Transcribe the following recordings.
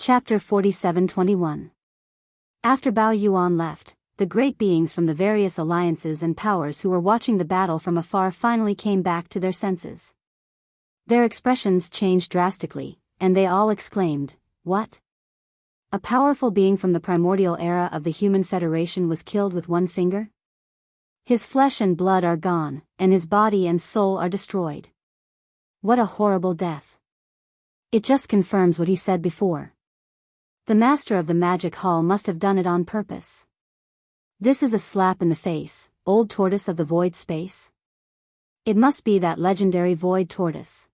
Chapter 47-21. After Bao Yuan left, the great beings from the various alliances and powers who were watching the battle from afar finally came back to their senses. Their expressions changed drastically, and they all exclaimed, "What? A powerful being from the primordial era of the Human Federation was killed with one finger? His flesh and blood are gone, and his body and soul are destroyed. What a horrible death. It just confirms what he said before. The master of the magic hall must have done it on purpose. This is a slap in the face, old tortoise of the void space. It must be that legendary void tortoise.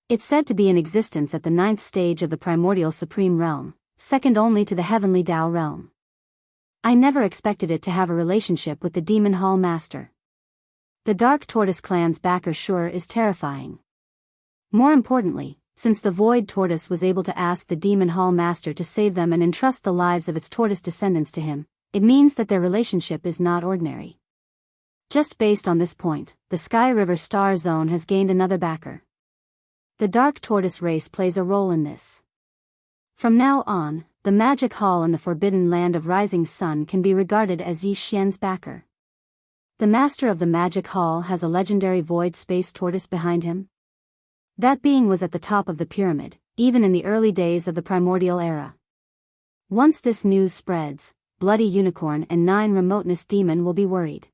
It's said to be in existence at the 9th stage of the primordial supreme realm, second only to the heavenly Tao realm. I never expected it to have a relationship with the demon hall master. The dark tortoise clan's backer sure is terrifying. More importantly, since the void tortoise was able to ask the demon hall master to save them and entrust the lives of its tortoise descendants to him, it means that their relationship is not ordinary. Just based on this point, the Sky River Star Zone has gained another backer. The dark tortoise race plays a role in this. From now on, the magic hall in the forbidden land of Rising Sun can be regarded as Yi Xian's backer. The master of the magic hall has a legendary void space tortoise behind him. That being was at the top of the pyramid, even in the early days of the primordial era. Once this news spreads, Bloody Unicorn and 9 Remoteness Demon will be worried.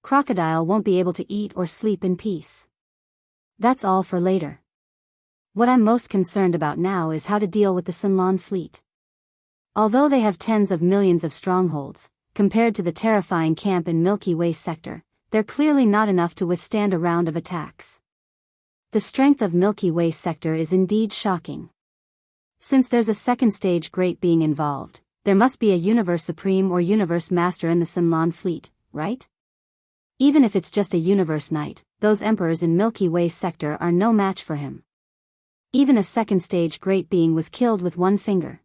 Crocodile won't be able to eat or sleep in peace. That's all for later. What I'm most concerned about now is how to deal with the Sinlan fleet. Although they have tens of millions of strongholds, compared to the terrifying camp in Milky Way sector, they're clearly not enough to withstand a round of attacks. The strength of Milky Way sector is indeed shocking. Since there's a second stage great being involved, there must be a Universe Supreme or Universe Master in the Sinlan fleet, right? Even if it's just a Universe Knight, those emperors in Milky Way sector are no match for him. Even a second stage great being was killed with one finger.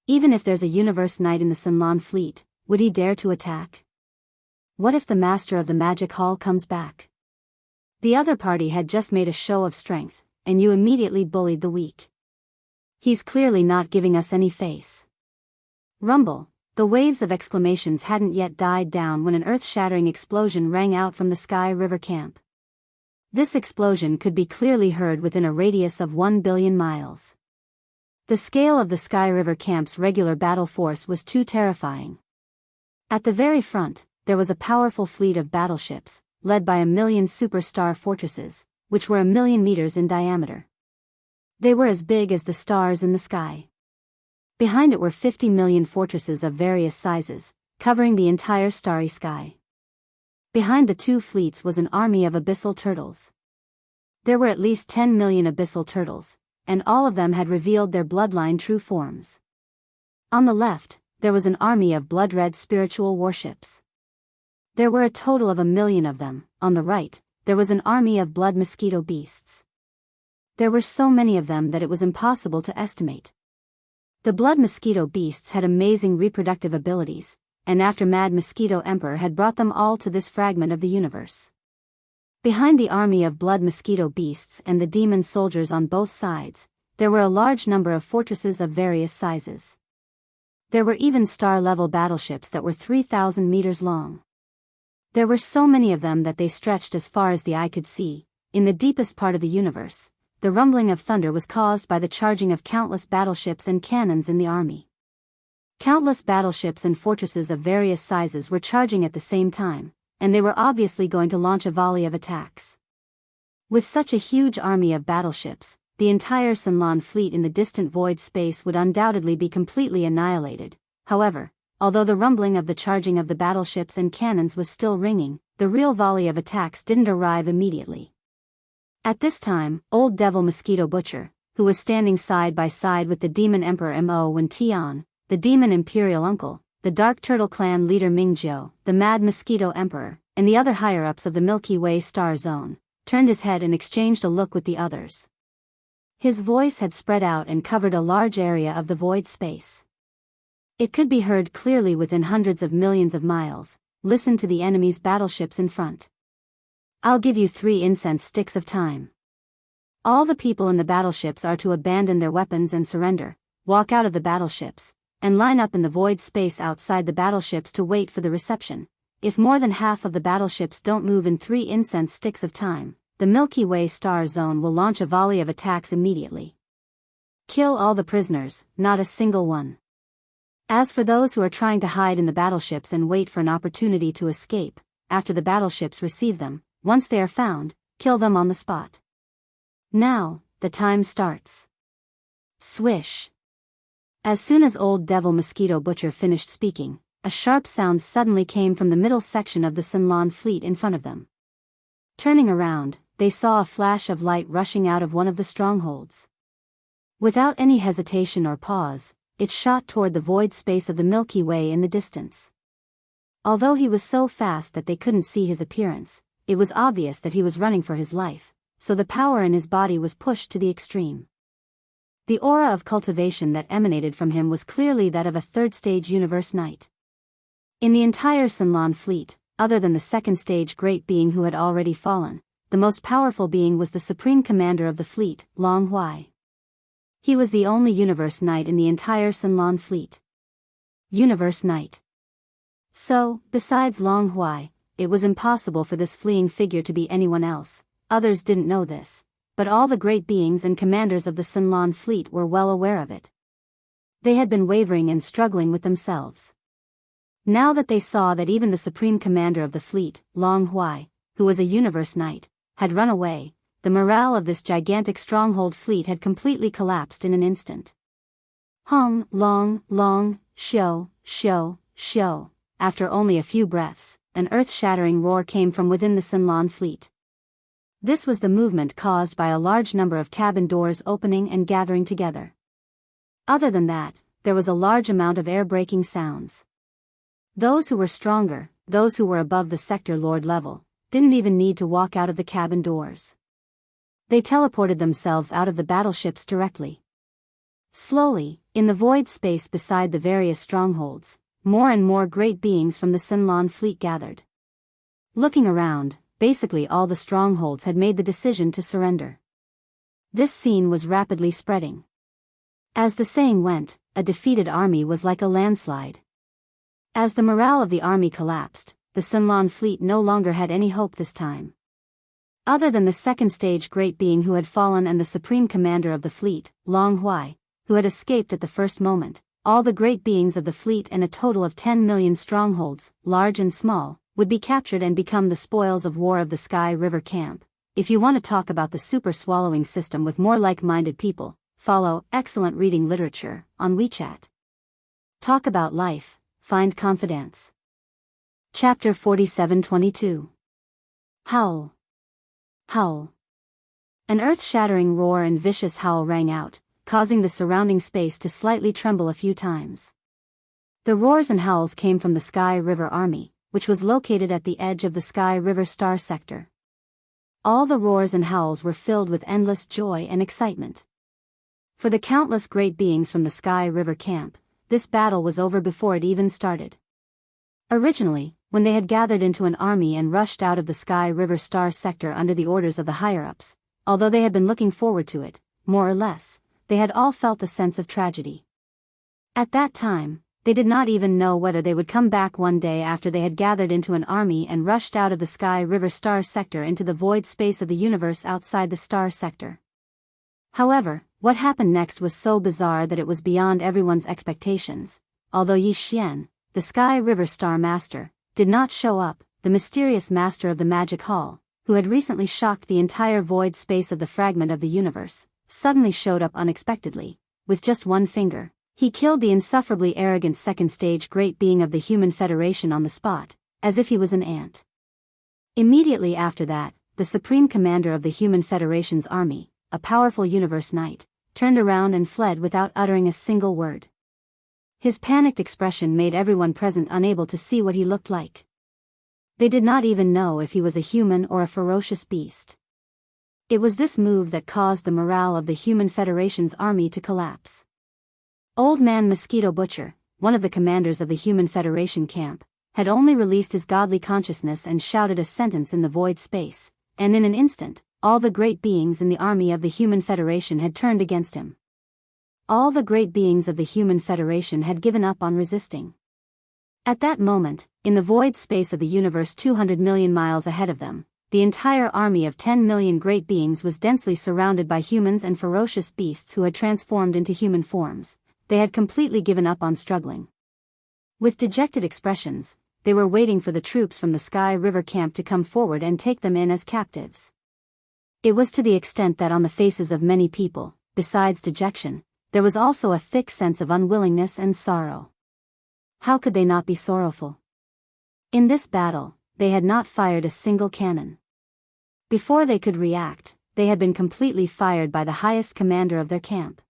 Even if there's a Universe Knight in the Sinlan fleet, would he dare to attack? What if the master of the magic hall comes back? The other party had just made a show of strength, and you immediately bullied the weak. He's clearly not giving us any face. Rumble. The waves of exclamations hadn't yet died down when an earth-shattering explosion rang out from the Sky River camp. This explosion could be clearly heard within a radius of 1 billion miles. The scale of the Sky River camp's regular battle force was too terrifying. At the very front, there was a powerful fleet of battleships, led by 1,000,000 superstar fortresses, which were 1,000,000 meters in diameter. They were as big as the stars in the sky. Behind it were 50 million fortresses of various sizes, covering the entire starry sky. Behind the two fleets was an army of abyssal turtles. There were at least 10 million abyssal turtles, and all of them had revealed their bloodline true forms. On the left, there was an army of blood-red spiritual warships. There were a total of 1,000,000 of them. On the right, there was an army of blood mosquito beasts. There were so many of them that it was impossible to estimate. The blood mosquito beasts had amazing reproductive abilities, and after Mad Mosquito Emperor had brought them all to this fragment of the universe. Behind the army of blood mosquito beasts and the demon soldiers on both sides, there were a large number of fortresses of various sizes. There were even star-level battleships that were 3,000 meters long. There were so many of them that they stretched as far as the eye could see. In the deepest part of the universe, the rumbling of thunder was caused by the charging of countless battleships and cannons in the army. Countless battleships and fortresses of various sizes were charging at the same time, and they were obviously going to launch a volley of attacks. With such a huge army of battleships, the entire Sinlan fleet in the distant void space would undoubtedly be completely annihilated. However, although the rumbling of the charging of the battleships and cannons was still ringing, the real volley of attacks didn't arrive immediately. At this time, Old Devil Mosquito Butcher, who was standing side by side with the Demon Emperor Mo Wen Tian, the Demon Imperial Uncle, the Dark Turtle Clan leader Mingzhou, the Mad Mosquito Emperor, and the other higher-ups of the Milky Way Star Zone, turned his head and exchanged a look with the others. His voice had spread out and covered a large area of the void space. It could be heard clearly within hundreds of millions of miles. Listen to the enemy's battleships in front. I'll give you 3 incense sticks of time. All the people in the battleships are to abandon their weapons and surrender. walk out of the battleships, and line up in the void space outside the battleships to wait for the reception. If more than half of the battleships don't move in 3 incense sticks of time, the Milky Way star zone will launch a volley of attacks immediately. Kill all the prisoners, not a single one. As for those who are trying to hide in the battleships and wait for an opportunity to escape, after the battleships receive them, once they are found, kill them on the spot. Now, the time starts. Swish. As soon as Old Devil Mosquito Butcher finished speaking, a sharp sound suddenly came from the middle section of the Sinlan fleet in front of them. Turning around, they saw a flash of light rushing out of one of the strongholds. Without any hesitation or pause, it shot toward the void space of the Milky Way in the distance. Although he was so fast that they couldn't see his appearance, it was obvious that he was running for his life, so the power in his body was pushed to the extreme. The aura of cultivation that emanated from him was clearly that of a third-stage universe knight. In the entire Sinlan fleet, other than the second-stage great being who had already fallen, the most powerful being was the supreme commander of the fleet, Long Huai. He was the only universe knight in the entire Sinlan fleet. Universe knight. So, besides Long Huai, it was impossible for this fleeing figure to be anyone else. Others didn't know this, but all the great beings and commanders of the Sinlan fleet were well aware of it. They had been wavering and struggling with themselves. Now that they saw that even the supreme commander of the fleet, Long Huai, who was a universe knight, had run away, the morale of this gigantic stronghold fleet had completely collapsed in an instant. Hong, long, show. After only a few breaths, an earth-shattering roar came from within the Sinlan fleet. This was the movement caused by a large number of cabin doors opening and gathering together. Other than that, there was a large amount of air-breaking sounds. Those who were stronger, those who were above the sector lord level, didn't even need to walk out of the cabin doors. They teleported themselves out of the battleships directly. Slowly, in the void space beside the various strongholds, more and more great beings from the Sinlan fleet gathered. Looking around, basically all the strongholds had made the decision to surrender. This scene was rapidly spreading. As the saying went, a defeated army was like a landslide. As the morale of the army collapsed, the Sinlan fleet no longer had any hope this time. Other than the second-stage great being who had fallen and the supreme commander of the fleet, Long Huai, who had escaped at the first moment, all the great beings of the fleet and a total of 10 million strongholds, large and small, would be captured and become the spoils of war of the Sky River camp. If you want to talk about the super swallowing system with more like-minded people, follow Excellent Reading Literature on WeChat. Talk about life, find confidence. Chapter 47:22. Howl. Howl. An earth-shattering roar and vicious howl rang out, causing the surrounding space to slightly tremble a few times. The roars and howls came from the Sky River Army, which was located at the edge of the Sky River Star Sector. All the roars and howls were filled with endless joy and excitement. For the countless great beings from the Sky River camp, this battle was over before it even started. Originally, when they had gathered into an army and rushed out of the Sky River Star Sector under the orders of the higher-ups, although they had been looking forward to it, more or less, they had all felt a sense of tragedy. At that time, they did not even know whether they would come back one day after they had gathered into an army and rushed out of the Sky River Star Sector into the void space of the universe outside the Star Sector. However, what happened next was so bizarre that it was beyond everyone's expectations. Although Yi Xian, the Sky River Star Master, did not show up, the mysterious master of the Magic Hall, who had recently shocked the entire void space of the fragment of the universe, suddenly showed up unexpectedly. With just one finger, he killed the insufferably arrogant second-stage great being of the Human Federation on the spot, as if he was an ant. Immediately after that, the supreme commander of the Human Federation's army, a powerful universe knight, turned around and fled without uttering a single word. His panicked expression made everyone present unable to see what he looked like. They did not even know if he was a human or a ferocious beast. It was this move that caused the morale of the Human Federation's army to collapse. Old Man Mosquito Butcher, one of the commanders of the Human Federation camp, had only released his godly consciousness and shouted a sentence in the void space, and in an instant, all the great beings in the army of the Human Federation had turned against him. All the great beings of the Human Federation had given up on resisting. At that moment, in the void space of the universe 200 million miles ahead of them, the entire army of 10 million great beings was densely surrounded by humans and ferocious beasts who had transformed into human forms. They had completely given up on struggling. With dejected expressions, they were waiting for the troops from the Sky River camp to come forward and take them in as captives. It was to the extent that on the faces of many people, besides dejection, there was also a thick sense of unwillingness and sorrow. How could they not be sorrowful? In this battle, they had not fired a single cannon. Before they could react, they had been completely fired by the highest commander of their camp.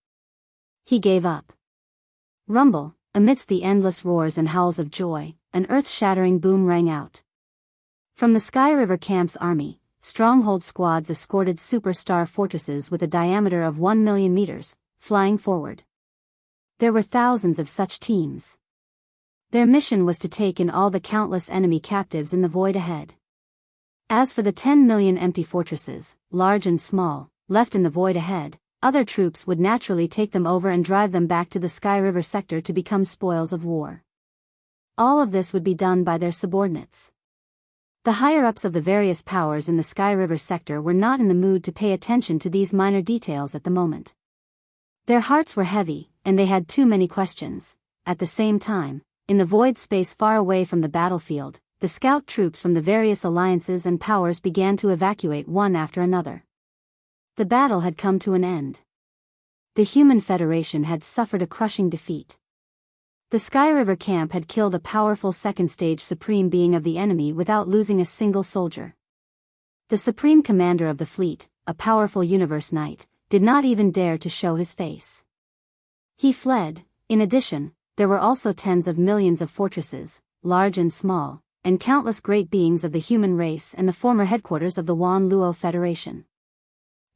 He gave up. Rumble, amidst the endless roars and howls of joy, an earth-shattering boom rang out. From the Sky River camp's army, stronghold squads escorted superstar fortresses with a diameter of 1 million meters, flying forward. There were thousands of such teams. Their mission was to take in all the countless enemy captives in the void ahead. As for the 10 million empty fortresses, large and small, left in the void ahead, other troops would naturally take them over and drive them back to the Sky River sector to become spoils of war. All of this would be done by their subordinates. The higher-ups of the various powers in the Sky River sector were not in the mood to pay attention to these minor details at the moment. Their hearts were heavy, and they had too many questions. At the same time, in the void space far away from the battlefield, the scout troops from the various alliances and powers began to evacuate one after another. The battle had come to an end. The Human Federation had suffered a crushing defeat. The Sky River camp had killed a powerful second-stage supreme being of the enemy without losing a single soldier. The supreme commander of the fleet, a powerful universe knight, did not even dare to show his face. He fled. In addition, there were also tens of millions of fortresses, large and small, and countless great beings of the human race and the former headquarters of the Wan Luo Federation.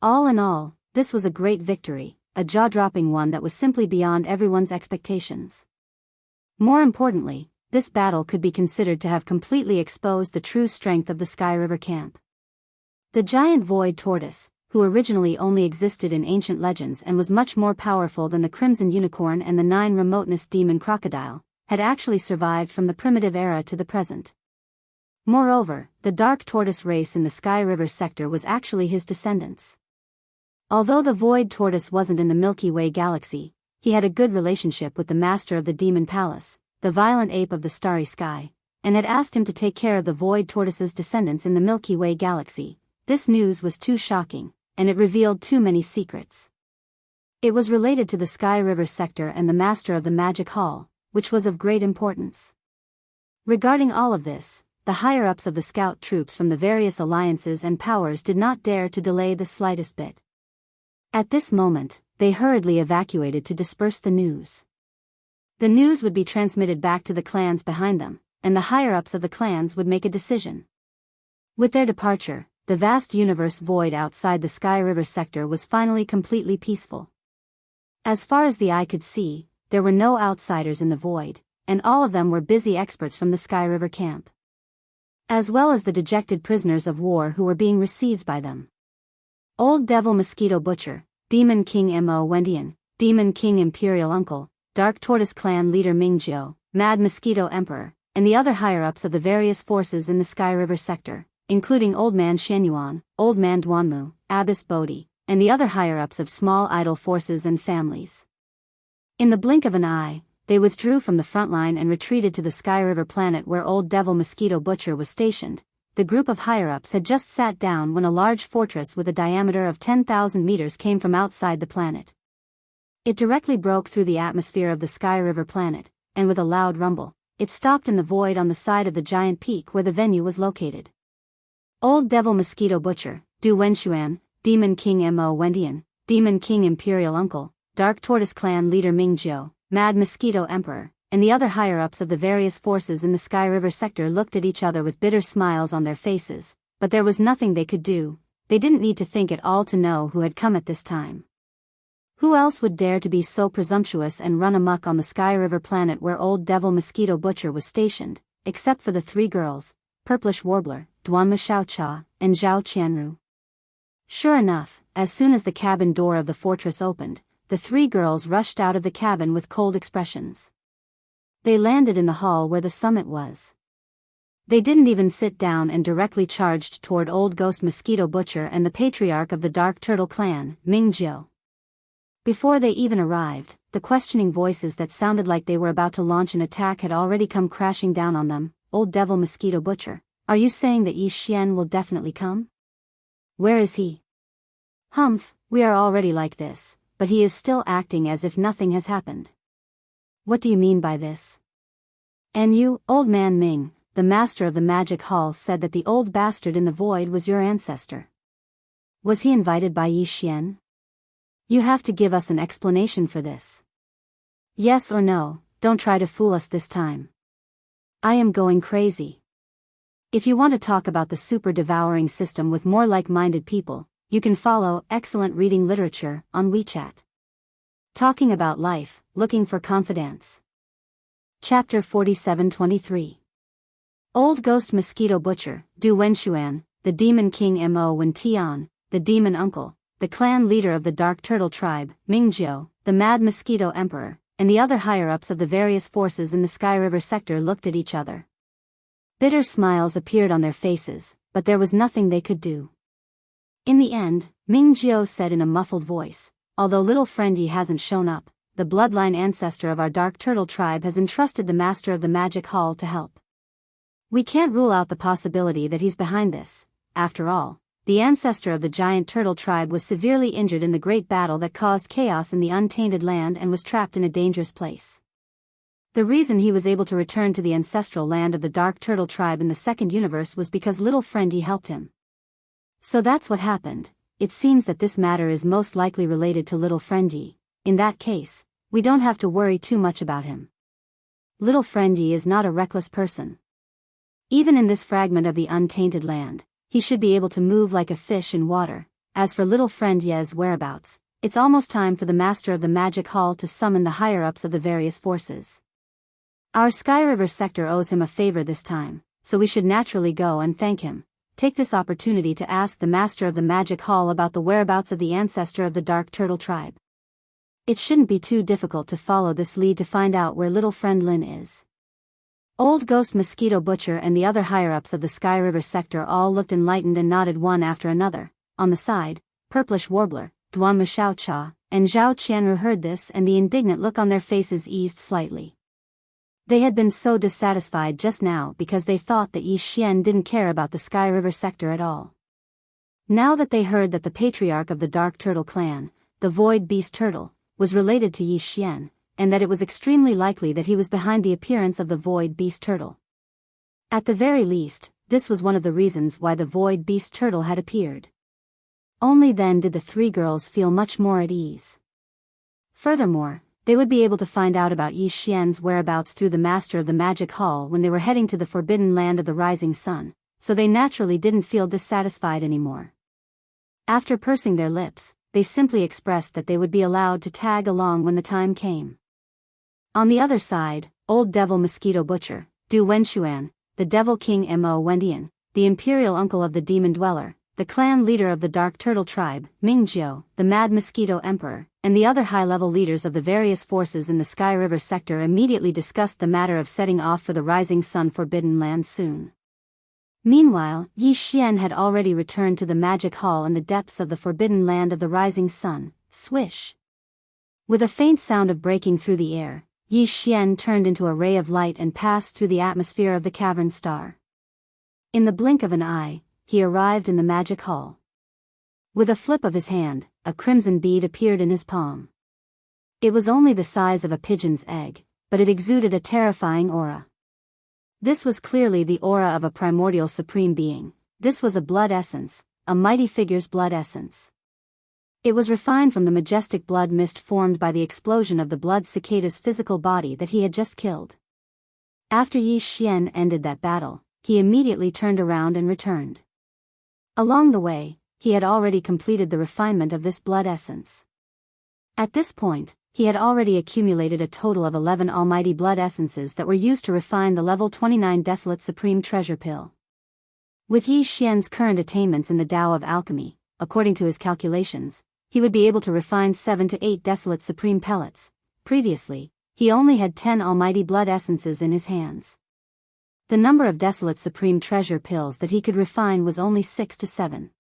All in all, this was a great victory, a jaw-dropping one that was simply beyond everyone's expectations. More importantly, this battle could be considered to have completely exposed the true strength of the Sky River camp. The giant void tortoise, who originally only existed in ancient legends and was much more powerful than the Crimson Unicorn and the 9 remoteness demon crocodile, had actually survived from the primitive era to the present. Moreover, the dark tortoise race in the Sky River sector was actually his descendants. Although the void tortoise wasn't in the Milky Way galaxy, he had a good relationship with the master of the Demon Palace, the violent ape of the starry sky, and had asked him to take care of the void tortoise's descendants in the Milky Way galaxy. This news was too shocking, and it revealed too many secrets. It was related to the Sky River sector and the master of the Magic Hall, which was of great importance. Regarding all of this, the higher-ups of the scout troops from the various alliances and powers did not dare to delay the slightest bit. At this moment, they hurriedly evacuated to disperse the news. The news would be transmitted back to the clans behind them, and the higher-ups of the clans would make a decision. With their departure, the vast universe void outside the Sky River sector was finally completely peaceful. As far as the eye could see, there were no outsiders in the void, and all of them were busy experts from the Sky River camp, as well as the dejected prisoners of war who were being received by them. Old Devil Mosquito Butcher, Demon King Mo Wendian, Demon King Imperial Uncle, Dark Tortoise Clan Leader Mingjiu, Mad Mosquito Emperor, and the other higher-ups of the various forces in the Sky River sector, including Old Man Shenyuan, Old Man Duanmu, Abbess Bodhi, and the other higher-ups of small idle forces and families. In the blink of an eye, they withdrew from the front line and retreated to the Sky River planet where Old Devil Mosquito Butcher was stationed. The group of higher-ups had just sat down when a large fortress with a diameter of 10,000 meters came from outside the planet. It directly broke through the atmosphere of the Sky River planet, and with a loud rumble, it stopped in the void on the side of the giant peak where the venue was located. Old Devil Mosquito Butcher, Du Wenshuan, Demon King Mo Wendian, Demon King Imperial Uncle, Dark Tortoise Clan Leader Mingjiu, Mad Mosquito Emperor, and the other higher-ups of the various forces in the Sky River sector looked at each other with bitter smiles on their faces, but there was nothing they could do. They didn't need to think at all to know who had come at this time. Who else would dare to be so presumptuous and run amok on the Sky River planet where Old Devil Mosquito Butcher was stationed, except for the 3 girls, Purplish Warbler, Duanma Xiaocha, and Zhao Qianru. Sure enough, as soon as the cabin door of the fortress opened, the three girls rushed out of the cabin with cold expressions. They landed in the hall where the summit was. They didn't even sit down and directly charged toward Old Ghost Mosquito Butcher and the patriarch of the Dark Turtle clan, Mingjiu. Before they even arrived, the questioning voices that sounded like they were about to launch an attack had already come crashing down on them. Old Devil Mosquito Butcher, are you saying that Yi Xian will definitely come? Where is he? Humph, we are already like this, but he is still acting as if nothing has happened. What do you mean by this? And you, Old Man Ming, the master of the magic hall, said that the old bastard in the void was your ancestor. Was he invited by Yi Xian? You have to give us an explanation for this. Yes or no, don't try to fool us this time. I am going crazy. If you want to talk about the super devouring system with more like-minded people, you can follow Excellent Reading Literature on WeChat. Talking about life, looking for confidants. Chapter 47-23. Old Ghost Mosquito Butcher, Du Wenshuan, the Demon King Mo Wen Tian, the Demon Uncle, the clan leader of the Dark Turtle tribe, Mingjiu, the Mad Mosquito Emperor, and the other higher-ups of the various forces in the Sky River sector looked at each other. Bitter smiles appeared on their faces, but there was nothing they could do. In the end, Mingjiu said in a muffled voice, although little friend Yi hasn't shown up, the bloodline ancestor of our Dark Turtle tribe has entrusted the master of the magic hall to help. We can't rule out the possibility that he's behind this. After all, the ancestor of the giant turtle tribe was severely injured in the great battle that caused chaos in the untainted land and was trapped in a dangerous place. The reason he was able to return to the ancestral land of the Dark Turtle tribe in the second universe was because little friend Yi helped him. So that's what happened. It seems that this matter is most likely related to little friend Yi. In that case, we don't have to worry too much about him. Little friend Yi is not a reckless person. Even in this fragment of the untainted land, he should be able to move like a fish in water. As for little friend Ye's whereabouts, it's almost time for the master of the magic hall to summon the higher-ups of the various forces. Our Sky River sector owes him a favor this time, so we should naturally go and thank him. Take this opportunity to ask the master of the magic hall about the whereabouts of the ancestor of the Dark Turtle tribe. It shouldn't be too difficult to follow this lead to find out where little friend Lin is. Old Ghost Mosquito Butcher and the other higher-ups of the Sky River sector all looked enlightened and nodded one after another. On the side, Purplish Warbler, Duan Mashao-cha, and Zhao Qianru heard this, and the indignant look on their faces eased slightly. They had been so dissatisfied just now because they thought that Yi Xian didn't care about the Sky River sector at all. Now that they heard that the patriarch of the Dark Turtle clan, the Void Beast Turtle, was related to Yi Xian, and that it was extremely likely that he was behind the appearance of the Void Beast Turtle. At the very least, this was one of the reasons why the Void Beast Turtle had appeared. Only then did the three girls feel much more at ease. Furthermore, they would be able to find out about Yi Xian's whereabouts through the master of the magic hall when they were heading to the forbidden land of the rising sun, so they naturally didn't feel dissatisfied anymore. After pursing their lips, they simply expressed that they would be allowed to tag along when the time came. On the other side, Old Devil Mosquito Butcher, Du Wenshuan, the Devil King Mo Wendian, the imperial uncle of the Demon Dweller, the clan leader of the Dark Turtle tribe, Mingjiu, the Mad Mosquito Emperor, and the other high-level leaders of the various forces in the Sky River sector immediately discussed the matter of setting off for the Rising Sun Forbidden Land soon. Meanwhile, Yi Xian had already returned to the magic hall in the depths of the Forbidden Land of the Rising Sun. Swish! With a faint sound of breaking through the air, Yi Xian turned into a ray of light and passed through the atmosphere of the cavern star. In the blink of an eye, he arrived in the magic hall. With a flip of his hand, a crimson bead appeared in his palm. It was only the size of a pigeon's egg, but it exuded a terrifying aura. This was clearly the aura of a primordial supreme being. This was a blood essence, a mighty figure's blood essence. It was refined from the majestic blood mist formed by the explosion of the blood cicada's physical body that he had just killed. After Yi Xian ended that battle, he immediately turned around and returned. Along the way, he had already completed the refinement of this blood essence. At this point, he had already accumulated a total of 11 almighty blood essences that were used to refine the level 29 Desolate Supreme Treasure Pill. With Yi Xian's current attainments in the Tao of Alchemy, according to his calculations, he would be able to refine 7 to 8 desolate supreme pellets. Previously, he only had 10 almighty blood essences in his hands. The number of desolate supreme treasure pills that he could refine was only 6 to 7.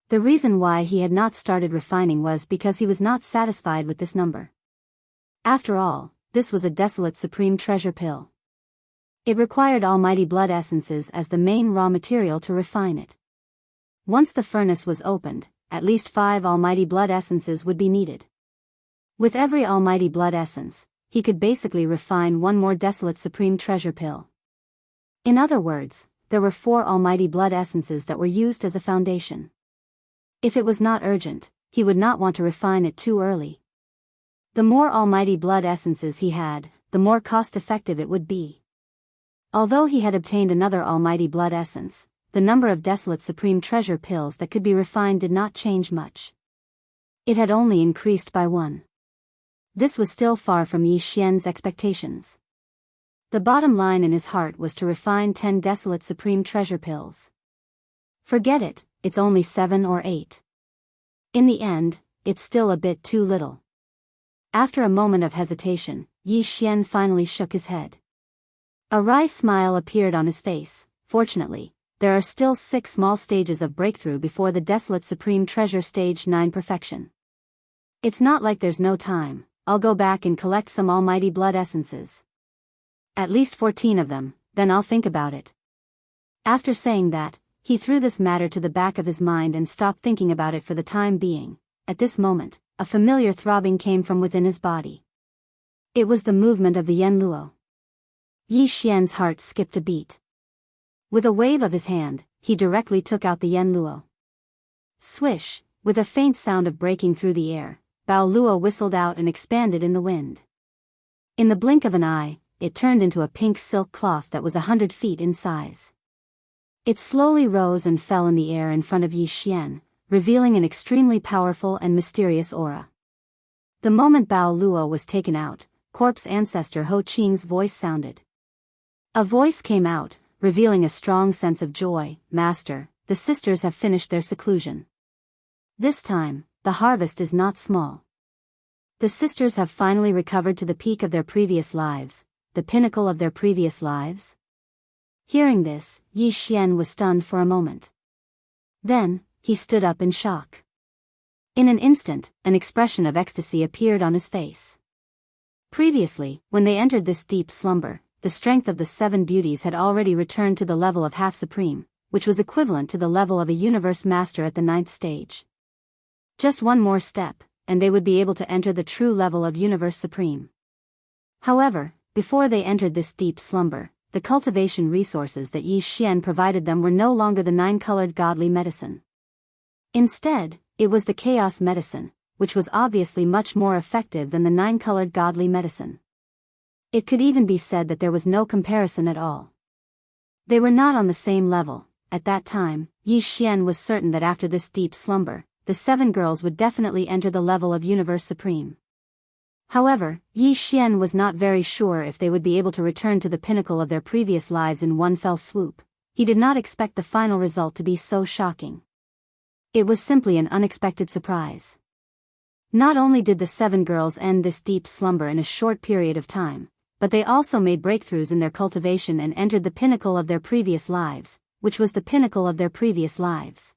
The reason why he had not started refining was because he was not satisfied with this number. After all, this was a desolate supreme treasure pill. It required almighty blood essences as the main raw material to refine it. Once the furnace was opened, at least 5 almighty blood essences would be needed. With every almighty blood essence, he could basically refine one more desolate supreme treasure pill. In other words, there were 4 almighty blood essences that were used as a foundation. If it was not urgent, he would not want to refine it too early. The more almighty blood essences he had, the more cost-effective it would be. Although he had obtained another almighty blood essence, the number of desolate supreme treasure pills that could be refined did not change much. It had only increased by 1. This was still far from Yi Xian's expectations. The bottom line in his heart was to refine 10 desolate supreme treasure pills. Forget it, it's only 7 or 8. In the end, it's still a bit too little. After a moment of hesitation, Yi Xian finally shook his head. A wry smile appeared on his face. Fortunately, there are still 6 small stages of breakthrough before the desolate supreme treasure stage 9 perfection. It's not like there's no time. I'll go back and collect some almighty blood essences. At least 14 of them, then I'll think about it. After saying that, he threw this matter to the back of his mind and stopped thinking about it for the time being. At this moment, a familiar throbbing came from within his body. It was the movement of the Yanluo. Yi Xian's heart skipped a beat. With a wave of his hand, he directly took out the Yanluo. Swish, with a faint sound of breaking through the air, Bao Luo whistled out and expanded in the wind. In the blink of an eye, it turned into a pink silk cloth that was 100 feet in size. It slowly rose and fell in the air in front of Yi Xian, revealing an extremely powerful and mysterious aura. The moment Bao Luo was taken out, corpse ancestor Ho Qing's voice sounded. A voice came out, revealing a strong sense of joy. Master, the sisters have finished their seclusion. This time, the harvest is not small. The sisters have finally recovered to the peak of their previous lives, the pinnacle of their previous lives. Hearing this, Yi Xian was stunned for a moment. Then, he stood up in shock. In an instant, an expression of ecstasy appeared on his face. Previously, when they entered this deep slumber, the strength of the 7 beauties had already returned to the level of half-supreme, which was equivalent to the level of a universe master at the 9th stage. Just one more step, and they would be able to enter the true level of universe supreme. However, before they entered this deep slumber, the cultivation resources that Yi Xian provided them were no longer the 9-colored godly medicine. Instead, it was the chaos medicine, which was obviously much more effective than the 9-colored godly medicine. It could even be said that there was no comparison at all. They were not on the same level. At that time, Yi Xian was certain that after this deep slumber, the 7 girls would definitely enter the level of Universe Supreme. However, Yi Xian was not very sure if they would be able to return to the pinnacle of their previous lives in one fell swoop. He did not expect the final result to be so shocking. It was simply an unexpected surprise. Not only did the 7 girls end this deep slumber in a short period of time, but they also made breakthroughs in their cultivation and entered the pinnacle of their previous lives, which was the pinnacle of their previous lives.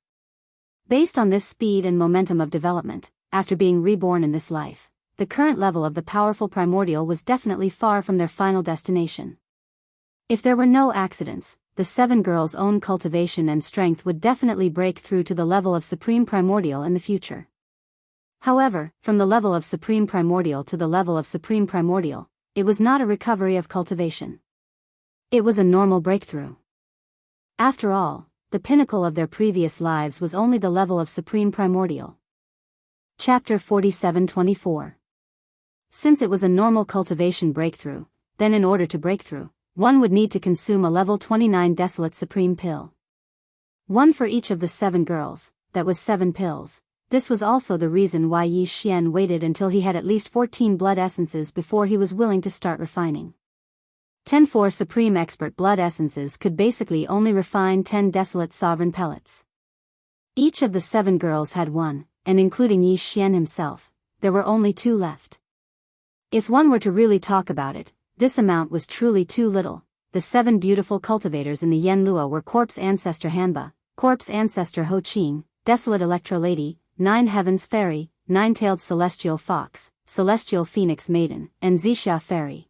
Based on this speed and momentum of development, after being reborn in this life, the current level of the powerful primordial was definitely far from their final destination. If there were no accidents, the 7 girls' own cultivation and strength would definitely break through to the level of supreme primordial in the future. However, from the level of supreme primordial to the level of supreme primordial, it was not a recovery of cultivation. It was a normal breakthrough. After all, the pinnacle of their previous lives was only the level of supreme primordial. Chapter 47-24. Since it was a normal cultivation breakthrough, then in order to break through, one would need to consume a level 29 desolate supreme pill. One for each of the 7 girls, that was 7 pills. This was also the reason why Yi Xian waited until he had at least 14 blood essences before he was willing to start refining. 10 for supreme expert blood essences could basically only refine 10 desolate sovereign pellets. Each of the 7 girls had 1, and including Yi Xian himself, there were only 2 left. If one were to really talk about it, this amount was truly too little. The 7 beautiful cultivators in the Yen Luo were Corpse Ancestor Hanba, Corpse Ancestor Ho Qing, Desolate Electro Lady, 9 Heavens Fairy, 9-tailed Celestial Fox, Celestial Phoenix Maiden, and Zixia Fairy.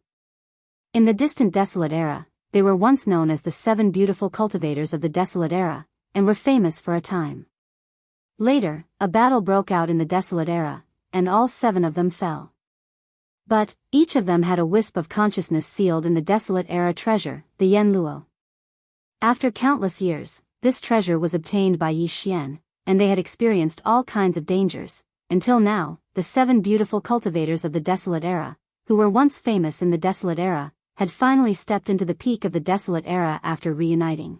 In the distant Desolate Era, they were once known as the 7 beautiful cultivators of the Desolate Era, and were famous for a time. Later, a battle broke out in the Desolate Era, and all 7 of them fell. But, each of them had a wisp of consciousness sealed in the Desolate Era treasure, the Yen Luo. After countless years, this treasure was obtained by Yi Xian, and they had experienced all kinds of dangers, until now, the 7 beautiful cultivators of the Desolate Era, who were once famous in the Desolate Era, had finally stepped into the peak of the Desolate Era after reuniting.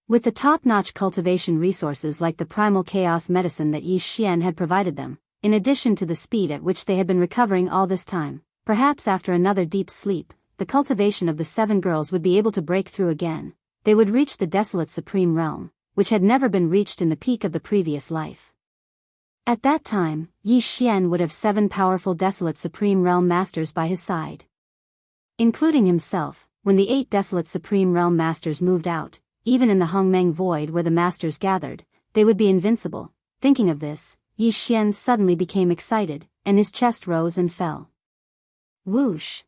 With the top-notch cultivation resources like the primal chaos medicine that Yi Xian had provided them, in addition to the speed at which they had been recovering all this time, perhaps after another deep sleep, the cultivation of the 7 girls would be able to break through again. They would reach the desolate supreme realm, which had never been reached in the peak of the previous life. At that time, Yi Xian would have 7 powerful desolate supreme realm masters by his side. Including himself, when the 8 desolate supreme realm masters moved out, even in the Hongmeng void where the masters gathered, they would be invincible. Thinking of this, Yi Xian suddenly became excited, and his chest rose and fell. Whoosh!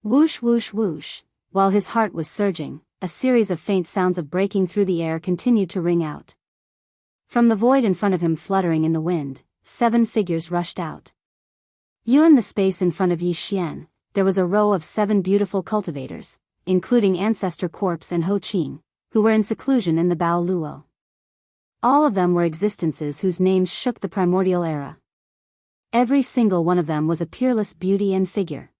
Whoosh whoosh whoosh! While his heart was surging, a series of faint sounds of breaking through the air continued to ring out. From the void in front of him fluttering in the wind, 7 figures rushed out. In the space in front of Yi Xian, there was a row of 7 beautiful cultivators, including Ancestor Corpse and Ho Qing, who were in seclusion in the Bao Luo. All of them were existences whose names shook the primordial era. Every single one of them was a peerless beauty and figure.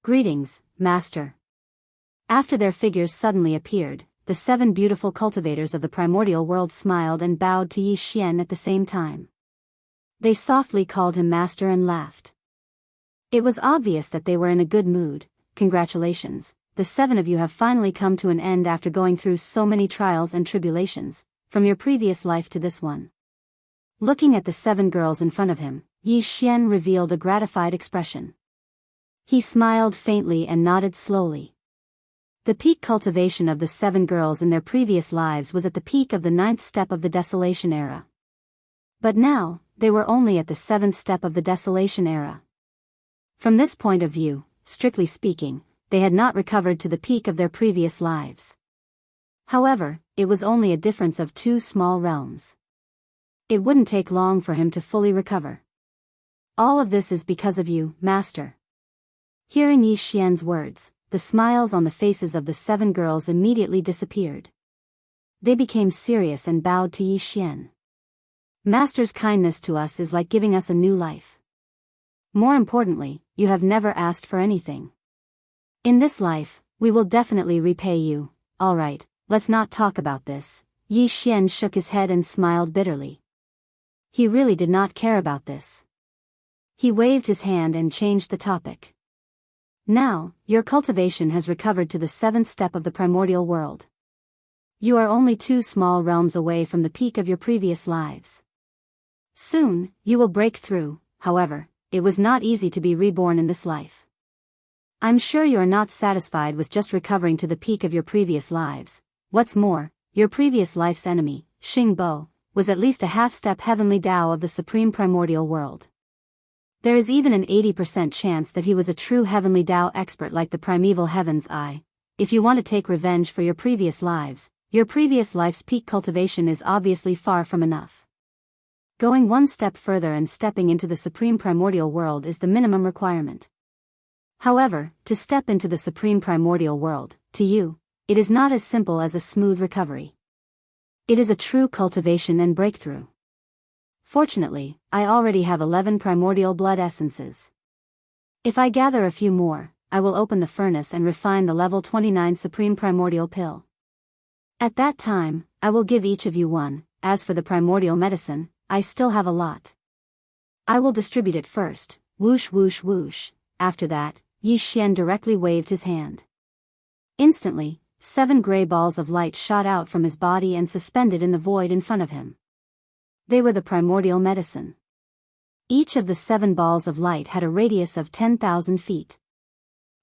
Greetings, Master. After their figures suddenly appeared, the 7 beautiful cultivators of the primordial world smiled and bowed to Yi Xian at the same time. They softly called him Master and laughed. It was obvious that they were in a good mood. Congratulations, the 7 of you have finally come to an end after going through so many trials and tribulations, from your previous life to this one. Looking at the 7 girls in front of him, Yi Xian revealed a gratified expression. He smiled faintly and nodded slowly. The peak cultivation of the 7 girls in their previous lives was at the peak of the 9th step of the Desolation Era. But now, they were only at the 7th step of the Desolation Era. From this point of view, strictly speaking, they had not recovered to the peak of their previous lives. However, it was only a difference of 2 small realms. It wouldn't take long for him to fully recover. All of this is because of you, Master. Hearing Yi Xian's words, the smiles on the faces of the 7 girls immediately disappeared. They became serious and bowed to Yi Xian. Master's kindness to us is like giving us a new life. More importantly, you have never asked for anything. In this life, we will definitely repay you. All right, let's not talk about this. Yi Xian shook his head and smiled bitterly. He really did not care about this. He waved his hand and changed the topic. Now, your cultivation has recovered to the 7th step of the primordial world. You are only 2 small realms away from the peak of your previous lives. Soon, you will break through. However, it was not easy to be reborn in this life. I'm sure you are not satisfied with just recovering to the peak of your previous lives. What's more, your previous life's enemy, Xing Bo, was at least a half-step heavenly Tao of the supreme primordial world. There is even an 80% chance that he was a true heavenly Tao expert like the primeval Heaven's Eye. If you want to take revenge for your previous lives, your previous life's peak cultivation is obviously far from enough. Going one step further and stepping into the supreme primordial world is the minimum requirement. However, to step into the supreme primordial world, to you, it is not as simple as a smooth recovery. It is a true cultivation and breakthrough. Fortunately, I already have 11 primordial blood essences. If I gather a few more, I will open the furnace and refine the level 29 supreme primordial pill. At that time, I will give each of you one. As for the primordial medicine, I still have a lot. I will distribute it first. Whoosh whoosh whoosh. After that, Yi Xian directly waved his hand. Instantly, 7 gray balls of light shot out from his body and suspended in the void in front of him. They were the primordial medicine. Each of the 7 balls of light had a radius of 10,000 feet.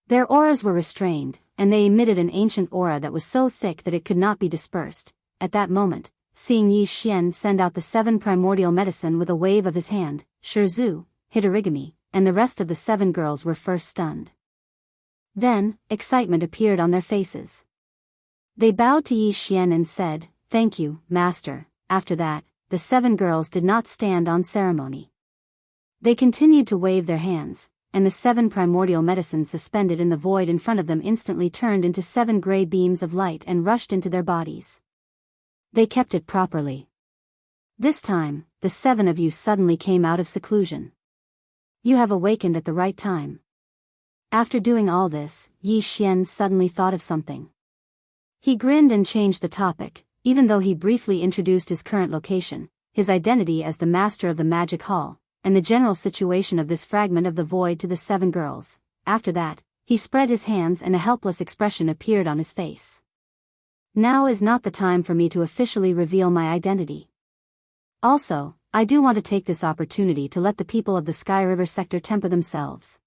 Their auras were restrained, and they emitted an ancient aura that was so thick that it could not be dispersed. At that moment, seeing Yi Xian send out the 7 primordial medicine with a wave of his hand, Shizu, Hitorigami, and the rest of the 7 girls were first stunned. Then, excitement appeared on their faces. They bowed to Yi Xian and said, "Thank you, Master." After that, the 7 girls did not stand on ceremony. They continued to wave their hands, and the 7 primordial medicines suspended in the void in front of them instantly turned into 7 gray beams of light and rushed into their bodies. They kept it properly. This time, the 7 of you suddenly came out of seclusion. You have awakened at the right time. After doing all this, Yi Xian suddenly thought of something. He grinned and changed the topic, even though he briefly introduced his current location, his identity as the master of the magic hall, and the general situation of this fragment of the void to the 7 girls. After that, he spread his hands and a helpless expression appeared on his face. Now is not the time for me to officially reveal my identity. Also, I do want to take this opportunity to let the people of the Sky River sector temper themselves.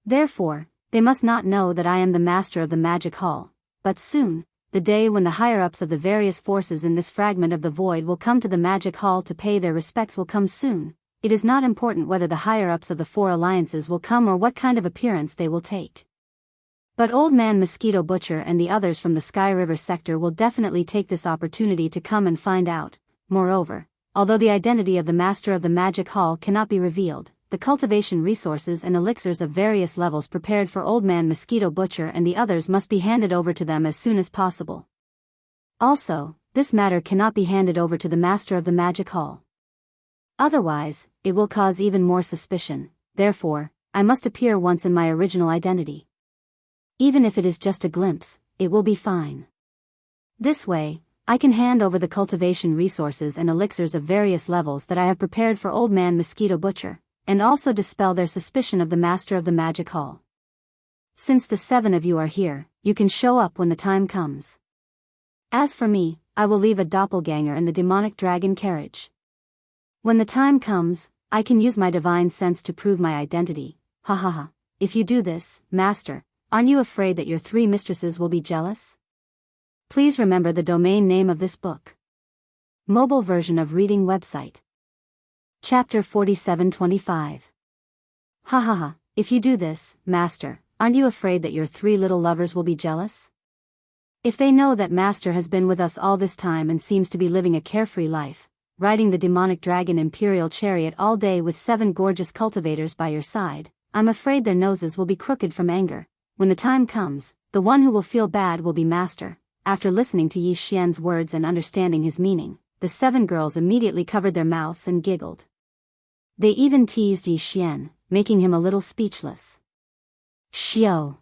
Therefore, they must not know that I am the master of the magic hall, but soon, the day when the higher-ups of the various forces in this fragment of the void will come to the magic hall to pay their respects will come soon. It is not important whether the higher-ups of the 4 alliances will come or what kind of appearance they will take. But Old Man Mosquito Butcher and the others from the Sky River sector will definitely take this opportunity to come and find out. Moreover, although the identity of the master of the magic hall cannot be revealed, the cultivation resources and elixirs of various levels prepared for Old Man Mosquito Butcher and the others must be handed over to them as soon as possible. Also, this matter cannot be handed over to the master of the magic hall. Otherwise, it will cause even more suspicion. Therefore, I must appear once in my original identity. Even if it is just a glimpse, it will be fine. This way, I can hand over the cultivation resources and elixirs of various levels that I have prepared for Old Man Mosquito Butcher, and also dispel their suspicion of the master of the magic hall. Since the 7 of you are here, you can show up when the time comes. As for me, I will leave a doppelganger in the demonic dragon carriage. When the time comes, I can use my divine sense to prove my identity. Ha ha ha. If you do this, Master, aren't you afraid that your 3 mistresses will be jealous? Please remember the domain name of this book. Mobile version of reading website. Chapter 4725. Ha ha ha. If you do this, Master, aren't you afraid that your 3 little lovers will be jealous? If they know that Master has been with us all this time and seems to be living a carefree life, riding the demonic dragon imperial chariot all day with 7 gorgeous cultivators by your side, I'm afraid their noses will be crooked from anger. When the time comes, the one who will feel bad will be Master. After listening to Yi Xian's words and understanding his meaning, the 7 girls immediately covered their mouths and giggled. They even teased Yi Xian, making him a little speechless. Xiao.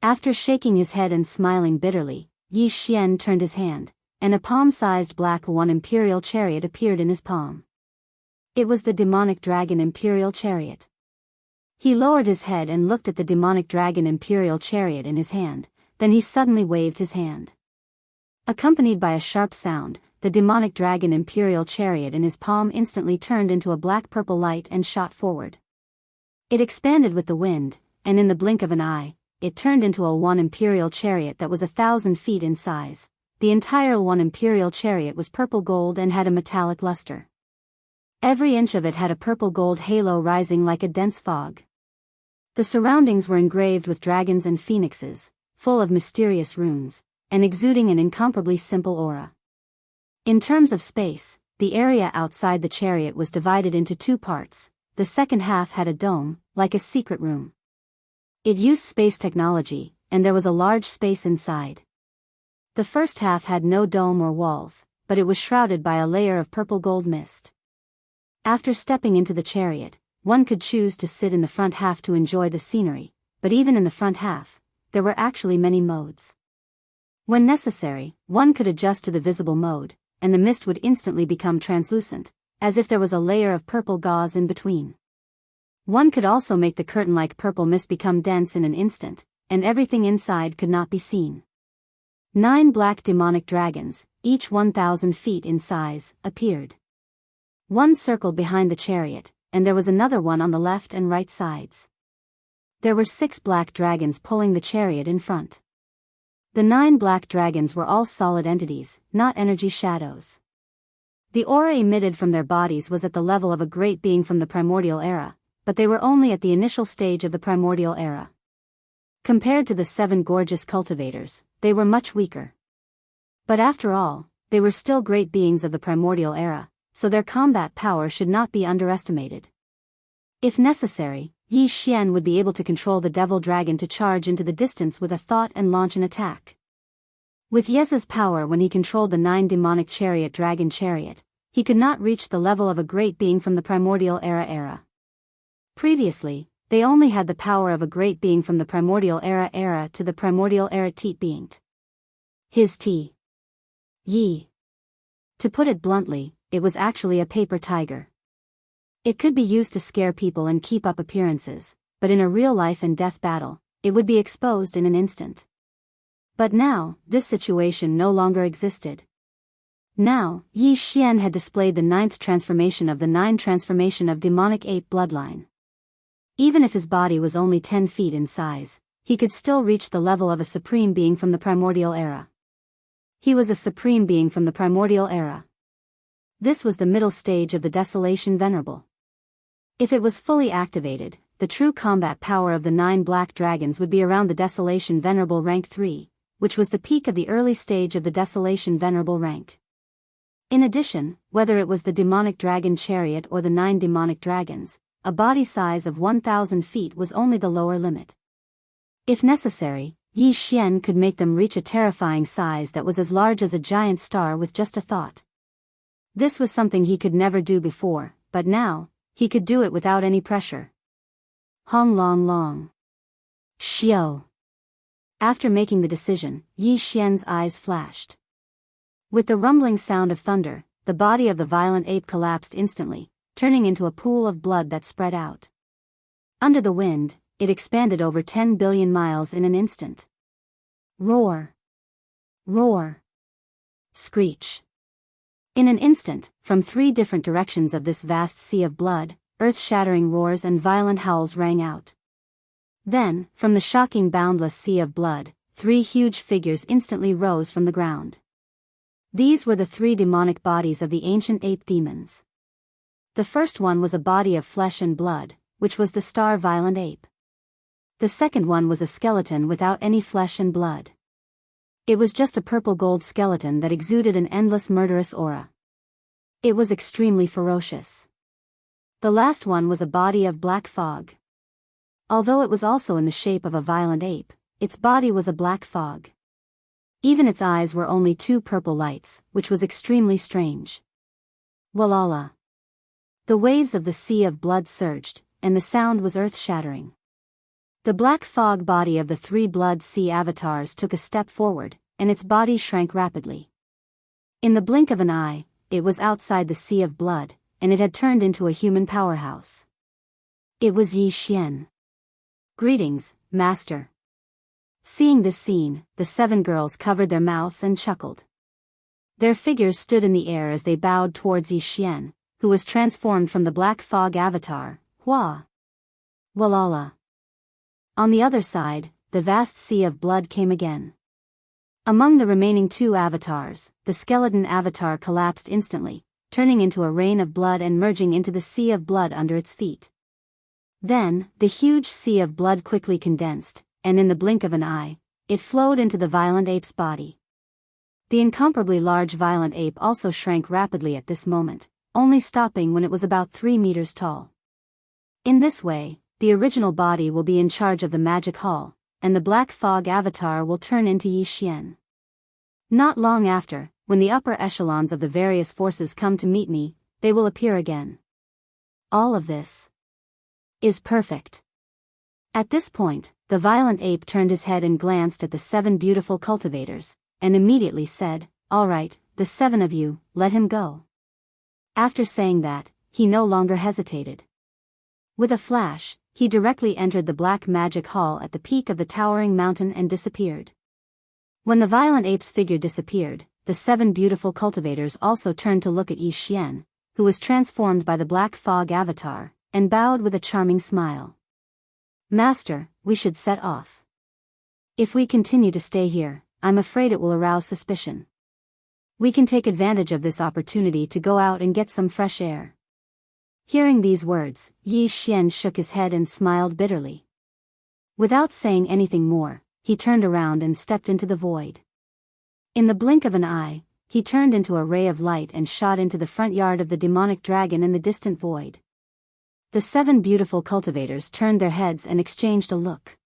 After shaking his head and smiling bitterly, Yi Xian turned his hand, and a palm-sized black one imperial chariot appeared in his palm. It was the demonic dragon imperial chariot. He lowered his head and looked at the demonic dragon imperial chariot in his hand, then he suddenly waved his hand. Accompanied by a sharp sound, the demonic dragon imperial chariot in his palm instantly turned into a black-purple light and shot forward. It expanded with the wind, and in the blink of an eye, it turned into a one imperial chariot that was 1,000 feet in size. The entire one imperial chariot was purple gold and had a metallic luster. Every inch of it had a purple gold halo rising like a dense fog. The surroundings were engraved with dragons and phoenixes, full of mysterious runes, and exuding an incomparably simple aura. In terms of space, the area outside the chariot was divided into 2 parts. The second half had a dome, like a secret room. It used space technology, and there was a large space inside. The first half had no dome or walls, but it was shrouded by a layer of purple gold mist. After stepping into the chariot, one could choose to sit in the front half to enjoy the scenery, but even in the front half, there were actually many modes. When necessary, one could adjust to the visible mode, and the mist would instantly become translucent, as if there was a layer of purple gauze in between. One could also make the curtain-like purple mist become dense in an instant, and everything inside could not be seen. 9 black demonic dragons, each 1,000 feet in size, appeared. One circled behind the chariot, and there was another one on the left and right sides. There were 6 black dragons pulling the chariot in front. The 9 black dragons were all solid entities, not energy shadows. The aura emitted from their bodies was at the level of a great being from the primordial era, but they were only at the initial stage of the primordial era. Compared to the 7 gorgeous cultivators, they were much weaker. But after all, they were still great beings of the primordial era, so their combat power should not be underestimated. If necessary, Yi Xian would be able to control the devil dragon to charge into the distance with a thought and launch an attack. With Yeza's power when he controlled the 9 demonic chariot dragon chariot, he could not reach the level of a great being from the primordial era. Previously, they only had the power of a great being from the primordial era to the primordial era teat being. His T. Yi. To put it bluntly, it was actually a paper tiger. It could be used to scare people and keep up appearances, but in a real life and death battle, it would be exposed in an instant. But now, this situation no longer existed. Now, Yi Xian had displayed the 9th transformation of the 9 transformation of demonic ape bloodline. Even if his body was only 10 feet in size, he could still reach the level of a supreme being from the primordial era. He was a supreme being from the primordial era. This was the middle stage of the Desolation Venerable. If it was fully activated, the true combat power of the 9 black dragons would be around the Desolation Venerable rank 3, which was the peak of the early stage of the Desolation Venerable rank. In addition, whether it was the demonic dragon chariot or the 9 demonic dragons, a body size of 1,000 feet was only the lower limit. If necessary, Yi Xian could make them reach a terrifying size that was as large as a giant star with just a thought. This was something he could never do before, but now, he could do it without any pressure. Hong Long Long. Xiao. After making the decision, Yi Xian's eyes flashed. With the rumbling sound of thunder, the body of the violent ape collapsed instantly, turning into a pool of blood that spread out. Under the wind, it expanded over 10 billion miles in an instant. Roar. Roar. Screech. In an instant, from 3 different directions of this vast sea of blood, earth-shattering roars and violent howls rang out. Then, from the shocking boundless sea of blood, 3 huge figures instantly rose from the ground. These were the 3 demonic bodies of the ancient ape demons. The first one was a body of flesh and blood, which was the star violent ape. The second one was a skeleton without any flesh and blood. It was just a purple-gold skeleton that exuded an endless murderous aura. It was extremely ferocious. The last one was a body of black fog. Although it was also in the shape of a violent ape, its body was a black fog. Even its eyes were only 2 purple lights, which was extremely strange. Walala. The waves of the sea of blood surged, and the sound was earth-shattering. The black fog body of the 3 blood sea avatars took a step forward, and its body shrank rapidly. In the blink of an eye, it was outside the sea of blood, and it had turned into a human powerhouse. It was Yi Xian. Greetings, Master. Seeing this scene, the 7 girls covered their mouths and chuckled. Their figures stood in the air as they bowed towards Yi Xian, who was transformed from the black fog avatar, Hua. Walala. On the other side, the vast sea of blood came again. Among the remaining 2 avatars, the skeleton avatar collapsed instantly, turning into a rain of blood and merging into the sea of blood under its feet. Then, the huge sea of blood quickly condensed, and in the blink of an eye, it flowed into the violent ape's body. The incomparably large violent ape also shrank rapidly at this moment, only stopping when it was about 3 meters tall. In this way, the original body will be in charge of the magic hall, and the black fog avatar will turn into Yi Xian. Not long after, when the upper echelons of the various forces come to meet me, they will appear again. All of this is perfect. At this point, the violent ape turned his head and glanced at the 7 beautiful cultivators, and immediately said, "All right, the 7 of you, let him go." After saying that, he no longer hesitated. With a flash, he directly entered the black magic hall at the peak of the towering mountain and disappeared. When the violent ape's figure disappeared, the 7 beautiful cultivators also turned to look at Yi Xian, who was transformed by the black fog avatar, and bowed with a charming smile. "Master, we should set off. If we continue to stay here, I'm afraid it will arouse suspicion. We can take advantage of this opportunity to go out and get some fresh air." Hearing these words, Yi Xian shook his head and smiled bitterly. Without saying anything more, he turned around and stepped into the void. In the blink of an eye, he turned into a ray of light and shot into the front yard of the demonic dragon in the distant void. The 7 beautiful cultivators turned their heads and exchanged a look.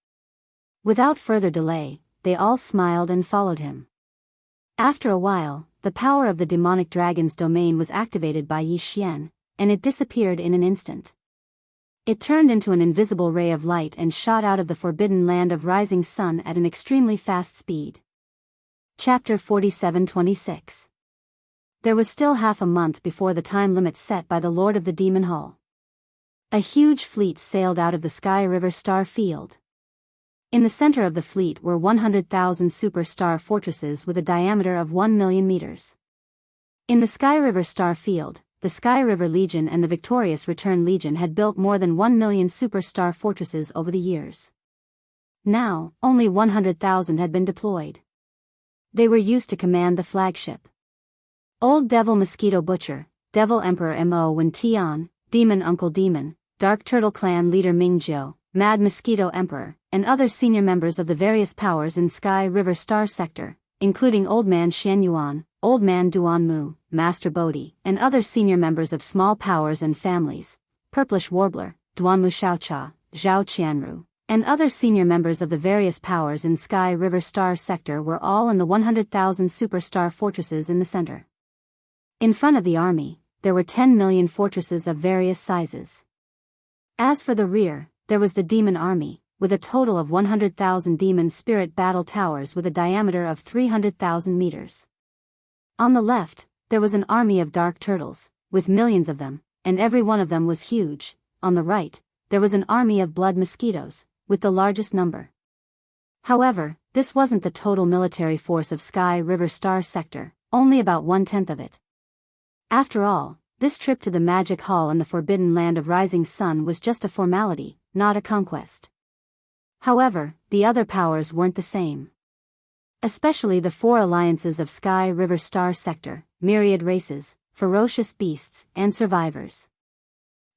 Without further delay, they all smiled and followed him. After a while, the power of the demonic dragon's domain was activated by Yi Xian, and it disappeared in an instant. It turned into an invisible ray of light and shot out of the forbidden land of rising sun at an extremely fast speed. Chapter 47-26. There was still half a month before the time limit set by the Lord of the Demon Hall. A huge fleet sailed out of the Sky River Star Field. In the center of the fleet were 100,000 super-star fortresses with a diameter of 1 million meters. In the Sky River Star Field, the Sky River Legion and the Victorious Return Legion had built more than 1 million super-star fortresses over the years. Now, only 100,000 had been deployed. They were used to command the flagship. Old Devil Mosquito Butcher, Devil Emperor Mo Wen Tian, Demon Uncle Demon, Dark Turtle Clan Leader Ming Zhou, Mad Mosquito Emperor, and other senior members of the various powers in Sky River Star Sector, including Old Man Xian Yuan, Old Man Duan Mu, Master Bodhi, and other senior members of small powers and families, Purplish Warbler, Duanmu Xiaocha, Zhao Qianru, and other senior members of the various powers in Sky River Star Sector were all in the 100,000 superstar fortresses in the center. In front of the army, there were 10 million fortresses of various sizes. As for the rear, there was the demon army, with a total of 100,000 demon spirit battle towers with a diameter of 300,000 meters. On the left, there was an army of dark turtles, with millions of them, and every one of them was huge. On the right, there was an army of blood mosquitoes, with the largest number. However, this wasn't the total military force of Sky River Star Sector, only about 1/10 of it. After all, this trip to the Magic Hall in the Forbidden Land of Rising Sun was just a formality, not a conquest. However, the other powers weren't the same. Especially the 4 alliances of Sky River Star Sector, myriad races, ferocious beasts, and survivors.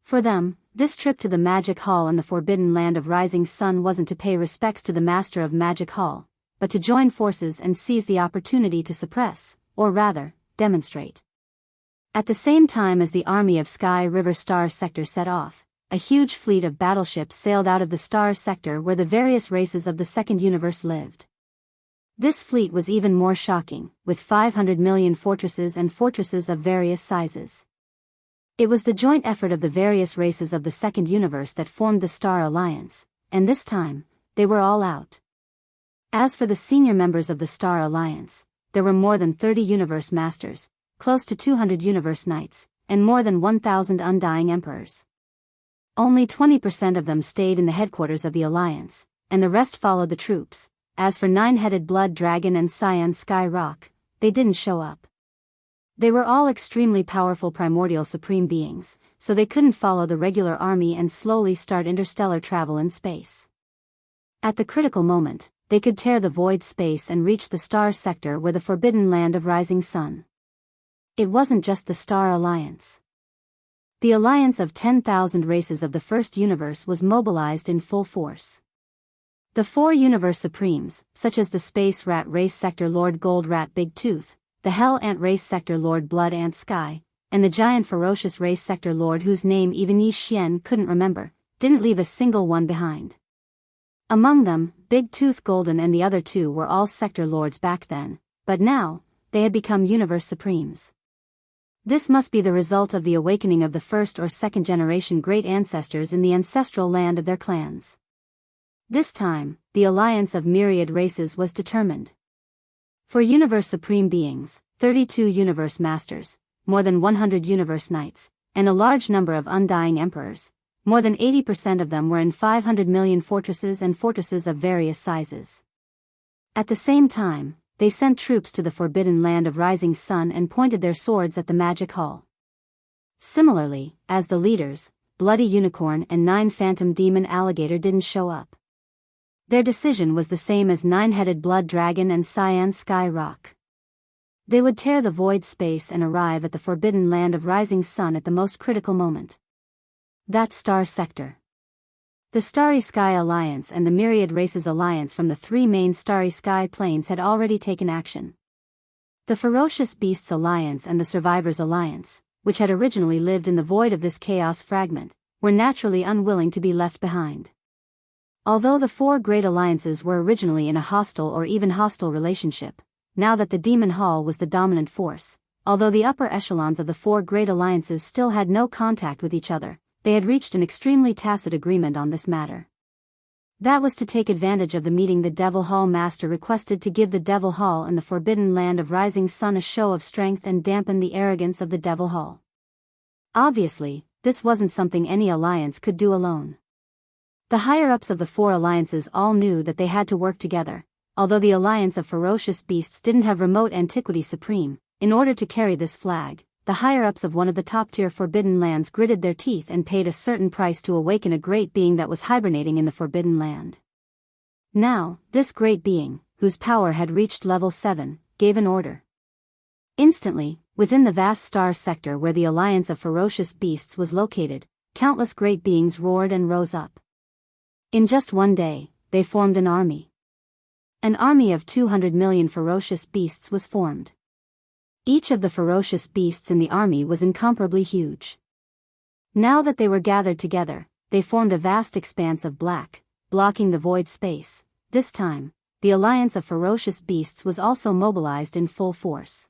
For them, this trip to the Magic Hall in the Forbidden Land of Rising Sun wasn't to pay respects to the Master of Magic Hall, but to join forces and seize the opportunity to suppress, or rather, demonstrate. At the same time as the army of Sky River Star Sector set off, a huge fleet of battleships sailed out of the Star Sector where the various races of the Second Universe lived. This fleet was even more shocking, with 500 million fortresses and fortresses of various sizes. It was the joint effort of the various races of the Second Universe that formed the Star Alliance, and this time, they were all out. As for the senior members of the Star Alliance, there were more than 30 Universe Masters, close to 200 Universe Knights, and more than 1,000 Undying Emperors. Only 20% of them stayed in the headquarters of the Alliance, and the rest followed the troops. As for Nine-Headed Blood Dragon and Cyan Sky Rock, they didn't show up. They were all extremely powerful primordial supreme beings, so they couldn't follow the regular army and slowly start interstellar travel in space. At the critical moment, they could tear the void space and reach the Star Sector where the Forbidden Land of Rising Sun. It wasn't just the Star Alliance. The alliance of 10,000 races of the First Universe was mobilized in full force. The 4 Universe Supremes, such as the Space Rat Race Sector Lord Gold Rat Big Tooth, the Hell Ant Race Sector Lord Blood Ant Sky, and the Giant Ferocious Race Sector Lord whose name even Yi Xian couldn't remember, didn't leave a single one behind. Among them, Big Tooth Golden and the other 2 were all Sector Lords back then, but now, they had become Universe Supremes. This must be the result of the awakening of the first or second generation great ancestors in the ancestral land of their clans. This time, the alliance of myriad races was determined. For Universe Supreme Beings, 32 Universe Masters, more than 100 Universe Knights, and a large number of Undying Emperors, more than 80% of them were in 500 million fortresses and fortresses of various sizes. At the same time, they sent troops to the Forbidden Land of Rising Sun and pointed their swords at the Magic Hall. Similarly, as the leaders, Bloody Unicorn and 9 Phantom Demon Alligator didn't show up. Their decision was the same as 9-headed Blood Dragon and Cyan Sky Rock. They would tear the void space and arrive at the forbidden land of Rising Sun at the most critical moment. That star sector. The Starry Sky Alliance and the Myriad Races Alliance from the 3 main Starry Sky planes had already taken action. The Ferocious Beasts Alliance and the Survivors Alliance, which had originally lived in the void of this chaos fragment, were naturally unwilling to be left behind. Although the 4 great alliances were originally in a hostile or even hostile relationship, now that the Demon Hall was the dominant force, although the upper echelons of the 4 great alliances still had no contact with each other, they had reached an extremely tacit agreement on this matter. That was to take advantage of the meeting the Devil Hall Master requested to give the Devil Hall and the forbidden land of Rising Sun a show of strength and dampen the arrogance of the Devil Hall. Obviously, this wasn't something any alliance could do alone. The higher-ups of the 4 alliances all knew that they had to work together, although the Alliance of Ferocious Beasts didn't have remote Antiquity Supreme. In order to carry this flag, the higher-ups of one of the top-tier forbidden lands gritted their teeth and paid a certain price to awaken a great being that was hibernating in the forbidden land. Now, this great being, whose power had reached level 7, gave an order. Instantly, within the vast star sector where the Alliance of Ferocious Beasts was located, countless great beings roared and rose up. In just one day, they formed an army. An army of 200 million ferocious beasts was formed. Each of the ferocious beasts in the army was incomparably huge. Now that they were gathered together, they formed a vast expanse of black, blocking the void space. This time, the Alliance of Ferocious Beasts was also mobilized in full force.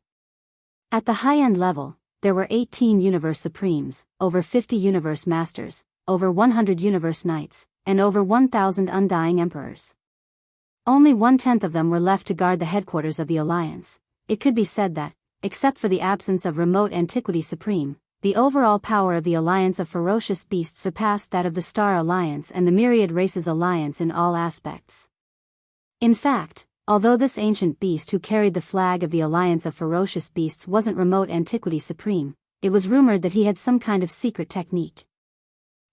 At the high-end level, there were 18 Universe Supremes, over 50 Universe Masters, over 100 Universe Knights, and over 1,000 Undying Emperors. Only 1/10 of them were left to guard the headquarters of the Alliance. It could be said that, except for the absence of remote Antiquity Supreme, the overall power of the Alliance of Ferocious Beasts surpassed that of the Star Alliance and the Myriad Races Alliance in all aspects. In fact, although this ancient beast who carried the flag of the Alliance of Ferocious Beasts wasn't remote Antiquity Supreme, it was rumored that he had some kind of secret technique.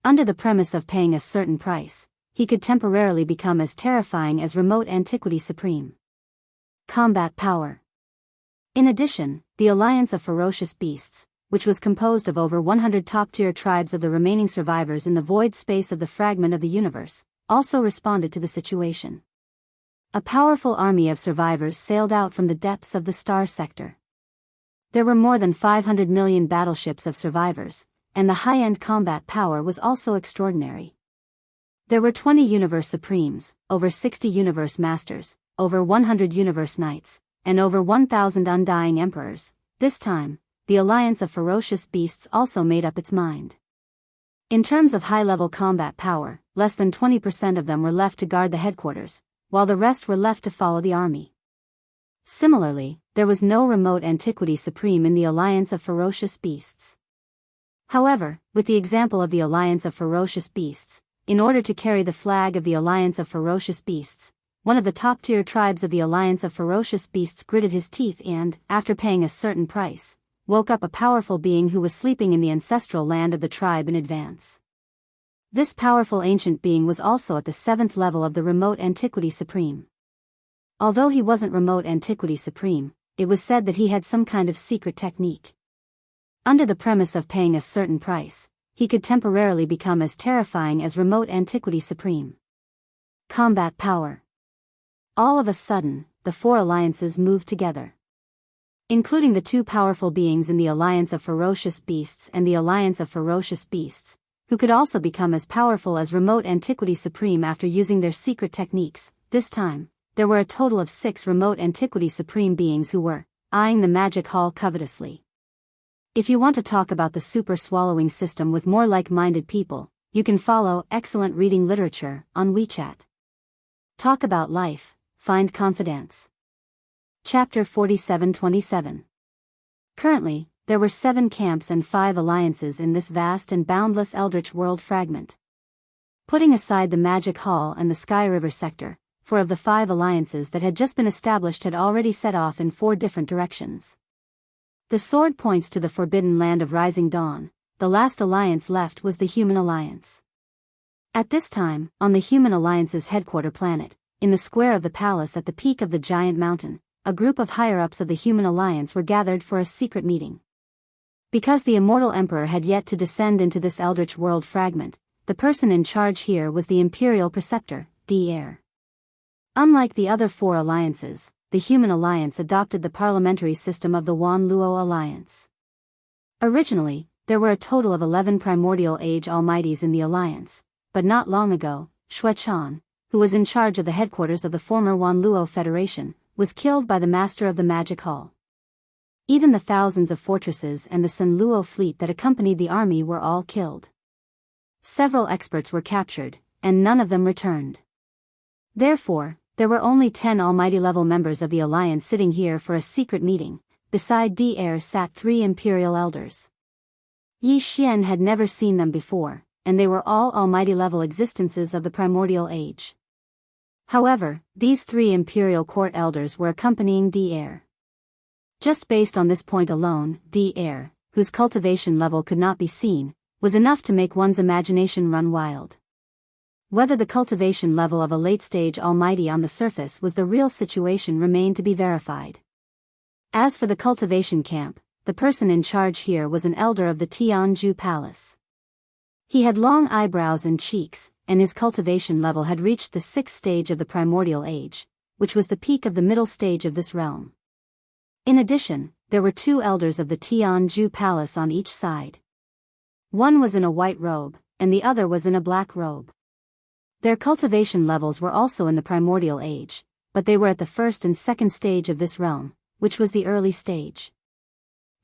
Under the premise of paying a certain price, he could temporarily become as terrifying as remote Antiquity Supreme. Combat power. In addition, the Alliance of Ferocious Beasts, which was composed of over 100 top-tier tribes of the remaining survivors in the void space of the fragment of the universe, also responded to the situation. A powerful army of survivors sailed out from the depths of the star sector. There were more than 500 million battleships of survivors, and the high-end combat power was also extraordinary. There were 20 Universe Supremes, over 60 Universe Masters, over 100 Universe Knights, and over 1,000 Undying Emperors. This time, the Alliance of Ferocious Beasts also made up its mind. In terms of high-level combat power, less than 20% of them were left to guard the headquarters, while the rest were left to follow the army. Similarly, there was no remote Antiquity Supreme in the Alliance of Ferocious Beasts. However, with the example of the Alliance of Ferocious Beasts, in order to carry the flag of the Alliance of Ferocious Beasts, one of the top-tier tribes of the Alliance of Ferocious Beasts gritted his teeth and, after paying a certain price, woke up a powerful being who was sleeping in the ancestral land of the tribe in advance. This powerful ancient being was also at the 7th level of the remote Antiquity Supreme. Although he wasn't remote Antiquity Supreme, it was said that he had some kind of secret technique. Under the premise of paying a certain price, he could temporarily become as terrifying as remote Antiquity Supreme. Combat power. All of a sudden, the 4 alliances moved together. Including the 2 powerful beings in the Alliance of Ferocious Beasts and the Alliance of Ferocious Beasts, who could also become as powerful as remote Antiquity Supreme after using their secret techniques. This time, there were a total of 6 remote Antiquity Supreme beings who were eyeing the magic hall covetously. If you want to talk about the super swallowing system with more like-minded people, you can follow Excellent Reading Literature on WeChat. Talk about life, find confidence. Chapter 47-27. Currently, there were 7 camps and 5 alliances in this vast and boundless eldritch world fragment. Putting aside the Magic Hall and the Sky River sector, 4 of the 5 alliances that had just been established had already set off in 4 different directions. The sword points to the forbidden land of Rising Dawn, the last alliance left was the Human Alliance. At this time, on the Human Alliance's headquarter planet, in the square of the palace at the peak of the giant mountain, a group of higher-ups of the Human Alliance were gathered for a secret meeting. Because the immortal emperor had yet to descend into this eldritch world fragment, the person in charge here was the Imperial Preceptor, Dr. Unlike the other four alliances, the Human Alliance adopted the parliamentary system of the Wan Luo Alliance. Originally, there were a total of 11 primordial age almighties in the alliance, but not long ago, Xue Chan, who was in charge of the headquarters of the former Wan Luo Federation, was killed by the master of the Magic Hall. Even the thousands of fortresses and the Sun Luo fleet that accompanied the army were all killed. Several experts were captured, and none of them returned. Therefore, there were only 10 almighty-level members of the alliance sitting here for a secret meeting. Beside Dr. sat 3 imperial elders. Yi Xian had never seen them before, and they were all almighty-level existences of the primordial age. However, these 3 imperial court elders were accompanying Dr. Just based on this point alone, Dr., whose cultivation level could not be seen, was enough to make one's imagination run wild. Whether the cultivation level of a late-stage almighty on the surface was the real situation remained to be verified. As for the cultivation camp, the person in charge here was an elder of the Tianju Palace. He had long eyebrows and cheeks, and his cultivation level had reached the 6th stage of the primordial age, which was the peak of the middle stage of this realm. In addition, there were 2 elders of the Tianju Palace on each side. One was in a white robe, and the other was in a black robe. Their cultivation levels were also in the primordial age, but they were at the 1st and 2nd stage of this realm, which was the early stage.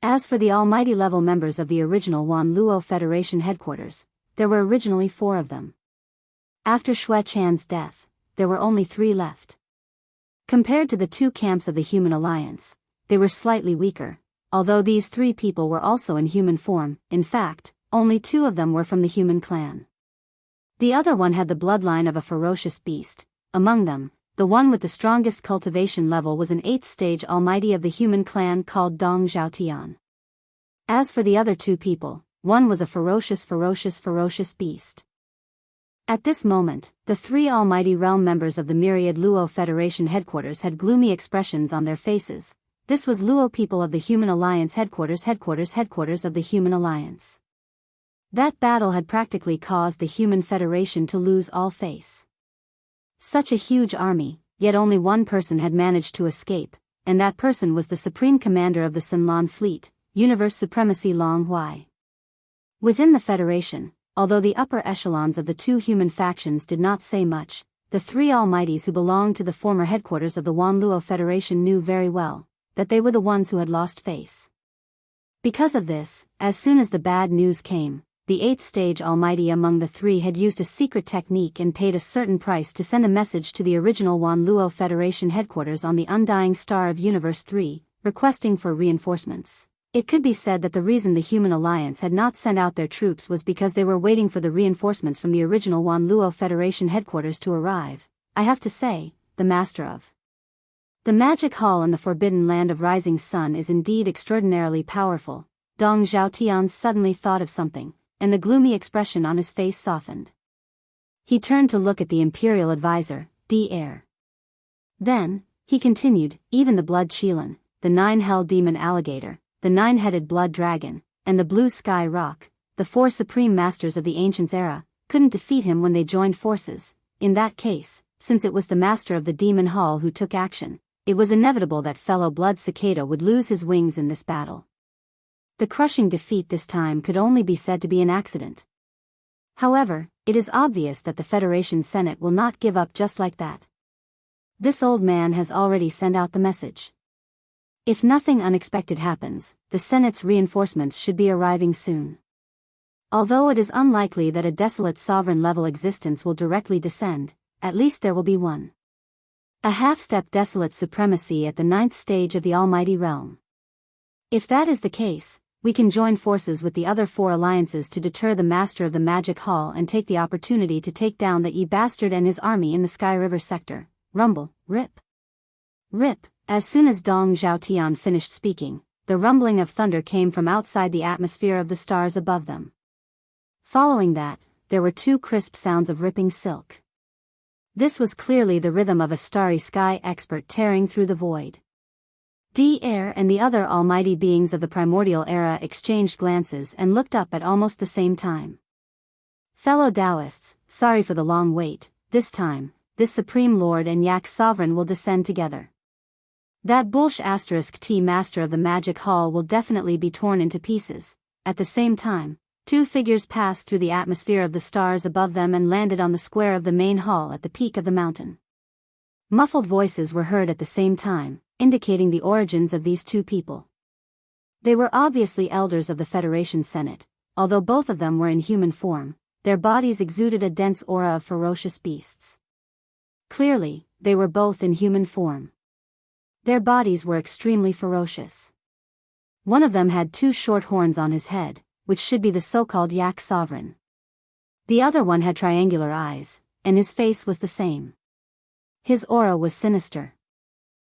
As for the almighty level members of the original Wan Luo Federation headquarters, there were originally 4 of them. After Xue Chan's death, there were only 3 left. Compared to the 2 camps of the Human Alliance, they were slightly weaker, although these 3 people were also in human form. In fact, only 2 of them were from the human clan. The other one had the bloodline of a ferocious beast. Among them, the one with the strongest cultivation level was an 8th stage almighty of the human clan called Dong Zhaotian. As for the other 2 people, one was a ferocious beast. At this moment, the 3 almighty realm members of the myriad Luo Federation headquarters had gloomy expressions on their faces. This was Luo people of the Human Alliance headquarters of the Human Alliance. That battle had practically caused the Human Federation to lose all face. Such a huge army, yet only one person had managed to escape, and that person was the supreme commander of the Sunlan fleet, Universe Supremacy Long Hui. Within the Federation, although the upper echelons of the 2 human factions did not say much, the 3 almighties who belonged to the former headquarters of the Wan Luo Federation knew very well that they were the ones who had lost face. Because of this, as soon as the bad news came, the 8th stage almighty among the 3 had used a secret technique and paid a certain price to send a message to the original Wan Luo Federation headquarters on the undying star of Universe 3, requesting for reinforcements. It could be said that the reason the Human Alliance had not sent out their troops was because they were waiting for the reinforcements from the original Wan Luo Federation headquarters to arrive. I have to say, the master of the Magic Hall in the Forbidden Land of Rising Sun is indeed extraordinarily powerful. Dong Zhaotian suddenly thought of something, and the gloomy expression on his face softened. He turned to look at the Imperial Advisor, Dr. Then, he continued, even the Blood Qilin, the 9 Hell Demon Alligator, the 9-headed Blood Dragon, and the Blue Sky Rock, the 4 Supreme Masters of the Ancients era, couldn't defeat him when they joined forces. In that case, since it was the Master of the Demon Hall who took action, it was inevitable that fellow Blood Cicada would lose his wings in this battle. The crushing defeat this time could only be said to be an accident. However, it is obvious that the Federation Senate will not give up just like that. This old man has already sent out the message. If nothing unexpected happens, the Senate's reinforcements should be arriving soon. Although it is unlikely that a desolate sovereign-level existence will directly descend, at least there will be one. A half-step desolate supremacy at the 9th stage of the Almighty Realm. If that is the case, we can join forces with the other 4 alliances to deter the Master of the Magic Hall and take the opportunity to take down that Yi bastard and his army in the Sky River sector. Rumble, rip. Rip. As soon as Dong Zhaotian finished speaking, the the rumbling of thunder came from outside the atmosphere of the stars above them. Following that, there were two crisp sounds of ripping silk. This was clearly the rhythm of a starry sky expert tearing through the void. Air and the other almighty beings of the primordial era exchanged glances and looked up at almost the same time. Fellow Taoists, sorry for the long wait. This time, this Supreme Lord and Yak Sovereign will descend together. That bullsh *T master of the magic hall will definitely be torn into pieces. At the same time, two figures passed through the atmosphere of the stars above them and landed on the square of the main hall at the peak of the mountain. Muffled voices were heard at the same time, indicating the origins of these two people. They were obviously elders of the Federation Senate, although both of them were in human form. Their bodies exuded a dense aura of ferocious beasts. Clearly, they were both in human form. Their bodies were extremely ferocious. One of them had two short horns on his head, which should be the so-called Yak Sovereign. The other one had triangular eyes, and his face was the same. His aura was sinister.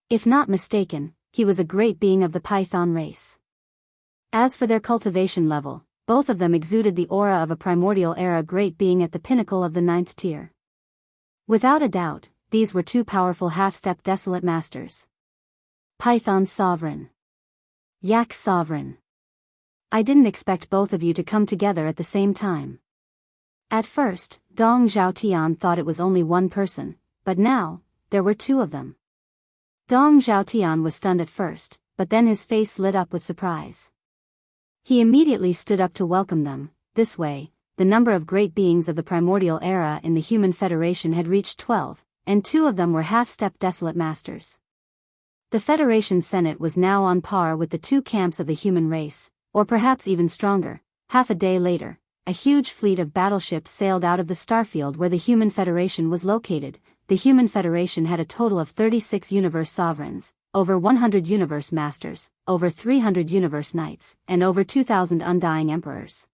If not mistaken, he was a great being of the Python race. As for their cultivation level, both of them exuded the aura of a primordial era great being at the pinnacle of the 9th tier. Without a doubt, these were two powerful half-step desolate masters. Python Sovereign. Yak Sovereign. I didn't expect both of you to come together at the same time. At first, Dong Zhaotian thought it was only one person, but now, there were two of them. Dong Zhaotian was stunned at first, but then his face lit up with surprise. He immediately stood up to welcome them. This way, the number of great beings of the primordial era in the Human Federation had reached 12, and two of them were half-step desolate masters. The Federation Senate was now on par with the two camps of the human race, or perhaps even stronger. Half a day later, a huge fleet of battleships sailed out of the starfield where the Human Federation was located. The Human Federation had a total of 36 universe sovereigns, over 100 universe masters, over 300 universe knights, and over 2,000 undying emperors.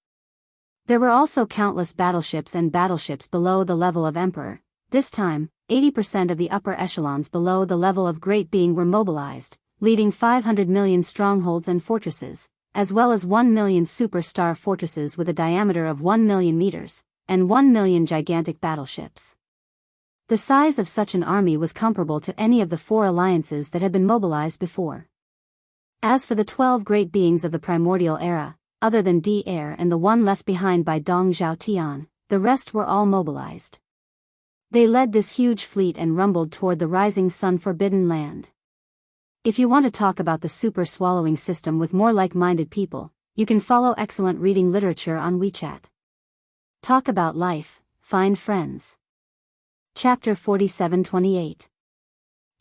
There were also countless battleships and battleships below the level of emperor. This time, 80% of the upper echelons below the level of great being were mobilized, leading 500 million strongholds and fortresses, as well as 1 million superstar fortresses with a diameter of 1 million meters, and 1 million gigantic battleships. The size of such an army was comparable to any of the 4 alliances that had been mobilized before. As for the 12 great beings of the primordial era, other than Air and the one left behind by Dong Zhaotian, the rest were all mobilized. They led this huge fleet and rumbled toward the rising sun forbidden land. If you want to talk about the super swallowing system with more like-minded people, you can follow excellent reading literature on WeChat. Talk about life, find friends. Chapter 47-28.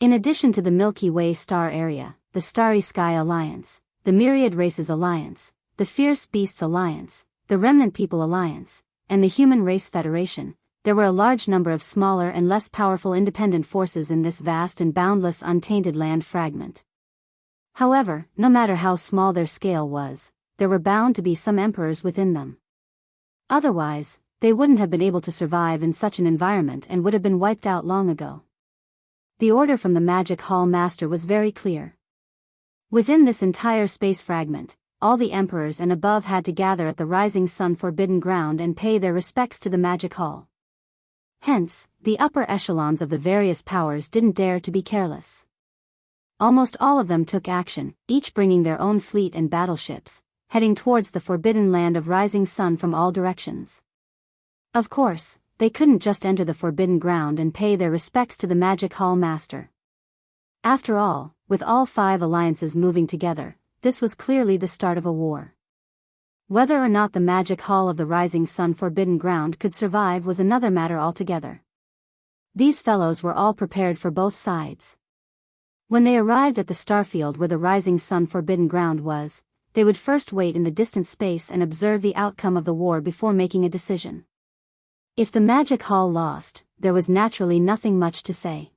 In addition to the Milky Way star area, the Starry Sky Alliance, the Myriad Races Alliance, the Fierce Beasts Alliance, the Remnant People Alliance, and the Human Race Federation, there were a large number of smaller and less powerful independent forces in this vast and boundless untainted land fragment. However, no matter how small their scale was, there were bound to be some emperors within them. Otherwise, they wouldn't have been able to survive in such an environment and would have been wiped out long ago. The order from the Magic Hall Master was very clear. Within this entire space fragment, all the emperors and above had to gather at the rising sun forbidden ground and pay their respects to the Magic Hall. Hence, the upper echelons of the various powers didn't dare to be careless. Almost all of them took action, each bringing their own fleet and battleships, heading towards the forbidden land of rising sun from all directions. Of course, they couldn't just enter the forbidden ground and pay their respects to the Magic Hall Master. After all, with all 5 alliances moving together, this was clearly the start of a war. Whether or not the Magic Hall of the Rising Sun Forbidden Ground could survive was another matter altogether. These fellows were all prepared for both sides. When they arrived at the starfield where the Rising Sun Forbidden Ground was, they would first wait in the distant space and observe the outcome of the war before making a decision. If the Magic Hall lost, there was naturally nothing much to say.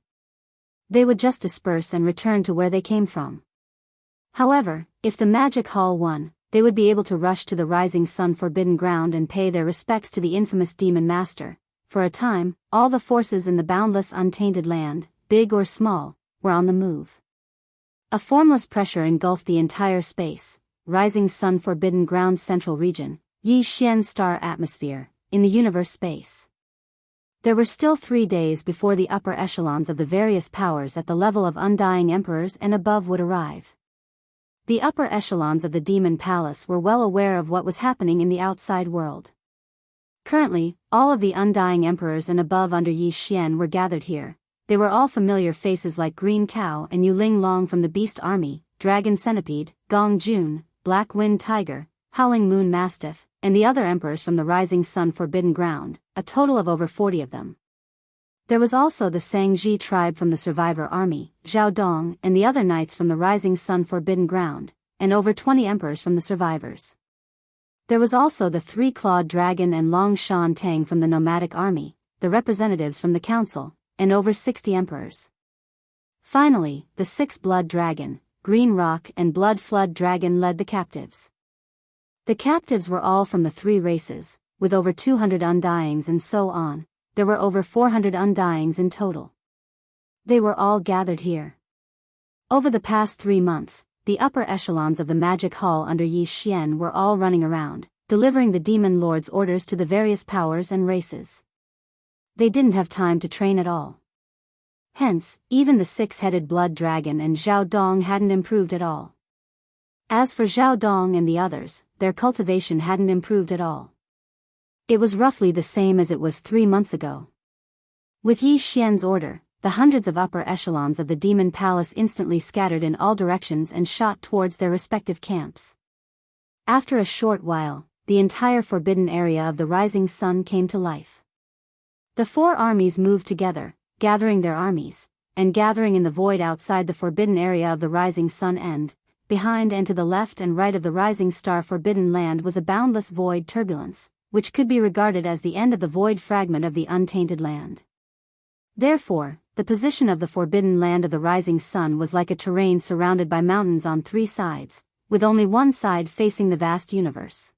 They would just disperse and return to where they came from. However, if the Magic Hall won, they would be able to rush to the Rising Sun Forbidden Ground and pay their respects to the infamous Demon Master. For a time, all the forces in the boundless untainted land, big or small, were on the move. A formless pressure engulfed the entire space, rising sun forbidden ground central region, Yi Xian star atmosphere, in the universe space. There were still 3 days before the upper echelons of the various powers at the level of undying emperors and above would arrive. The upper echelons of the Demon Palace were well aware of what was happening in the outside world. Currently, all of the undying emperors and above under Yi Xian were gathered here. They were all familiar faces like Green Cow and Yuling Long from the Beast Army, Dragon Centipede, Gong Jun, Black Wind Tiger, Howling Moon Mastiff, and the other emperors from the Rising Sun Forbidden Ground, a total of over 40 of them. There was also the Sangji tribe from the Survivor Army, Zhao Dong, and the other knights from the Rising Sun Forbidden Ground, and over 20 emperors from the survivors. There was also the Three-Clawed Dragon and Long Shan Tang from the Nomadic Army, the representatives from the Council, and over 60 emperors. Finally, the Six-Blood Dragon, Green Rock and Blood Flood Dragon led the captives. The captives were all from the 3 races, with over 200 undyings and so on. There were over 400 undyings in total. They were all gathered here. Over the past 3 months, the upper echelons of the magic hall under Yi Xian were all running around, delivering the demon lord's orders to the various powers and races. They didn't have time to train at all. Hence, even the 6-headed blood dragon and Zhao Dong hadn't improved at all. As for Zhao Dong and the others, their cultivation hadn't improved at all. It was roughly the same as it was 3 months ago. With Yi Xian's order, the hundreds of upper echelons of the Demon Palace instantly scattered in all directions and shot towards their respective camps. After a short while, the entire forbidden area of the rising sun came to life. The 4 armies moved together, gathering their armies, and gathering in the void outside the forbidden area of the rising sun and, behind and to the left and right of the rising star forbidden land was a boundless void turbulence, which could be regarded as the end of the void fragment of the untainted land. Therefore, the position of the forbidden land of the rising sun was like a terrain surrounded by mountains on 3 sides, with only one side facing the vast universe.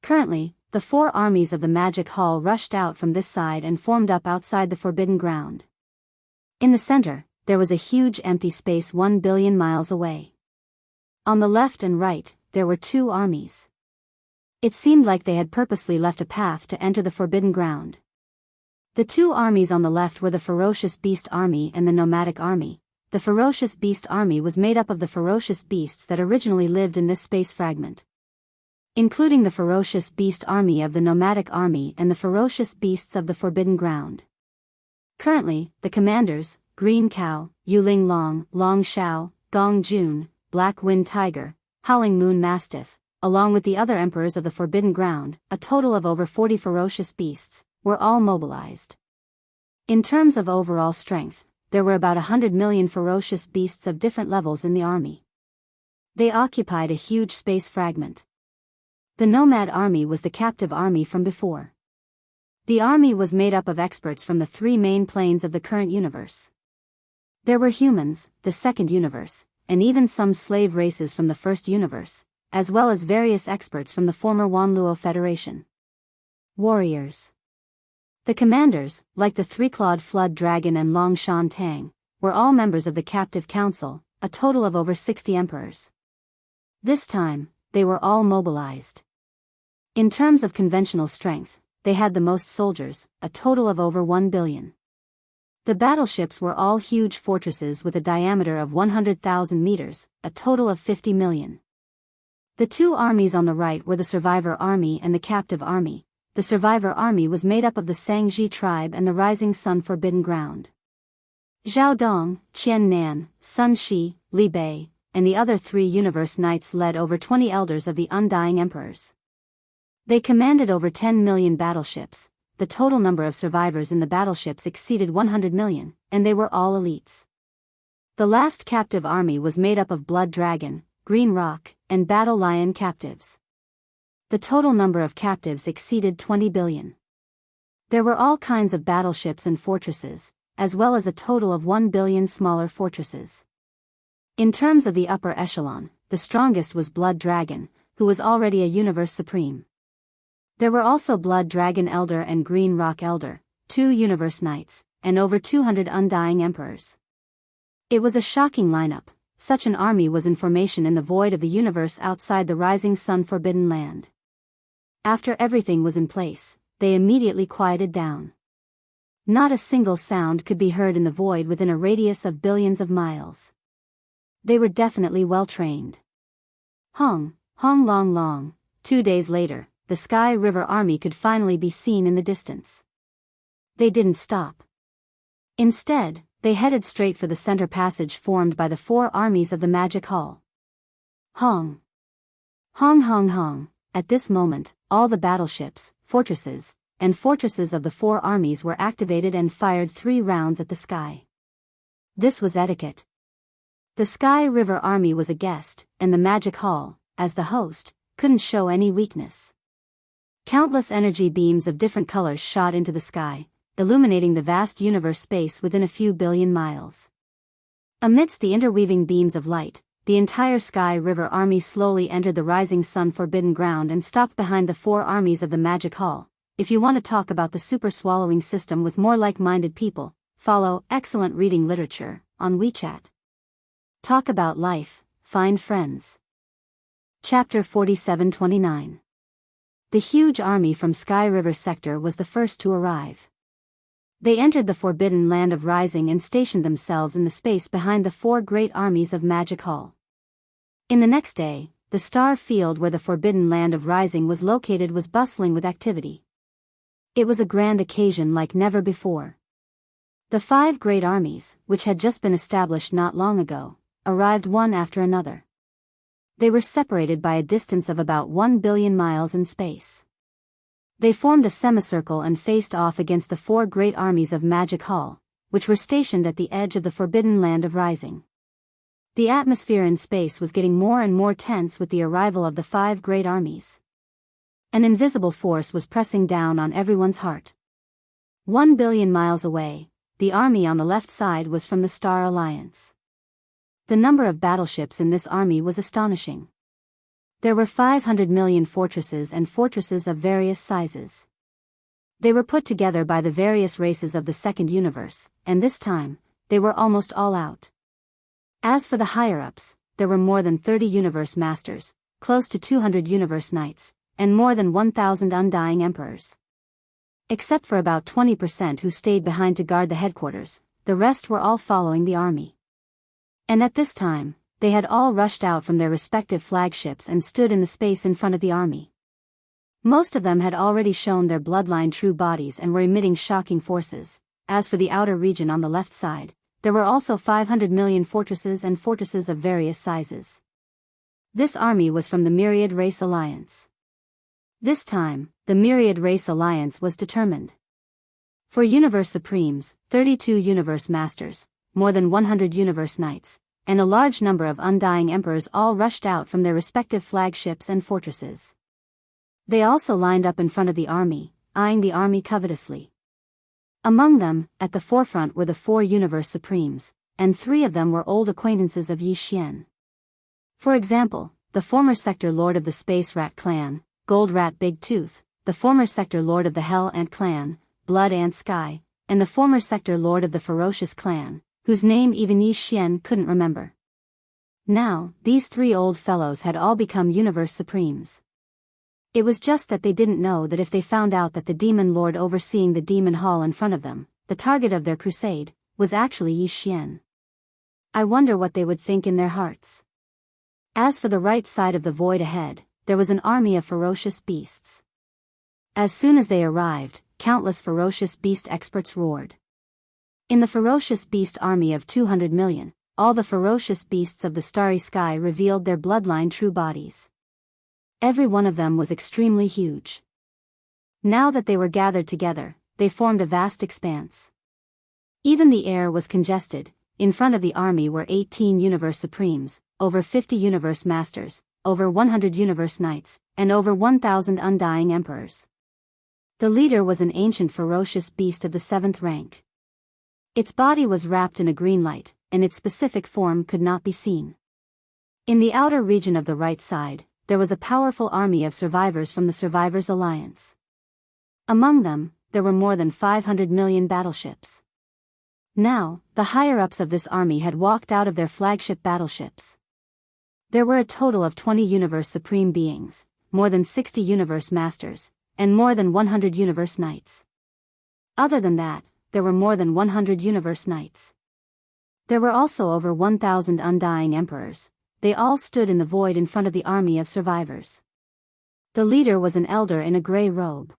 Currently, the 4 armies of the magic hall rushed out from this side and formed up outside the forbidden ground. In the center, there was a huge empty space 1 billion miles away. On the left and right, there were 2 armies. It seemed like they had purposely left a path to enter the forbidden ground. The 2 armies on the left were the Ferocious Beast Army and the Nomadic Army. The Ferocious Beast Army was made up of the ferocious beasts that originally lived in this space fragment, including the Ferocious Beast Army of the Nomadic Army and the Ferocious Beasts of the Forbidden Ground. Currently, the commanders, Green Cow, Yuling Long, Long Shao, Gong Jun, Black Wind Tiger, Howling Moon Mastiff, along with the other emperors of the Forbidden Ground, a total of over 40 ferocious beasts, were all mobilized. In terms of overall strength, there were about 100 million ferocious beasts of different levels in the army. They occupied a huge space fragment. The Nomad Army was the captive army from before. The army was made up of experts from the 3 main planes of the current universe. There were humans, the second universe, and even some slave races from the first universe, as well as various experts from the former Wanluo Federation. Warriors. The commanders, like the Three-Clawed Flood Dragon and Long Shan Tang, were all members of the Captive Council, a total of over 60 emperors. This time, they were all mobilized. In terms of conventional strength, they had the most soldiers, a total of over 1 billion. The battleships were all huge fortresses with a diameter of 100,000 meters, a total of 50 million. The 2 armies on the right were the Survivor Army and the Captive Army. The Survivor Army was made up of the Sangji tribe and the Rising Sun Forbidden Ground. Zhao Dong, Qian Nan, Sun Shi, Li Bei, and the other 3 Universe Knights led over 20 elders of the Undying Emperors. They commanded over 10 million battleships. The total number of survivors in the battleships exceeded 100 million, and they were all elites. The last captive army was made up of Blood Dragon, Green Rock, and Battle Lion captives. The total number of captives exceeded 20 billion. There were all kinds of battleships and fortresses, as well as a total of 1 billion smaller fortresses. In terms of the upper echelon, the strongest was Blood Dragon, who was already a universe supreme. There were also Blood Dragon Elder and Green Rock Elder, 2 universe knights, and over 200 undying emperors. It was a shocking lineup, such an army was in formation in the void of the universe outside the rising sun forbidden land. After everything was in place, they immediately quieted down. Not a single sound could be heard in the void within a radius of billions of miles. They were definitely well trained. Hong long long. 2 days later, the Sky River Army could finally be seen in the distance. They didn't stop. Instead, they headed straight for the center passage formed by the 4 armies of the Magic Hall. Hong. At this moment, all the battleships, fortresses of the 4 armies were activated and fired 3 rounds at the sky. This was etiquette. The Sky River Army was a guest, and the Magic Hall, as the host, couldn't show any weakness. Countless energy beams of different colors shot into the sky, illuminating the vast universe space within a few billion miles. Amidst the interweaving beams of light, the entire Sky River Army slowly entered the rising sun forbidden ground and stopped behind the 4 armies of the Magic Hall. If you want to talk about the super swallowing system with more like-minded people, follow Excellent Reading Literature on WeChat. Talk about life, find friends. Chapter 4729. The huge army from Sky River Sector was the first to arrive. They entered the forbidden land of Rising and stationed themselves in the space behind the 4 great armies of Magic Hall. In the next day, the star field where the forbidden land of Rising was located was bustling with activity. It was a grand occasion like never before. The 5 great armies, which had just been established not long ago, arrived one after another. They were separated by a distance of about 1 billion miles in space. They formed a semicircle and faced off against the 4 great armies of Magic Hall, which were stationed at the edge of the forbidden land of Rising. The atmosphere in space was getting more and more tense with the arrival of the 5 great armies. An invisible force was pressing down on everyone's heart. 1 billion miles away, the army on the left side was from the Star Alliance. The number of battleships in this army was astonishing. There were 500 million fortresses and fortresses of various sizes. They were put together by the various races of the Second Universe, and this time, they were almost all out. As for the higher-ups, there were more than 30 Universe Masters, close to 200 Universe Knights, and more than 1,000 Undying Emperors. Except for about 20% who stayed behind to guard the headquarters, the rest were all following the army. And at this time, they had all rushed out from their respective flagships and stood in the space in front of the army. Most of them had already shown their bloodline true bodies and were emitting shocking forces. As for the outer region on the left side, there were also 500 million fortresses and fortresses of various sizes. This army was from the Myriad Race Alliance. This time, the Myriad Race Alliance was determined. For Universe Supremes, 32 Universe Masters, more than 100 Universe Knights, and a large number of Undying Emperors all rushed out from their respective flagships and fortresses. They also lined up in front of the army, eyeing the army covetously. Among them, at the forefront were the 4 Universe Supremes, and 3 of them were old acquaintances of Yi Xian. For example, the former Sector Lord of the Space Rat Clan, Gold Rat Big Tooth, the former Sector Lord of the Hell Ant Clan, Blood Ant Sky, and the former Sector Lord of the Ferocious Clan, whose name even Yi Xian couldn't remember. Now, these 3 old fellows had all become Universe Supremes. It was just that they didn't know that if they found out that the Demon Lord overseeing the Demon Hall in front of them, the target of their crusade, was actually Yi Xian. I wonder what they would think in their hearts. As for the right side of the void ahead, there was an army of ferocious beasts. As soon as they arrived, countless ferocious beast experts roared. In the ferocious beast army of 200 million, all the ferocious beasts of the starry sky revealed their bloodline true bodies. Every one of them was extremely huge. Now that they were gathered together, they formed a vast expanse. Even the air was congested. In front of the army were 18 Universe Supremes, over 50 Universe Masters, over 100 Universe Knights, and over 1,000 Undying Emperors. The leader was an ancient ferocious beast of the 7th rank. Its body was wrapped in a green light, and its specific form could not be seen. In the outer region of the right side, there was a powerful army of survivors from the Survivors Alliance. Among them, there were more than 500 million battleships. Now, the higher-ups of this army had walked out of their flagship battleships. There were a total of 20 Universe Supreme Beings, more than 60 Universe Masters, and more than 100 Universe Knights. Other than that, there were more than 100 Universe Knights. There were also over 1,000 Undying Emperors. They all stood in the void in front of the army of survivors. The leader was an elder in a gray robe.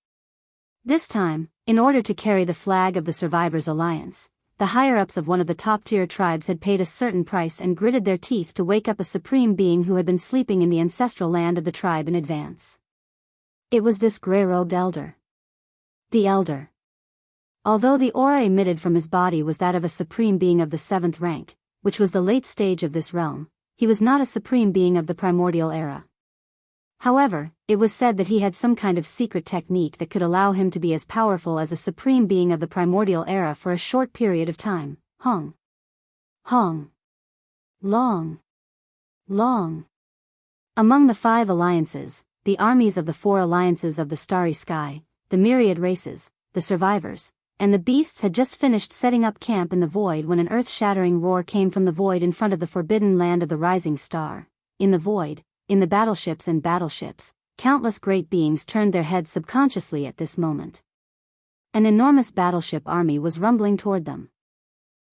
This time, in order to carry the flag of the Survivors Alliance, the higher-ups of one of the top-tier tribes had paid a certain price and gritted their teeth to wake up a supreme being who had been sleeping in the ancestral land of the tribe in advance. It was this gray-robed elder. The elder. Although the aura emitted from his body was that of a supreme being of the 7th rank, which was the late stage of this realm, he was not a supreme being of the primordial era. However, it was said that he had some kind of secret technique that could allow him to be as powerful as a supreme being of the primordial era for a short period of time. Hong. Long. Among the 5 alliances, the armies of the 4 alliances of the starry sky, the myriad races, the survivors, and the beasts had just finished setting up camp in the void when an earth-shattering roar came from the void in front of the forbidden land of the rising star. In the void, in the battleships, countless great beings turned their heads subconsciously at this moment. An enormous battleship army was rumbling toward them.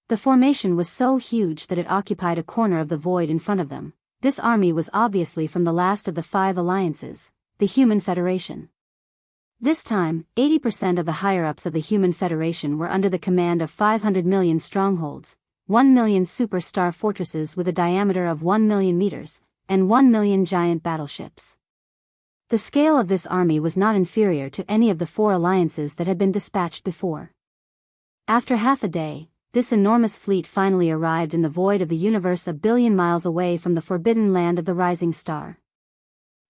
The formation was so huge that it occupied a corner of the void in front of them. This army was obviously from the last of the 5 alliances, the Human Federation. This time, 80% of the higher-ups of the Human Federation were under the command of 500 million strongholds, 1 million super-star fortresses with a diameter of 1 million meters, and 1 million giant battleships. The scale of this army was not inferior to any of the 4 alliances that had been dispatched before. After half a day, this enormous fleet finally arrived in the void of the universe a billion miles away from the forbidden land of the rising star.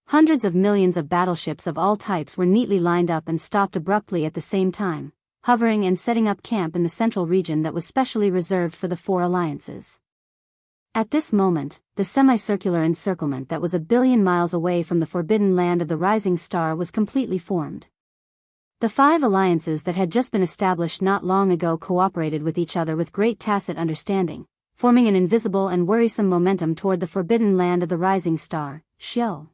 Hundreds of millions of battleships of all types were neatly lined up and stopped abruptly at the same time, hovering and setting up camp in the central region that was specially reserved for the 4 alliances. At this moment, the semicircular encirclement that was a billion miles away from the forbidden land of the rising star was completely formed. The 5 alliances that had just been established not long ago cooperated with each other with great tacit understanding, forming an invisible and worrisome momentum toward the forbidden land of the rising star. Xiao.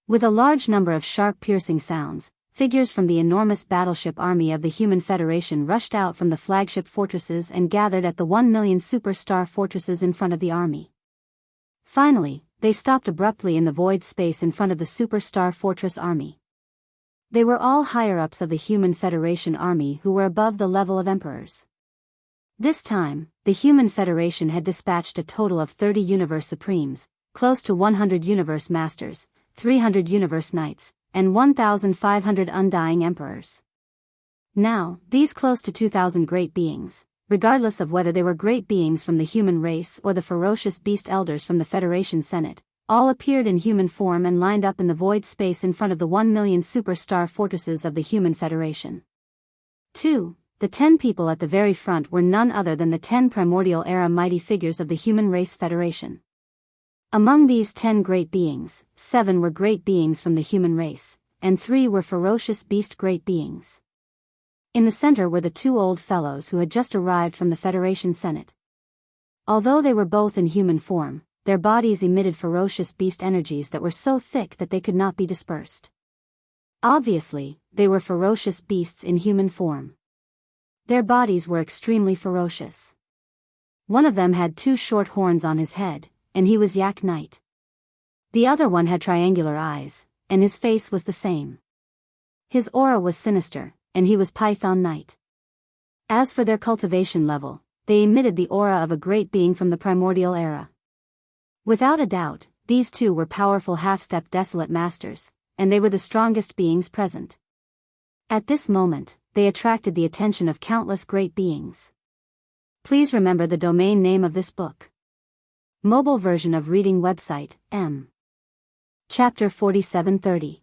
With a large number of sharp piercing sounds, figures from the enormous battleship army of the Human Federation rushed out from the flagship fortresses and gathered at the 1 million superstar fortresses in front of the army. Finally, they stopped abruptly in the void space in front of the superstar fortress army. They were all higher-ups of the Human Federation army who were above the level of emperors. This time, the Human Federation had dispatched a total of 30 Universe Supremes, close to 100 Universe Masters, 300 Universe Knights, and 1,500 Undying Emperors. Now, these close to 2,000 great beings, regardless of whether they were great beings from the human race or the ferocious beast elders from the Federation Senate, all appeared in human form and lined up in the void space in front of the 1 million superstar fortresses of the Human Federation. 2. The 10 people at the very front were none other than the 10 primordial era mighty figures of the Human Race Federation. Among these 10 great beings, 7 were great beings from the human race, and 3 were ferocious beast great beings. In the center were the 2 old fellows who had just arrived from the Federation Senate. Although they were both in human form, their bodies emitted ferocious beast energies that were so thick that they could not be dispersed. Obviously, they were ferocious beasts in human form. Their bodies were extremely ferocious. One of them had 2 short horns on his head, and he was Yak Knight. The other one had triangular eyes, and his face was the same. His aura was sinister, and he was Python Knight. As for their cultivation level, they emitted the aura of a great being from the primordial era. Without a doubt, these 2 were powerful half-step desolate masters, and they were the strongest beings present. At this moment, they attracted the attention of countless great beings. Please remember the domain name of this book. Mobile version of reading website, M. Chapter 4730.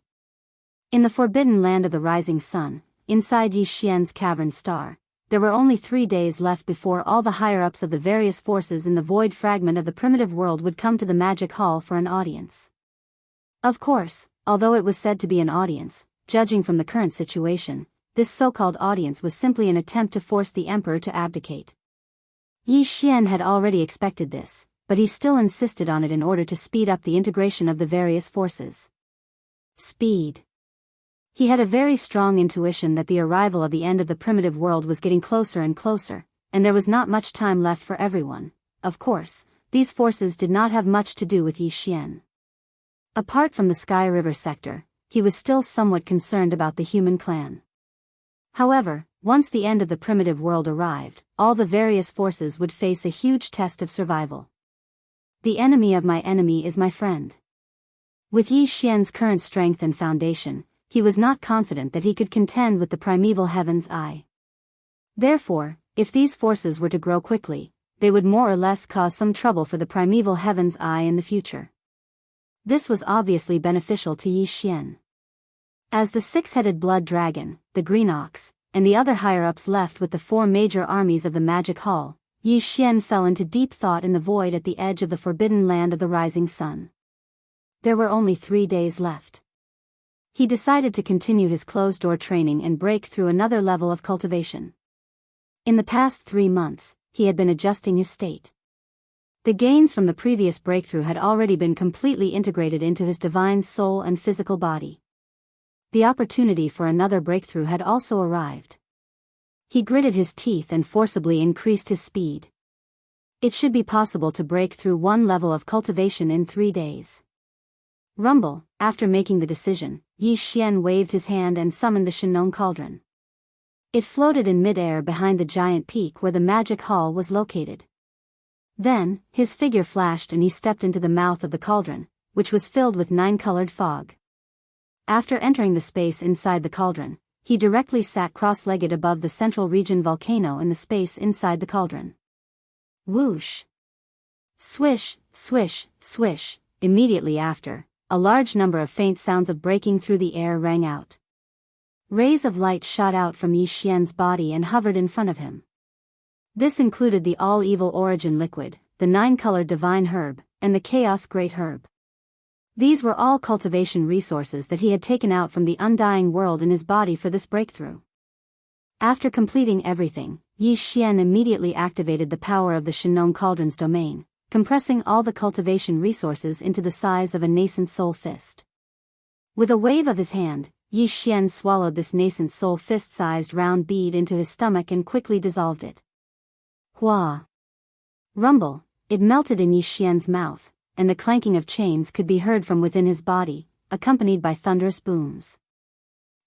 In the forbidden land of the rising sun, inside Yi Xian's cavern star, there were only 3 days left before all the higher-ups of the various forces in the void fragment of the primitive world would come to the magic hall for an audience. Of course, although it was said to be an audience, judging from the current situation, this so-called audience was simply an attempt to force the emperor to abdicate. Yi Xian had already expected this, but he still insisted on it in order to speed up the integration of the various forces. Speed. He had a very strong intuition that the arrival of the end of the primitive world was getting closer and closer, and there was not much time left for everyone. Of course, these forces did not have much to do with Yi Xian. Apart from the Sky River sector, he was still somewhat concerned about the human clan. However, once the end of the primitive world arrived, all the various forces would face a huge test of survival. The enemy of my enemy is my friend. With Yi Xian's current strength and foundation, he was not confident that he could contend with the primeval heaven's eye. Therefore, if these forces were to grow quickly, they would more or less cause some trouble for the primeval heaven's eye in the future. This was obviously beneficial to Yi Xian. As the six-headed blood dragon, the green ox, and the other higher-ups left with the four major armies of the magic hall, Yi Xian fell into deep thought in the void at the edge of the forbidden land of the rising sun. There were only 3 days left. He decided to continue his closed-door training and break through another level of cultivation. In the past 3 months, he had been adjusting his state. The gains from the previous breakthrough had already been completely integrated into his divine soul and physical body. The opportunity for another breakthrough had also arrived. He gritted his teeth and forcibly increased his speed. It should be possible to break through one level of cultivation in 3 days. Rumble. After making the decision, Yi Xian waved his hand and summoned the Shinong Cauldron. It floated in mid-air behind the giant peak where the magic hall was located. Then, his figure flashed and he stepped into the mouth of the cauldron, which was filled with 9-colored fog. After entering the space inside the cauldron, he directly sat cross-legged above the central region volcano in the space inside the cauldron. Whoosh! Swish, swish, swish. Immediately after, a large number of faint sounds of breaking through the air rang out. Rays of light shot out from Yi Xian's body and hovered in front of him. This included the all-evil origin liquid, the 9-colored divine herb, and the chaos great herb. These were all cultivation resources that he had taken out from the undying world in his body for this breakthrough. After completing everything, Yi Xian immediately activated the power of the Shinong Cauldron's domain, compressing all the cultivation resources into the size of a nascent soul fist. With a wave of his hand, Yi Xian swallowed this nascent soul fist-sized round bead into his stomach and quickly dissolved it. Hua! Rumble! It melted in Yi Xian's mouth, and the clanking of chains could be heard from within his body, accompanied by thunderous booms.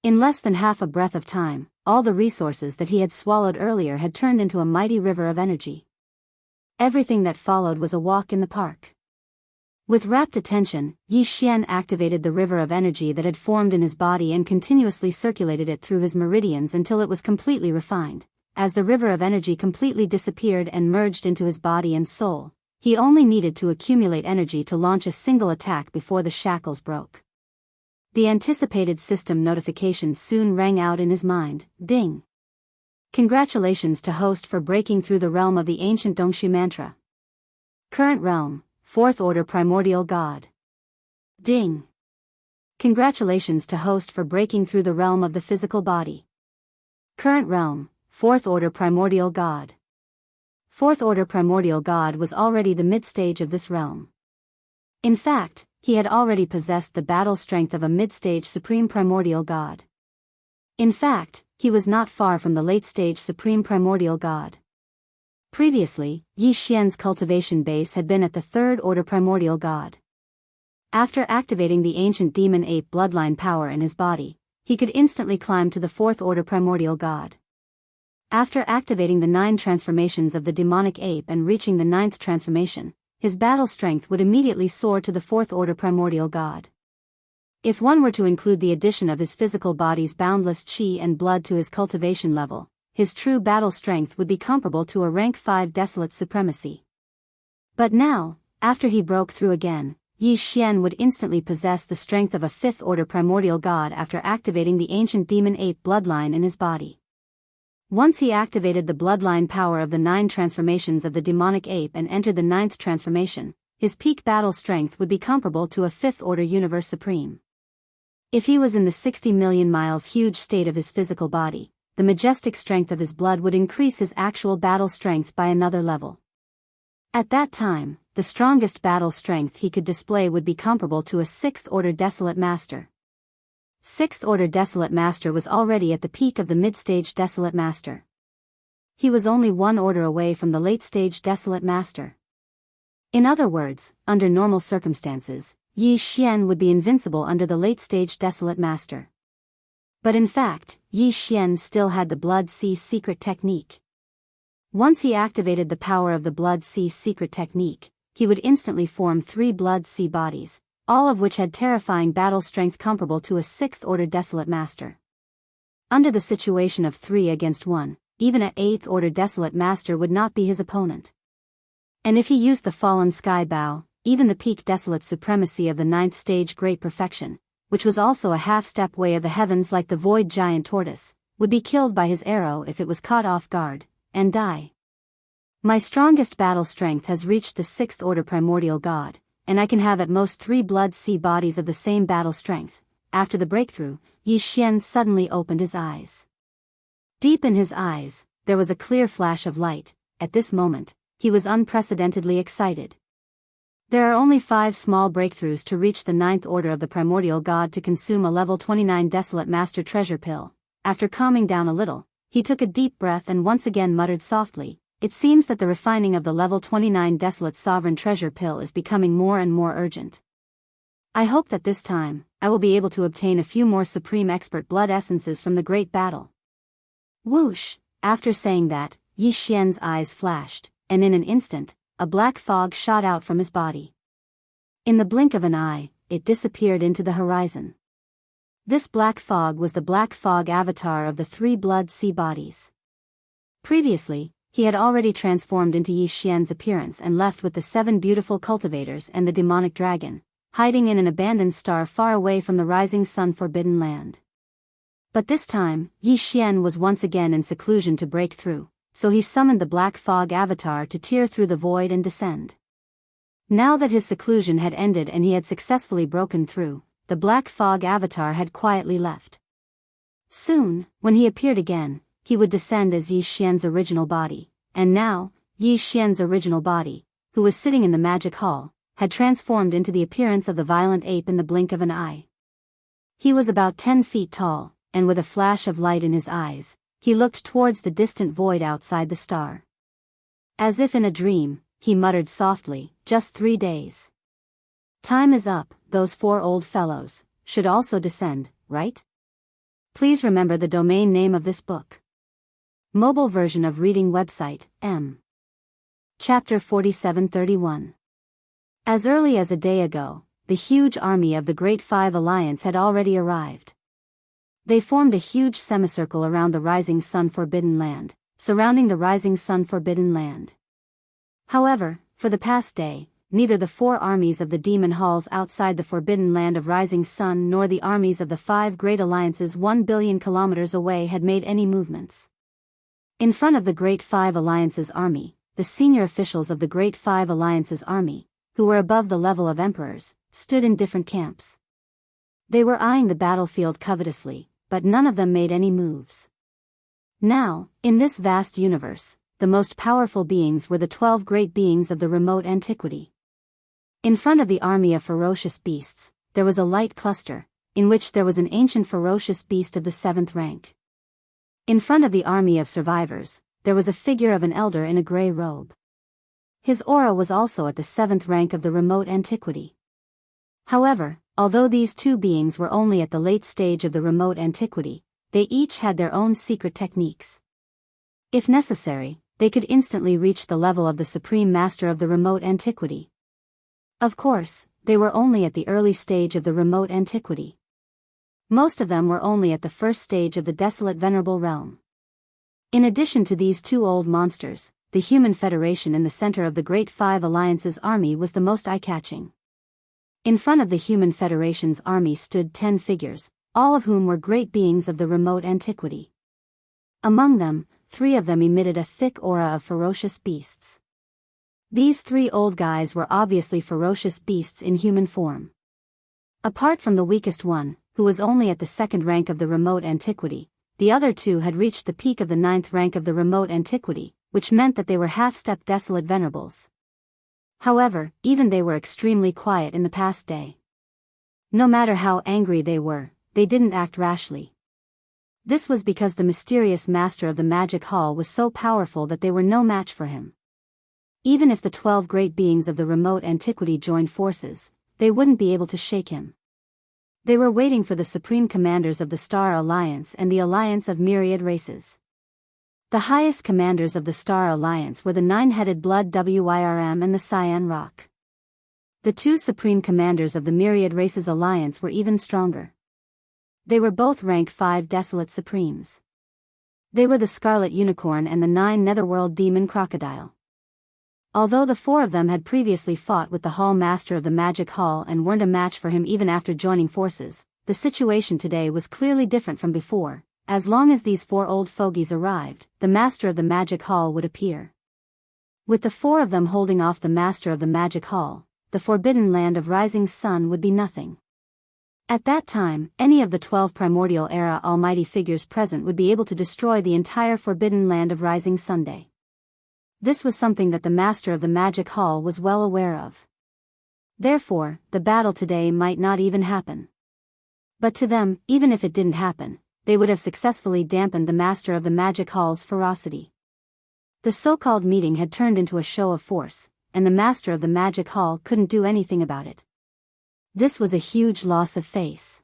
In less than half a breath of time, all the resources that he had swallowed earlier had turned into a mighty river of energy. Everything that followed was a walk in the park. With rapt attention, Yi Xian activated the river of energy that had formed in his body and continuously circulated it through his meridians until it was completely refined. As the river of energy completely disappeared and merged into his body and soul, he only needed to accumulate energy to launch a single attack before the shackles broke. The anticipated system notification soon rang out in his mind. Ding! Congratulations to host for breaking through the realm of the ancient Dongshu mantra. Current realm, 4th Order Primordial God. Ding! Congratulations to host for breaking through the realm of the physical body. Current realm, 4th Order Primordial God. 4th Order Primordial God was already the mid-stage of this realm. In fact, he had already possessed the battle strength of a mid-stage Supreme Primordial God. In fact, he was not far from the late-stage Supreme Primordial God. Previously, Yi Xian's cultivation base had been at the 3rd Order Primordial God. After activating the ancient demon ape bloodline power in his body, he could instantly climb to the 4th Order Primordial God. After activating the 9 transformations of the demonic ape and reaching the 9th transformation, his battle strength would immediately soar to the 4th Order Primordial God. If one were to include the addition of his physical body's boundless chi and blood to his cultivation level, his true battle strength would be comparable to a rank 5 desolate supremacy. But now, after he broke through again, Yi Xian would instantly possess the strength of a 5th Order Primordial God after activating the ancient demon ape bloodline in his body. Once he activated the bloodline power of the 9 transformations of the demonic ape and entered the 9th transformation, his peak battle strength would be comparable to a 5th Order Universe Supreme. If he was in the 60 million miles huge state of his physical body, the majestic strength of his blood would increase his actual battle strength by another level. At that time, the strongest battle strength he could display would be comparable to a 6th-order Desolate Master. 6th-order Desolate Master was already at the peak of the mid-stage Desolate Master. He was only 1 order away from the late-stage Desolate Master. In other words, under normal circumstances, Yi Xian would be invincible under the late-stage Desolate Master. But in fact, Yi Xian still had the Blood Sea secret technique. Once he activated the power of the Blood Sea secret technique, he would instantly form 3 Blood Sea bodies, all of which had terrifying battle strength comparable to a 6th-order Desolate Master. Under the situation of 3 against 1, even an 8th-order Desolate Master would not be his opponent. And if he used the Fallen Sky Bow, even the peak Desolate Supremacy of the 9th stage Great Perfection, which was also a half-step way of the heavens like the Void Giant Tortoise, would be killed by his arrow if it was caught off guard, and die. My strongest battle strength has reached the 6th-order Primordial God, and I can have at most 3 Blood Sea bodies of the same battle strength. After the breakthrough, Yi Xian suddenly opened his eyes. Deep in his eyes, there was a clear flash of light. At this moment, he was unprecedentedly excited. There are only 5 small breakthroughs to reach the 9th order of the Primordial God to consume a level 29 Desolate Master treasure pill. After calming down a little, he took a deep breath and once again muttered softly, "It seems that the refining of the level 29 Desolate Sovereign treasure pill is becoming more and more urgent. I hope that this time, I will be able to obtain a few more Supreme Expert blood essences from the great battle." Whoosh! After saying that, Yi Xian's eyes flashed, and in an instant, a black fog shot out from his body. In the blink of an eye, it disappeared into the horizon. This black fog was the black fog avatar of the 3 Blood Sea bodies. Previously, he had already transformed into Yi Xian's appearance and left with the 7 beautiful cultivators and the demonic dragon, hiding in an abandoned star far away from the rising sun forbidden land. But this time, Yi Xian was once again in seclusion to break through, so he summoned the black fog avatar to tear through the void and descend. Now that his seclusion had ended and he had successfully broken through, the black fog avatar had quietly left. Soon, when he appeared again, he would descend as Yi Xian's original body, and now, Yi Xian's original body, who was sitting in the magic hall, had transformed into the appearance of the violent ape in the blink of an eye. He was about 10 feet tall, and with a flash of light in his eyes, he looked towards the distant void outside the star. As if in a dream, he muttered softly, "Just 3 days. Time is up, those 4 old fellows should also descend, right?" Please remember the domain name of this book. Mobile version of reading website, M. Chapter 4731. As early as a day ago, the huge army of the Great Five Alliance had already arrived. They formed a huge semicircle around the rising sun forbidden land, surrounding the rising sun forbidden land. However, for the past day, neither the 4 armies of the demon halls outside the forbidden land of rising sun nor the armies of the 5 great alliances 1 billion kilometers away had made any movements. In front of the Great Five Alliances army, the senior officials of the Great Five Alliances army, who were above the level of emperors, stood in different camps. They were eyeing the battlefield covetously, but none of them made any moves. Now, in this vast universe, the most powerful beings were the 12 great beings of the remote antiquity. In front of the army of ferocious beasts, there was a light cluster, in which there was an ancient ferocious beast of the 7th rank. In front of the army of survivors, there was a figure of an elder in a gray robe. His aura was also at the 7th rank of the remote antiquity. However, although these 2 beings were only at the late stage of the remote antiquity, they each had their own secret techniques. If necessary, they could instantly reach the level of the Supreme Master of the remote antiquity. Of course, they were only at the early stage of the remote antiquity. Most of them were only at the first stage of the desolate venerable realm. In addition to these 2 old monsters, the Human Federation in the center of the Great Five Alliances army was the most eye-catching. In front of the Human Federation's army stood 10 figures, all of whom were great beings of the remote antiquity. Among them, 3 of them emitted a thick aura of ferocious beasts. These 3 old guys were obviously ferocious beasts in human form. Apart from the weakest one, who was only at the 2nd rank of the remote antiquity. The other 2 had reached the peak of the 9th rank of the remote antiquity, which meant that they were half-step desolate venerables. However, even they were extremely quiet in the past day. No matter how angry they were, they didn't act rashly. This was because the mysterious master of the magic hall was so powerful that they were no match for him. Even if the 12 great beings of the remote antiquity joined forces, they wouldn't be able to shake him. They were waiting for the supreme commanders of the Star Alliance and the Alliance of Myriad Races. The highest commanders of the Star Alliance were the 9-headed Blood Wyrm and the Cyan Rock. The 2 supreme commanders of the Myriad Races Alliance were even stronger. They were both rank 5 Desolate Supremes. They were the Scarlet Unicorn and the 9 Netherworld Demon Crocodile. Although the 4 of them had previously fought with the Hall Master of the Magic Hall and weren't a match for him even after joining forces, the situation today was clearly different from before. As long as these 4 old fogies arrived, the Master of the Magic Hall would appear. With the 4 of them holding off the Master of the Magic Hall, the Forbidden Land of Rising Sun would be nothing. At that time, any of the 12 Primordial Era Almighty figures present would be able to destroy the entire Forbidden Land of Rising Sunday. This was something that the Master of the Magic Hall was well aware of. Therefore, the battle today might not even happen. But to them, even if it didn't happen, they would have successfully dampened the Master of the Magic Hall's ferocity. The so-called meeting had turned into a show of force, and the Master of the Magic Hall couldn't do anything about it. This was a huge loss of face.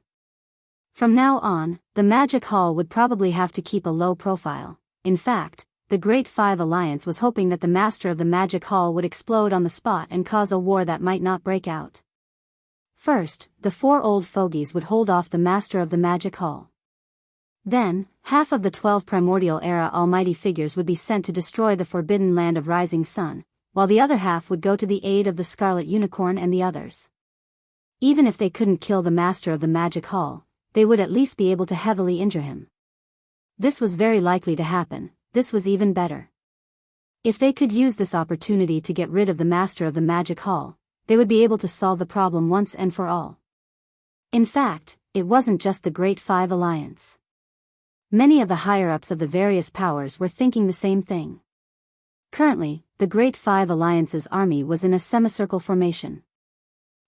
From now on, the Magic Hall would probably have to keep a low profile. In fact, the Great Five Alliance was hoping that the Master of the Magic Hall would explode on the spot and cause a war that might not break out. First, the 4 old fogies would hold off the Master of the Magic Hall. Then, half of the 12 Primordial Era Almighty figures would be sent to destroy the Forbidden Land of Rising Sun, while the other half would go to the aid of the Scarlet Unicorn and the others. Even if they couldn't kill the Master of the Magic Hall, they would at least be able to heavily injure him. This was very likely to happen. This was even better. If they could use this opportunity to get rid of the Master of the Magic Hall, they would be able to solve the problem once and for all. In fact, it wasn't just the Great Five Alliance. Many of the higher-ups of the various powers were thinking the same thing. Currently, the Great Five Alliance's army was in a semicircle formation.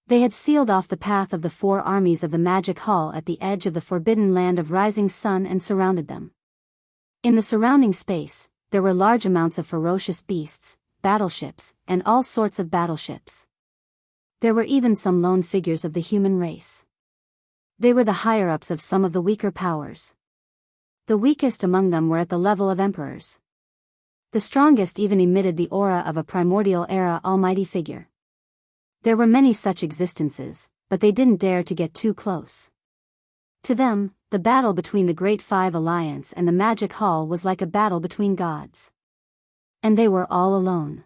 They had sealed off the path of the 4 armies of the Magic Hall at the edge of the Forbidden Land of Rising Sun and surrounded them. In the surrounding space, there were large amounts of ferocious beasts, battleships, and all sorts of battleships. There were even some lone figures of the human race. They were the higher-ups of some of the weaker powers. The weakest among them were at the level of emperors. The strongest even emitted the aura of a Primordial Era Almighty figure. There were many such existences, but they didn't dare to get too close. To them, the battle between the Great Five Alliance and the Magic Hall was like a battle between gods. And they were all alone.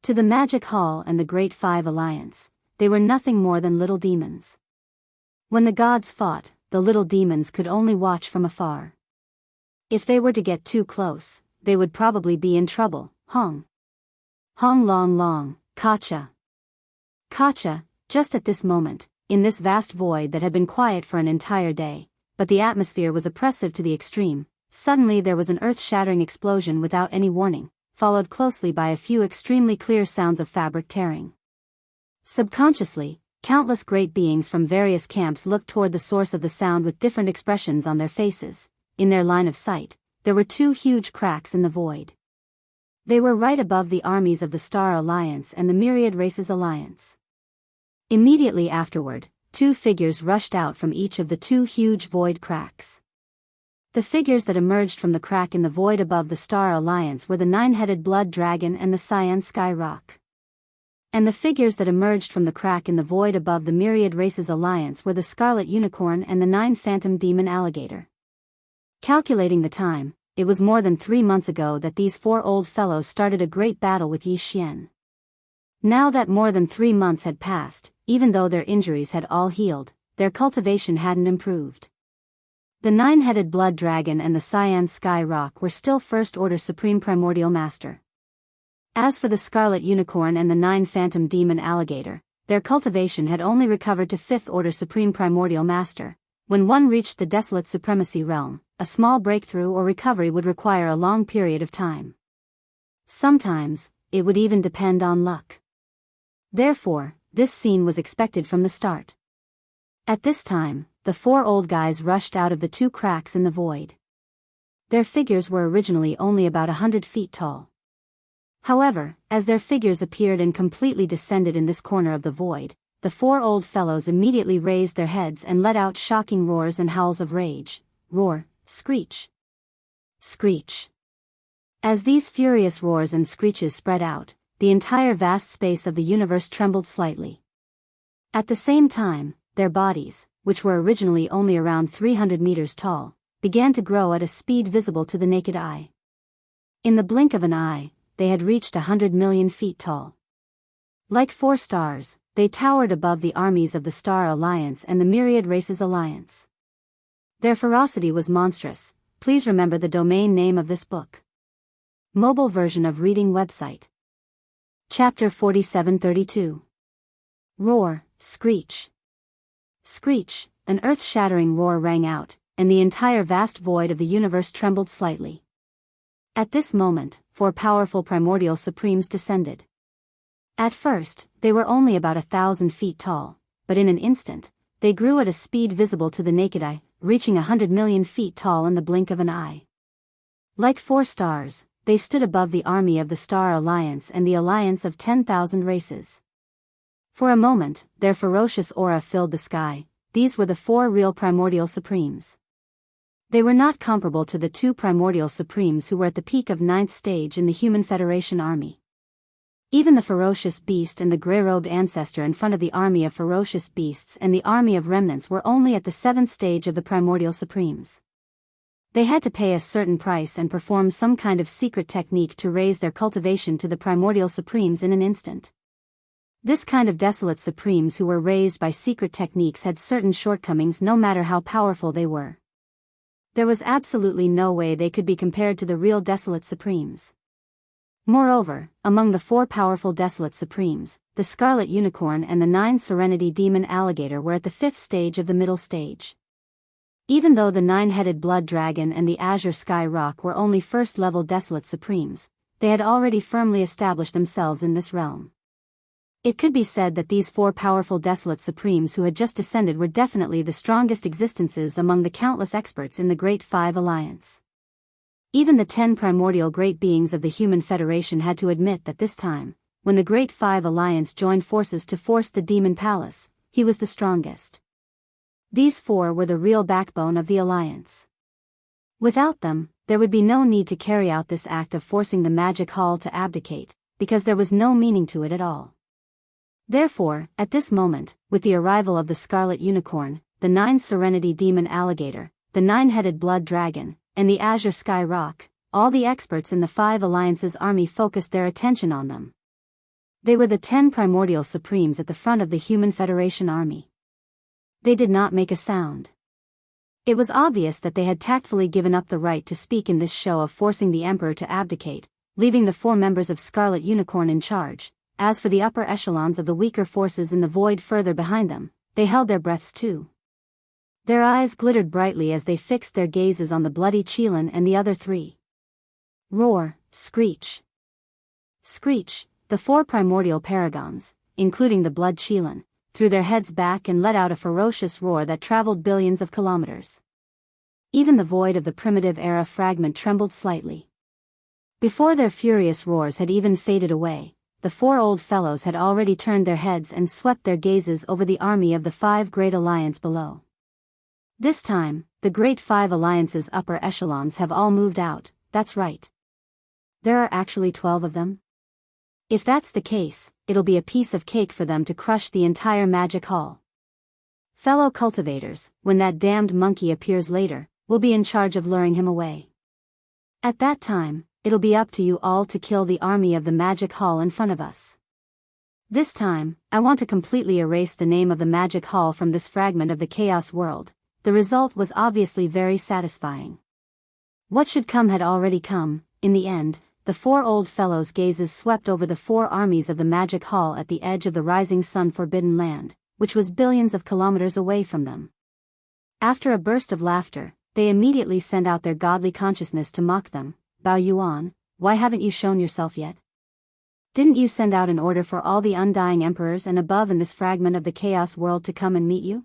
To the Magic Hall and the Great Five Alliance, they were nothing more than little demons. When the gods fought, the little demons could only watch from afar. If they were to get too close, they would probably be in trouble. Hong. Hong long long, Kacha. Kacha, just at this moment, in this vast void that had been quiet for an entire day, but the atmosphere was oppressive to the extreme, suddenly there was an earth-shattering explosion without any warning, followed closely by a few extremely clear sounds of fabric tearing. Subconsciously, countless great beings from various camps looked toward the source of the sound with different expressions on their faces. In their line of sight, there were 2 huge cracks in the void. They were right above the armies of the Star Alliance and the Myriad Races Alliance. Immediately afterward, 2 figures rushed out from each of the 2 huge void cracks. The figures that emerged from the crack in the void above the Star Alliance were the 9-headed Blood Dragon and the Cyan Sky Rock. And the figures that emerged from the crack in the void above the Myriad Races Alliance were the Scarlet Unicorn and the 9 Phantom Demon Alligator. Calculating the time, it was more than 3 months ago that these 4 old fellows started a great battle with Yi Xian. Now that more than 3 months had passed, even though their injuries had all healed, their cultivation hadn't improved. The 9-headed Blood Dragon and the Cyan Sky Rock were still First-Order Supreme Primordial Master. As for the Scarlet Unicorn and the 9 Phantom Demon Alligator, their cultivation had only recovered to 5th Order Supreme Primordial Master, When one reached the desolate supremacy realm, a small breakthrough or recovery would require a long period of time. Sometimes, it would even depend on luck. Therefore, this scene was expected from the start. At this time, the four old guys rushed out of the two cracks in the void. Their figures were originally only about 100 feet tall. However, as their figures appeared and completely descended in this corner of the void, the four old fellows immediately raised their heads and let out shocking roars and howls of rage. Roar, screech. Screech. As these furious roars and screeches spread out, the entire vast space of the universe trembled slightly. At the same time, their bodies, which were originally only around 300 meters tall, began to grow at a speed visible to the naked eye. In the blink of an eye, they had reached 100 million feet tall. Like four stars, they towered above the armies of the Star Alliance and the Myriad Races Alliance. Their ferocity was monstrous. Please remember the domain name of this book. Mobile version of reading website. Chapter 4732. Roar, screech. Screech, an earth-shattering roar rang out, and the entire vast void of the universe trembled slightly. At this moment, four powerful primordial supremes descended. At first, they were only about 1,000 feet tall, but in an instant, they grew at a speed visible to the naked eye, reaching 100 million feet tall in the blink of an eye. Like four stars, they stood above the army of the Star Alliance and the alliance of 10,000 races. For a moment, their ferocious aura filled the sky. These were the four real primordial supremes. They were not comparable to the two primordial supremes who were at the peak of 9th stage in the Human Federation army. Even the ferocious beast and the grey-robed ancestor in front of the army of ferocious beasts and the army of remnants were only at the 7th stage of the primordial supremes. They had to pay a certain price and perform some kind of secret technique to raise their cultivation to the primordial supremes in an instant. This kind of desolate supremes who were raised by secret techniques had certain shortcomings no matter how powerful they were. There was absolutely no way they could be compared to the real desolate supremes. Moreover, among the four powerful desolate supremes, the Scarlet Unicorn and the 9 Serenity Demon Alligator were at the 5th stage of the middle stage. Even though the 9-headed Blood Dragon and the Azure Sky Rock were only first-level desolate supremes, they had already firmly established themselves in this realm. It could be said that these four powerful desolate supremes who had just descended were definitely the strongest existences among the countless experts in the Great Five Alliance. Even the 10 primordial great beings of the Human Federation had to admit that this time, when the Great Five Alliance joined forces to force the Demon Palace, he was the strongest. These four were the real backbone of the Alliance. Without them, there would be no need to carry out this act of forcing the Magic Hall to abdicate, because there was no meaning to it at all. Therefore, at this moment, with the arrival of the Scarlet Unicorn, the 9 Serenity Demon Alligator, the 9-headed Blood Dragon, and the Azure Sky Rock, all the experts in the Five Alliance's army focused their attention on them. They were the 10 primordial supremes at the front of the Human Federation army. They did not make a sound. It was obvious that they had tactfully given up the right to speak in this show of forcing the Emperor to abdicate, leaving the 4 members of Scarlet Unicorn in charge. As for the upper echelons of the weaker forces in the void further behind them, they held their breaths too. Their eyes glittered brightly as they fixed their gazes on the bloody Qilin and the other 3. Roar, screech. Screech, the 4 primordial paragons, including the Blood Qilin, threw their heads back and let out a ferocious roar that traveled billions of kilometers. Even the void of the primitive era fragment trembled slightly. Before their furious roars had even faded away, the 4 old fellows had already turned their heads and swept their gazes over the army of the 5 Great Alliance below. This time, the Great Five Alliance's upper echelons have all moved out. That's right. There are actually 12 of them. If that's the case, it'll be a piece of cake for them to crush the entire Magic Hall. Fellow cultivators, when that damned monkey appears later, we'll be in charge of luring him away. At that time, it'll be up to you all to kill the army of the Magic Hall in front of us. This time, I want to completely erase the name of the Magic Hall from this fragment of the Chaos world. The result was obviously very satisfying. What should come had already come. In the end, the 4 old fellows' gazes swept over the 4 armies of the Magic Hall at the edge of the rising sun Forbidden Land, which was billions of kilometers away from them. After a burst of laughter, they immediately sent out their godly consciousness to mock them. Bao Yuan, why haven't you shown yourself yet? Didn't you send out an order for all the undying emperors and above in this fragment of the chaos world to come and meet you?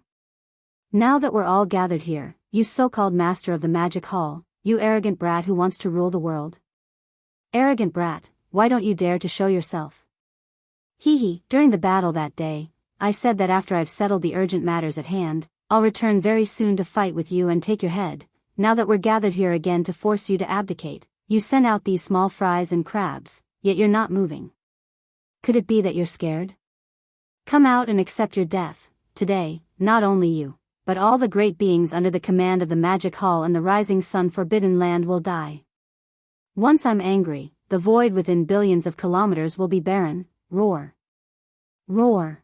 Now that we're all gathered here, you so-called master of the magic hall, you arrogant brat who wants to rule the world. Arrogant brat, why don't you dare to show yourself? Hee hee, during the battle that day, I said that after I've settled the urgent matters at hand, I'll return very soon to fight with you and take your head. Now that we're gathered here again to force you to abdicate, you send out these small fries and crabs, yet you're not moving. Could it be that you're scared? Come out and accept your death. Today, not only you, but all the great beings under the command of the Magic Hall and the Rising Sun Forbidden Land will die. Once I'm angry, the void within billions of kilometers will be barren. Roar. Roar.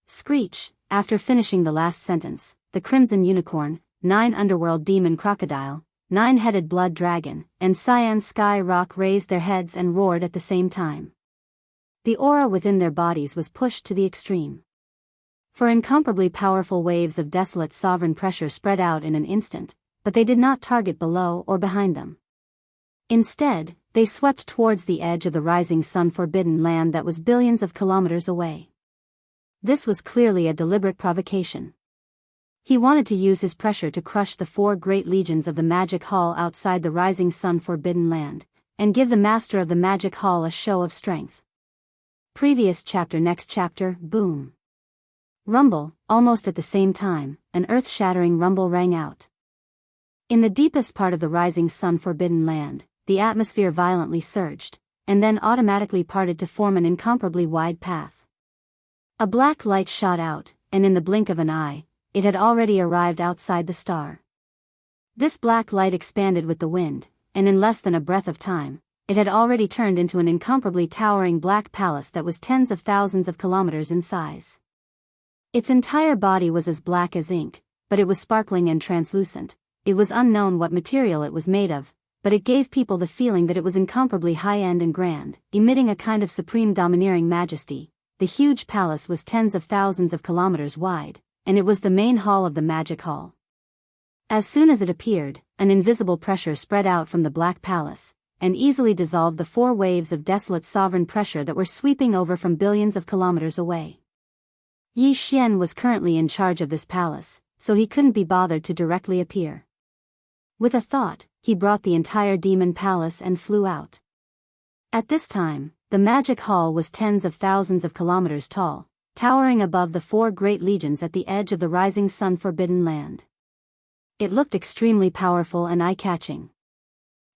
Screech. After finishing the last sentence, the Crimson Unicorn, 9 Underworld Demon Crocodile, 9-headed Blood Dragon, and Cyan Sky Rock raised their heads and roared at the same time. The aura within their bodies was pushed to the extreme. For incomparably powerful waves of desolate sovereign pressure spread out in an instant, but they did not target below or behind them. Instead, they swept towards the edge of the Rising Sun Forbidden Land that was billions of kilometers away. This was clearly a deliberate provocation. He wanted to use his pressure to crush the 4 great legions of the Magic Hall outside the Rising Sun Forbidden Land, and give the master of the Magic Hall a show of strength. Previous chapter. Next chapter. Boom. Rumble. Almost at the same time, an earth-shattering rumble rang out. In the deepest part of the Rising Sun Forbidden Land, the atmosphere violently surged, and then automatically parted to form an incomparably wide path. A black light shot out, and in the blink of an eye, it had already arrived outside the star. This black light expanded with the wind, and in less than a breath of time, it had already turned into an incomparably towering black palace that was tens of thousands of kilometers in size. Its entire body was as black as ink, but it was sparkling and translucent. It was unknown what material it was made of, but it gave people the feeling that it was incomparably high-end and grand, emitting a kind of supreme domineering majesty. The huge palace was tens of thousands of kilometers wide, and it was the main hall of the Magic Hall. As soon as it appeared, an invisible pressure spread out from the Black Palace, and easily dissolved the 4 waves of desolate sovereign pressure that were sweeping over from billions of kilometers away. Yi Xian was currently in charge of this palace, so he couldn't be bothered to directly appear. With a thought, he brought the entire demon palace and flew out. At this time, the Magic Hall was tens of thousands of kilometers tall, towering above the 4 great legions at the edge of the Rising Sun Forbidden Land. It looked extremely powerful and eye-catching.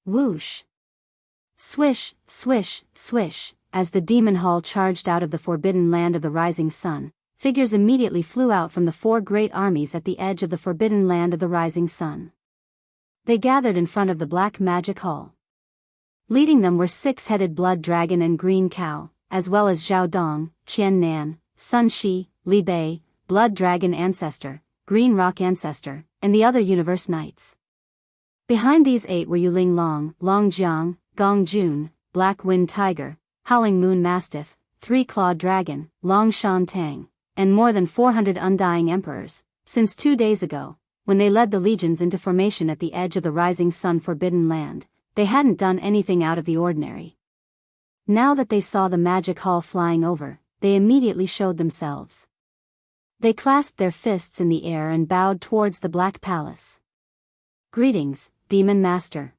Whoosh! Swish, swish, swish, as the demon hall charged out of the forbidden land of the rising sun, figures immediately flew out from the 4 great armies at the edge of the forbidden land of the rising sun. They gathered in front of the Black Magic Hall. Leading them were 6-headed Blood Dragon and Green Cow, as well as Zhao Dong, Qian Nan, Sun Shi, Li Bei, Blood Dragon Ancestor, Green Rock Ancestor, and the other Universe Knights. Behind these 8 were Yuling Long, Long Jiang, Gong Jun, Black Wind Tiger, Howling Moon Mastiff, 3-Clawed Dragon, Long Shan Tang, and more than 400 undying emperors, since 2 days ago, when they led the legions into formation at the edge of the Rising Sun Forbidden Land, they hadn't done anything out of the ordinary. Now that they saw the Magic Hall flying over, they immediately showed themselves. They clasped their fists in the air and bowed towards the Black Palace. Greetings, Demon Master.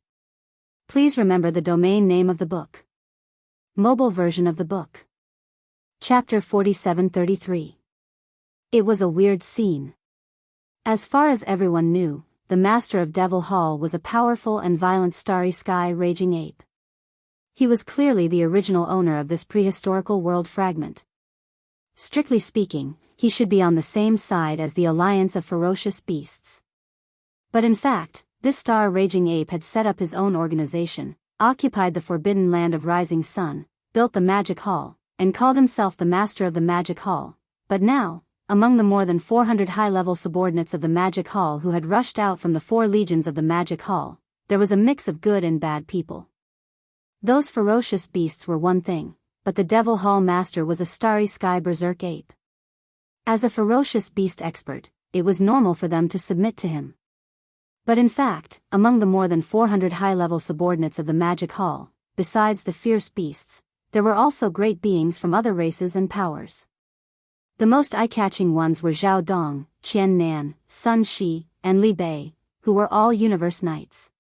Please remember the domain name of the book. Mobile version of the book. Chapter 4733. It was a weird scene. As far as everyone knew, the master of Devil Hall was a powerful and violent starry sky raging ape. He was clearly the original owner of this prehistorical world fragment. Strictly speaking, he should be on the same side as the alliance of ferocious beasts. But in fact, this star-raging ape had set up his own organization, occupied the forbidden land of Rising Sun, built the Magic Hall, and called himself the master of the Magic Hall. But now, among the more than 400 high-level subordinates of the Magic Hall who had rushed out from the 4 legions of the Magic Hall, there was a mix of good and bad people. Those ferocious beasts were one thing, but the Devil Hall master was a starry sky berserk ape. As a ferocious beast expert, it was normal for them to submit to him. But in fact, among the more than 400 high-level subordinates of the Magic Hall, besides the fierce beasts, there were also great beings from other races and powers. The most eye-catching ones were Zhao Dong, Qian Nan, Sun Shi, and Li Bei, who were all universe knights.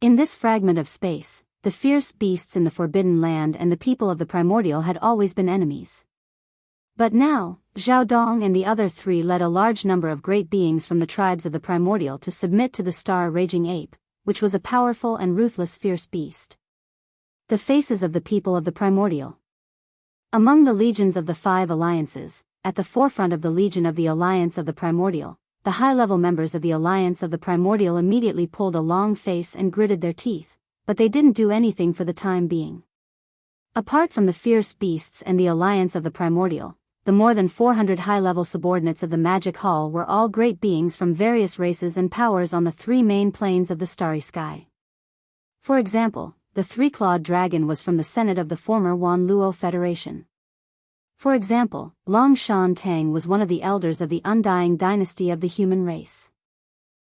In this fragment of space, the fierce beasts in the Forbidden Land and the people of the Primordial had always been enemies. But now, Zhao Dong and the other three led a large number of great beings from the tribes of the Primordial to submit to the star-raging ape, which was a powerful and ruthless fierce beast. The faces of the people of the Primordial. Among the legions of the 5 alliances, at the forefront of the Legion of the Alliance of the Primordial, the high-level members of the Alliance of the Primordial immediately pulled a long face and gritted their teeth, but they didn't do anything for the time being. Apart from the fierce beasts and the Alliance of the Primordial, the more than 400 high-level subordinates of the Magic Hall were all great beings from various races and powers on the 3 main planes of the starry sky. For example, the 3-clawed dragon was from the Senate of the former Wan Luo Federation. For example, Long Shan Tang was one of the elders of the undying dynasty of the human race.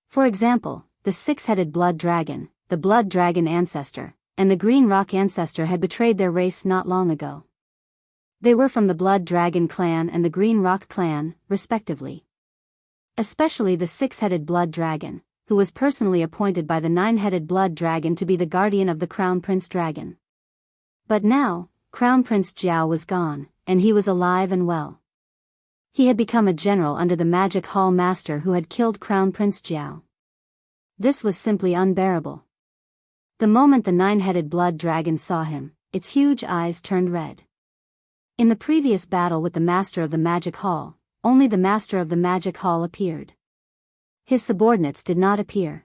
For example, the 6-headed blood dragon, the blood dragon ancestor, and the green rock ancestor had betrayed their race not long ago. They were from the Blood Dragon clan and the Green Rock clan, respectively. Especially the 6-headed Blood Dragon, who was personally appointed by the 9-headed Blood Dragon to be the guardian of the Crown Prince Dragon. But now, Crown Prince Jiao was gone, and he was alive and well. He had become a general under the Magic Hall Master who had killed Crown Prince Jiao. This was simply unbearable. The moment the 9-headed Blood Dragon saw him, its huge eyes turned red. In the previous battle with the Master of the Magic Hall, only the Master of the Magic Hall appeared. His subordinates did not appear.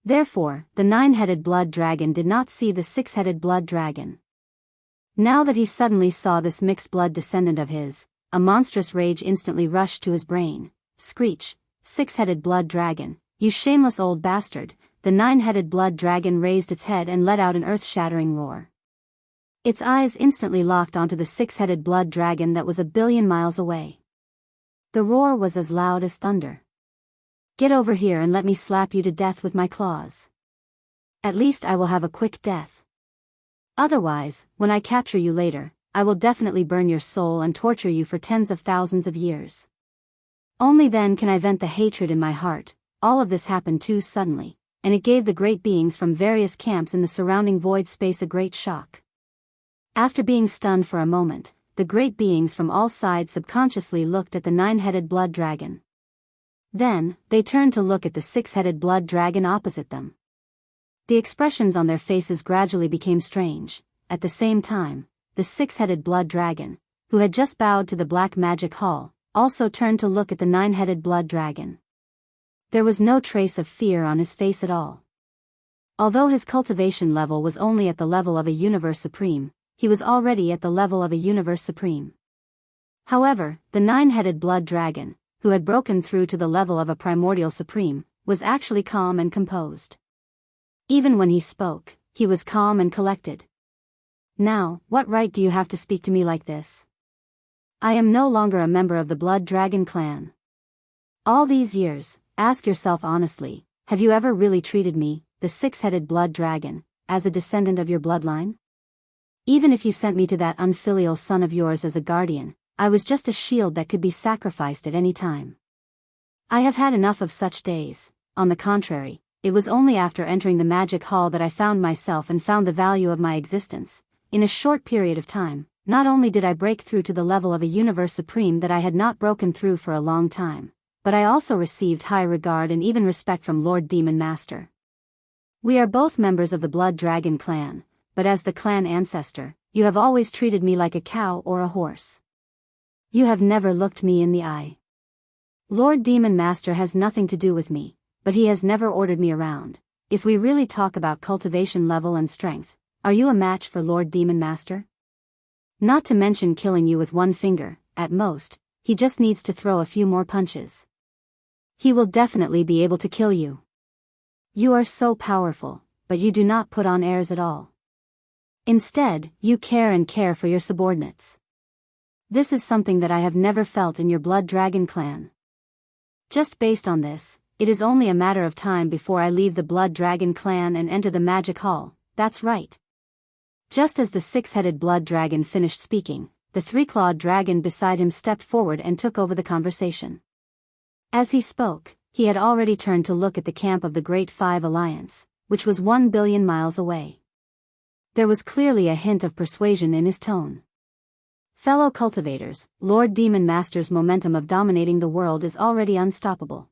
Therefore, the 9-headed Blood Dragon did not see the 6-headed Blood Dragon. Now that he suddenly saw this mixed blood descendant of his, a monstrous rage instantly rushed to his brain. Screech, 6-headed Blood Dragon, you shameless old bastard! The 9-headed Blood Dragon raised its head and let out an earth-shattering roar. Its eyes instantly locked onto the 6-headed Blood Dragon that was 1,000,000,000 miles away. The roar was as loud as thunder. Get over here and let me slap you to death with my claws. At least I will have a quick death. Otherwise, when I capture you later, I will definitely burn your soul and torture you for tens of thousands of years. Only then can I vent the hatred in my heart. All of this happened too suddenly, and it gave the great beings from various camps in the surrounding void space a great shock. After being stunned for a moment, the great beings from all sides subconsciously looked at the 9-headed Blood Dragon. Then, they turned to look at the 6-headed Blood Dragon opposite them. The expressions on their faces gradually became strange. At the same time, the 6-headed Blood Dragon, who had just bowed to the Black Magic Hall, also turned to look at the 9-headed Blood Dragon. There was no trace of fear on his face at all. Although his cultivation level was only at the level of a Universe Supreme, he was already at the level of a Universe Supreme. However, the 9-headed Blood Dragon, who had broken through to the level of a Primordial Supreme, was actually calm and composed. Even when he spoke, he was calm and collected. Now, what right do you have to speak to me like this? I am no longer a member of the Blood Dragon clan. All these years, ask yourself honestly, have you ever really treated me, the 6-headed Blood Dragon, as a descendant of your bloodline? Even if you sent me to that unfilial son of yours as a guardian, I was just a shield that could be sacrificed at any time. I have had enough of such days. On the contrary, it was only after entering the Magic Hall that I found myself and found the value of my existence. In a short period of time, not only did I break through to the level of a Universe Supreme that I had not broken through for a long time, but I also received high regard and even respect from Lord Demon Master. We are both members of the Blood Dragon clan, but as the clan ancestor, you have always treated me like a cow or a horse. You have never looked me in the eye. Lord Demon Master has nothing to do with me, but he has never ordered me around. If we really talk about cultivation level and strength, are you a match for Lord Demon Master? Not to mention killing you with one finger, at most, he just needs to throw a few more punches. He will definitely be able to kill you. You are so powerful, but you do not put on airs at all. Instead, you care for your subordinates. This is something that I have never felt in your Blood Dragon clan. Just based on this, it is only a matter of time before I leave the Blood Dragon clan and enter the Magic Hall, that's right. Just as the six-headed Blood Dragon finished speaking, the three-clawed dragon beside him stepped forward and took over the conversation. As he spoke, he had already turned to look at the camp of the Great Five Alliance, which was 1 billion miles away. There was clearly a hint of persuasion in his tone. Fellow cultivators, Lord Demon Master's momentum of dominating the world is already unstoppable.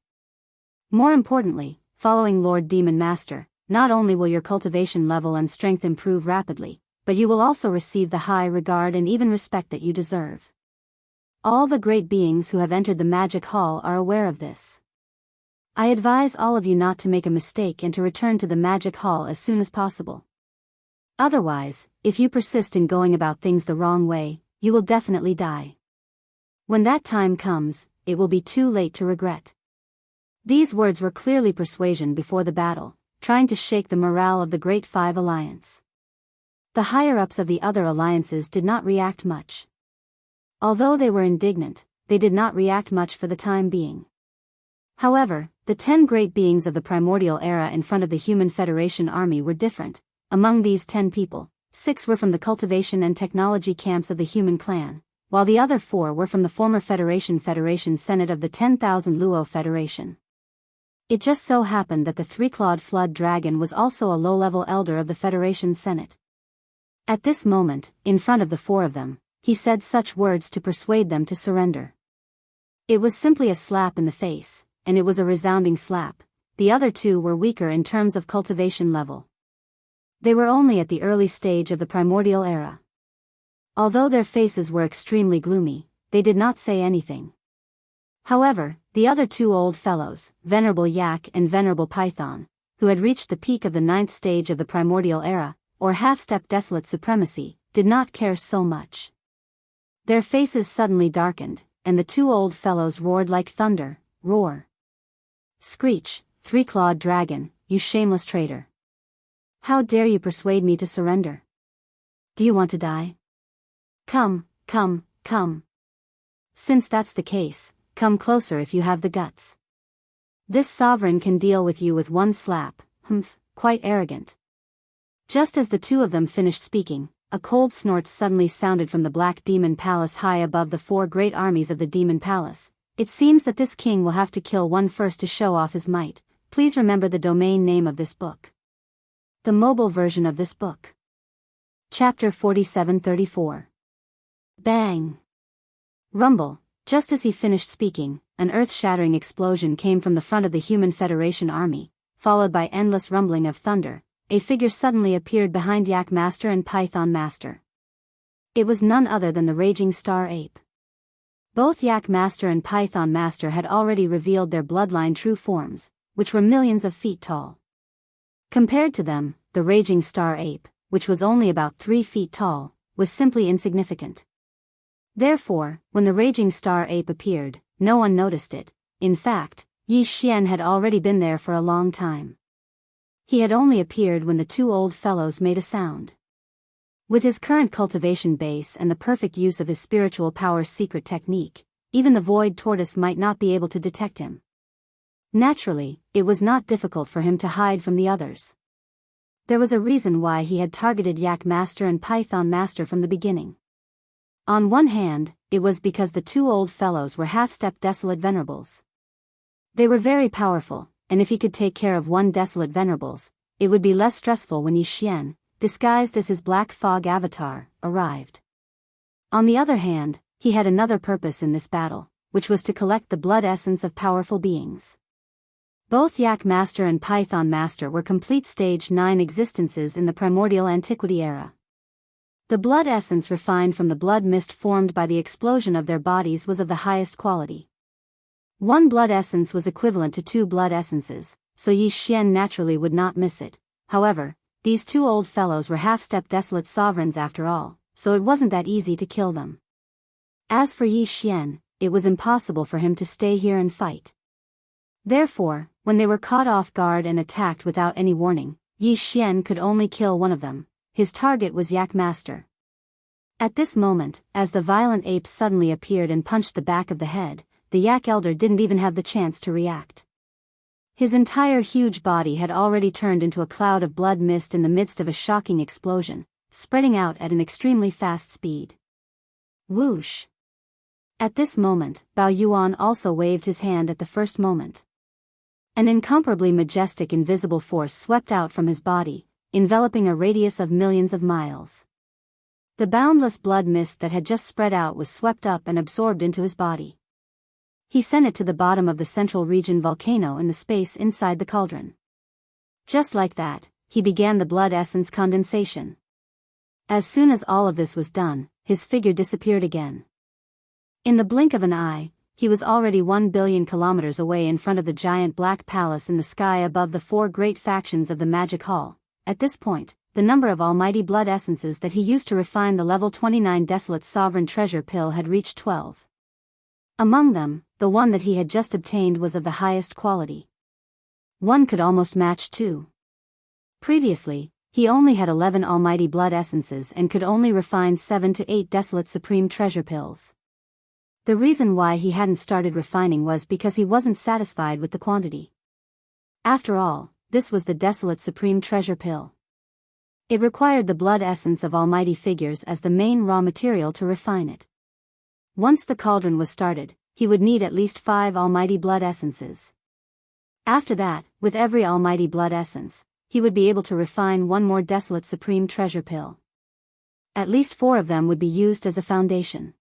More importantly, following Lord Demon Master, not only will your cultivation level and strength improve rapidly, but you will also receive the high regard and even respect that you deserve. All the great beings who have entered the Magic Hall are aware of this. I advise all of you not to make a mistake and to return to the Magic Hall as soon as possible. Otherwise, if you persist in going about things the wrong way, you will definitely die. When that time comes, it will be too late to regret. These words were clearly persuasion before the battle, trying to shake the morale of the Great Five Alliance. The higher-ups of the other alliances did not react much. Although they were indignant, they did not react much for the time being. However, the 10 great beings of the primordial era in front of the Human Federation army were different. Among these 10 people, 6 were from the cultivation and technology camps of the Human Clan, while the other 4 were from the former Federation Senate of the 10,000 Luo Federation. It just so happened that the three-clawed flood dragon was also a low-level elder of the Federation Senate. At this moment, in front of the 4 of them, he said such words to persuade them to surrender. It was simply a slap in the face, and it was a resounding slap. The other 2 were weaker in terms of cultivation level. They were only at the early stage of the primordial era. Although their faces were extremely gloomy, they did not say anything. However, the other 2 old fellows, Venerable Yak and Venerable Python, who had reached the peak of the 9th stage of the primordial era, or half-step desolate supremacy, did not care so much. Their faces suddenly darkened, and the 2 old fellows roared like thunder. Roar! Screech, three-clawed dragon, you shameless traitor! How dare you persuade me to surrender? Do you want to die? Come, come, come. Since that's the case, come closer if you have the guts. This sovereign can deal with you with one slap. Humph, quite arrogant. Just as the 2 of them finished speaking, a cold snort suddenly sounded from the Black Demon Palace high above the 4 great armies of the Demon Palace. It seems that this king will have to kill one first to show off his might. Please remember the domain name of this book. The mobile version of this book. Chapter 4734. Bang! Rumble. Just as he finished speaking, an earth-shattering explosion came from the front of the Human Federation army, followed by endless rumbling of thunder. A figure suddenly appeared behind Yak Master and Python Master. It was none other than the Raging Star Ape. Both Yak Master and Python Master had already revealed their bloodline true forms, which were millions of feet tall. Compared to them, the Raging Star Ape, which was only about 3 feet tall, was simply insignificant. Therefore, when the Raging Star Ape appeared, no one noticed it. In fact, Yi Xian had already been there for a long time. He had only appeared when the 2 old fellows made a sound. With his current cultivation base and the perfect use of his spiritual power's secret technique, even the Void Tortoise might not be able to detect him. Naturally, it was not difficult for him to hide from the others. There was a reason why he had targeted Yak Master and Python Master from the beginning. On one hand, it was because the 2 old fellows were half-step desolate venerables. They were very powerful, and if he could take care of one desolate venerables, it would be less stressful when Yi Xian, disguised as his black fog avatar, arrived. On the other hand, he had another purpose in this battle, which was to collect the blood essence of powerful beings. Both Yak Master and Python Master were complete Stage 9 existences in the primordial antiquity era. The blood essence refined from the blood mist formed by the explosion of their bodies was of the highest quality. 1 blood essence was equivalent to 2 blood essences, so Yi Xian naturally would not miss it. However, these 2 old fellows were half-step desolate sovereigns after all, so it wasn't that easy to kill them. As for Yi Xian, it was impossible for him to stay here and fight. Therefore, when they were caught off guard and attacked without any warning, Yi Xian could only kill one of them. His target was Yak Master. At this moment, as the violent ape suddenly appeared and punched the back of the head, the Yak Elder didn't even have the chance to react. His entire huge body had already turned into a cloud of blood mist in the midst of a shocking explosion, spreading out at an extremely fast speed. Whoosh! At this moment, Bao Yuan also waved his hand at the first moment. An incomparably majestic invisible force swept out from his body, enveloping a radius of millions of miles. The boundless blood mist that had just spread out was swept up and absorbed into his body. He sent it to the bottom of the central region volcano in the space inside the cauldron. Just like that, he began the blood essence condensation. As soon as all of this was done, his figure disappeared again. In the blink of an eye, he was already 1 billion kilometers away in front of the giant black palace in the sky above the 4 great factions of the Magic Hall. At this point, the number of almighty blood essences that he used to refine the level 29 Desolate Sovereign Treasure Pill had reached 12. Among them, the one that he had just obtained was of the highest quality. One could almost match 2. Previously, he only had 11 almighty blood essences and could only refine 7 to 8 Desolate Supreme Treasure Pills. The reason why he hadn't started refining was because he wasn't satisfied with the quantity. After all, this was the Desolate Supreme Treasure Pill. It required the blood essence of almighty figures as the main raw material to refine it. Once the cauldron was started, he would need at least 5 almighty blood essences. After that, with every almighty blood essence, he would be able to refine 1 more Desolate Supreme Treasure Pill. At least 4 of them would be used as a foundation.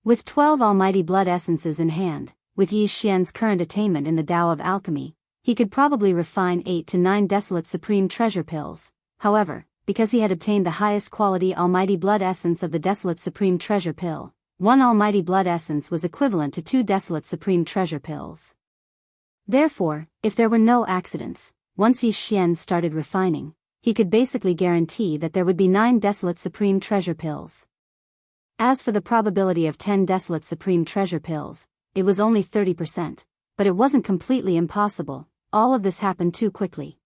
With 12 almighty blood essences in hand, with Yi Xian's current attainment in the Tao of Alchemy, he could probably refine 8 to 9 Desolate Supreme Treasure Pills. However, because he had obtained the highest quality almighty blood essence of the Desolate Supreme Treasure Pill, 1 almighty blood essence was equivalent to 2 Desolate Supreme Treasure Pills. Therefore, if there were no accidents, once Yi Xian started refining, he could basically guarantee that there would be 9 Desolate Supreme Treasure Pills. As for the probability of 10 Desolate Supreme Treasure Pills, it was only 30%, but it wasn't completely impossible. All of this happened too quickly.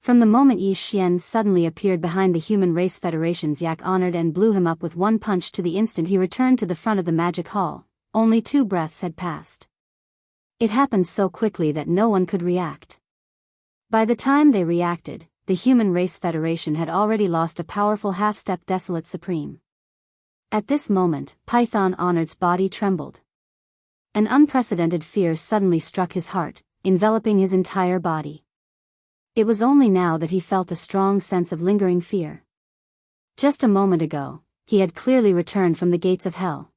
From the moment Yi Xian suddenly appeared behind the Human Race Federation's Yak honored and blew him up with 1 punch to the instant he returned to the front of the Magic Hall, only 2 breaths had passed. It happened so quickly that no one could react. By the time they reacted, the Human Race Federation had already lost a powerful half-step Desolate Supreme. At this moment, Python Honored's body trembled. An unprecedented fear suddenly struck his heart, enveloping his entire body. It was only now that he felt a strong sense of lingering fear. Just a moment ago, he had clearly returned from the gates of hell.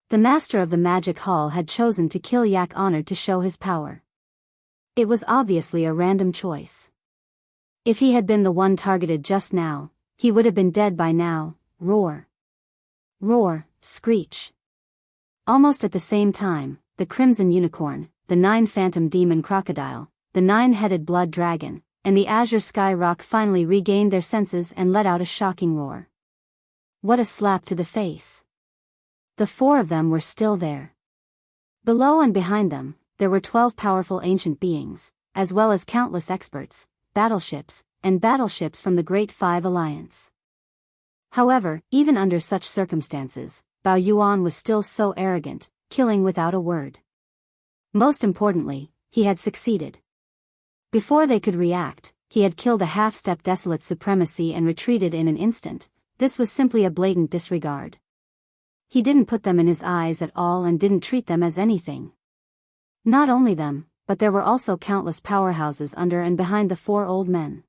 The master of the Magic Hall had chosen to kill Yak Honored to show his power. It was obviously a random choice. If he had been the one targeted just now, he would have been dead by now. Roar. Roar, screech. Almost at the same time, the Crimson Unicorn, the 9 Phantom Demon Crocodile, the 9-headed Blood Dragon, and the Azure Sky Rock finally regained their senses and let out a shocking roar. What a slap to the face. The 4 of them were still there. Below and behind them, there were 12 powerful ancient beings, as well as countless experts, battleships from the Great Five Alliance. However, even under such circumstances, Bao Yuan was still so arrogant, killing without a word. Most importantly, he had succeeded. Before they could react, he had killed a half-step Desolate Supremacy and retreated in an instant. This was simply a blatant disregard. He didn't put them in his eyes at all and didn't treat them as anything. Not only them, but there were also countless powerhouses under and behind the 4 old men.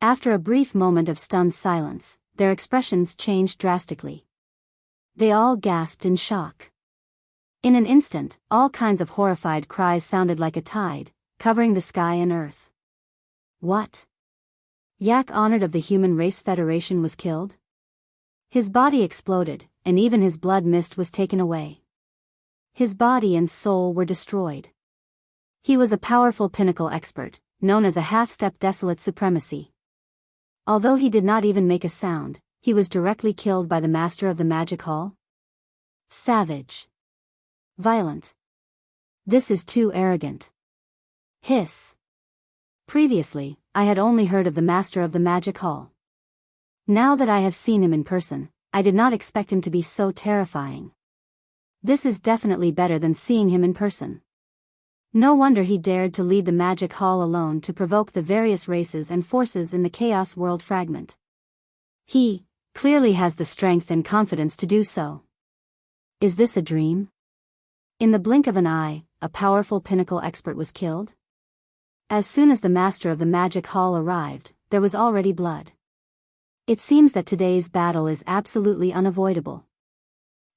After a brief moment of stunned silence, their expressions changed drastically. They all gasped in shock. In an instant, all kinds of horrified cries sounded like a tide, covering the sky and earth. What? Yak Honored of the Human Race Federation was killed? His body exploded, and even his blood mist was taken away. His body and soul were destroyed. He was a powerful pinnacle expert, known as a half-step Desolate Supremacy. Although he did not even make a sound, he was directly killed by the master of the Magic Hall? Savage. Violent. This is too arrogant. Hiss. Previously, I had only heard of the master of the Magic Hall. Now that I have seen him in person, I did not expect him to be so terrifying. This is definitely better than seeing him in person. No wonder he dared to lead the magic hall alone to provoke the various races and forces in the Chaos World fragment. He clearly has the strength and confidence to do so. Is this a dream? In the blink of an eye, a powerful pinnacle expert was killed? As soon as the master of the magic hall arrived, there was already blood. It seems that today's battle is absolutely unavoidable.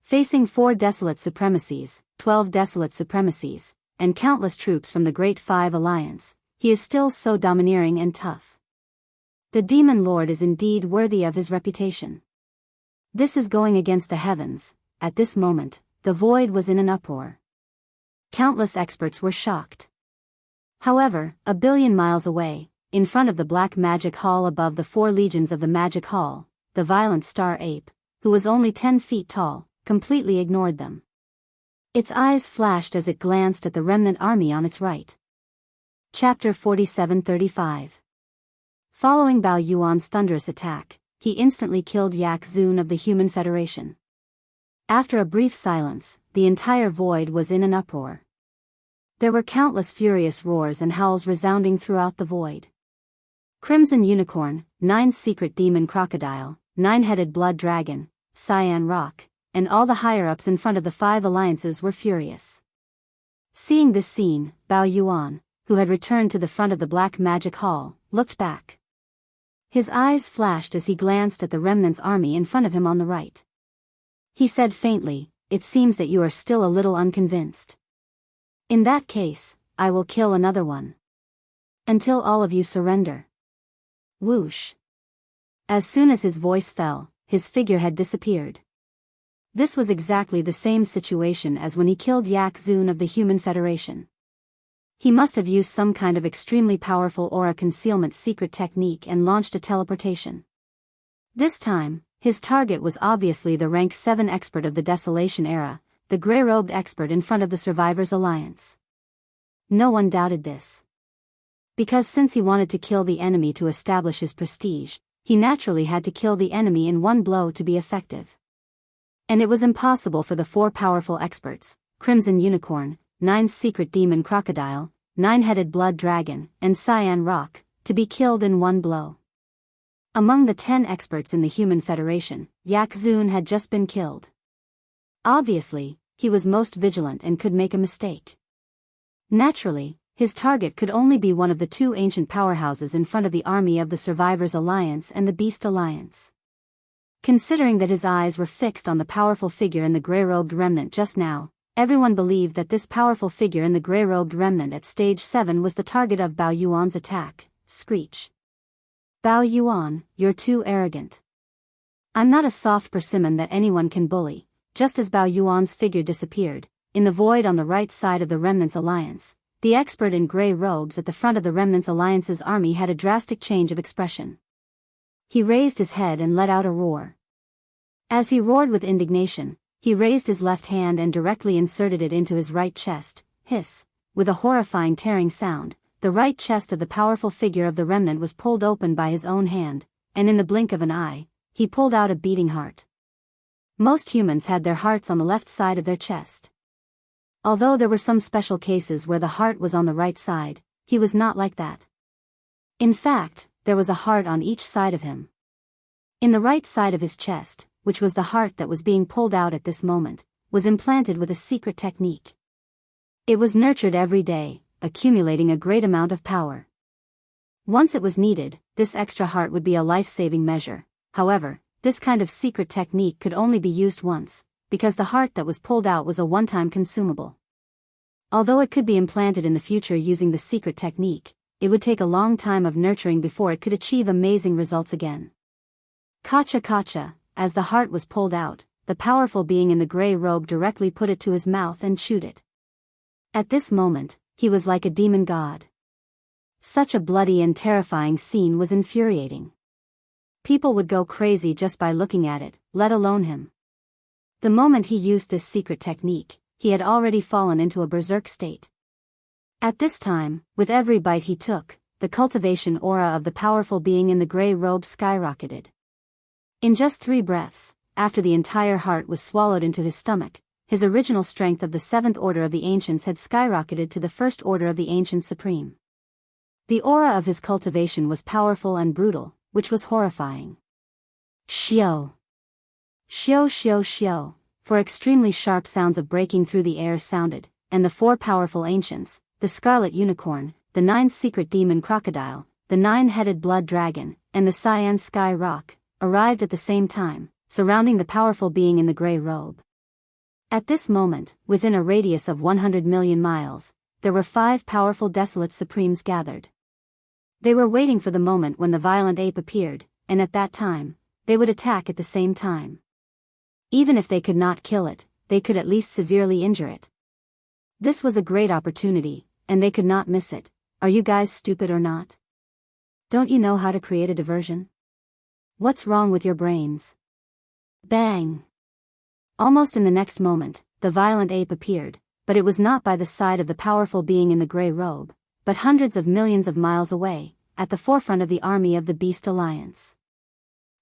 Facing 4 desolate supremacies, 12 desolate supremacies, and countless troops from the Great Five Alliance, he is still so domineering and tough. The Demon Lord is indeed worthy of his reputation. This is going against the heavens. At this moment, the void was in an uproar. Countless experts were shocked. However, a billion miles away, in front of the black magic hall above the 4 legions of the magic hall, the violent star ape, who was only 10 feet tall, completely ignored them. Its eyes flashed as it glanced at the remnant army on its right. Chapter 47:35. Following Bao Yuan's thunderous attack, he instantly killed Yak Zun of the Human Federation. After a brief silence, the entire void was in an uproar. There were countless furious roars and howls resounding throughout the void. Crimson Unicorn, 9 Secret Demon Crocodile, 9-Headed Blood Dragon, Cyan Rock, and all the higher-ups in front of the 5 alliances were furious. Seeing this scene, Bao Yuan, who had returned to the front of the Black Magic Hall, looked back. His eyes flashed as he glanced at the remnant's army in front of him on the right. He said faintly, "It seems that you are still a little unconvinced. In that case, I will kill another one. Until all of you surrender." Whoosh. As soon as his voice fell, his figure had disappeared. This was exactly the same situation as when he killed Yak Zun of the Human Federation. He must have used some kind of extremely powerful aura concealment secret technique and launched a teleportation. This time, his target was obviously the rank 7 expert of the Desolation era, the grey-robed expert in front of the Survivors Alliance. No one doubted this. Because since he wanted to kill the enemy to establish his prestige, he naturally had to kill the enemy in one blow to be effective. And it was impossible for the 4 powerful experts, Crimson Unicorn, 9 Secret Demon Crocodile, 9-Headed Blood Dragon, and Cyan Rock, to be killed in one blow. Among the 10 experts in the Human Federation, Yak Zun had just been killed. Obviously, he was most vigilant and could make a mistake. Naturally, his target could only be one of the 2 ancient powerhouses in front of the army of the Survivors Alliance and the Beast Alliance. Considering that his eyes were fixed on the powerful figure in the grey-robed remnant just now, everyone believed that this powerful figure in the grey-robed remnant at stage 7 was the target of Bao Yuan's attack. Screech. Bao Yuan, you're too arrogant. I'm not a soft persimmon that anyone can bully. Just as Bao Yuan's figure disappeared, in the void on the right side of the Remnant's alliance, the expert in grey robes at the front of the Remnant's alliance's army had a drastic change of expression. He raised his head and let out a roar. As he roared with indignation, he raised his left hand and directly inserted it into his right chest. Hiss. With a horrifying tearing sound, the right chest of the powerful figure of the remnant was pulled open by his own hand, and in the blink of an eye, he pulled out a beating heart. Most humans had their hearts on the left side of their chest. Although there were some special cases where the heart was on the right side, he was not like that. In fact, there was a heart on each side of him. In the right side of his chest, which was the heart that was being pulled out at this moment, was implanted with a secret technique. It was nurtured every day, accumulating a great amount of power. Once it was needed, this extra heart would be a life-saving measure. However, this kind of secret technique could only be used once, because the heart that was pulled out was a one-time consumable. Although it could be implanted in the future using the secret technique, it would take a long time of nurturing before it could achieve amazing results again. Kacha kacha. As the heart was pulled out, the powerful being in the grey robe directly put it to his mouth and chewed it. At this moment, he was like a demon god. Such a bloody and terrifying scene was infuriating. People would go crazy just by looking at it, let alone him. The moment he used this secret technique, he had already fallen into a berserk state. At this time, with every bite he took, the cultivation aura of the powerful being in the grey robe skyrocketed. In just 3 breaths, after the entire heart was swallowed into his stomach, his original strength of the Seventh Order of the Ancients had skyrocketed to the First Order of the Ancients Supreme. The aura of his cultivation was powerful and brutal, which was horrifying. Xiao. Xiao xiao xiao, for extremely sharp sounds of breaking through the air sounded, and the four powerful ancients, the scarlet unicorn, the 9 secret demon crocodile, the 9-headed blood dragon, and the cyan sky rock, arrived at the same time, surrounding the powerful being in the gray robe. At this moment, within a radius of 100 million miles, there were 5 powerful desolate supremes gathered. They were waiting for the moment when the violent ape appeared, and at that time, they would attack at the same time. Even if they could not kill it, they could at least severely injure it. This was a great opportunity, and they could not miss it. Are you guys stupid or not? Don't you know how to create a diversion? What's wrong with your brains? Bang! Almost in the next moment, the violent ape appeared, but it was not by the side of the powerful being in the gray robe, but hundreds of millions of miles away, at the forefront of the army of the Beast Alliance.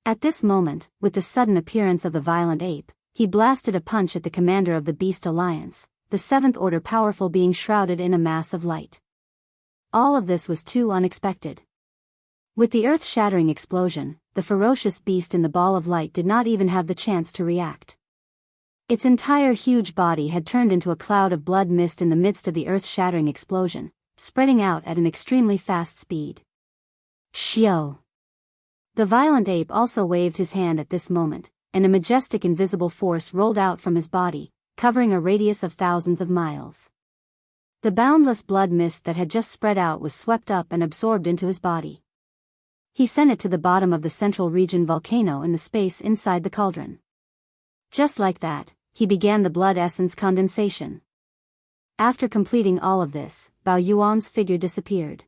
At this moment, with the sudden appearance of the violent ape, he blasted a punch at the commander of the Beast Alliance, the Seventh Order powerful being shrouded in a mass of light. All of this was too unexpected. With the earth-shattering explosion, the ferocious beast in the ball of light did not even have the chance to react. Its entire huge body had turned into a cloud of blood mist in the midst of the earth-shattering explosion, spreading out at an extremely fast speed. Xiao! The violent ape also waved his hand at this moment, and a majestic invisible force rolled out from his body, covering a radius of thousands of miles. The boundless blood mist that had just spread out was swept up and absorbed into his body. He sent it to the bottom of the central region volcano in the space inside the cauldron. Just like that, he began the blood essence condensation. After completing all of this, Bao Yuan's figure disappeared.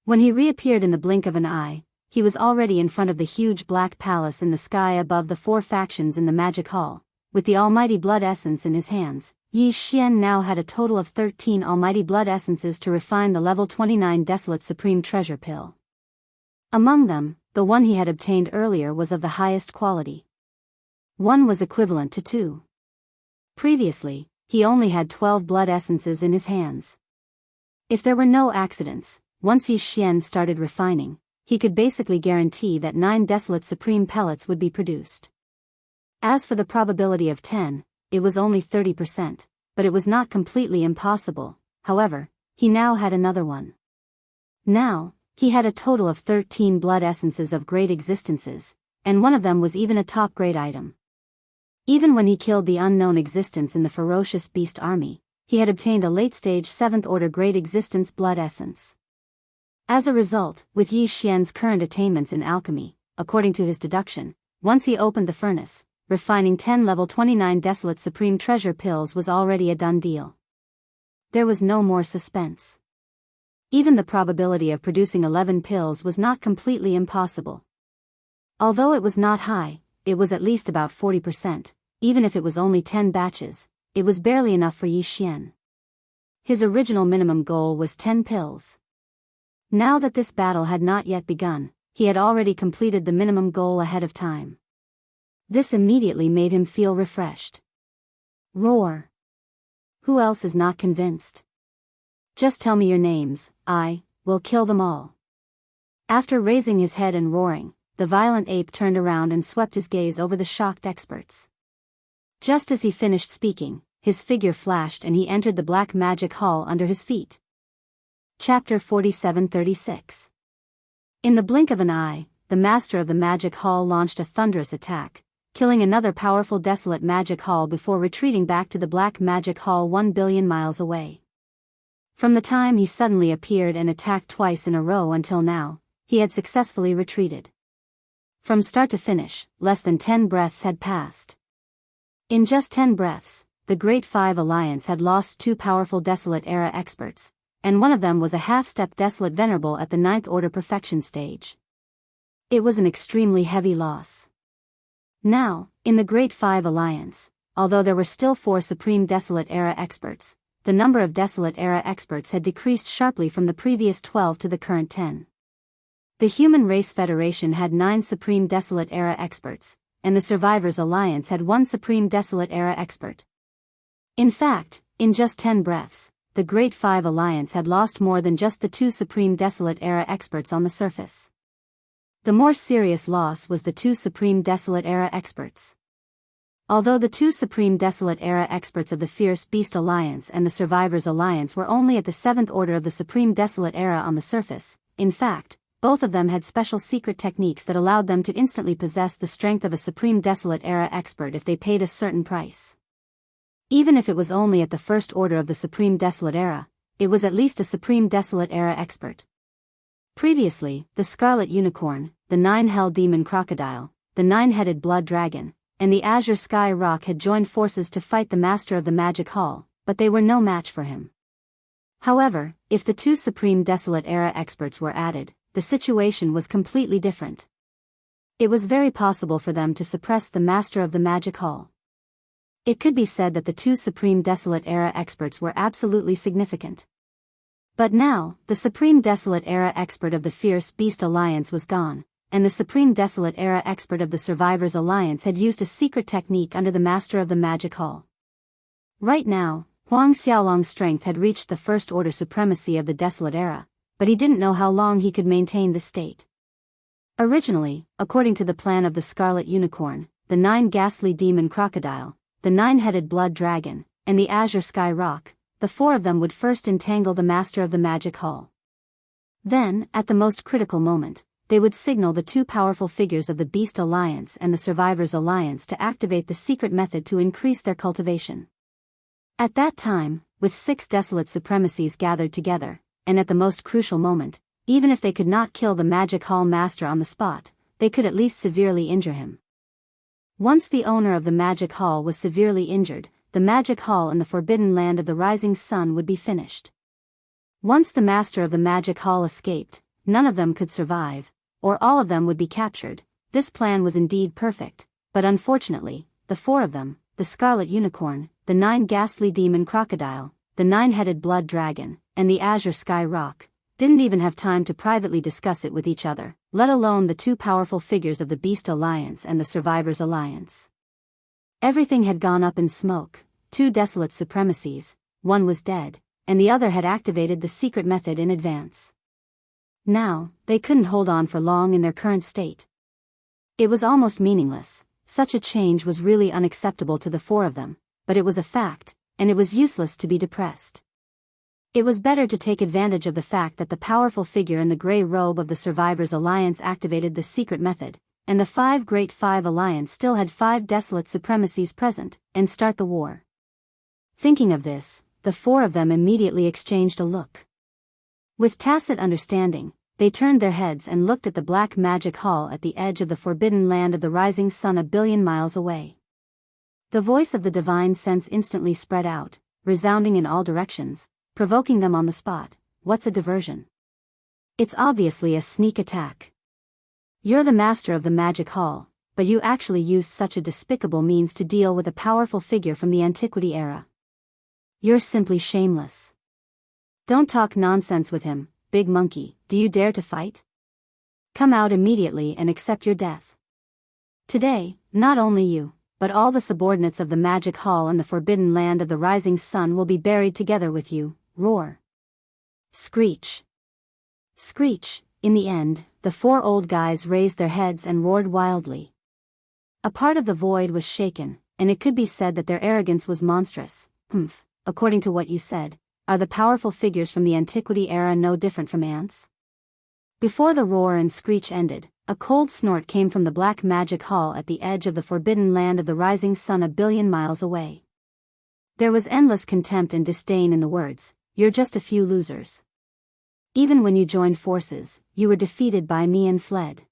When he reappeared in the blink of an eye, he was already in front of the huge black palace in the sky above the 4 factions in the magic hall. With the almighty blood essence in his hands, Yi Xian now had a total of 13 almighty blood essences to refine the level 29 desolate supreme treasure pill. Among them, the one he had obtained earlier was of the highest quality. 1 was equivalent to 2. Previously, he only had 12 blood essences in his hands. If there were no accidents, once Yi Xian started refining, he could basically guarantee that 9 desolate supreme pellets would be produced. As for the probability of 10, it was only 30%, but it was not completely impossible. However, he now had another one. Now, he had a total of 13 blood essences of great existences, and one of them was even a top-grade item. Even when he killed the unknown existence in the ferocious beast army, he had obtained a late-stage 7th Order great existence blood essence. As a result, with Yi Xian's current attainments in alchemy, according to his deduction, once he opened the furnace, refining 10 level 29 desolate supreme treasure pills was already a done deal. There was no more suspense. Even the probability of producing 11 pills was not completely impossible. Although it was not high, it was at least about 40%, even if it was only 10 batches, it was barely enough for Yi Xian. His original minimum goal was 10 pills. Now that this battle had not yet begun, he had already completed the minimum goal ahead of time. This immediately made him feel refreshed. Roar! Who else is not convinced? Just tell me your names, I will kill them all. After raising his head and roaring, the violent ape turned around and swept his gaze over the shocked experts. Just as he finished speaking, his figure flashed and he entered the black magic hall under his feet. Chapter 47-36. In the blink of an eye, the master of the magic hall launched a thunderous attack, killing another powerful desolate magic hall before retreating back to the black magic hall 1 billion miles away. From the time he suddenly appeared and attacked twice in a row until now, he had successfully retreated. From start to finish, less than 10 breaths had passed. In just 10 breaths, the Great Five Alliance had lost 2 powerful Desolate Era experts, and one of them was a half-step Desolate Venerable at the 9th Order Perfection stage. It was an extremely heavy loss. Now, in the Great Five Alliance, although there were still 4 Supreme Desolate Era experts, the number of Desolate Era experts had decreased sharply from the previous 12 to the current 10. The Human Race Federation had 9 Supreme Desolate Era experts, and the Survivors Alliance had 1 Supreme Desolate Era expert. In fact, in just 10 breaths, the Great Five Alliance had lost more than just the two Supreme Desolate Era experts on the surface. The more serious loss was the two Supreme Desolate Era experts. Although the two Supreme Desolate Era experts of the Fierce Beast Alliance and the Survivors Alliance were only at the 7th order of the Supreme Desolate Era on the surface, in fact, both of them had special secret techniques that allowed them to instantly possess the strength of a Supreme Desolate Era expert if they paid a certain price. Even if it was only at the 1st order of the Supreme Desolate Era, it was at least a Supreme Desolate Era expert. Previously, the Scarlet Unicorn, the Nine-Hell Demon Crocodile, the Nine-Headed Blood Dragon, and the Azure Sky Rock had joined forces to fight the Master of the Magic Hall, but they were no match for him. However, if the two Supreme Desolate Era experts were added, the situation was completely different. It was very possible for them to suppress the Master of the Magic Hall. It could be said that the two Supreme Desolate Era experts were absolutely significant. But now, the Supreme Desolate Era expert of the Fierce Beast Alliance was gone, and the Supreme Desolate Era expert of the Survivors Alliance had used a secret technique under the Master of the Magic Hall. Right now, Huang Xiaolong's strength had reached the First Order supremacy of the Desolate Era, but he didn't know how long he could maintain this state. Originally, according to the plan of the Scarlet Unicorn, the Nine-Ghastly Demon Crocodile, the Nine-Headed Blood Dragon, and the Azure Sky Rock, the four of them would first entangle the Master of the Magic Hall. Then, at the most critical moment, they would signal the two powerful figures of the Beast Alliance and the Survivors Alliance to activate the secret method to increase their cultivation. At that time, with 6 desolate supremacies gathered together, and at the most crucial moment, even if they could not kill the Magic Hall Master on the spot, they could at least severely injure him. Once the owner of the Magic Hall was severely injured, the Magic Hall in the Forbidden Land of the Rising Sun would be finished. Once the Master of the Magic Hall escaped, none of them could survive, or all of them would be captured. This plan was indeed perfect, but unfortunately, the four of them, the Scarlet Unicorn, the Nine-Ghastly Demon Crocodile, the Nine-Headed Blood Dragon, and the Azure Sky Rock, didn't even have time to privately discuss it with each other, let alone the two powerful figures of the Beast Alliance and the Survivors Alliance. Everything had gone up in smoke. 2 desolate supremacies, one was dead, and the other had activated the secret method in advance. Now, they couldn't hold on for long in their current state. It was almost meaningless. Such a change was really unacceptable to the four of them, but it was a fact, and it was useless to be depressed. It was better to take advantage of the fact that the powerful figure in the grey robe of the Survivors Alliance activated the secret method, and the Great Five Alliance still had 5 desolate supremacies present, and start the war. Thinking of this, the four of them immediately exchanged a look. With tacit understanding, they turned their heads and looked at the Black Magic Hall at the edge of the Forbidden Land of the Rising Sun a billion miles away. The voice of the Divine Sense instantly spread out, resounding in all directions, provoking them on the spot. What's a diversion? It's obviously a sneak attack. You're the Master of the Magic Hall, but you actually used such a despicable means to deal with a powerful figure from the Antiquity era. You're simply shameless. Don't talk nonsense with him, Big Monkey. Do you dare to fight? Come out immediately and accept your death. Today, not only you, but all the subordinates of the Magic Hall and the Forbidden Land of the Rising Sun will be buried together with you. Roar. Screech. Screech. In the end, the 4 old guys raised their heads and roared wildly. A part of the void was shaken, and it could be said that their arrogance was monstrous. According to what you said, are the powerful figures from the Antiquity era no different from ants? Before the roar and screech ended, a cold snort came from the Black Magic Hall at the edge of the Forbidden Land of the Rising Sun a billion miles away. There was endless contempt and disdain in the words. You're just a few losers. Even when you joined forces, you were defeated by me and fled.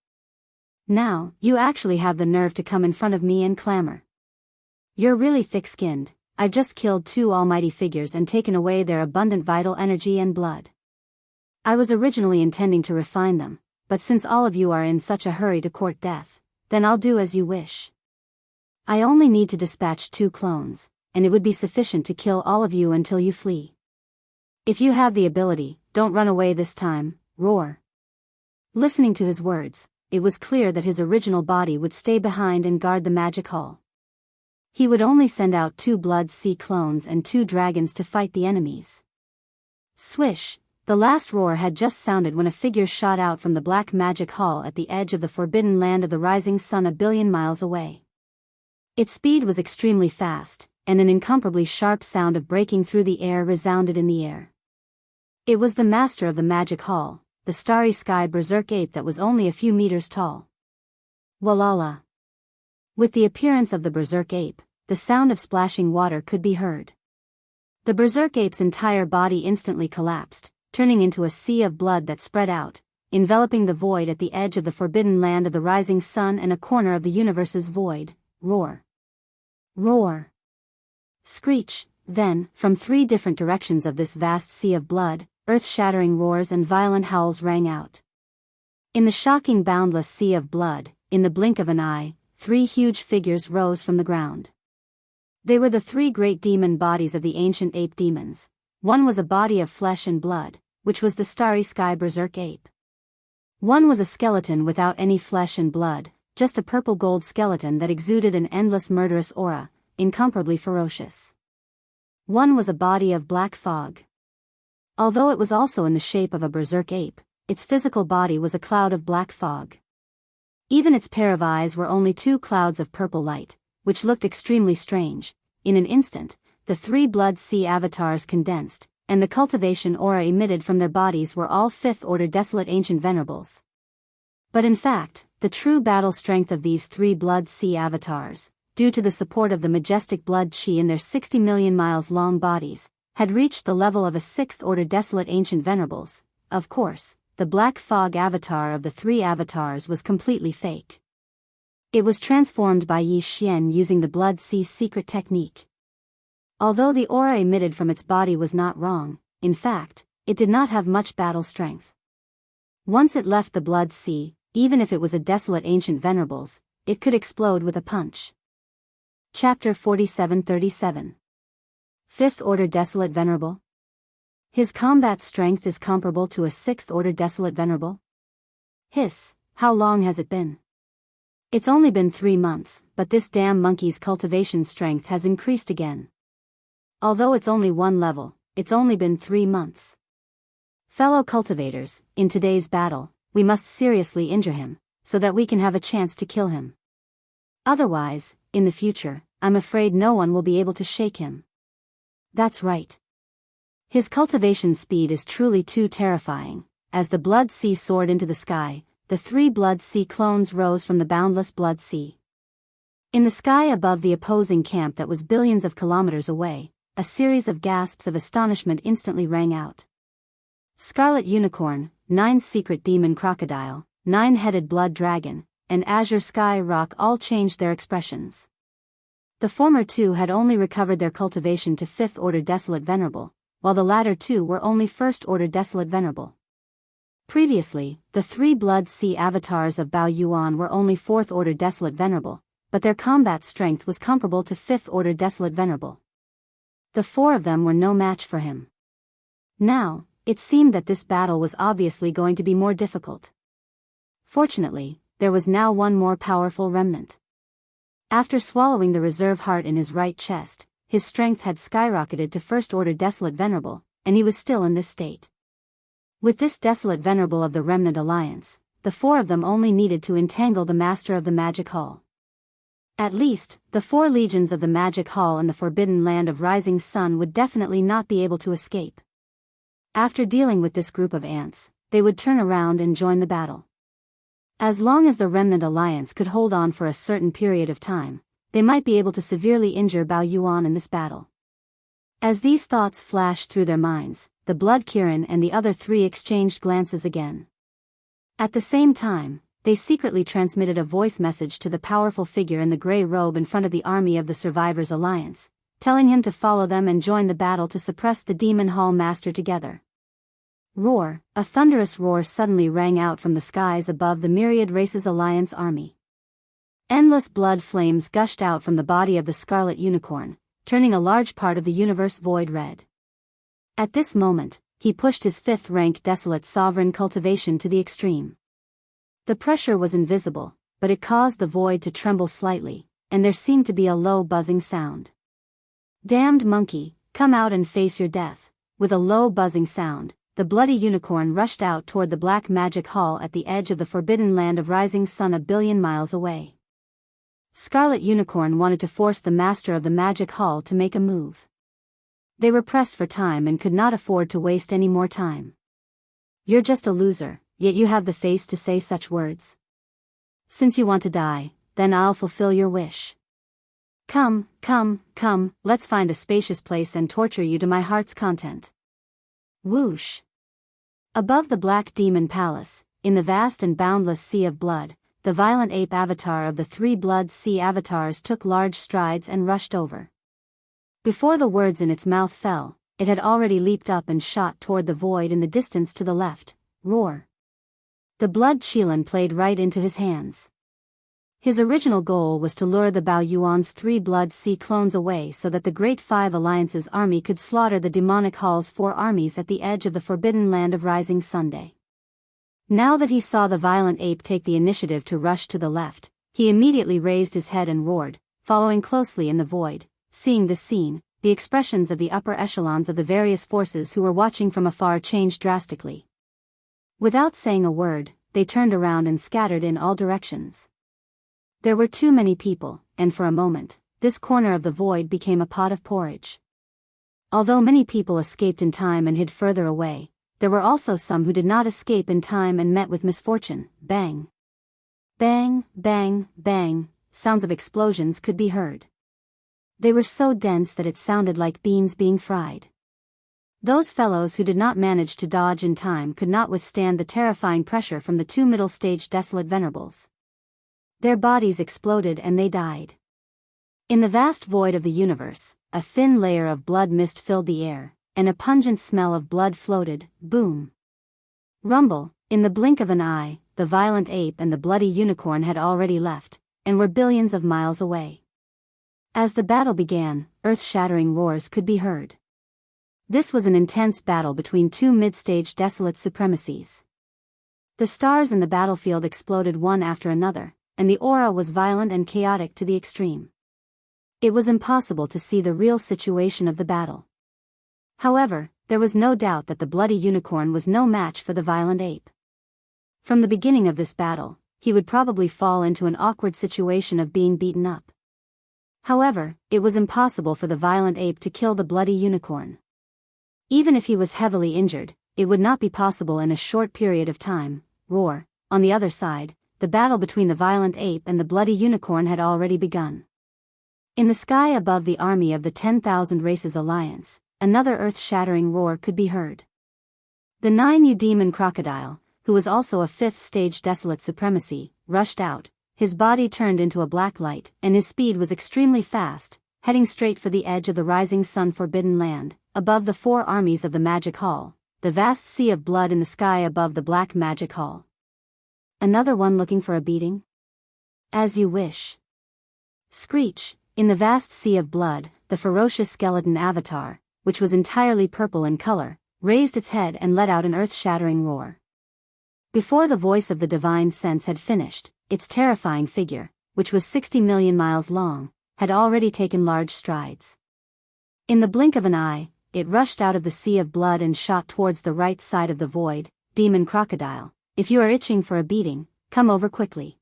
Now, you actually have the nerve to come in front of me and clamor. You're really thick-skinned. I've just killed 2 almighty figures and taken away their abundant vital energy and blood. I was originally intending to refine them, but since all of you are in such a hurry to court death, then I'll do as you wish. I only need to dispatch 2 clones, and it would be sufficient to kill all of you until you flee. If you have the ability, don't run away this time. Roar. Listening to his words, it was clear that his original body would stay behind and guard the Magic Hall. He would only send out 2 Blood Sea clones and 2 dragons to fight the enemies. Swish! The last roar had just sounded when a figure shot out from the black magic hall at the edge of the forbidden land of the rising sun a billion miles away. Its speed was extremely fast, and an incomparably sharp sound of breaking through the air resounded in the air. It was the master of the magic hall, the starry sky berserk ape that was only a few meters tall. Walala! With the appearance of the berserk ape, the sound of splashing water could be heard. The berserk ape's entire body instantly collapsed, turning into a sea of blood that spread out, enveloping the void at the edge of the forbidden land of the rising sun and a corner of the universe's void. Roar! Roar! Screech! Then, from 3 different directions of this vast sea of blood, earth-shattering roars and violent howls rang out. In the shocking boundless sea of blood, in the blink of an eye, 3 huge figures rose from the ground. They were the 3 great demon bodies of the ancient ape demons. One was a body of flesh and blood, which was the starry sky berserk ape. One was a skeleton without any flesh and blood, just a purple-gold skeleton that exuded an endless murderous aura, incomparably ferocious. One was a body of black fog. Although it was also in the shape of a berserk ape, its physical body was a cloud of black fog. Even its pair of eyes were only 2 clouds of purple light, which looked extremely strange. In an instant, the 3 Blood Sea avatars condensed, and the cultivation aura emitted from their bodies were all 5th-order desolate ancient venerables. But in fact, the true battle strength of these 3 Blood Sea avatars, due to the support of the majestic blood chi in their 60 million miles long bodies, had reached the level of a 6th-order desolate ancient venerables. Of course, the black fog avatar of the 3 avatars was completely fake. It was transformed by Yi Xian using the Blood Sea secret technique. Although the aura emitted from its body was not wrong, in fact, it did not have much battle strength. Once it left the Blood Sea, even if it was a desolate ancient venerables, it could explode with a punch. Chapter 4737. 5th-order desolate venerable? His combat strength is comparable to a 6th-order desolate venerable? Hiss, how long has it been? It's only been 3 months, but this damn monkey's cultivation strength has increased again. Although it's only 1 level, it's only been 3 months. Fellow cultivators, in today's battle, we must seriously injure him, so that we can have a chance to kill him. Otherwise, in the future, I'm afraid no one will be able to shake him. That's right. His cultivation speed is truly too terrifying. As the Blood Sea soared into the sky, the 3 Blood Sea clones rose from the boundless Blood Sea. In the sky above the opposing camp that was billions of kilometers away, a series of gasps of astonishment instantly rang out. Scarlet Unicorn, 9 Secret Demon Crocodile, 9-headed Blood Dragon, and Azure Sky Rock all changed their expressions. The former 2 had only recovered their cultivation to 5th-order Desolate Venerable, while the latter 2 were only 1st-order Desolate Venerable. Previously, the 3 Blood Sea avatars of Bao Yuan were only 4th-order Desolate Venerable, but their combat strength was comparable to 5th-order Desolate Venerable. The 4 of them were no match for him. Now, it seemed that this battle was obviously going to be more difficult. Fortunately, there was now one more powerful remnant. After swallowing the reserve heart in his right chest, his strength had skyrocketed to 1st-order Desolate Venerable, and he was still in this state. With this Desolate Venerable of the Remnant Alliance, the 4 of them only needed to entangle the Master of the Magic Hall. At least, the 4 legions of the Magic Hall and the Forbidden Land of Rising Sun would definitely not be able to escape. After dealing with this group of ants, they would turn around and join the battle. As long as the Remnant Alliance could hold on for a certain period of time, they might be able to severely injure Bao Yuan in this battle. As these thoughts flashed through their minds, the Blood Kirin and the other 3 exchanged glances again. At the same time, they secretly transmitted a voice message to the powerful figure in the gray robe in front of the army of the Survivors Alliance, telling him to follow them and join the battle to suppress the Demon Hall Master together. Roar! A thunderous roar suddenly rang out from the skies above the Myriad Races Alliance army. Endless blood flames gushed out from the body of the Scarlet Unicorn, turning a large part of the universe void red. At this moment, he pushed his 5th-rank Desolate Sovereign cultivation to the extreme. The pressure was invisible, but it caused the void to tremble slightly, and there seemed to be a low buzzing sound. "Damned monkey, come out and face your death." With a low buzzing sound, the bloody unicorn rushed out toward the black magic hall at the edge of the forbidden land of rising sun 1,000,000,000 miles away. Scarlet Unicorn wanted to force the master of the magic hall to make a move. They were pressed for time and could not afford to waste any more time. "You're just a loser, yet you have the face to say such words. Since you want to die, then I'll fulfill your wish. Come, come, come, let's find a spacious place and torture you to my heart's content." Whoosh! Above the Black Demon Palace, in the vast and boundless sea of blood, the violent ape avatar of the three blood sea avatars took large strides and rushed over. Before the words in its mouth fell, it had already leaped up and shot toward the void in the distance to the left. Roar! The blood Qilin played right into his hands. His original goal was to lure the Bao Yuan's three blood sea clones away so that the Great Five Alliance's army could slaughter the demonic hall's four armies at the edge of the forbidden land of rising Sunday. Now that he saw the violent ape take the initiative to rush to the left, he immediately raised his head and roared, following closely in the void. Seeing this scene, the expressions of the upper echelons of the various forces who were watching from afar changed drastically. Without saying a word, they turned around and scattered in all directions. There were too many people, and for a moment, this corner of the void became a pot of porridge. Although many people escaped in time and hid further away, there were also some who did not escape in time and met with misfortune. Bang! Bang, bang, bang, sounds of explosions could be heard. They were so dense that it sounded like beans being fried. Those fellows who did not manage to dodge in time could not withstand the terrifying pressure from the two middle-stage desolate venerables. Their bodies exploded and they died. In the vast void of the universe, a thin layer of blood mist filled the air, and a pungent smell of blood floated. Boom! Rumble! In the blink of an eye, the violent ape and the bloody unicorn had already left, and were billions of miles away. As the battle began, earth-shattering roars could be heard. This was an intense battle between two mid-stage desolate supremacies. The stars in the battlefield exploded one after another, and the aura was violent and chaotic to the extreme. It was impossible to see the real situation of the battle. However, there was no doubt that the bloody unicorn was no match for the violent ape. From the beginning of this battle, he would probably fall into an awkward situation of being beaten up. However, it was impossible for the violent ape to kill the bloody unicorn. Even if he was heavily injured, it would not be possible in a short period of time. Roar! On the other side, the battle between the violent ape and the bloody unicorn had already begun. In the sky above the army of the 10,000 Races Alliance, another earth-shattering roar could be heard. The 9U demon crocodile, who was also a fifth-stage desolate supremacy, rushed out. His body turned into a black light, and his speed was extremely fast, heading straight for the edge of the rising sun forbidden land, above the four armies of the magic hall, the vast sea of blood in the sky above the black magic hall. Another one looking for a beating? As you wish. Screech! In the vast sea of blood, the ferocious skeleton avatar, which was entirely purple in color, raised its head and let out an earth-shattering roar. Before the voice of the divine sense had finished, its terrifying figure, which was 60 million miles long, had already taken large strides. In the blink of an eye, it rushed out of the sea of blood and shot towards the right side of the void. Demon crocodile, if you are itching for a beating, come over quickly.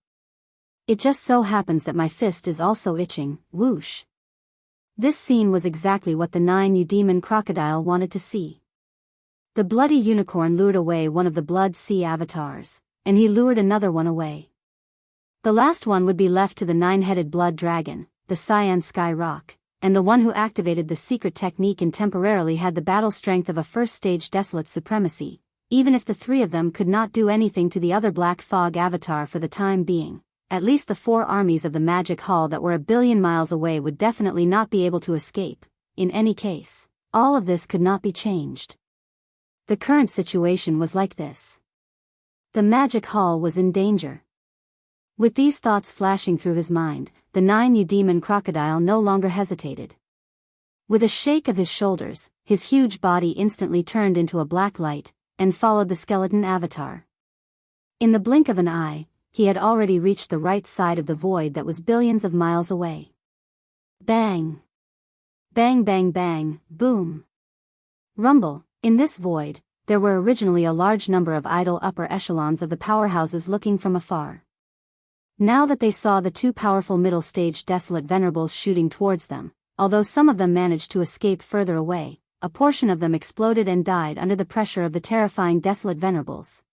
It just so happens that my fist is also itching. Whoosh! This scene was exactly what the 9U demon crocodile wanted to see. The bloody unicorn lured away one of the blood sea avatars, and he lured another one away. The last one would be left to the 9-headed blood dragon, the Cyan Sky Rock, and the one who activated the secret technique and temporarily had the battle strength of a first-stage desolate supremacy. Even if the three of them could not do anything to the other black fog avatar for the time being, at least the four armies of the magic hall that were 1 billion miles away would definitely not be able to escape. In any case, all of this could not be changed. The current situation was like this. The magic hall was in danger. With these thoughts flashing through his mind, the 9U demon crocodile no longer hesitated. With a shake of his shoulders, his huge body instantly turned into a black light, and followed the skeleton avatar. In the blink of an eye, he had already reached the right side of the void that was billions of miles away. Bang! Bang bang bang, boom! Rumble. In this void, there were originally a large number of idle upper echelons of the powerhouses looking from afar. Now that they saw the two powerful middle-stage desolate venerables shooting towards them, although some of them managed to escape further away, a portion of them exploded and died under the pressure of the terrifying desolate venerables.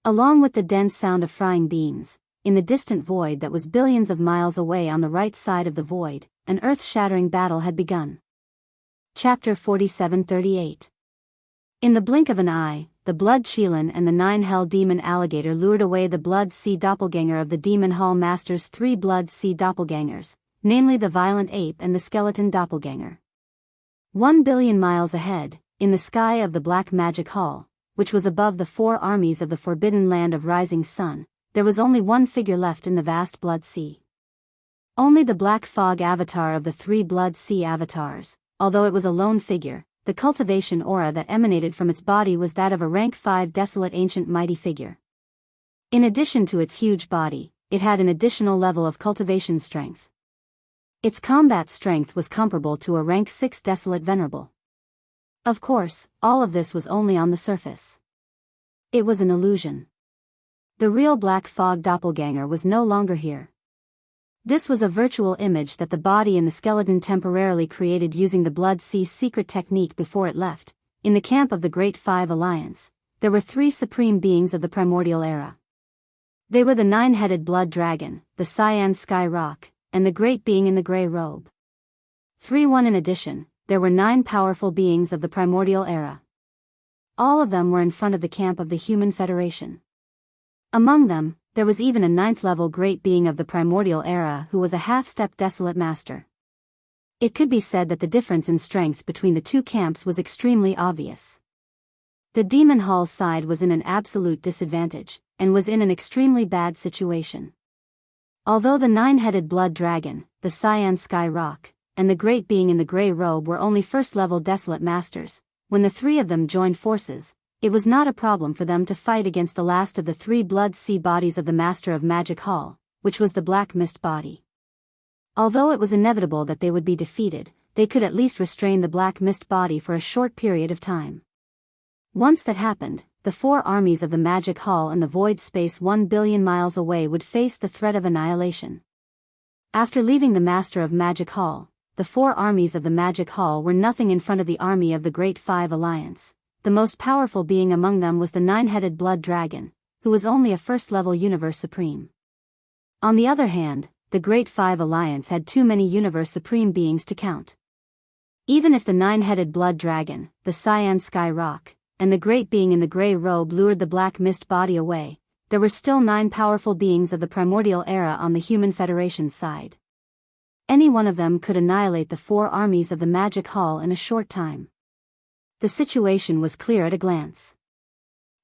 Along with the dense sound of frying beans, in the distant void that was billions of miles away on the right side of the void, an earth-shattering battle had begun. Chapter 47:38. In the blink of an eye, the Blood Chelan and the 9 Hell Demon Alligator lured away the Blood Sea Doppelganger of the Demon Hall Master's 3 Blood Sea Doppelgangers, namely the Violent Ape and the Skeleton Doppelganger. 1 billion miles ahead, in the sky of the Black Magic Hall, which was above the 4 armies of the Forbidden Land of Rising Sun, there was only one figure left in the vast Blood Sea. Only the Black Fog avatar of the 3 Blood Sea avatars, although it was a lone figure. The cultivation aura that emanated from its body was that of a rank 5 desolate ancient mighty figure. In addition to its huge body, it had an additional level of cultivation strength. Its combat strength was comparable to a rank 6 desolate venerable. Of course, all of this was only on the surface. It was an illusion. The real Black Fog doppelganger was no longer here. This was a virtual image that the body and the skeleton temporarily created using the Blood Sea secret technique before it left. In the camp of the Great Five Alliance, there were 3 supreme beings of the primordial era. They were the 9-headed blood dragon, the cyan sky rock, and the great being in the gray robe. 3-1 In addition, there were 9 powerful beings of the primordial era. All of them were in front of the camp of the Human Federation. Among them, there was even a 9th-level great being of the primordial era who was a half-step desolate master. It could be said that the difference in strength between the two camps was extremely obvious. The Demon Hall side was in an absolute disadvantage, and was in an extremely bad situation. Although the 9-headed blood dragon, the cyan sky rock, and the great being in the gray robe were only first-level desolate masters, when the 3 of them joined forces, it was not a problem for them to fight against the last of the 3 Blood Sea bodies of the Master of Magic Hall, which was the Black Mist body. Although it was inevitable that they would be defeated, they could at least restrain the Black Mist body for a short period of time. Once that happened, the 4 armies of the Magic Hall and the void space 1 billion miles away would face the threat of annihilation. After leaving the Master of Magic Hall, the 4 armies of the Magic Hall were nothing in front of the army of the Great Five Alliance. The most powerful being among them was the 9-headed blood dragon, who was only a first-level universe supreme. On the other hand, the Great Five Alliance had too many universe supreme beings to count. Even if the 9-headed blood dragon, the cyan sky rock, and the great being in the gray robe lured the Black Mist body away, there were still 9 powerful beings of the primordial era on the Human Federation side. Any one of them could annihilate the 4 armies of the Magic Hall in a short time. The situation was clear at a glance.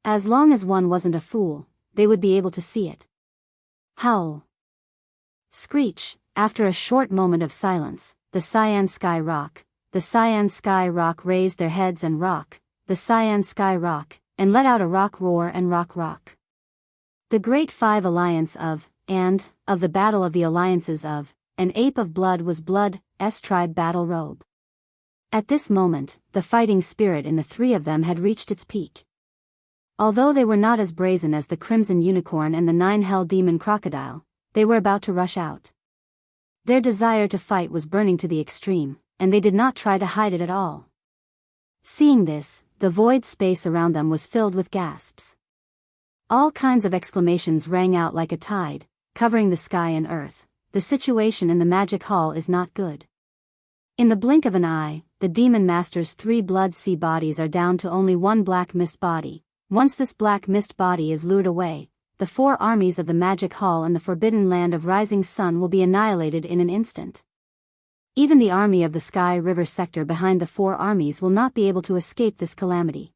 As long as one wasn't a fool, they would be able to see it. Howl. Screech. After a short moment of silence, the cyan sky rock raised their heads and the cyan sky rock, and let out a rock roar and rock. The Great Five Alliance of the Battle of the Alliances of, an Ape of Blood was Blood's tribe battle robe. At this moment, the fighting spirit in the 3 of them had reached its peak. Although they were not as brazen as the Crimson Unicorn and the 9 Hell Demon Crocodile, they were about to rush out. Their desire to fight was burning to the extreme, and they did not try to hide it at all. Seeing this, the void space around them was filled with gasps. All kinds of exclamations rang out like a tide, covering the sky and earth. The situation in the Magic Hall is not good. In the blink of an eye, the Demon Master's 3 Blood Sea bodies are down to only 1 Black Mist body. Once this Black Mist body is lured away, the 4 armies of the Magic Hall and the Forbidden Land of Rising Sun will be annihilated in an instant. Even the army of the Sky River sector behind the 4 armies will not be able to escape this calamity.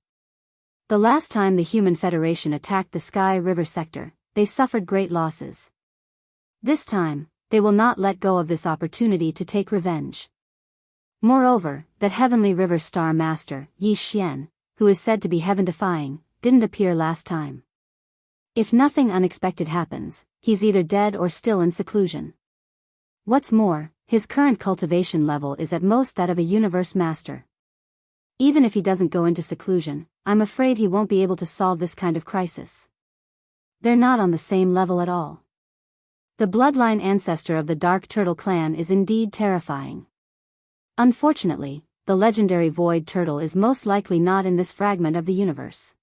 The last time the Human Federation attacked the Sky River sector, they suffered great losses. This time, they will not let go of this opportunity to take revenge. Moreover, that Heavenly River Star Master, Yi Xian, who is said to be heaven-defying, didn't appear last time. If nothing unexpected happens, he's either dead or still in seclusion. What's more, his current cultivation level is at most that of a universe master. Even if he doesn't go into seclusion, I'm afraid he won't be able to solve this kind of crisis. They're not on the same level at all. The bloodline ancestor of the Dark Turtle clan is indeed terrifying. Unfortunately, the legendary Void Turtle is most likely not in this fragment of the universe.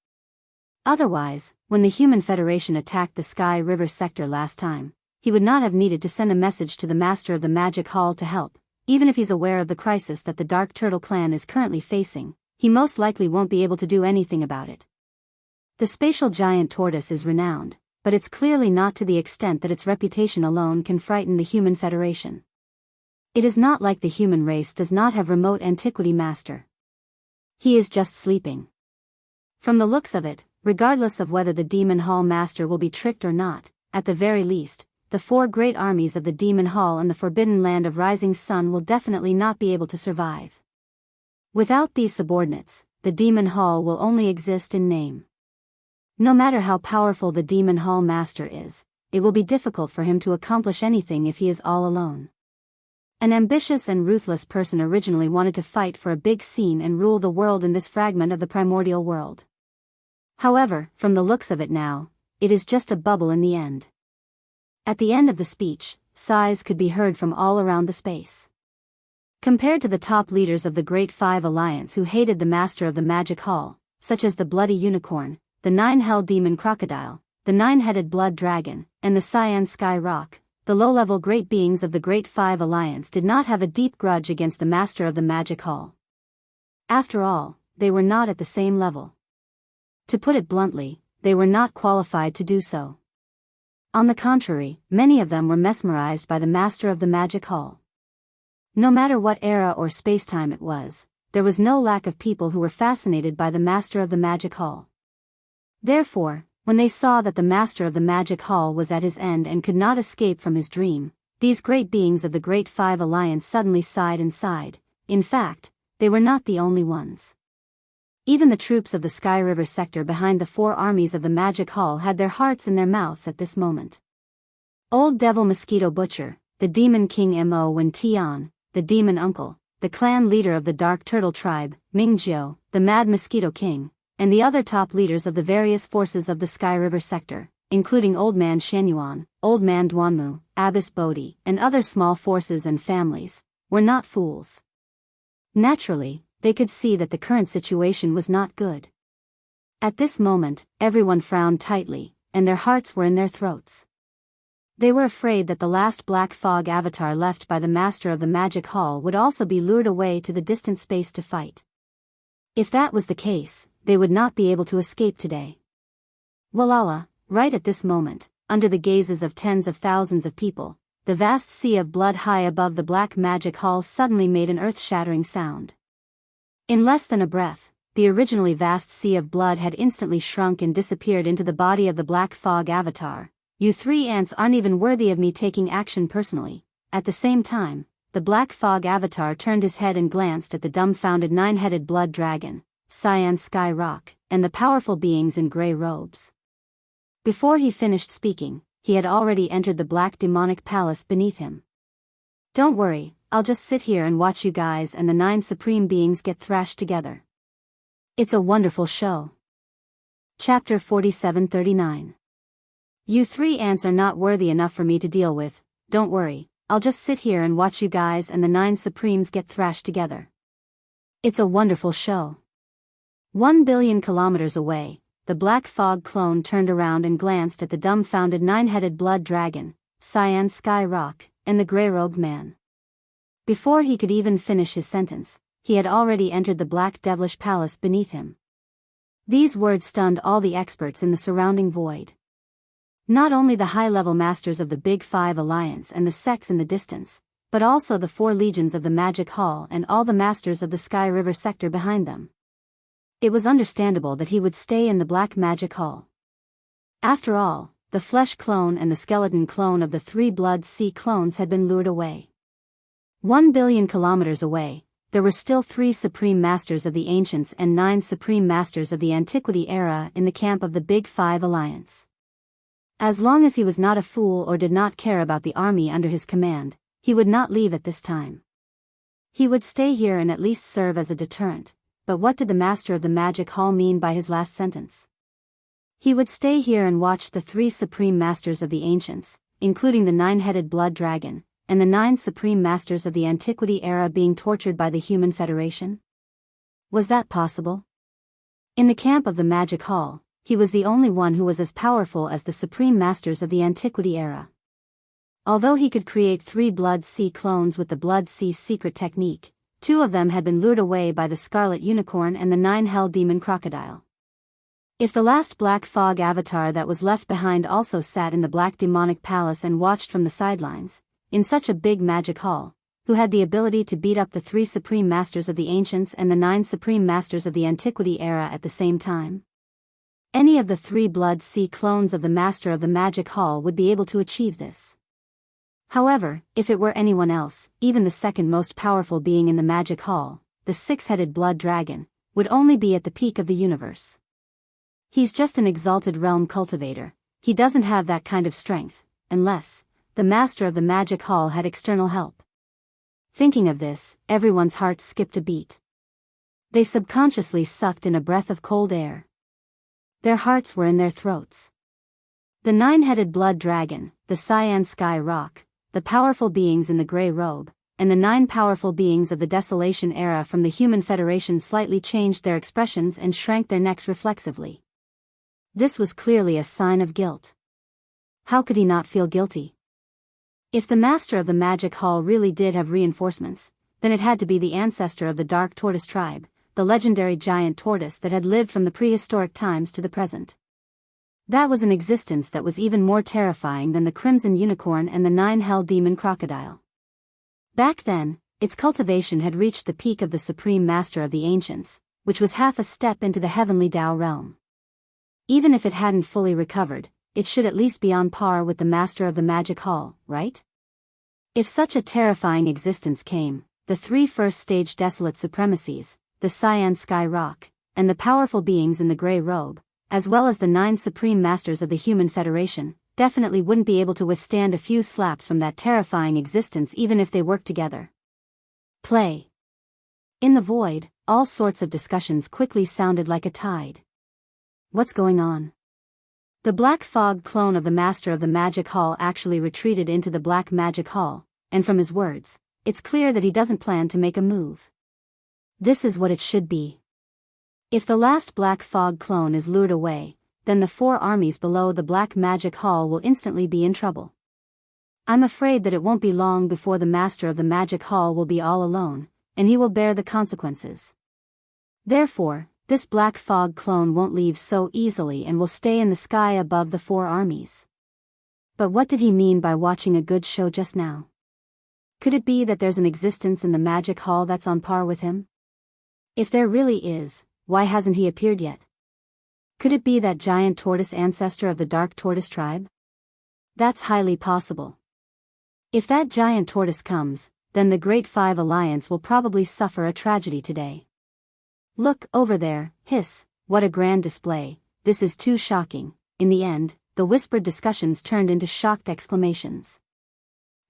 Otherwise, when the Human Federation attacked the Sky River sector last time, he would not have needed to send a message to the Master of the Magic Hall to help. Even if he's aware of the crisis that the Dark Turtle clan is currently facing, he most likely won't be able to do anything about it. The spatial giant tortoise is renowned, but it's clearly not to the extent that its reputation alone can frighten the Human Federation. It is not like the human race does not have remote antiquity master. He is just sleeping. From the looks of it, regardless of whether the Demon Hall master will be tricked or not, at the very least, the four great armies of the Demon Hall and the Forbidden Land of Rising Sun will definitely not be able to survive. Without these subordinates, the Demon Hall will only exist in name. No matter how powerful the Demon Hall master is, it will be difficult for him to accomplish anything if he is all alone. An ambitious and ruthless person originally wanted to fight for a big scene and rule the world in this fragment of the primordial world. However, from the looks of it now, it is just a bubble in the end. At the end of the speech, sighs could be heard from all around the space. Compared to the top leaders of the Great Five Alliance who hated the Master of the Magic Hall, such as the Bloody Unicorn, the Nine-Hell Demon Crocodile, the Nine-Headed Blood Dragon, and the Cyan Sky Rock, the low-level great beings of the Great Five Alliance did not have a deep grudge against the Master of the Magic Hall. After all, they were not at the same level. To put it bluntly, they were not qualified to do so. On the contrary, many of them were mesmerized by the Master of the Magic Hall. No matter what era or spacetime it was, there was no lack of people who were fascinated by the Master of the Magic Hall. Therefore, when they saw that the Master of the Magic Hall was at his end and could not escape from his dream, these great beings of the Great Five Alliance suddenly sighed and sighed. In fact, they were not the only ones. Even the troops of the Sky River sector behind the four armies of the Magic Hall had their hearts in their mouths at this moment. Old Devil Mosquito Butcher, the Demon King Mo Wen Tian, the Demon Uncle, the clan leader of the Dark Turtle tribe, Mingjiu, the Mad Mosquito King, and the other top leaders of the various forces of the Sky River sector, including Old Man Shenyuan, Old Man Duanmu, Abbess Bodhi, and other small forces and families, were not fools. Naturally, they could see that the current situation was not good. At this moment, everyone frowned tightly, and their hearts were in their throats. They were afraid that the last black fog avatar left by the Master of the Magic Hall would also be lured away to the distant space to fight. If that was the case, they would not be able to escape today. Walala, right at this moment, under the gazes of tens of thousands of people, the vast sea of blood high above the Black Magic Hall suddenly made an earth-shattering sound. In less than a breath, the originally vast sea of blood had instantly shrunk and disappeared into the body of the Black Fog Avatar. You three ants aren't even worthy of me taking action personally. At the same time, the Black Fog Avatar turned his head and glanced at the dumbfounded Nine-Headed Blood Dragon, Cyan Sky Rock, and the powerful beings in grey robes. Before he finished speaking, he had already entered the black demonic palace beneath him. Don't worry, I'll just sit here and watch you guys and the 9 supreme beings get thrashed together. It's a wonderful show. Chapter 4739. You three ants are not worthy enough for me to deal with. Don't worry, I'll just sit here and watch you guys and the 9 supremes get thrashed together. It's a wonderful show. 1 billion kilometers away, the Black Fog clone turned around and glanced at the dumbfounded 9-headed blood dragon, Cyan Sky Rock, and the grey-robed man. Before he could even finish his sentence, he had already entered the black devilish palace beneath him. These words stunned all the experts in the surrounding void. Not only the high-level masters of the Big Five Alliance and the sects in the distance, but also the 4 legions of the Magic Hall and all the masters of the Sky River sector behind them. It was understandable that he would stay in the Black Magic Hall. After all, the flesh clone and the skeleton clone of the 3 Blood Sea clones had been lured away. 1 billion kilometers away, there were still 3 supreme masters of the Ancients and 9 supreme masters of the Antiquity era in the camp of the Big Five Alliance. As long as he was not a fool or did not care about the army under his command, he would not leave at this time. He would stay here and at least serve as a deterrent. But what did the master of the magic hall mean by his last sentence? He would stay here and watch the 3 supreme masters of the ancients, including the 9-headed blood dragon, and the 9 supreme masters of the antiquity era being tortured by the human federation? Was that possible? In the camp of the magic hall, he was the only one who was as powerful as the supreme masters of the antiquity era. Although he could create 3 Blood Sea clones with the Blood Sea secret technique, 2 of them had been lured away by the Scarlet Unicorn and the 9 Hell Demon Crocodile. If the last Black Fog avatar that was left behind also sat in the Black Demonic Palace and watched from the sidelines, in such a big magic hall, who had the ability to beat up the 3 Supreme Masters of the Ancients and the 9 Supreme Masters of the Antiquity era at the same time? Any of the 3 Blood Sea clones of the Master of the Magic Hall would be able to achieve this. However, if it were anyone else, even the second most powerful being in the Magic Hall, the 6-headed Blood Dragon, would only be at the peak of the universe. He's just an exalted realm cultivator. He doesn't have that kind of strength, unless the Master of the Magic Hall had external help. Thinking of this, everyone's heart skipped a beat. They subconsciously sucked in a breath of cold air. Their hearts were in their throats. The 9-headed Blood Dragon, the Cyan Sky Rock, the powerful beings in the gray robe, and the 9 powerful beings of the Desolation era from the Human Federation slightly changed their expressions and shrank their necks reflexively. This was clearly a sign of guilt. How could he not feel guilty? If the Master of the Magic Hall really did have reinforcements, then it had to be the ancestor of the Dark Tortoise tribe, the legendary giant tortoise that had lived from the prehistoric times to the present. That was an existence that was even more terrifying than the Crimson Unicorn and the 9 Hell Demon Crocodile. Back then, its cultivation had reached the peak of the Supreme Master of the Ancients, which was half a step into the heavenly Tao realm. Even if it hadn't fully recovered, it should at least be on par with the Master of the Magic Hall, right? If such a terrifying existence came, the 3 first-stage desolate supremacies, the Cyan Sky Rock, and the powerful beings in the gray robe, as well as the 9 supreme masters of the Human Federation, definitely wouldn't be able to withstand a few slaps from that terrifying existence even if they worked together. Play. In the void, all sorts of discussions quickly sounded like a tide. What's going on? The Black Fog clone of the Master of the Magic Hall actually retreated into the Black Magic Hall, and from his words, it's clear that he doesn't plan to make a move. This is what it should be. If the last Black Fog clone is lured away, then the 4 armies below the Black Magic Hall will instantly be in trouble. I'm afraid that it won't be long before the Master of the Magic Hall will be all alone, and he will bear the consequences. Therefore, this Black Fog clone won't leave so easily and will stay in the sky above the 4 armies. But what did he mean by watching a good show just now? Could it be that there's an existence in the Magic Hall that's on par with him? If there really is, why hasn't he appeared yet? Could it be that giant tortoise ancestor of the Dark Tortoise tribe? That's highly possible. If that giant tortoise comes, then the Great 5 Alliance will probably suffer a tragedy today. Look, over there, hiss, what a grand display, this is too shocking. In the end, the whispered discussions turned into shocked exclamations.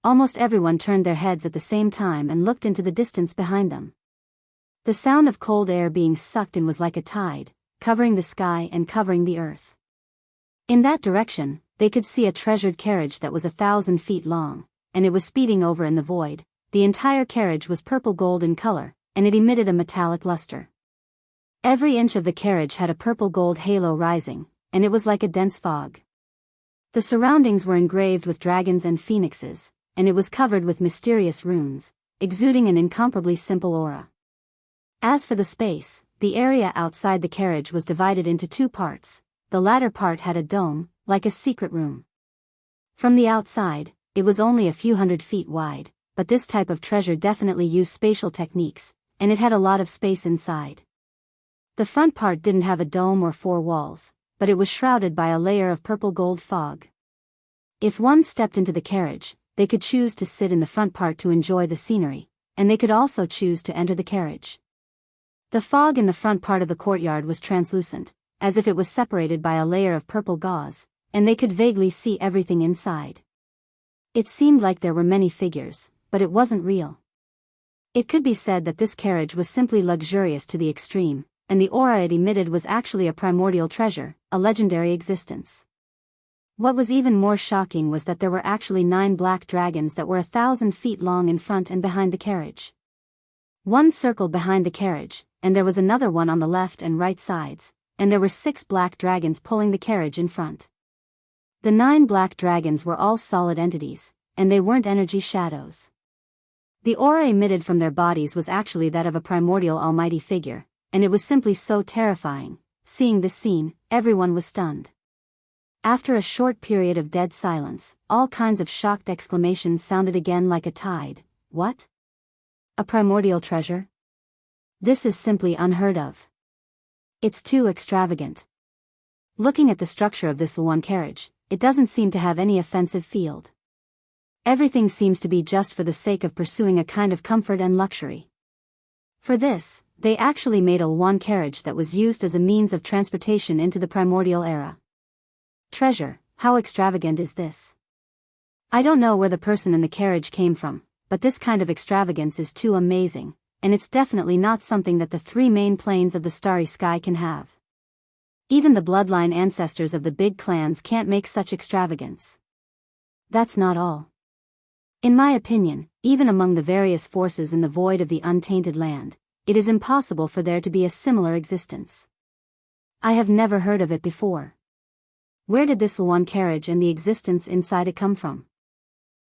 Almost everyone turned their heads at the same time and looked into the distance behind them. The sound of cold air being sucked in was like a tide, covering the sky and covering the earth. In that direction, they could see a treasured carriage that was 1,000 feet long, and it was speeding over in the void. The entire carriage was purple gold in color, and it emitted a metallic luster. Every inch of the carriage had a purple gold halo rising, and it was like a dense fog. The surroundings were engraved with dragons and phoenixes, and it was covered with mysterious runes, exuding an incomparably simple aura. As for the space, the area outside the carriage was divided into 2 parts. The latter part had a dome, like a secret room. From the outside, it was only a few hundred feet wide, but this type of treasure definitely used spatial techniques, and it had a lot of space inside. The front part didn't have a dome or 4 walls, but it was shrouded by a layer of purple gold fog. If one stepped into the carriage, they could choose to sit in the front part to enjoy the scenery, and they could also choose to enter the carriage. The fog in the front part of the courtyard was translucent, as if it was separated by a layer of purple gauze, and they could vaguely see everything inside. It seemed like there were many figures, but it wasn't real. It could be said that this carriage was simply luxurious to the extreme, and the aura it emitted was actually a primordial treasure, a legendary existence. What was even more shocking was that there were actually 9 black dragons that were 1,000 feet long in front and behind the carriage. One circled behind the carriage, and there was another one on the left and right sides, and there were 6 black dragons pulling the carriage in front. The 9 black dragons were all solid entities, and they weren't energy shadows. The aura emitted from their bodies was actually that of a primordial almighty figure, and it was simply so terrifying. Seeing this scene, everyone was stunned. After a short period of dead silence, all kinds of shocked exclamations sounded again like a tide. What? A primordial treasure? This is simply unheard of. It's too extravagant. Looking at the structure of this Luan carriage, it doesn't seem to have any offensive field. Everything seems to be just for the sake of pursuing a kind of comfort and luxury. For this, they actually made a Luan carriage that was used as a means of transportation into the primordial era. Treasure, how extravagant is this? I don't know where the person in the carriage came from, but this kind of extravagance is too amazing, and it's definitely not something that the 3 main planes of the starry sky can have. Even the bloodline ancestors of the big clans can't make such extravagance. That's not all. In my opinion, even among the various forces in the void of the untainted land, it is impossible for there to be a similar existence. I have never heard of it before. Where did this Luan carriage and the existence inside it come from?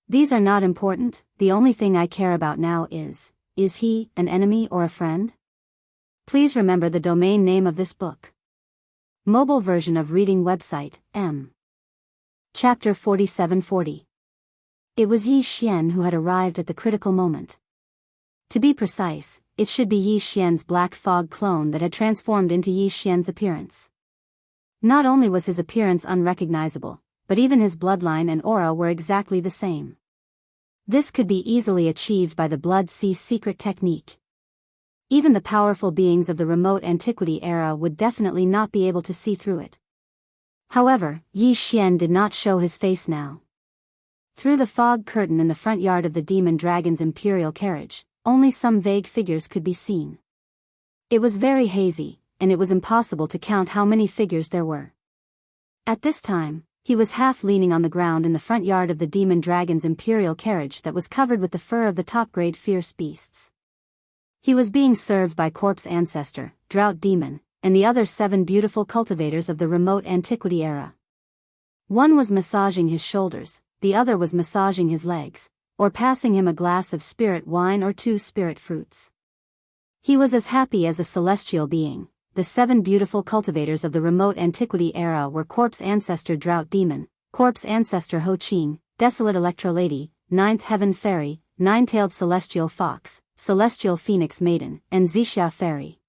These are not important. The only thing I care about now is he an enemy or a friend? Please remember the domain name of this book. Mobile version of reading website, M. Chapter 4740. It was Yi Xian who had arrived at the critical moment. To be precise, it should be Yi Xian's black fog clone that had transformed into Yi Xian's appearance. Not only was his appearance unrecognizable, but even his bloodline and aura were exactly the same. This could be easily achieved by the Blood Sea secret technique. Even the powerful beings of the remote antiquity era would definitely not be able to see through it. However, Yi Xian did not show his face now. Through the fog curtain in the front yard of the Demon Dragon's imperial carriage, only some vague figures could be seen. It was very hazy, and it was impossible to count how many figures there were. At this time, he was half leaning on the ground in the front yard of the Demon Dragon's imperial carriage that was covered with the fur of the top-grade fierce beasts. He was being served by Corpse Ancestor, Drought Demon, and the other 7 beautiful cultivators of the remote antiquity era. One was massaging his shoulders, the other was massaging his legs, or passing him a glass of spirit wine or 2 spirit fruits. He was as happy as a celestial being. The 7 beautiful cultivators of the remote antiquity era were Corpse Ancestor Drought Demon, Corpse Ancestor Ho Qing, Desolate Electro Lady, 9th Heaven Fairy, 9-tailed Celestial Fox, Celestial Phoenix Maiden, and Zixia Fairy.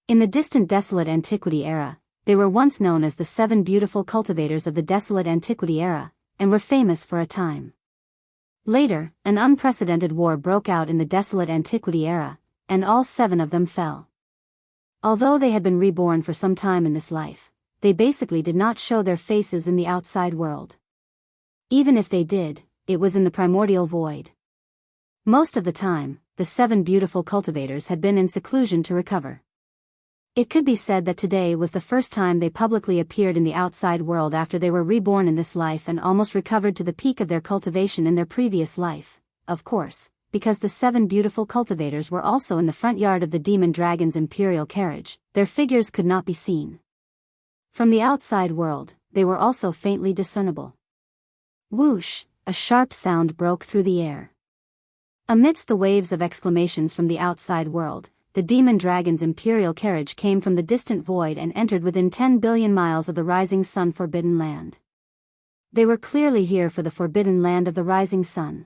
In the distant Desolate Antiquity era, they were once known as the 7 beautiful cultivators of the Desolate Antiquity era, and were famous for a time. Later, an unprecedented war broke out in the Desolate Antiquity era, and all 7 of them fell. Although they had been reborn for some time in this life, they basically did not show their faces in the outside world. Even if they did, it was in the primordial void. Most of the time, the 7 beautiful cultivators had been in seclusion to recover. It could be said that today was the first time they publicly appeared in the outside world after they were reborn in this life and almost recovered to the peak of their cultivation in their previous life, of course. Because the 7 beautiful cultivators were also in the front yard of the Demon Dragon's imperial carriage, their figures could not be seen. From the outside world, they were also faintly discernible. Whoosh, a sharp sound broke through the air. Amidst the waves of exclamations from the outside world, the Demon Dragon's imperial carriage came from the distant void and entered within 10 billion miles of the rising sun forbidden land. They were clearly here for the forbidden land of the rising sun.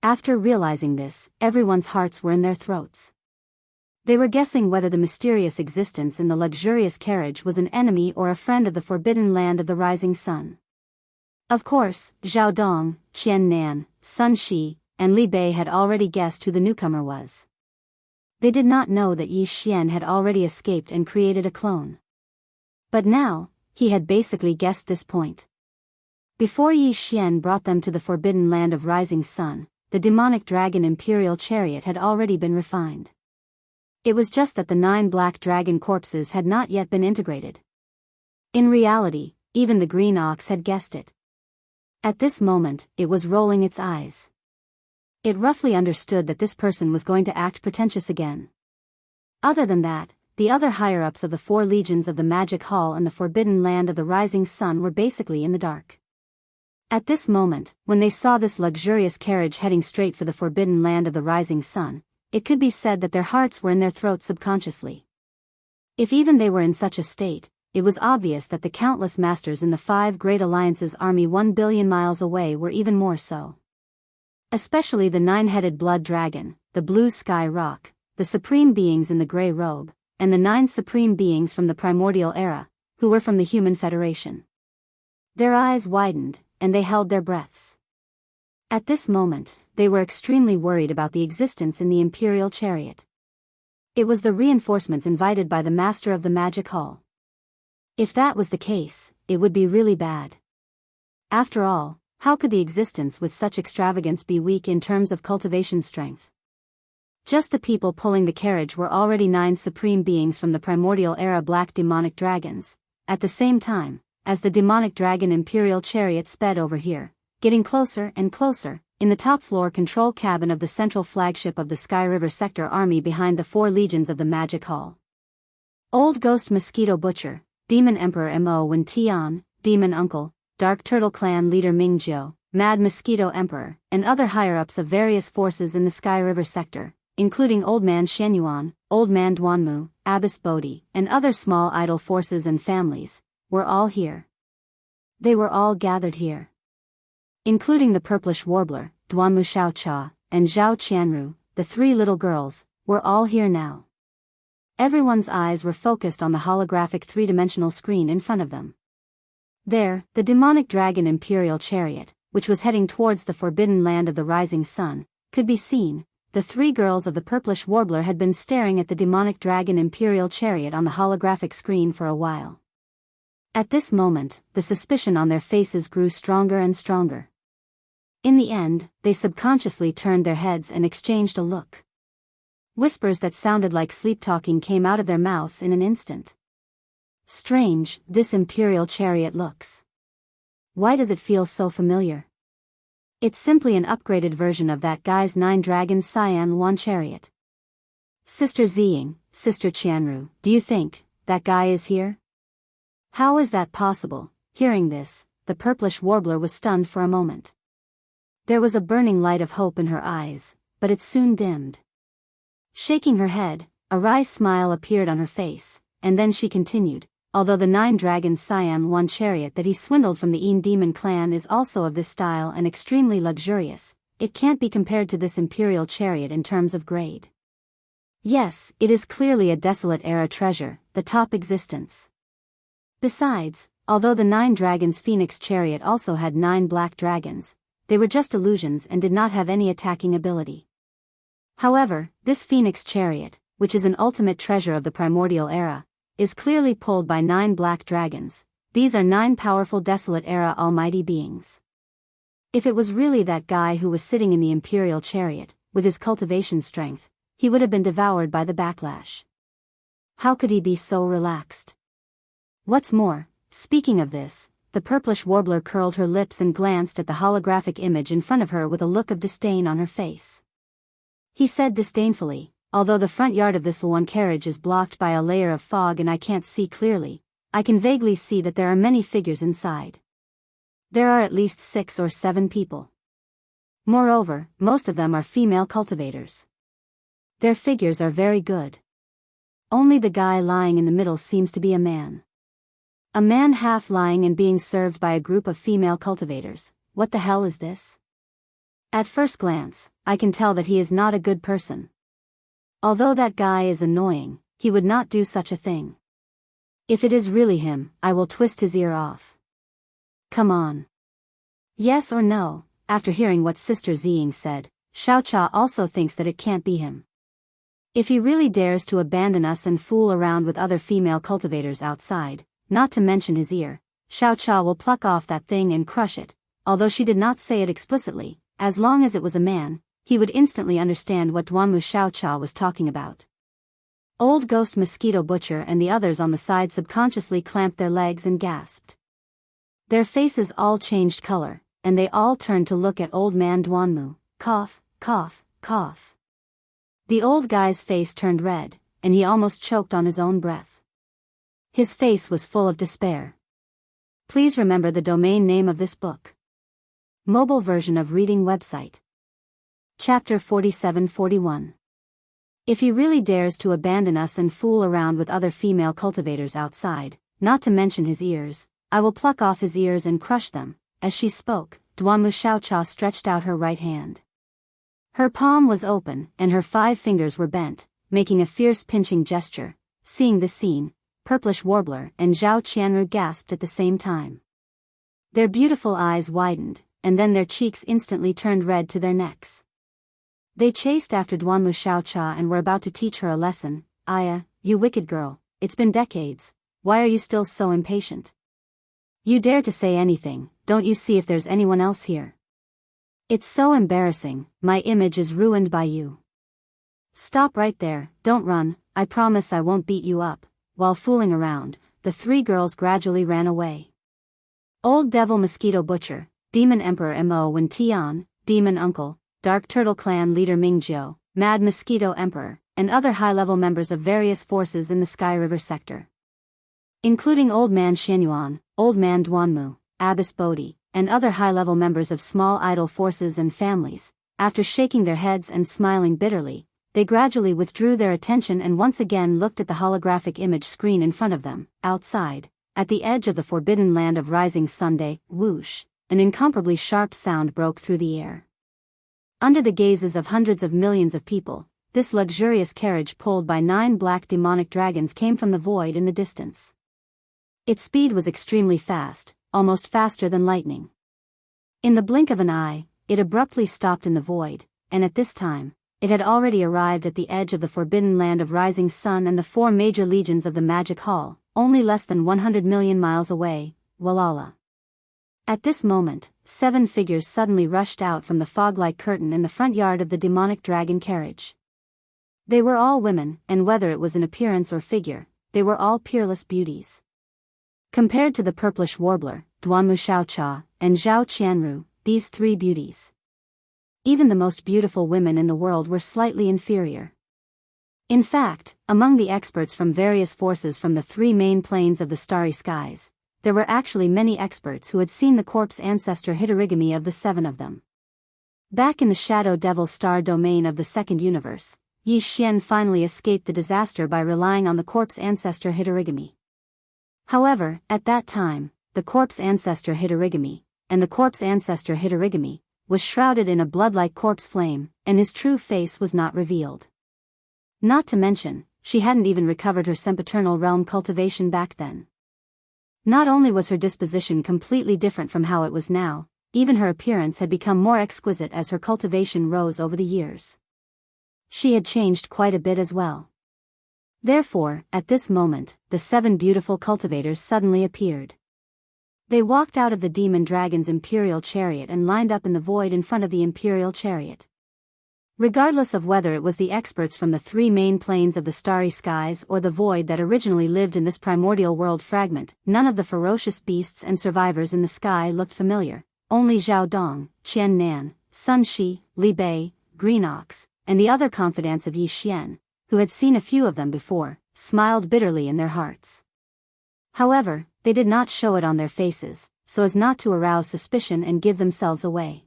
After realizing this, everyone's hearts were in their throats. They were guessing whether the mysterious existence in the luxurious carriage was an enemy or a friend of the forbidden land of the rising sun. Of course, Zhao Dong, Qian Nan, Sun Shi, and Li Bei had already guessed who the newcomer was. They did not know that Yi Xian had already escaped and created a clone. But now, he had basically guessed this point. Before Yi Xian brought them to the forbidden land of rising sun, the demonic dragon imperial chariot had already been refined. It was just that the 9 black dragon corpses had not yet been integrated. In reality, even the green ox had guessed it. At this moment, it was rolling its eyes. It roughly understood that this person was going to act pretentious again. Other than that, the other higher-ups of the 4 legions of the Magic Hall and the forbidden land of the rising sun were basically in the dark. At this moment, when they saw this luxurious carriage heading straight for the forbidden land of the rising sun, it could be said that their hearts were in their throats subconsciously. If even they were in such a state, it was obvious that the countless masters in the 5 Great Alliance's army 1 billion miles away were even more so. Especially the 9-headed blood dragon, the blue sky rock, the supreme beings in the grey robe, and the 9 supreme beings from the primordial era, who were from the Human Federation. Their eyes widened, and they held their breaths. At this moment, they were extremely worried about the existence in the Imperial Chariot. It was the reinforcements invited by the Master of the Magic Hall. If that was the case, it would be really bad. After all, how could the existence with such extravagance be weak in terms of cultivation strength? Just the people pulling the carriage were already 9 supreme beings from the primordial era black demonic dragons. At the same time, as the demonic dragon imperial chariot sped over here, getting closer and closer, in the top floor control cabin of the central flagship of the Sky River Sector Army behind the 4 legions of the Magic Hall. Old Ghost Mosquito Butcher, Demon Emperor Mo Wen Tian, Demon Uncle, Dark Turtle Clan leader Ming Jiu, Mad Mosquito Emperor, and other higher-ups of various forces in the Sky River sector, including Old Man Shenyuan, Old Man Duanmu, Abbess Bodhi, and other small idol forces and families, were all here. They were all gathered here. Including the Purplish Warbler, Duanmu Xiaocha, and Zhao Qianru, the 3 little girls, were all here now. Everyone's eyes were focused on the holographic 3-dimensional screen in front of them. There, the demonic dragon imperial chariot, which was heading towards the forbidden land of the rising sun, could be seen. The 3 girls of the Purplish Warbler had been staring at the demonic dragon imperial chariot on the holographic screen for a while. At this moment, the suspicion on their faces grew stronger and stronger. In the end, they subconsciously turned their heads and exchanged a look. Whispers that sounded like sleep-talking came out of their mouths in an instant. Strange, this imperial chariot looks. Why does it feel so familiar? It's simply an upgraded version of that guy's 9 dragons Cyan Luan chariot. Sister Ziying, Sister Qianru, do you think that guy is here? How is that possible? Hearing this, the Purplish Warbler was stunned for a moment. There was a burning light of hope in her eyes, but it soon dimmed. Shaking her head, a wry smile appeared on her face, and then she continued, although the 9 dragons Cyan Luan chariot that he swindled from the Een Demon clan is also of this style and extremely luxurious, it can't be compared to this imperial chariot in terms of grade. Yes, it is clearly a desolate era treasure, the top existence. Besides, although the 9 dragons Phoenix chariot also had 9 black dragons, they were just illusions and did not have any attacking ability. However, this Phoenix chariot, which is an ultimate treasure of the primordial era, is clearly pulled by 9 black dragons. These are 9 powerful desolate era almighty beings. If it was really that guy who was sitting in the imperial chariot, with his cultivation strength, he would have been devoured by the backlash. How could he be so relaxed? What's more, speaking of this, the Purplish Warbler curled her lips and glanced at the holographic image in front of her with a look of disdain on her face. He said disdainfully, although the front yard of this Luan carriage is blocked by a layer of fog and I can't see clearly, I can vaguely see that there are many figures inside. There are at least 6 or 7 people. Moreover, most of them are female cultivators. Their figures are very good. Only the guy lying in the middle seems to be a man. A man half lying and being served by a group of female cultivators. What the hell is this? At first glance, I can tell that he is not a good person. Although that guy is annoying, he would not do such a thing. If it is really him, I will twist his ear off. Come on. Yes or no? After hearing what Sister Ziying said, Xiaocha also thinks that it can't be him. If he really dares to abandon us and fool around with other female cultivators outside, not to mention his ear. Xiao Cha will pluck off that thing and crush it. Although she did not say it explicitly, as long as it was a man, he would instantly understand what Duanmu Xiao Cha was talking about. Old Ghost Mosquito Butcher and the others on the side subconsciously clamped their legs and gasped. Their faces all changed color, and they all turned to look at Old Man Duanmu. Cough, cough, cough. The old guy's face turned red, and he almost choked on his own breath. His face was full of despair. Please remember the domain name of this book. Mobile version of reading website. Chapter 47-41. If he really dares to abandon us and fool around with other female cultivators outside, not to mention his ears, I will pluck off his ears and crush them. As she spoke, Duanmu Xiaocha stretched out her right hand. Her palm was open, and her 5 fingers were bent, making a fierce pinching gesture. Seeing this scene, Purplish Warbler and Zhao Qianru gasped at the same time. Their beautiful eyes widened, and then their cheeks instantly turned red to their necks. They chased after Duanmu Xiaocha and were about to teach her a lesson. Aya, you wicked girl, it's been decades, why are you still so impatient? You dare to say anything, don't you see if there's anyone else here? It's so embarrassing, my image is ruined by you. Stop right there, don't run, I promise I won't beat you up. While fooling around, the 3 girls gradually ran away. Old Devil Mosquito Butcher, Demon Emperor Mo Wen Tian, Demon Uncle, Dark Turtle Clan Leader Mingjiu, Mad Mosquito Emperor, and other high-level members of various forces in the Sky River sector. Including Old Man Xianyuan, Old Man Duanmu, Abbess Bodhi, and other high-level members of small idol forces and families. After shaking their heads and smiling bitterly, they gradually withdrew their attention and once again looked at the holographic image screen in front of them. Outside, at the edge of the forbidden land of rising Sunday, whoosh, an incomparably sharp sound broke through the air. Under the gazes of hundreds of millions of people, this luxurious carriage pulled by 9 black demonic dragons came from the void in the distance. Its speed was extremely fast, almost faster than lightning. In the blink of an eye, it abruptly stopped in the void, and at this time, it had already arrived at the edge of the forbidden land of rising sun and the 4 major legions of the Magic Hall, only less than 100 million miles away, Walala. At this moment, 7 figures suddenly rushed out from the fog-like curtain in the front yard of the demonic dragon carriage. They were all women, and whether it was in appearance or figure, they were all peerless beauties. Compared to the Purplish Warbler, Duanmu Xiaocha, and Zhao Qianru, these 3 beauties, even the most beautiful women in the world were slightly inferior. In fact, among the experts from various forces from the 3 main planes of the starry skies, there were actually many experts who had seen the corpse ancestor Hitorigami of the 7 of them. Back in the Shadow Devil star domain of the 2nd universe, Yi Xian finally escaped the disaster by relying on the corpse ancestor Hitorigami. However, at that time, the corpse ancestor Hitorigami, and the corpse ancestor Hitorigami, was shrouded in a blood-like corpse flame, and his true face was not revealed. Not to mention, she hadn't even recovered her sempiternal realm cultivation back then. Not only was her disposition completely different from how it was now, even her appearance had become more exquisite as her cultivation rose over the years. She had changed quite a bit as well. Therefore, at this moment, the 7 beautiful cultivators suddenly appeared. They walked out of the demon dragon's imperial chariot and lined up in the void in front of the imperial chariot. Regardless of whether it was the experts from the 3 main planes of the starry skies or the void that originally lived in this primordial world fragment, none of the ferocious beasts and survivors in the sky looked familiar. Only Zhao Dong, Qian Nan, Sun Shi, Li Bei, Green Ox, and the other confidants of Yi Xian, who had seen a few of them before, smiled bitterly in their hearts. However, they did not show it on their faces, so as not to arouse suspicion and give themselves away.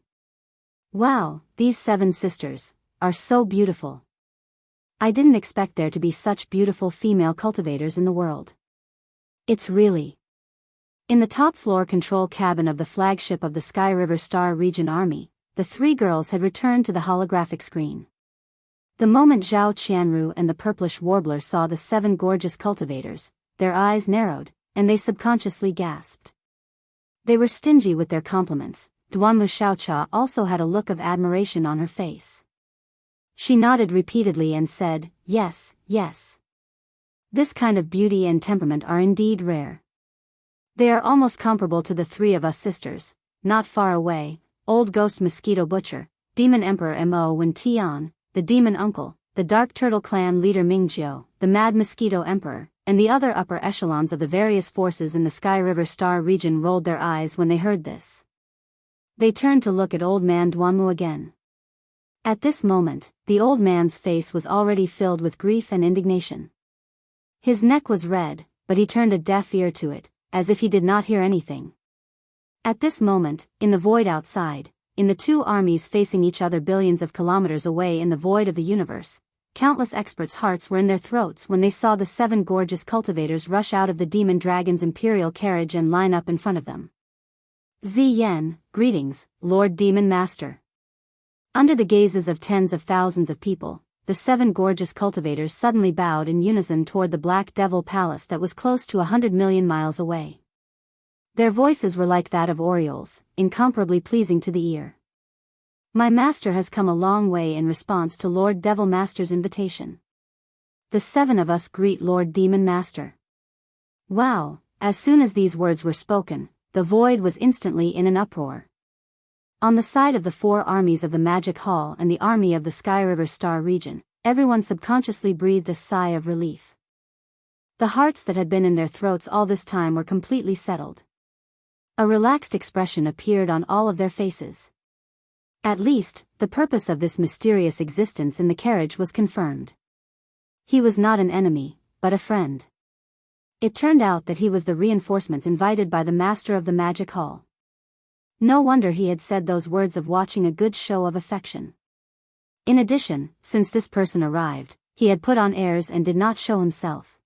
Wow, these 7 sisters are so beautiful. I didn't expect there to be such beautiful female cultivators in the world. It's really. In the top floor control cabin of the flagship of the Sky River Star Region Army, the 3 girls had returned to the holographic screen. The moment Zhao Qianru and the Purplish Warbler saw the 7 gorgeous cultivators, their eyes narrowed, and they subconsciously gasped. They were stingy with their compliments. Duanmu Xiaocha also had a look of admiration on her face. She nodded repeatedly and said, "Yes, yes. This kind of beauty and temperament are indeed rare. They are almost comparable to the three of us sisters, not far away, Old Ghost Mosquito Butcher, Demon Emperor Mo Wen Tian, the Demon Uncle, the Dark Turtle Clan leader Mingjiu, the Mad Mosquito Emperor, and the other upper echelons of the various forces in the Sky River Star region rolled their eyes when they heard this. They turned to look at Old Man Duanmu again. At this moment, the old man's face was already filled with grief and indignation. His neck was red, but he turned a deaf ear to it, as if he did not hear anything. At this moment, in the void outside, in the two armies facing each other billions of kilometers away in the void of the universe, countless experts' hearts were in their throats when they saw the 7 gorgeous cultivators rush out of the demon dragon's imperial carriage and line up in front of them. Ziyan, greetings, Lord Demon Master. Under the gazes of tens of thousands of people, the 7 gorgeous cultivators suddenly bowed in unison toward the Black Devil Palace that was close to 100 million miles away. Their voices were like that of orioles, incomparably pleasing to the ear. My master has come a long way in response to Lord Devil Master's invitation. The 7 of us greet Lord Demon Master. Wow, as soon as these words were spoken, the void was instantly in an uproar. On the side of the 4 armies of the Magic Hall and the army of the Sky River Star region, everyone subconsciously breathed a sigh of relief. The hearts that had been in their throats all this time were completely settled. A relaxed expression appeared on all of their faces. At least, the purpose of this mysterious existence in the carriage was confirmed. He was not an enemy, but a friend. It turned out that he was the reinforcements invited by the master of the Magic Hall. No wonder he had said those words of watching a good show of affection. In addition, since this person arrived, he had put on airs and did not show himself.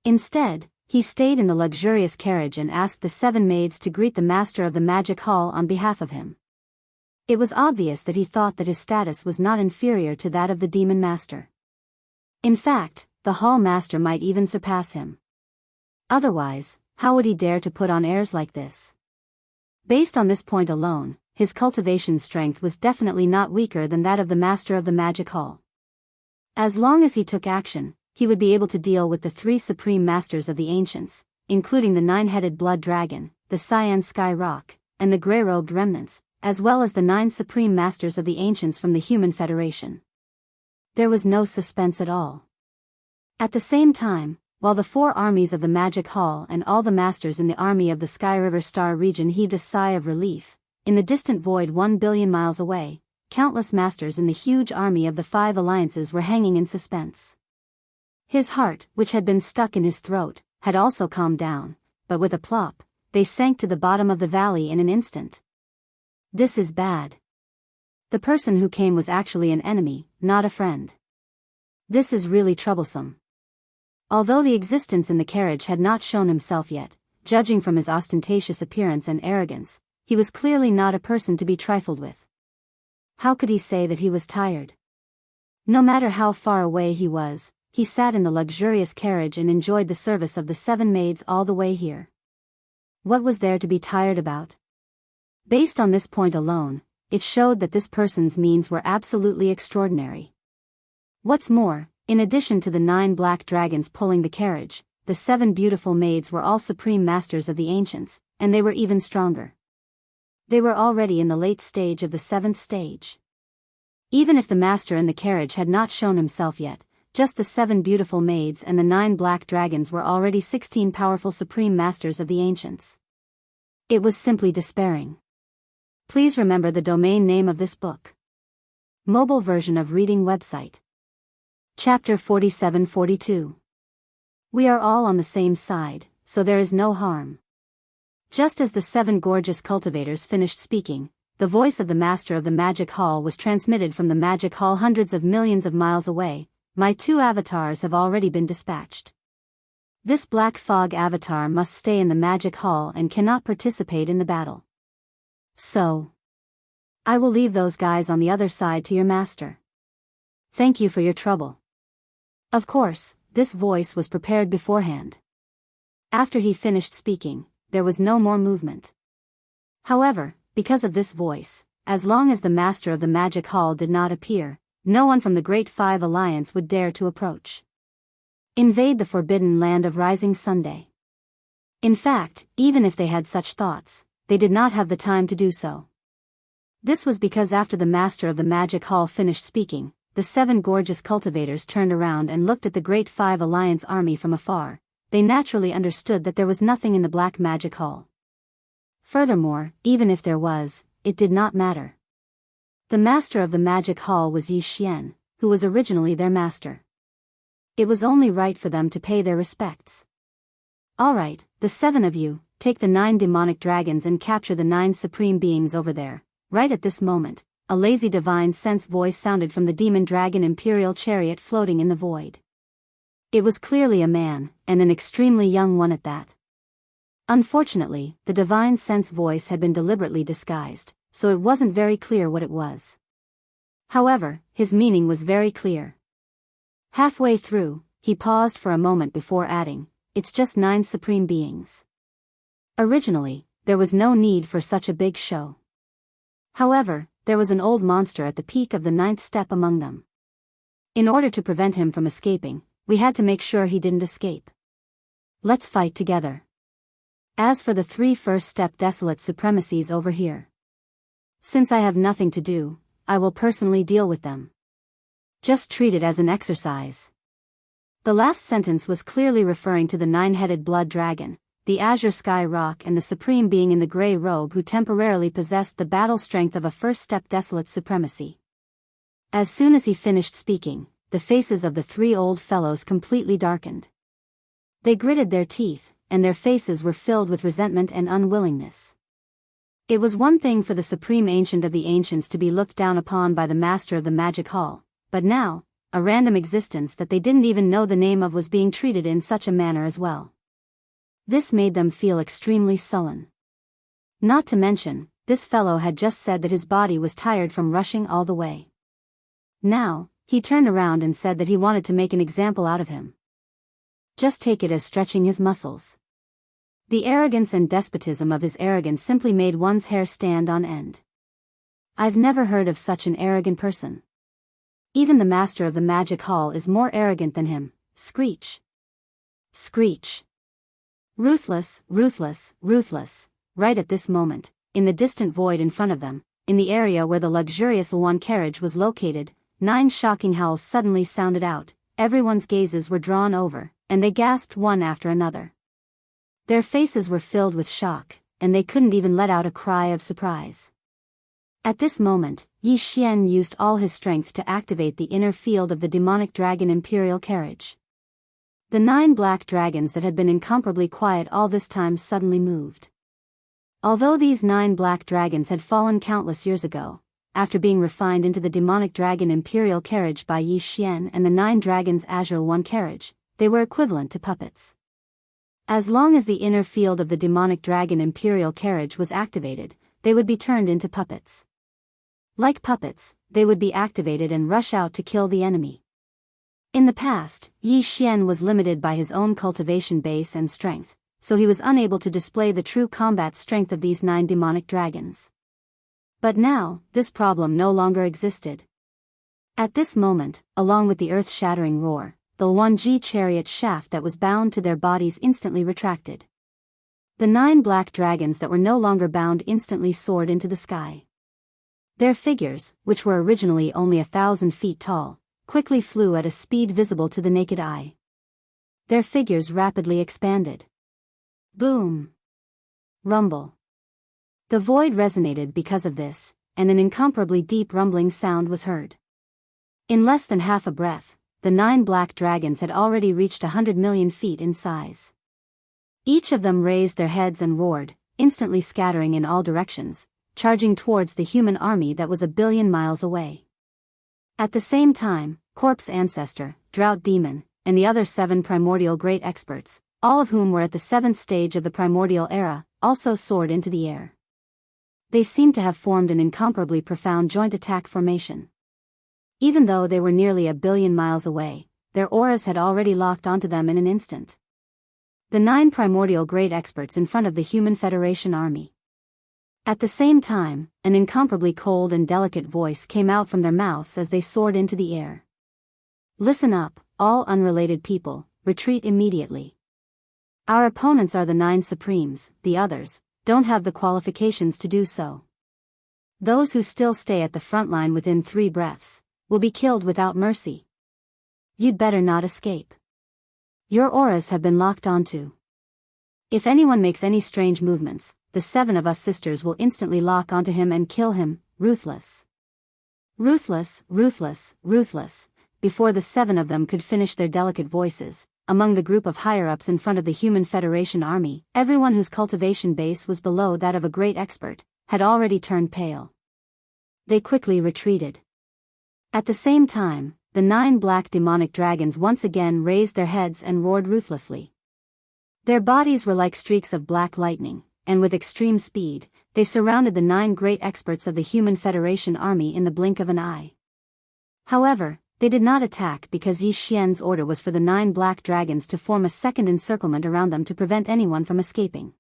Instead, he stayed in the luxurious carriage and asked the 7 maids to greet the master of the Magic Hall on behalf of him. It was obvious that he thought that his status was not inferior to that of the Demon Master. In fact, the Hall Master might even surpass him. Otherwise, how would he dare to put on airs like this? Based on this point alone, his cultivation strength was definitely not weaker than that of the Master of the Magic Hall. As long as he took action, he would be able to deal with the 3 supreme masters of the ancients, including the 9-headed blood dragon, the Cyan Sky Rock, and the gray-robed remnants, as well as the 9 supreme masters of the ancients from the Human Federation. There was no suspense at all. At the same time, while the 4 armies of the Magic Hall and all the masters in the army of the Sky River Star region heaved a sigh of relief, in the distant void 1 billion miles away, countless masters in the huge army of the 5 alliances were hanging in suspense. His heart, which had been stuck in his throat, had also calmed down, but with a plop, they sank to the bottom of the valley in an instant. This is bad. The person who came was actually an enemy, not a friend. This is really troublesome. Although the existence in the carriage had not shown himself yet, judging from his ostentatious appearance and arrogance, he was clearly not a person to be trifled with. How could he say that he was tired? No matter how far away he was, he sat in the luxurious carriage and enjoyed the service of the 7 maids all the way here. What was there to be tired about? Based on this point alone, it showed that this person's means were absolutely extraordinary. What's more, in addition to the 9 black dragons pulling the carriage, the 7 beautiful maids were all supreme masters of the ancients, and they were even stronger. They were already in the late stage of the 7th stage. Even if the master in the carriage had not shown himself yet, just the 7 beautiful maids and the 9 black dragons were already 16 powerful supreme masters of the ancients. It was simply despairing. Please remember the domain name of this book. Mobile version of reading website. Chapter 47-42. We are all on the same side, so there is no harm. Just as the 7 gorgeous cultivators finished speaking, the voice of the master of the Magic Hall was transmitted from the Magic Hall hundreds of millions of miles away. My 2 avatars have already been dispatched. This Black Fog avatar must stay in the Magic Hall and cannot participate in the battle. So, I will leave those guys on the other side to your master. Thank you for your trouble. Of course, this voice was prepared beforehand. After he finished speaking, there was no more movement. However, because of this voice, as long as the master of the Magic Hall did not appear, no one from the Great 5 Alliance would dare to approach. Invade the forbidden land of Rising Sunday. In fact, even if they had such thoughts, they did not have the time to do so. This was because after the master of the magic hall finished speaking, the 7 gorgeous cultivators turned around and looked at the Great Five Alliance army from afar. They naturally understood that there was nothing in the black magic hall. Furthermore, even if there was, it did not matter. The master of the magic hall was Yi Xian, who was originally their master. It was only right for them to pay their respects. All right, the 7 of you, take the 9 demonic dragons and capture the 9 supreme beings over there. Right at this moment, a lazy divine sense voice sounded from the demon dragon imperial chariot floating in the void. It was clearly a man, and an extremely young one at that. Unfortunately, the divine sense voice had been deliberately disguised, so it wasn't very clear what it was. However, his meaning was very clear. Halfway through, he paused for a moment before adding, "It's just 9 supreme beings." Originally, there was no need for such a big show. However, there was an old monster at the peak of the 9th step among them. In order to prevent him from escaping, we had to make sure he didn't escape. Let's fight together. As for the 3 first step desolate supremacies over here, since I have nothing to do, I will personally deal with them. Just treat it as an exercise. The last sentence was clearly referring to the 9-headed blood dragon, the azure sky rock, and the supreme being in the gray robe who temporarily possessed the battle strength of a first step desolate supremacy. As soon as he finished speaking, the faces of the 3 old fellows completely darkened. They gritted their teeth, and their faces were filled with resentment and unwillingness. It was one thing for the supreme ancient of the ancients to be looked down upon by the master of the magic hall, but now, a random existence that they didn't even know the name of was being treated in such a manner as well. This made them feel extremely sullen. Not to mention, this fellow had just said that his body was tired from rushing all the way. Now, he turned around and said that he wanted to make an example out of him. Just take it as stretching his muscles. The arrogance and despotism of his arrogance simply made one's hair stand on end. I've never heard of such an arrogant person. Even the master of the magic hall is more arrogant than him. Screech. Screech. Ruthless, ruthless, ruthless. Right at this moment, in the distant void in front of them, in the area where the luxurious L1 carriage was located, 9 shocking howls suddenly sounded out. Everyone's gazes were drawn over, and they gasped one after another. Their faces were filled with shock, and they couldn't even let out a cry of surprise. At this moment, Yi Xian used all his strength to activate the inner field of the demonic dragon imperial carriage. The 9 black dragons that had been incomparably quiet all this time suddenly moved. Although these 9 black dragons had fallen countless years ago, after being refined into the demonic dragon imperial carriage by Yi Xian and the 9 dragons azure 1 carriage, they were equivalent to puppets. As long as the inner field of the demonic dragon imperial carriage was activated, they would be turned into puppets. Like puppets, they would be activated and rush out to kill the enemy. In the past, Yi Xian was limited by his own cultivation base and strength, so he was unable to display the true combat strength of these 9 demonic dragons. But now, this problem no longer existed. At this moment, along with the earth-shattering roar, the L1G chariot shaft that was bound to their bodies instantly retracted. The 9 black dragons that were no longer bound instantly soared into the sky. Their figures, which were originally only 1,000 feet tall, quickly flew at a speed visible to the naked eye. Their figures rapidly expanded. Boom! Rumble. The void resonated because of this, and an incomparably deep rumbling sound was heard. In less than half a breath, the 9 black dragons had already reached 100 million feet in size. Each of them raised their heads and roared, instantly scattering in all directions, charging towards the human army that was 1 billion miles away. At the same time, Corpse Ancestor, Drought Demon, and the other 7 primordial great experts, all of whom were at the 7th stage of the primordial era, also soared into the air. They seemed to have formed an incomparably profound joint attack formation. Even though they were nearly 1 billion miles away, their auras had already locked onto them in an instant. The 9 primordial great experts in front of the Human Federation army. At the same time, an incomparably cold and delicate voice came out from their mouths as they soared into the air. Listen up, all unrelated people, retreat immediately. Our opponents are the 9 Supremes, the others don't have the qualifications to do so. Those who still stay at the front line within 3 breaths will be killed without mercy. You'd better not escape. Your auras have been locked onto. If anyone makes any strange movements, the 7 of us sisters will instantly lock onto him and kill him, ruthless. Ruthless, ruthless, ruthless. Before the 7 of them could finish their delicate voices, among the group of higher-ups in front of the Human Federation army, everyone whose cultivation base was below that of a great expert, had already turned pale. They quickly retreated. At the same time, the 9 black demonic dragons once again raised their heads and roared ruthlessly. Their bodies were like streaks of black lightning, and with extreme speed, they surrounded the 9 great experts of the Human Federation army in the blink of an eye. However, they did not attack because Yi Xian's order was for the 9 black dragons to form a second encirclement around them to prevent anyone from escaping.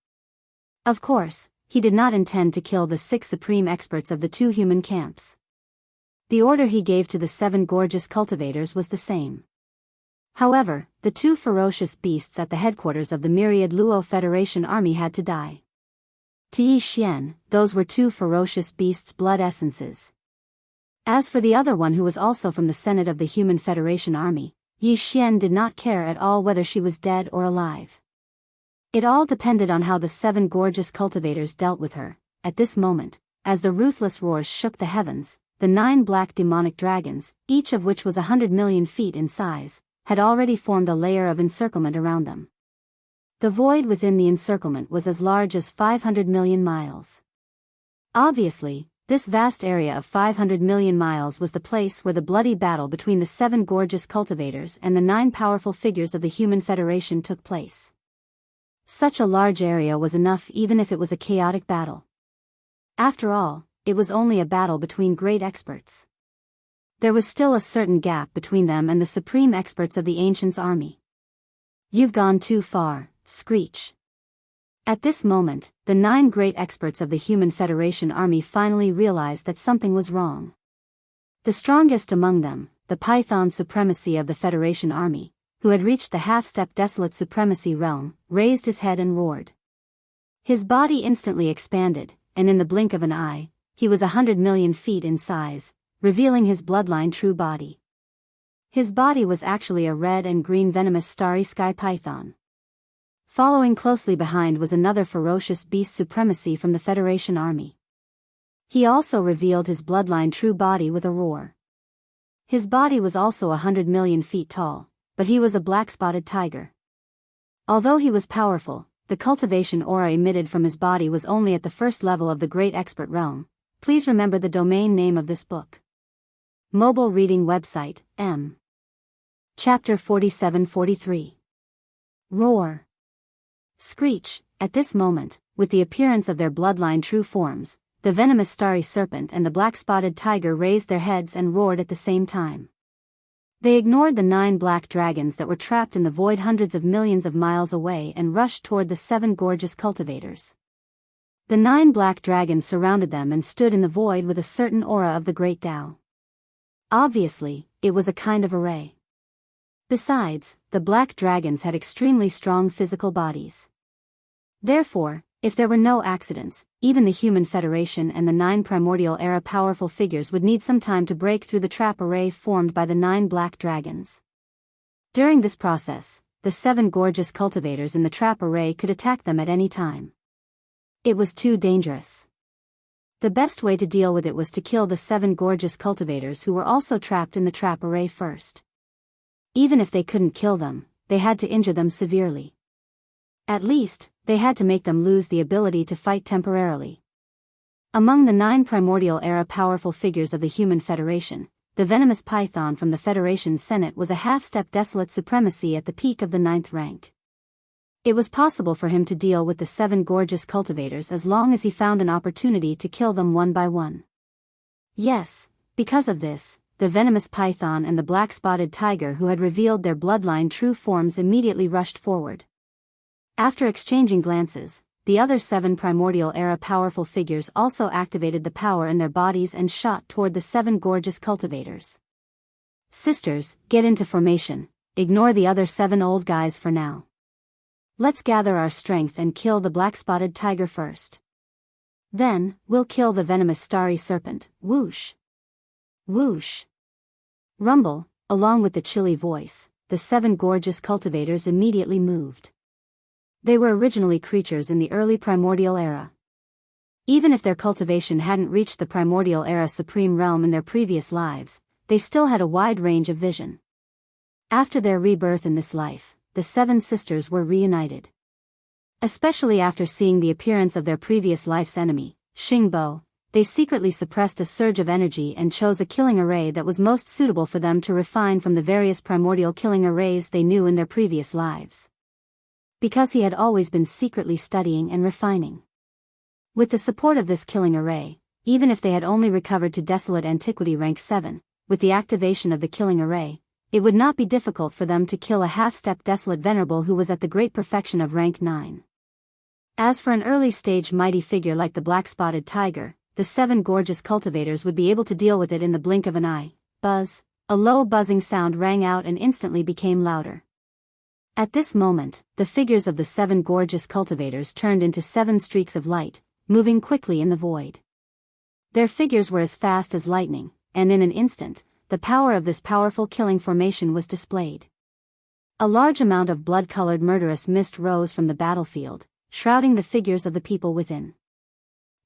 Of course, he did not intend to kill the 6 supreme experts of the 2 human camps. The order he gave to the 7 gorgeous cultivators was the same. However, the 2 ferocious beasts at the headquarters of the myriad Luo Federation army had to die. To Yi Xian, those were 2 ferocious beasts' blood essences. As for the other one who was also from the Senate of the Human Federation army, Yi Xian did not care at all whether she was dead or alive. It all depended on how the 7 gorgeous cultivators dealt with her. At this moment, as the ruthless roars shook the heavens, the 9 black demonic dragons, each of which was 100 million feet in size, had already formed a layer of encirclement around them. The void within the encirclement was as large as 500 million miles. Obviously, this vast area of 500 million miles was the place where the bloody battle between the 7 gorgeous cultivators and the 9 powerful figures of the Human Federation took place. Such a large area was enough even if it was a chaotic battle. After all, it was only a battle between great experts. There was still a certain gap between them and the supreme experts of the Ancients' army. "You've gone too far, Screech." At this moment, the 9 great experts of the Human Federation army finally realized that something was wrong. The strongest among them, the Python supremacy of the Federation army, who had reached the half-step desolate supremacy realm, raised his head and roared. His body instantly expanded, and in the blink of an eye, he was 100 million feet in size, revealing his bloodline true body. His body was actually a red and green venomous starry sky python. Following closely behind was another ferocious beast supremacy from the Federation army. He also revealed his bloodline true body with a roar. His body was also 100 million feet tall, but he was a black-spotted tiger. Although he was powerful, the cultivation aura emitted from his body was only at the first level of the Great Expert Realm. Please remember the domain name of this book. Mobile reading website, M. Chapter 47-43. Roar. Screech. At this moment, with the appearance of their bloodline true forms, the venomous starry serpent and the black-spotted tiger raised their heads and roared at the same time. They ignored the 9 black dragons that were trapped in the void hundreds of millions of miles away and rushed toward the 7 gorgeous cultivators. The 9 black dragons surrounded them and stood in the void with a certain aura of the great Tao. Obviously, it was a kind of array. Besides, the black dragons had extremely strong physical bodies. Therefore, if there were no accidents, even the Human Federation and the 9 primordial era powerful figures would need some time to break through the trap array formed by the 9 black dragons. During this process, the 7 gorgeous cultivators in the trap array could attack them at any time. It was too dangerous. The best way to deal with it was to kill the 7 gorgeous cultivators who were also trapped in the trap array first. Even if they couldn't kill them, they had to injure them severely. At least, they had to make them lose the ability to fight temporarily. Among the 9 primordial era powerful figures of the Human Federation, the venomous python from the Federation's Senate was a half-step desolate supremacy at the peak of the 9th rank. It was possible for him to deal with the 7 gorgeous cultivators as long as he found an opportunity to kill them one by one. Yes, because of this, the venomous python and the black-spotted tiger who had revealed their bloodline true forms immediately rushed forward. After exchanging glances, the other 7 primordial era powerful figures also activated the power in their bodies and shot toward the 7 gorgeous cultivators. "Sisters, get into formation, ignore the other 7 old guys for now." Let's gather our strength and kill the black-spotted tiger first. Then, we'll kill the venomous starry serpent. Whoosh! Whoosh! Rumble, along with the chilly voice, the 7 gorgeous cultivators immediately moved. They were originally creatures in the early primordial era. Even if their cultivation hadn't reached the primordial era supreme realm in their previous lives, they still had a wide range of vision. After their rebirth in this life, the 7 sisters were reunited. Especially after seeing the appearance of their previous life's enemy, Xingbo, they secretly suppressed a surge of energy and chose a killing array that was most suitable for them to refine from the various primordial killing arrays they knew in their previous lives. Because he had always been secretly studying and refining. With the support of this killing array, even if they had only recovered to Desolate Antiquity rank 7, with the activation of the killing array, it would not be difficult for them to kill a half-step Desolate Venerable who was at the great perfection of rank 9. As for an early-stage mighty figure like the black-spotted tiger, the 7 gorgeous cultivators would be able to deal with it in the blink of an eye. Buzz! A low buzzing sound rang out and instantly became louder. At this moment, the figures of the 7 gorgeous cultivators turned into 7 streaks of light, moving quickly in the void. Their figures were as fast as lightning, and in an instant, the power of this powerful killing formation was displayed. A large amount of blood-colored murderous mist rose from the battlefield, shrouding the figures of the people within.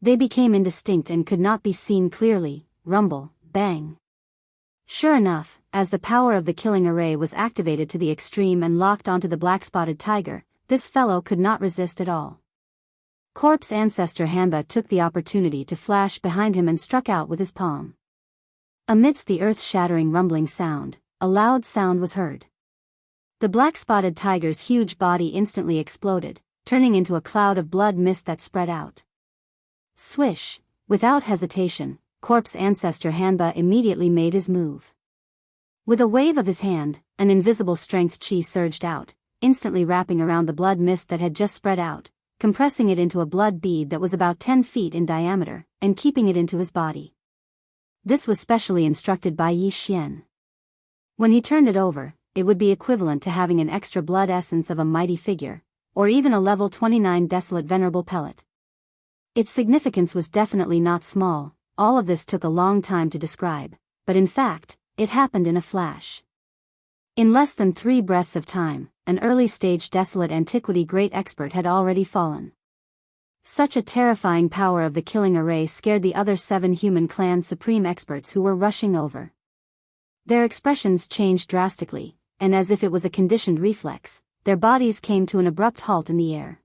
They became indistinct and could not be seen clearly. Rumble, bang. Sure enough, as the power of the killing array was activated to the extreme and locked onto the black-spotted tiger, this fellow could not resist at all. Corpse ancestor Hanba took the opportunity to flash behind him and struck out with his palm. Amidst the earth-shattering rumbling sound, a loud sound was heard. The black-spotted tiger's huge body instantly exploded, turning into a cloud of blood mist that spread out. Swish! Without hesitation, corpse ancestor Hanba immediately made his move. With a wave of his hand, an invisible strength chi surged out, instantly wrapping around the blood mist that had just spread out, compressing it into a blood bead that was about 10 feet in diameter, and keeping it into his body. This was specially instructed by Yi Xian. When he turned it over, it would be equivalent to having an extra blood essence of a mighty figure, or even a level 29 Desolate Venerable pellet. Its significance was definitely not small. All of this took a long time to describe, but in fact, it happened in a flash. In less than 3 breaths of time, an early-stage Desolate Antiquity great expert had already fallen. Such a terrifying power of the killing array scared the other 7 human clan supreme experts who were rushing over. Their expressions changed drastically, and as if it was a conditioned reflex, their bodies came to an abrupt halt in the air.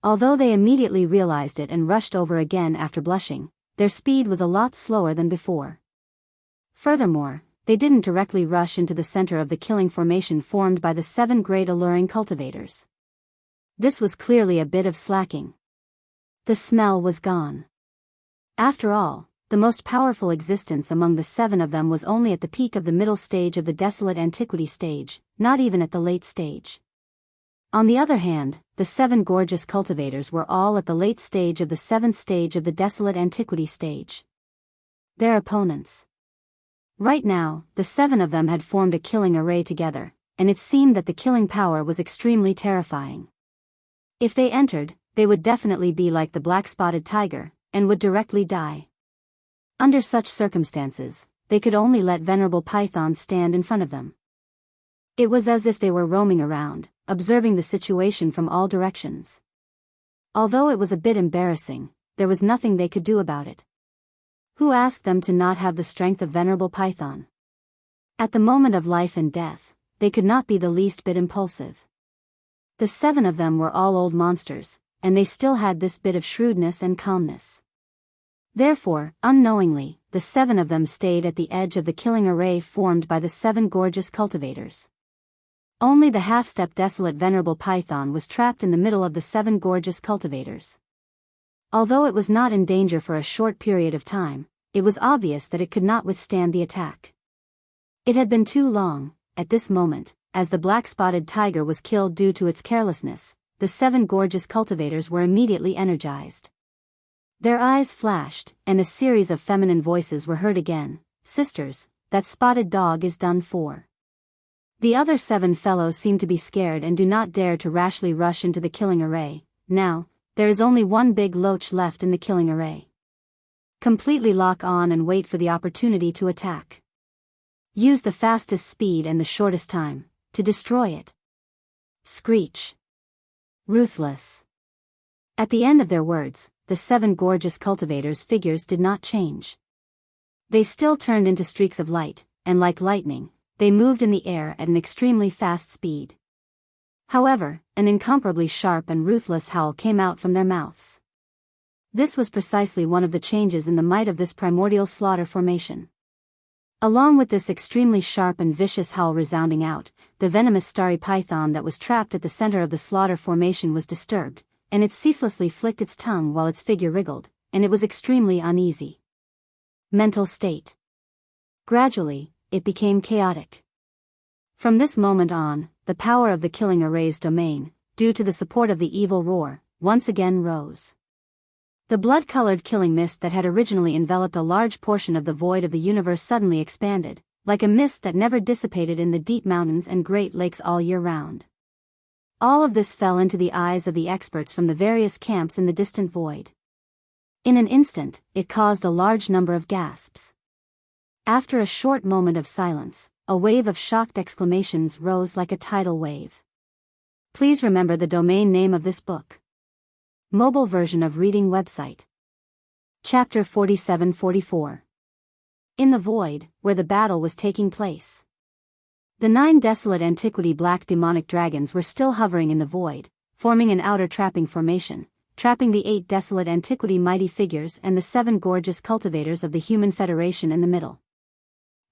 Although they immediately realized it and rushed over again after blushing, their speed was a lot slower than before. Furthermore, they didn't directly rush into the center of the killing formation formed by the 7 great alluring cultivators. This was clearly a bit of slacking. The smell was gone. After all, the most powerful existence among the 7 of them was only at the peak of the middle stage of the Desolate Antiquity stage, not even at the late stage. On the other hand, the 7 gorgeous cultivators were all at the late stage of the 7th stage of the Desolate Antiquity stage. Their opponents. Right now, the 7 of them had formed a killing array together, and it seemed that the killing power was extremely terrifying. If they entered, they would definitely be like the black-spotted tiger, and would directly die. Under such circumstances, they could only let Venerable Python stand in front of them. It was as if they were roaming around, observing the situation from all directions. Although it was a bit embarrassing, there was nothing they could do about it. Who asked them to not have the strength of Venerable Python? At the moment of life and death, they could not be the least bit impulsive. The 7 of them were all old monsters, and they still had this bit of shrewdness and calmness. Therefore, unknowingly, the 7 of them stayed at the edge of the killing array formed by the 7 gorgeous cultivators. Only the half-step Desolate Venerable Python was trapped in the middle of the 7 gorgeous cultivators. Although it was not in danger for a short period of time, it was obvious that it could not withstand the attack. It had been too long. At this moment, as the black-spotted tiger was killed due to its carelessness, the 7 gorgeous cultivators were immediately energized. Their eyes flashed, and a series of feminine voices were heard again. "Sisters, that spotted dog is done for." The other 7 fellows seem to be scared and do not dare to rashly rush into the killing array. Now, there is only one big loach left in the killing array. Completely lock on and wait for the opportunity to attack. Use the fastest speed and the shortest time to destroy it. Screech. Ruthless. At the end of their words, the 7 gorgeous cultivators' figures did not change. They still turned into streaks of light, and like lightning, they moved in the air at an extremely fast speed. However, an incomparably sharp and ruthless howl came out from their mouths. This was precisely one of the changes in the might of this primordial slaughter formation. Along with this extremely sharp and vicious howl resounding out, the venomous starry python that was trapped at the center of the slaughter formation was disturbed, and it ceaselessly flicked its tongue while its figure wriggled, and it was extremely uneasy. Mental state. Gradually, it became chaotic. From this moment on, the power of the killing array's domain, due to the support of the evil roar, once again rose. The blood-colored killing mist that had originally enveloped a large portion of the void of the universe suddenly expanded, like a mist that never dissipated in the deep mountains and great lakes all year round. All of this fell into the eyes of the experts from the various camps in the distant void. In an instant, it caused a large number of gasps. After a short moment of silence, a wave of shocked exclamations rose like a tidal wave. Please remember the domain name of this book. Mobile version of reading website. Chapter 47-44. In the void, where the battle was taking place. The 9 desolate antiquity black demonic dragons were still hovering in the void, forming an outer trapping formation, trapping the 8 desolate antiquity mighty figures and the 7 gorgeous cultivators of the human federation in the middle.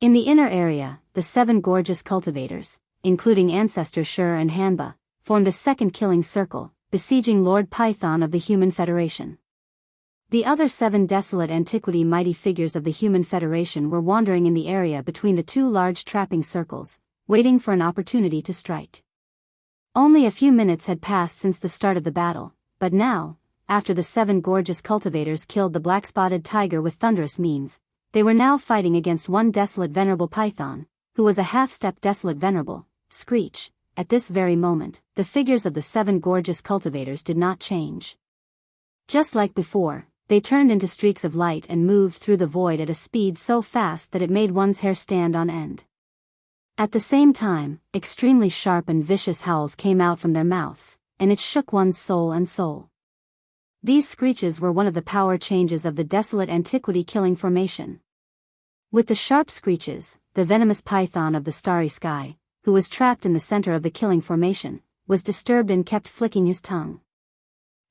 In the inner area, the 7 gorgeous cultivators, including Ancestor Shur and Hanba, formed a second killing circle, besieging Lord Python of the Human Federation. The other 7 desolate antiquity mighty figures of the Human Federation were wandering in the area between the 2 large trapping circles, waiting for an opportunity to strike. Only a few minutes had passed since the start of the battle, but now, after the 7 gorgeous cultivators killed the black-spotted tiger with thunderous means, they were now fighting against one desolate venerable python, who was a half-step desolate venerable, Screech. At this very moment, the figures of the 7 gorgeous cultivators did not change. Just like before, they turned into streaks of light and moved through the void at a speed so fast that it made one's hair stand on end. At the same time, extremely sharp and vicious howls came out from their mouths, and it shook one's soul and soul. These screeches were one of the power changes of the desolate antiquity killing formation. With the sharp screeches, the venomous python of the starry sky, who was trapped in the center of the killing formation, was disturbed and kept flicking his tongue.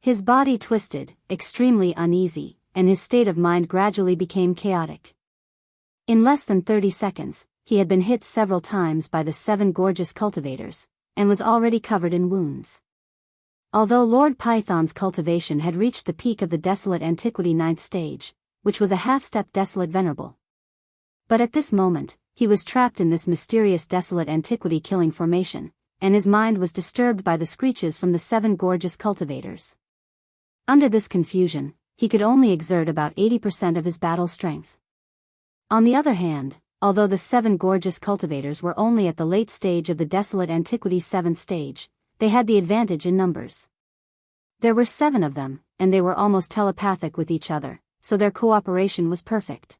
His body twisted, extremely uneasy, and his state of mind gradually became chaotic. In less than 30 seconds, he had been hit several times by the 7 gorgeous cultivators, and was already covered in wounds. Although Lord Python's cultivation had reached the peak of the desolate antiquity 9th stage, which was a half-step desolate venerable. But at this moment, he was trapped in this mysterious desolate antiquity killing formation, and his mind was disturbed by the screeches from the 7 gorgeous cultivators. Under this confusion, he could only exert about 80% of his battle strength. On the other hand, although the 7 gorgeous cultivators were only at the late stage of the desolate antiquity 7th stage, they had the advantage in numbers. There were 7 of them, and they were almost telepathic with each other, so their cooperation was perfect.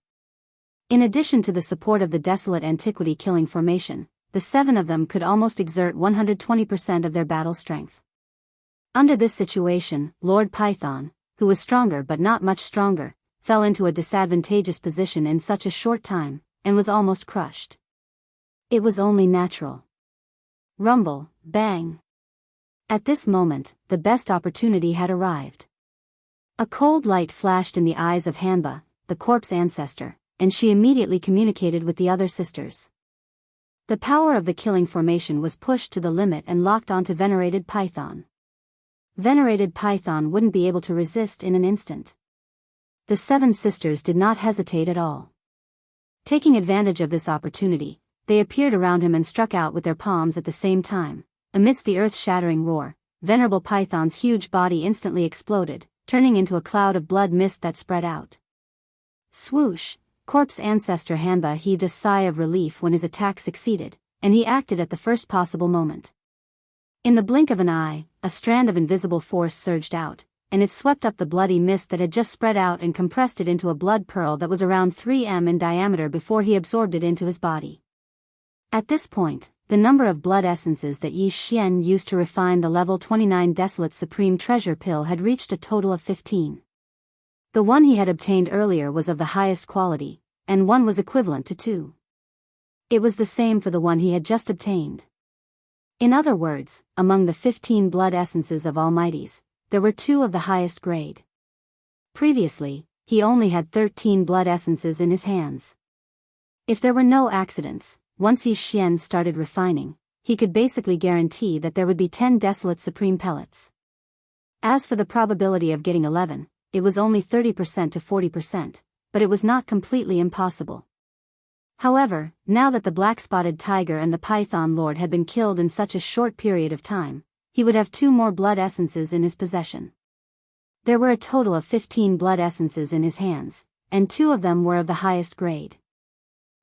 In addition to the support of the desolate antiquity killing formation, the 7 of them could almost exert 120% of their battle strength. Under this situation, Lord Python, who was stronger but not much stronger, fell into a disadvantageous position in such a short time, and was almost crushed. It was only natural. Rumble, bang. At this moment, the best opportunity had arrived. A cold light flashed in the eyes of Hanba, the corpse ancestor, and she immediately communicated with the other sisters. The power of the killing formation was pushed to the limit and locked onto Venerated Python. Venerated Python wouldn't be able to resist in an instant. The 7 sisters did not hesitate at all. Taking advantage of this opportunity, they appeared around him and struck out with their palms at the same time. Amidst the earth-shattering roar, Venerable Python's huge body instantly exploded, turning into a cloud of blood mist that spread out. Swoosh! Corpse ancestor Hanba heaved a sigh of relief when his attack succeeded, and he acted at the first possible moment. In the blink of an eye, a strand of invisible force surged out, and it swept up the bloody mist that had just spread out and compressed it into a blood pearl that was around 3 m in diameter before he absorbed it into his body. At this point, the number of blood essences that Yi Xian used to refine the level 29 Desolate Supreme Treasure Pill had reached a total of 15. The one he had obtained earlier was of the highest quality, and one was equivalent to 2. It was the same for the one he had just obtained. In other words, among the 15 blood essences of Almighties, there were 2 of the highest grade. Previously, he only had 13 blood essences in his hands. If there were no accidents, once Yi Xian started refining, he could basically guarantee that there would be 10 Desolate Supreme Pellets. As for the probability of getting 11, it was only 30% to 40%, but it was not completely impossible. However, now that the black-spotted tiger and the python lord had been killed in such a short period of time, he would have 2 more blood essences in his possession. There were a total of 15 blood essences in his hands, and 2 of them were of the highest grade.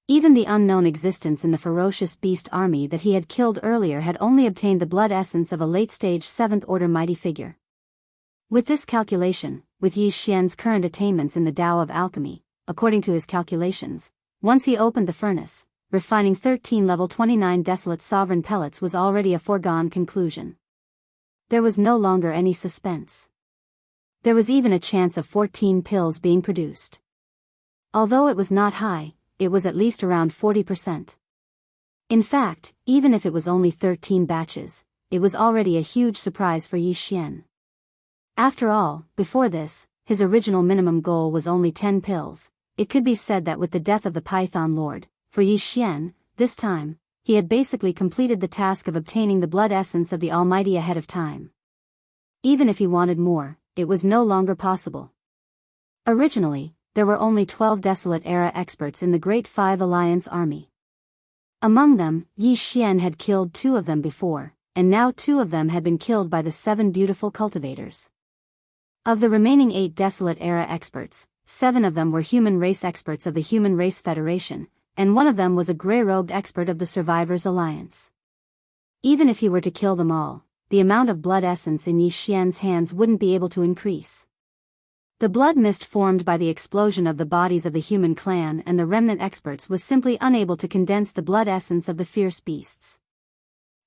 Even the unknown existence in the ferocious beast army that he had killed earlier had only obtained the blood essence of a late-stage 7th-order mighty figure. With this calculation, with Yi Xian's current attainments in the Tao of Alchemy, according to his calculations, once he opened the furnace, refining 13 level 29 Desolate Sovereign Pellets was already a foregone conclusion. There was no longer any suspense. There was even a chance of 14 pills being produced. Although it was not high, it was at least around 40%. In fact, even if it was only 13 batches, it was already a huge surprise for Yi Xian. After all, before this, his original minimum goal was only 10 pills. It could be said that with the death of the Python Lord, for Yi Xian, this time, he had basically completed the task of obtaining the blood essence of the Almighty ahead of time. Even if he wanted more, it was no longer possible. Originally, there were only 12 Desolate Era experts in the Great Five Alliance army. Among them, Yi Xian had killed 2 of them before, and now 2 of them had been killed by the 7 beautiful cultivators. Of the remaining 8 Desolate Era experts, 7 of them were human race experts of the Human Race Federation, and 1 of them was a grey-robed expert of the Survivors Alliance. Even if he were to kill them all, the amount of blood essence in Yi Xian's hands wouldn't be able to increase. The blood mist formed by the explosion of the bodies of the human clan and the remnant experts was simply unable to condense the blood essence of the fierce beasts.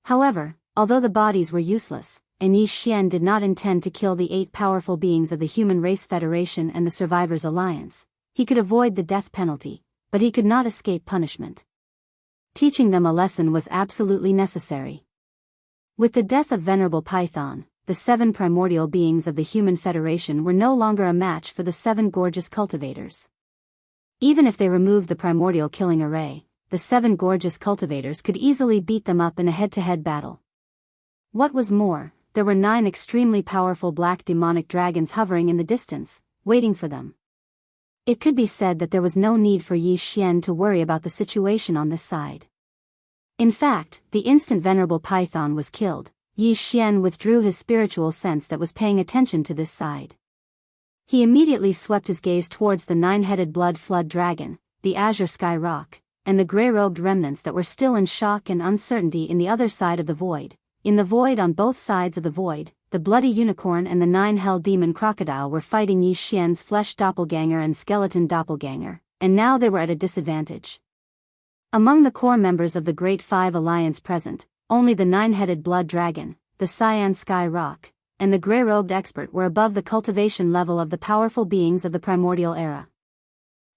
However, although the bodies were useless, and Yi Xian did not intend to kill the 8 powerful beings of the Human Race Federation and the Survivors Alliance, he could avoid the death penalty, but he could not escape punishment. Teaching them a lesson was absolutely necessary. With the death of Venerable Python, the 7 primordial beings of the Human Federation were no longer a match for the 7 gorgeous cultivators. Even if they removed the primordial killing array, the 7 gorgeous cultivators could easily beat them up in a head-to-head battle. What was more, there were 9 extremely powerful black demonic dragons hovering in the distance, waiting for them. It could be said that there was no need for Yi Xian to worry about the situation on this side. In fact, the instant Venerable Python was killed, Yi Xian withdrew his spiritual sense that was paying attention to this side. He immediately swept his gaze towards the 9-headed blood flood dragon, the azure sky rock, and the grey-robed remnants that were still in shock and uncertainty in the other side of the void. In the void on both sides of the void, the bloody unicorn and the 9-hell demon crocodile were fighting Yi Xian's flesh doppelganger and skeleton doppelganger, and now they were at a disadvantage. Among the core members of the Great Five Alliance present, only the 9-headed blood dragon, the cyan sky rock, and the grey-robed expert were above the cultivation level of the powerful beings of the primordial era.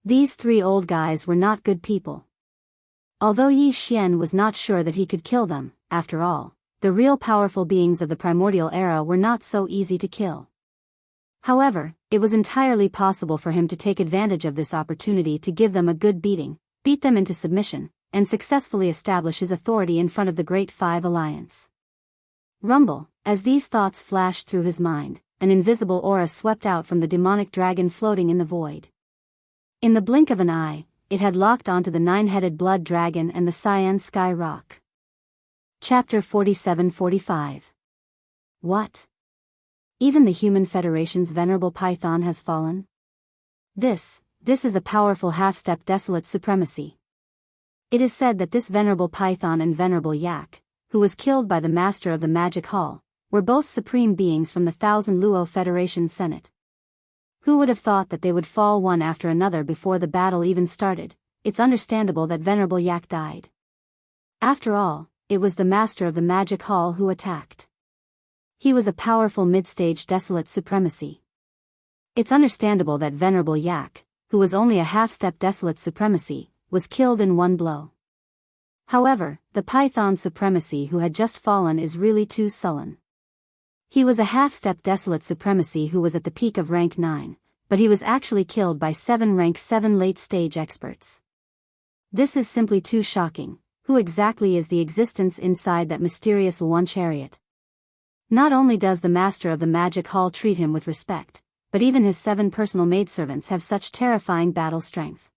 These 3 old guys were not good people. Although Yi Xian was not sure that he could kill them, after all, the real powerful beings of the primordial era were not so easy to kill. However, it was entirely possible for him to take advantage of this opportunity to give them a good beating, beat them into submission, and successfully establish his authority in front of the Great Five Alliance. Rumble, as these thoughts flashed through his mind, an invisible aura swept out from the demonic dragon floating in the void. In the blink of an eye, it had locked onto the 9-headed blood dragon and the cyan sky rock. Chapter 47-45. What? Even the Human Federation's Venerable Python has fallen? This is a powerful half-step desolate supremacy. It is said that this venerable python and venerable yak, who was killed by the master of the magic hall, were both supreme beings from the Thousand Luo Federation Senate. Who would have thought that they would fall one after another before the battle even started? It's understandable that venerable yak died. After all, it was the master of the magic hall who attacked. He was a powerful mid-stage desolate supremacy. It's understandable that venerable yak, who was only a half-step desolate supremacy, was killed in one blow. However, the python supremacy who had just fallen is really too sullen. He was a half-step desolate supremacy who was at the peak of rank 9, but he was actually killed by 7 rank 7 late-stage experts. This is simply too shocking. Who exactly is the existence inside that mysterious Luan chariot? Not only does the master of the magic hall treat him with respect, but even his 7 personal maidservants have such terrifying battle strength.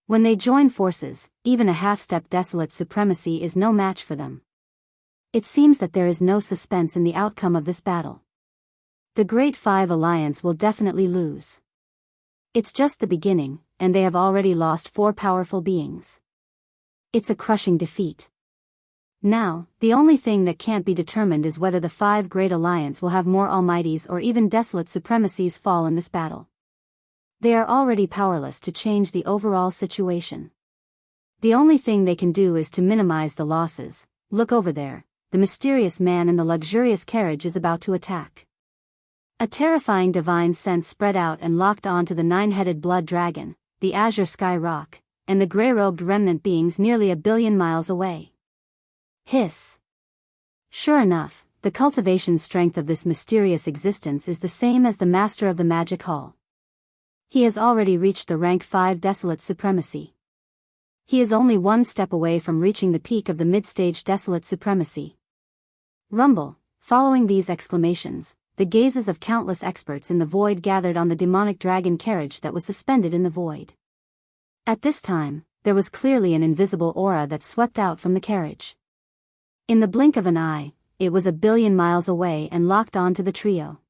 When they join forces, even a half-step desolate supremacy is no match for them. It seems that there is no suspense in the outcome of this battle. The Great Five Alliance will definitely lose. It's just the beginning, and they have already lost 4 powerful beings. It's a crushing defeat. Now, the only thing that can't be determined is whether the 5 Great Alliance will have more almighties or even desolate supremacies fall in this battle. They are already powerless to change the overall situation. The only thing they can do is to minimize the losses. Look over there, the mysterious man in the luxurious carriage is about to attack. A terrifying divine sense spread out and locked onto the 9-headed blood dragon, the azure sky rock, and the grey-robed remnant beings nearly 1 billion miles away. Hiss. Sure enough, the cultivation strength of this mysterious existence is the same as the master of the magic hall. He has already reached the rank 5 desolate supremacy. He is only 1 step away from reaching the peak of the mid-stage desolate supremacy. Rumble. Following these exclamations, the gazes of countless experts in the void gathered on the demonic dragon carriage that was suspended in the void. At this time, there was clearly an invisible aura that swept out from the carriage. In the blink of an eye, it was 1 billion miles away and locked onto the trio.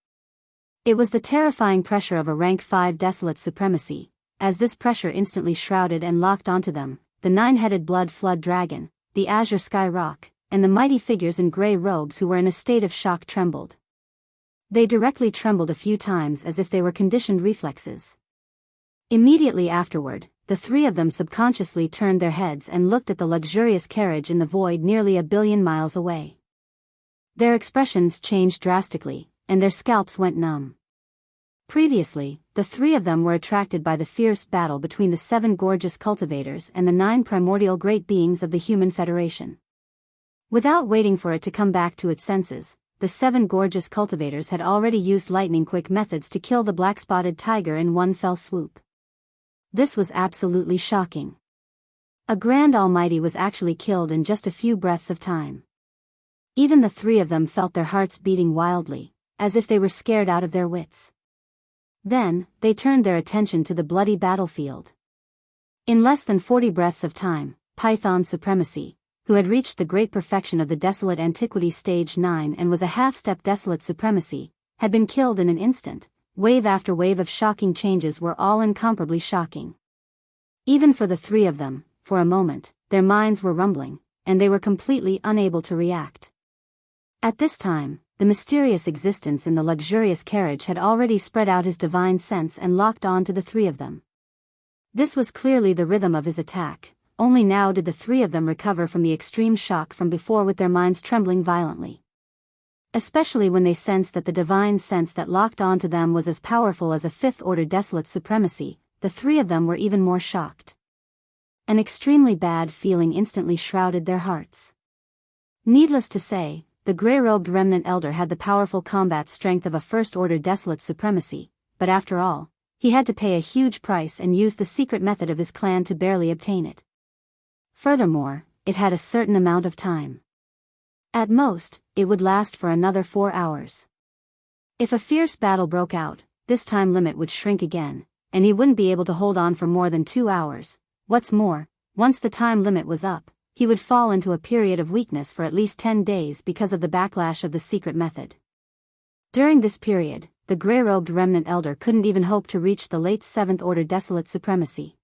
It was the terrifying pressure of a rank 5 desolate supremacy. As this pressure instantly shrouded and locked onto them, the 9-headed blood flood dragon, the azure sky rock, and the mighty figures in grey robes who were in a state of shock trembled. They directly trembled a few times as if they were conditioned reflexes. Immediately afterward, the 3 of them subconsciously turned their heads and looked at the luxurious carriage in the void nearly 1 billion miles away. Their expressions changed drastically, and their scalps went numb. Previously, the 3 of them were attracted by the fierce battle between the 7 gorgeous cultivators and the 9 primordial great beings of the Human Federation. Without waiting for it to come back to its senses, the 7 gorgeous cultivators had already used lightning-quick methods to kill the black-spotted tiger in one fell swoop. This was absolutely shocking. A grand almighty was actually killed in just a few breaths of time. Even the 3 of them felt their hearts beating wildly, as if they were scared out of their wits. Then, they turned their attention to the bloody battlefield. In less than 40 breaths of time, Python Supremacy, who had reached the great perfection of the Desolate Antiquity Stage 9 and was a half-step Desolate Supremacy, had been killed in an instant. Wave after wave of shocking changes were all incomparably shocking. Even for the 3 of them, for a moment, their minds were rumbling, and they were completely unable to react. At this time, the mysterious existence in the luxurious carriage had already spread out his divine sense and locked on to the 3 of them. This was clearly the rhythm of his attack. Only now did the 3 of them recover from the extreme shock from before with their minds trembling violently. Especially when they sensed that the divine sense that locked onto them was as powerful as a 5th-order desolate supremacy, the 3 of them were even more shocked. An extremely bad feeling instantly shrouded their hearts. Needless to say, the grey-robed remnant elder had the powerful combat strength of a 1st-order desolate supremacy, but after all, he had to pay a huge price and use the secret method of his clan to barely obtain it. Furthermore, it had a certain amount of time. At most, it would last for another 4 hours. If a fierce battle broke out, this time limit would shrink again, and he wouldn't be able to hold on for more than 2 hours. What's more, once the time limit was up, he would fall into a period of weakness for at least 10 days because of the backlash of the secret method. During this period, the grey-robed remnant elder couldn't even hope to reach the late 7th-order desolate supremacy.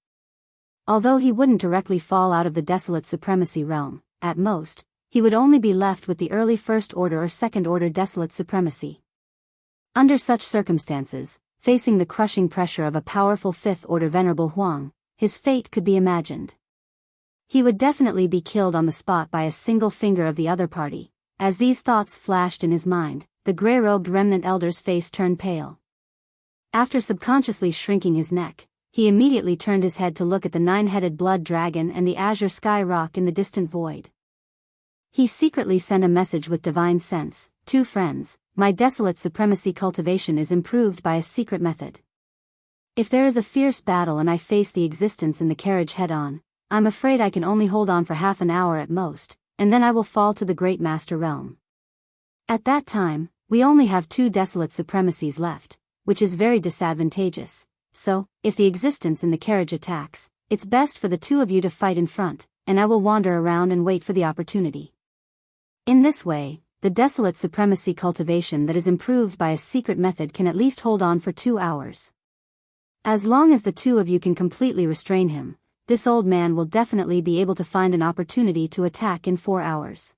Although he wouldn't directly fall out of the desolate supremacy realm, at most, he would only be left with the early first order or second order desolate supremacy. Under such circumstances, facing the crushing pressure of a powerful fifth order venerable Huang, his fate could be imagined. He would definitely be killed on the spot by a single finger of the other party. As these thoughts flashed in his mind, the gray-robed remnant elder's face turned pale. After subconsciously shrinking his neck, he immediately turned his head to look at the nine-headed blood dragon and the azure sky rock in the distant void. He secretly sent a message with divine sense: "Two friends, my desolate supremacy cultivation is improved by a secret method. If there is a fierce battle and I face the existence in the carriage head-on, I'm afraid I can only hold on for half an hour at most, and then I will fall to the great master realm. At that time, we only have 2 desolate supremacies left, which is very disadvantageous. So, if the existence in the carriage attacks, it's best for the 2 of you to fight in front, and I will wander around and wait for the opportunity." In this way, the desolate supremacy cultivation that is improved by a secret method can at least hold on for 2 hours. As long as the 2 of you can completely restrain him, this old man will definitely be able to find an opportunity to attack in 4 hours.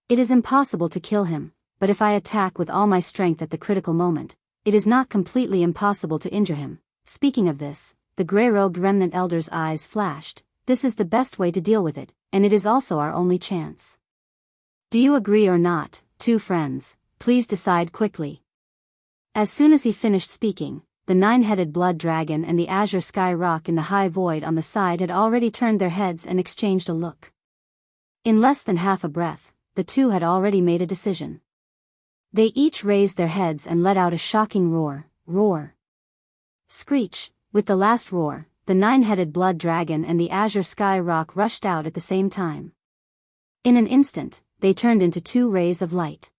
It is impossible to kill him, but if I attack with all my strength at the critical moment, it is not completely impossible to injure him. Speaking of this, the gray-robed remnant elder's eyes flashed. This is the best way to deal with it, and it is also our only chance. Do you agree or not, 2 friends? Please decide quickly. As soon as he finished speaking, the 9-headed blood dragon and the azure sky rock in the high void on the side had already turned their heads and exchanged a look. In less than half a breath, the 2 had already made a decision. They each raised their heads and let out a shocking roar, roar. Screech! With the last roar, the 9-headed blood dragon and the azure sky rock rushed out at the same time. In an instant, they turned into 2 rays of light.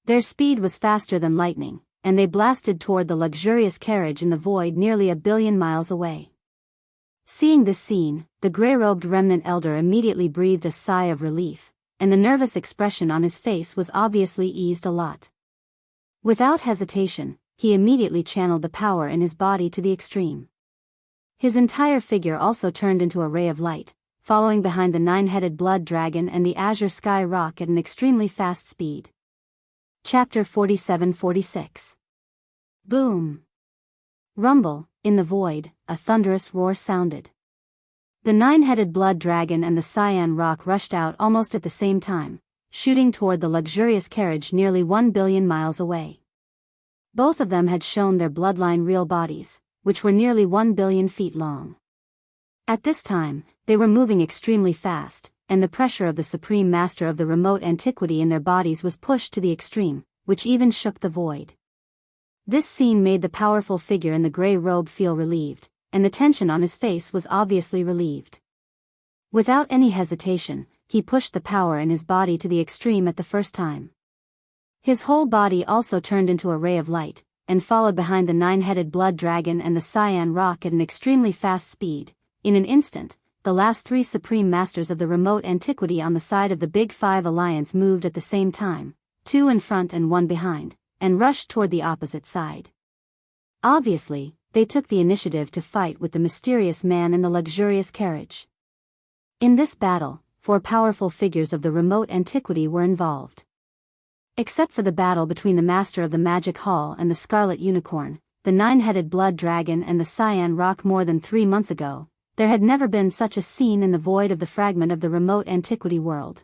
Their speed was faster than lightning, and they blasted toward the luxurious carriage in the void nearly 1 billion miles away. Seeing this scene, the gray-robed remnant elder immediately breathed a sigh of relief, and the nervous expression on his face was obviously eased a lot. Without hesitation, he immediately channeled the power in his body to the extreme. His entire figure also turned into a ray of light, following behind the 9-headed blood dragon and the azure sky rock at an extremely fast speed. Chapter 47-46. Boom! Rumble, in the void, a thunderous roar sounded. The 9-headed blood dragon and the cyan rock rushed out almost at the same time, shooting toward the luxurious carriage nearly 1 billion miles away. Both of them had shown their bloodline real bodies, which were nearly 1 billion feet long. At this time, they were moving extremely fast, and the pressure of the supreme master of the remote antiquity in their bodies was pushed to the extreme, which even shook the void. This scene made the powerful figure in the gray robe feel relieved, and the tension on his face was obviously relieved. Without any hesitation, he pushed the power in his body to the extreme at the first time. His whole body also turned into a ray of light, and followed behind the 9-headed blood dragon and the cyan rock at an extremely fast speed. In an instant, the last 3 supreme masters of the remote antiquity on the side of the Big Five alliance moved at the same time, 2 in front and 1 behind, and rushed toward the opposite side. Obviously, they took the initiative to fight with the mysterious man in the luxurious carriage. In this battle, 4 powerful figures of the remote antiquity were involved. Except for the battle between the master of the magic hall and the scarlet unicorn, the 9-headed blood dragon and the cyan rock more than 3 months ago, there had never been such a scene in the void of the fragment of the remote antiquity world.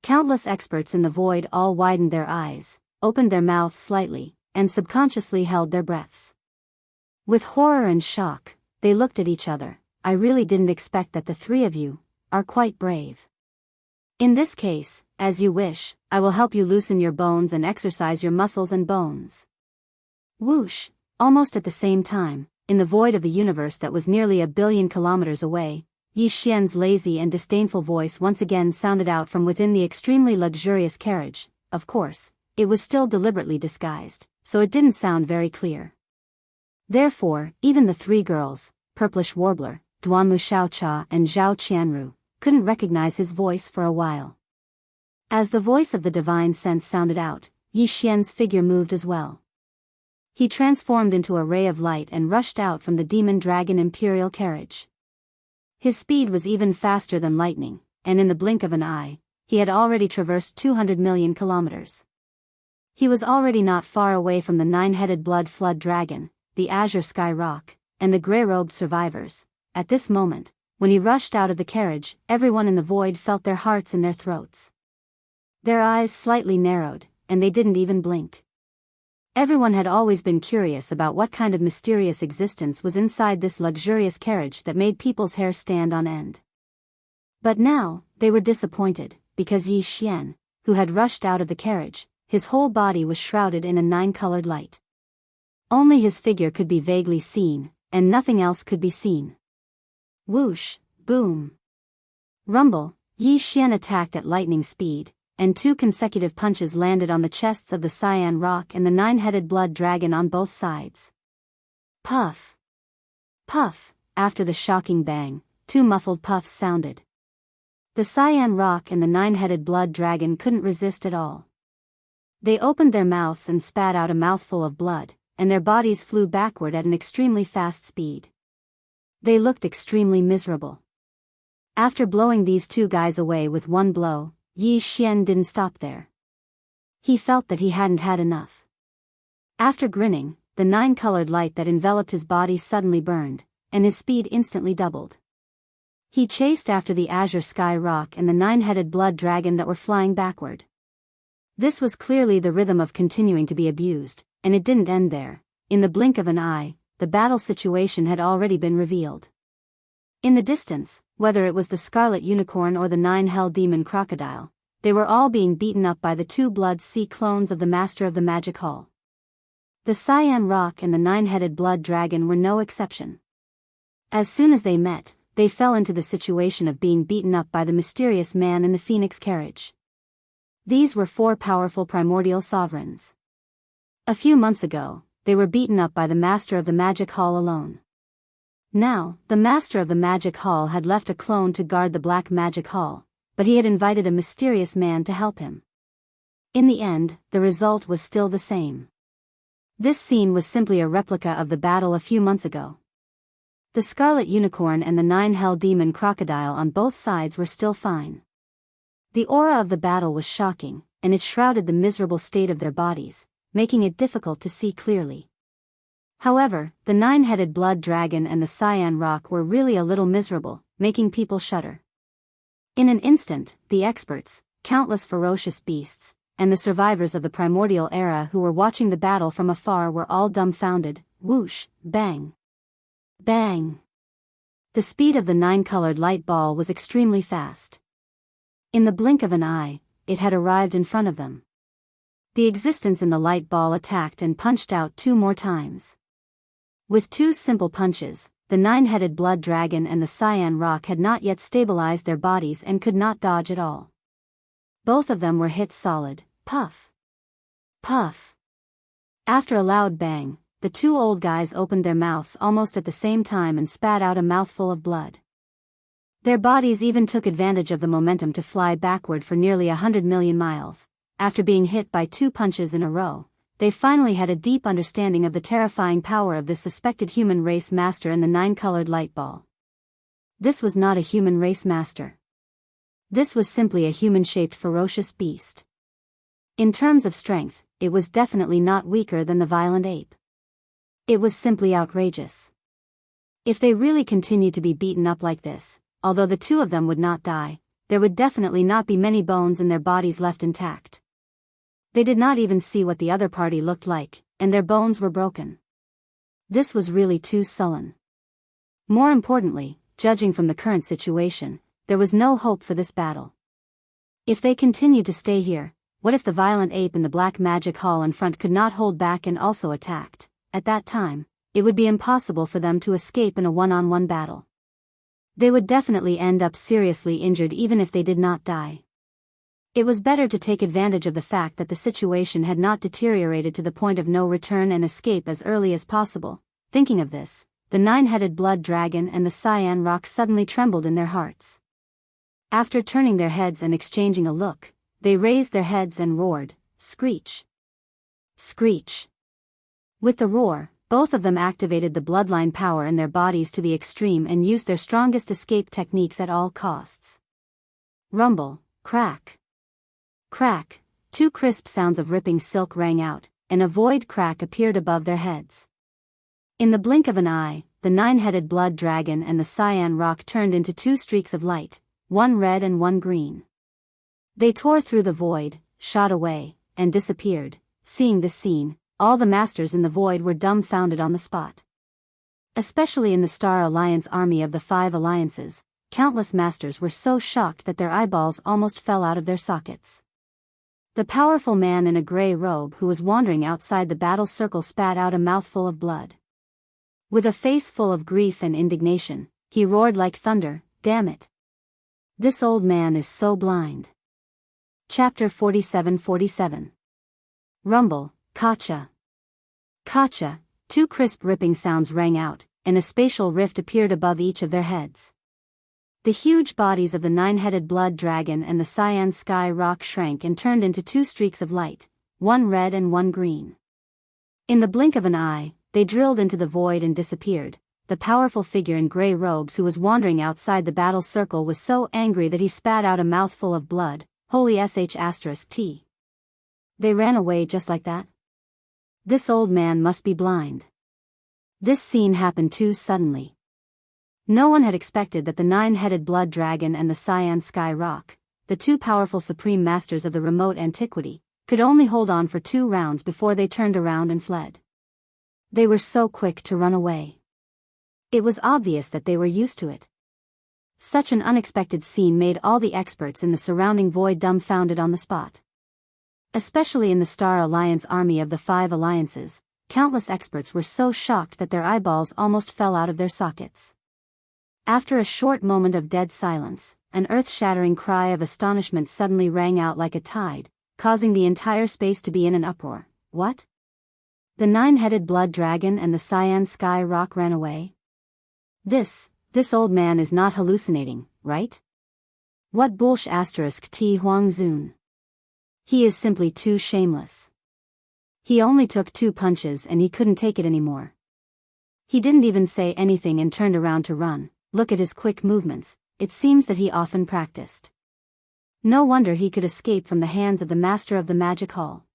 Countless experts in the void all widened their eyes, opened their mouths slightly, and subconsciously held their breaths. With horror and shock, they looked at each other. I really didn't expect that the 3 of you are quite brave. In this case, as you wish, I will help you loosen your bones and exercise your muscles and bones. Whoosh! Almost at the same time, in the void of the universe that was nearly 1 billion kilometers away, Yi Xian's lazy and disdainful voice once again sounded out from within the extremely luxurious carriage. Of course, it was still deliberately disguised, so it didn't sound very clear. Therefore, even the 3 girls, Purplish Warbler, Duanmu Xiaocha and Zhao Qianru, couldn't recognize his voice for a while. As the voice of the divine sense sounded out, Yi Xian's figure moved as well. He transformed into a ray of light and rushed out from the demon dragon imperial carriage. His speed was even faster than lightning, and in the blink of an eye, he had already traversed 200 million kilometers. He was already not far away from the nine-headed blood flood dragon, the azure sky rock, and the grey-robed survivors. At this moment, when he rushed out of the carriage, everyone in the void felt their hearts in their throats. Their eyes slightly narrowed, and they didn't even blink. Everyone had always been curious about what kind of mysterious existence was inside this luxurious carriage that made people's hair stand on end. But now, they were disappointed, because Yi Xian, who had rushed out of the carriage, his whole body was shrouded in a nine-colored light. Only his figure could be vaguely seen, and nothing else could be seen. Whoosh, boom, rumble, Yi Xian attacked at lightning speed, and 2 consecutive punches landed on the chests of the cyan rock and the nine-headed blood dragon on both sides. Puff! Puff! After the shocking bang, 2 muffled puffs sounded. The cyan rock and the nine-headed blood dragon couldn't resist at all. They opened their mouths and spat out a mouthful of blood, and their bodies flew backward at an extremely fast speed. They looked extremely miserable. After blowing these 2 guys away with one blow, Yi Xian didn't stop there. He felt that he hadn't had enough. After grinning, the 9-colored light that enveloped his body suddenly burned, and his speed instantly doubled. He chased after the azure sky rock and the nine-headed blood dragon that were flying backward. This was clearly the rhythm of continuing to be abused, and it didn't end there. In the blink of an eye, the battle situation had already been revealed. In the distance, whether it was the scarlet unicorn or the 9-hell demon crocodile, they were all being beaten up by the 2 blood sea clones of the master of the magic hall. The cyan rock and the nine-headed blood dragon were no exception. As soon as they met, they fell into the situation of being beaten up by the mysterious man in the phoenix carriage. These were 4 powerful primordial sovereigns. A few months ago, they were beaten up by the master of the magic hall alone. Now, the master of the magic hall had left a clone to guard the black magic hall, but he had invited a mysterious man to help him. In the end, the result was still the same. This scene was simply a replica of the battle a few months ago. The scarlet unicorn and the 9-hell demon crocodile on both sides were still fine. The aura of the battle was shocking, and it shrouded the miserable state of their bodies, making it difficult to see clearly. However, the 9-headed blood dragon and the cyan rock were really a little miserable, making people shudder. In an instant, the experts, countless ferocious beasts, and the survivors of the primordial era who were watching the battle from afar were all dumbfounded. Whoosh, bang. Bang. The speed of the 9-colored light ball was extremely fast. In the blink of an eye, it had arrived in front of them. The existence in the light ball attacked and punched out 2 more times. With 2 simple punches, the 9-headed blood dragon and the cyan rock had not yet stabilized their bodies and could not dodge at all. Both of them were hit solid. Puff. Puff. After a loud bang, the 2 old guys opened their mouths almost at the same time and spat out a mouthful of blood. Their bodies even took advantage of the momentum to fly backward for nearly 100 million miles. After being hit by 2 punches in a row, they finally had a deep understanding of the terrifying power of this suspected human race master in the 9-colored light ball. This was not a human race master. This was simply a human-shaped ferocious beast. In terms of strength, it was definitely not weaker than the violent ape. It was simply outrageous. If they really continued to be beaten up like this, although the 2 of them would not die, there would definitely not be many bones in their bodies left intact. They did not even see what the other party looked like, and their bones were broken. This was really too sullen. More importantly, judging from the current situation, there was no hope for this battle. If they continued to stay here, what if the violent ape in the black magic hall in front could not hold back and also attacked? At that time, it would be impossible for them to escape in a one-on-one battle. They would definitely end up seriously injured even if they did not die. It was better to take advantage of the fact that the situation had not deteriorated to the point of no return and escape as early as possible. Thinking of this, the 9-headed blood dragon and the cyan rock suddenly trembled in their hearts. After turning their heads and exchanging a look, they raised their heads and roared, screech. Screech. With the roar, Both of them activated the bloodline power in their bodies to the extreme and used their strongest escape techniques at all costs. Rumble, crack. Crack, two crisp sounds of ripping silk rang out, and a void crack appeared above their heads. In the blink of an eye, the nine-headed blood dragon and the cyan rock turned into two streaks of light, one red and one green. They tore through the void, shot away, and disappeared. Seeing this scene, all the masters in the void were dumbfounded on the spot. Especially in the Star Alliance army of the 5 alliances, countless masters were so shocked that their eyeballs almost fell out of their sockets. The powerful man in a gray robe who was wandering outside the battle circle spat out a mouthful of blood. With a face full of grief and indignation, he roared like thunder, "Damn it! This old man is so blind." Chapter 47. Rumble, Kacha. Kacha, two crisp ripping sounds rang out, and a spatial rift appeared above each of their heads. The huge bodies of the nine-headed blood dragon and the cyan sky rock shrank and turned into two streaks of light, one red and one green. In the blink of an eye, they drilled into the void and disappeared. The powerful figure in gray robes who was wandering outside the battle circle was so angry that he spat out a mouthful of blood. Holy sh*t. They ran away just like that? This old man must be blind. This scene happened too suddenly. No one had expected that the nine-headed blood dragon and the cyan sky rock, the two powerful supreme masters of the remote antiquity, could only hold on for 2 rounds before they turned around and fled. They were so quick to run away. It was obvious that they were used to it. Such an unexpected scene made all the experts in the surrounding void dumbfounded on the spot. Especially in the Star Alliance army of the 5 alliances, countless experts were so shocked that their eyeballs almost fell out of their sockets. After a short moment of dead silence, an earth-shattering cry of astonishment suddenly rang out like a tide, causing the entire space to be in an uproar. What? The nine-headed blood dragon and the cyan sky rock ran away? This old man is not hallucinating, right? What bullsh*t Huang Zun. He is simply too shameless. He only took 2 punches and he couldn't take it anymore. He didn't even say anything and turned around to run. Look at his quick movements, it seems that he often practiced. No wonder he could escape from the hands of the master of the magic hall.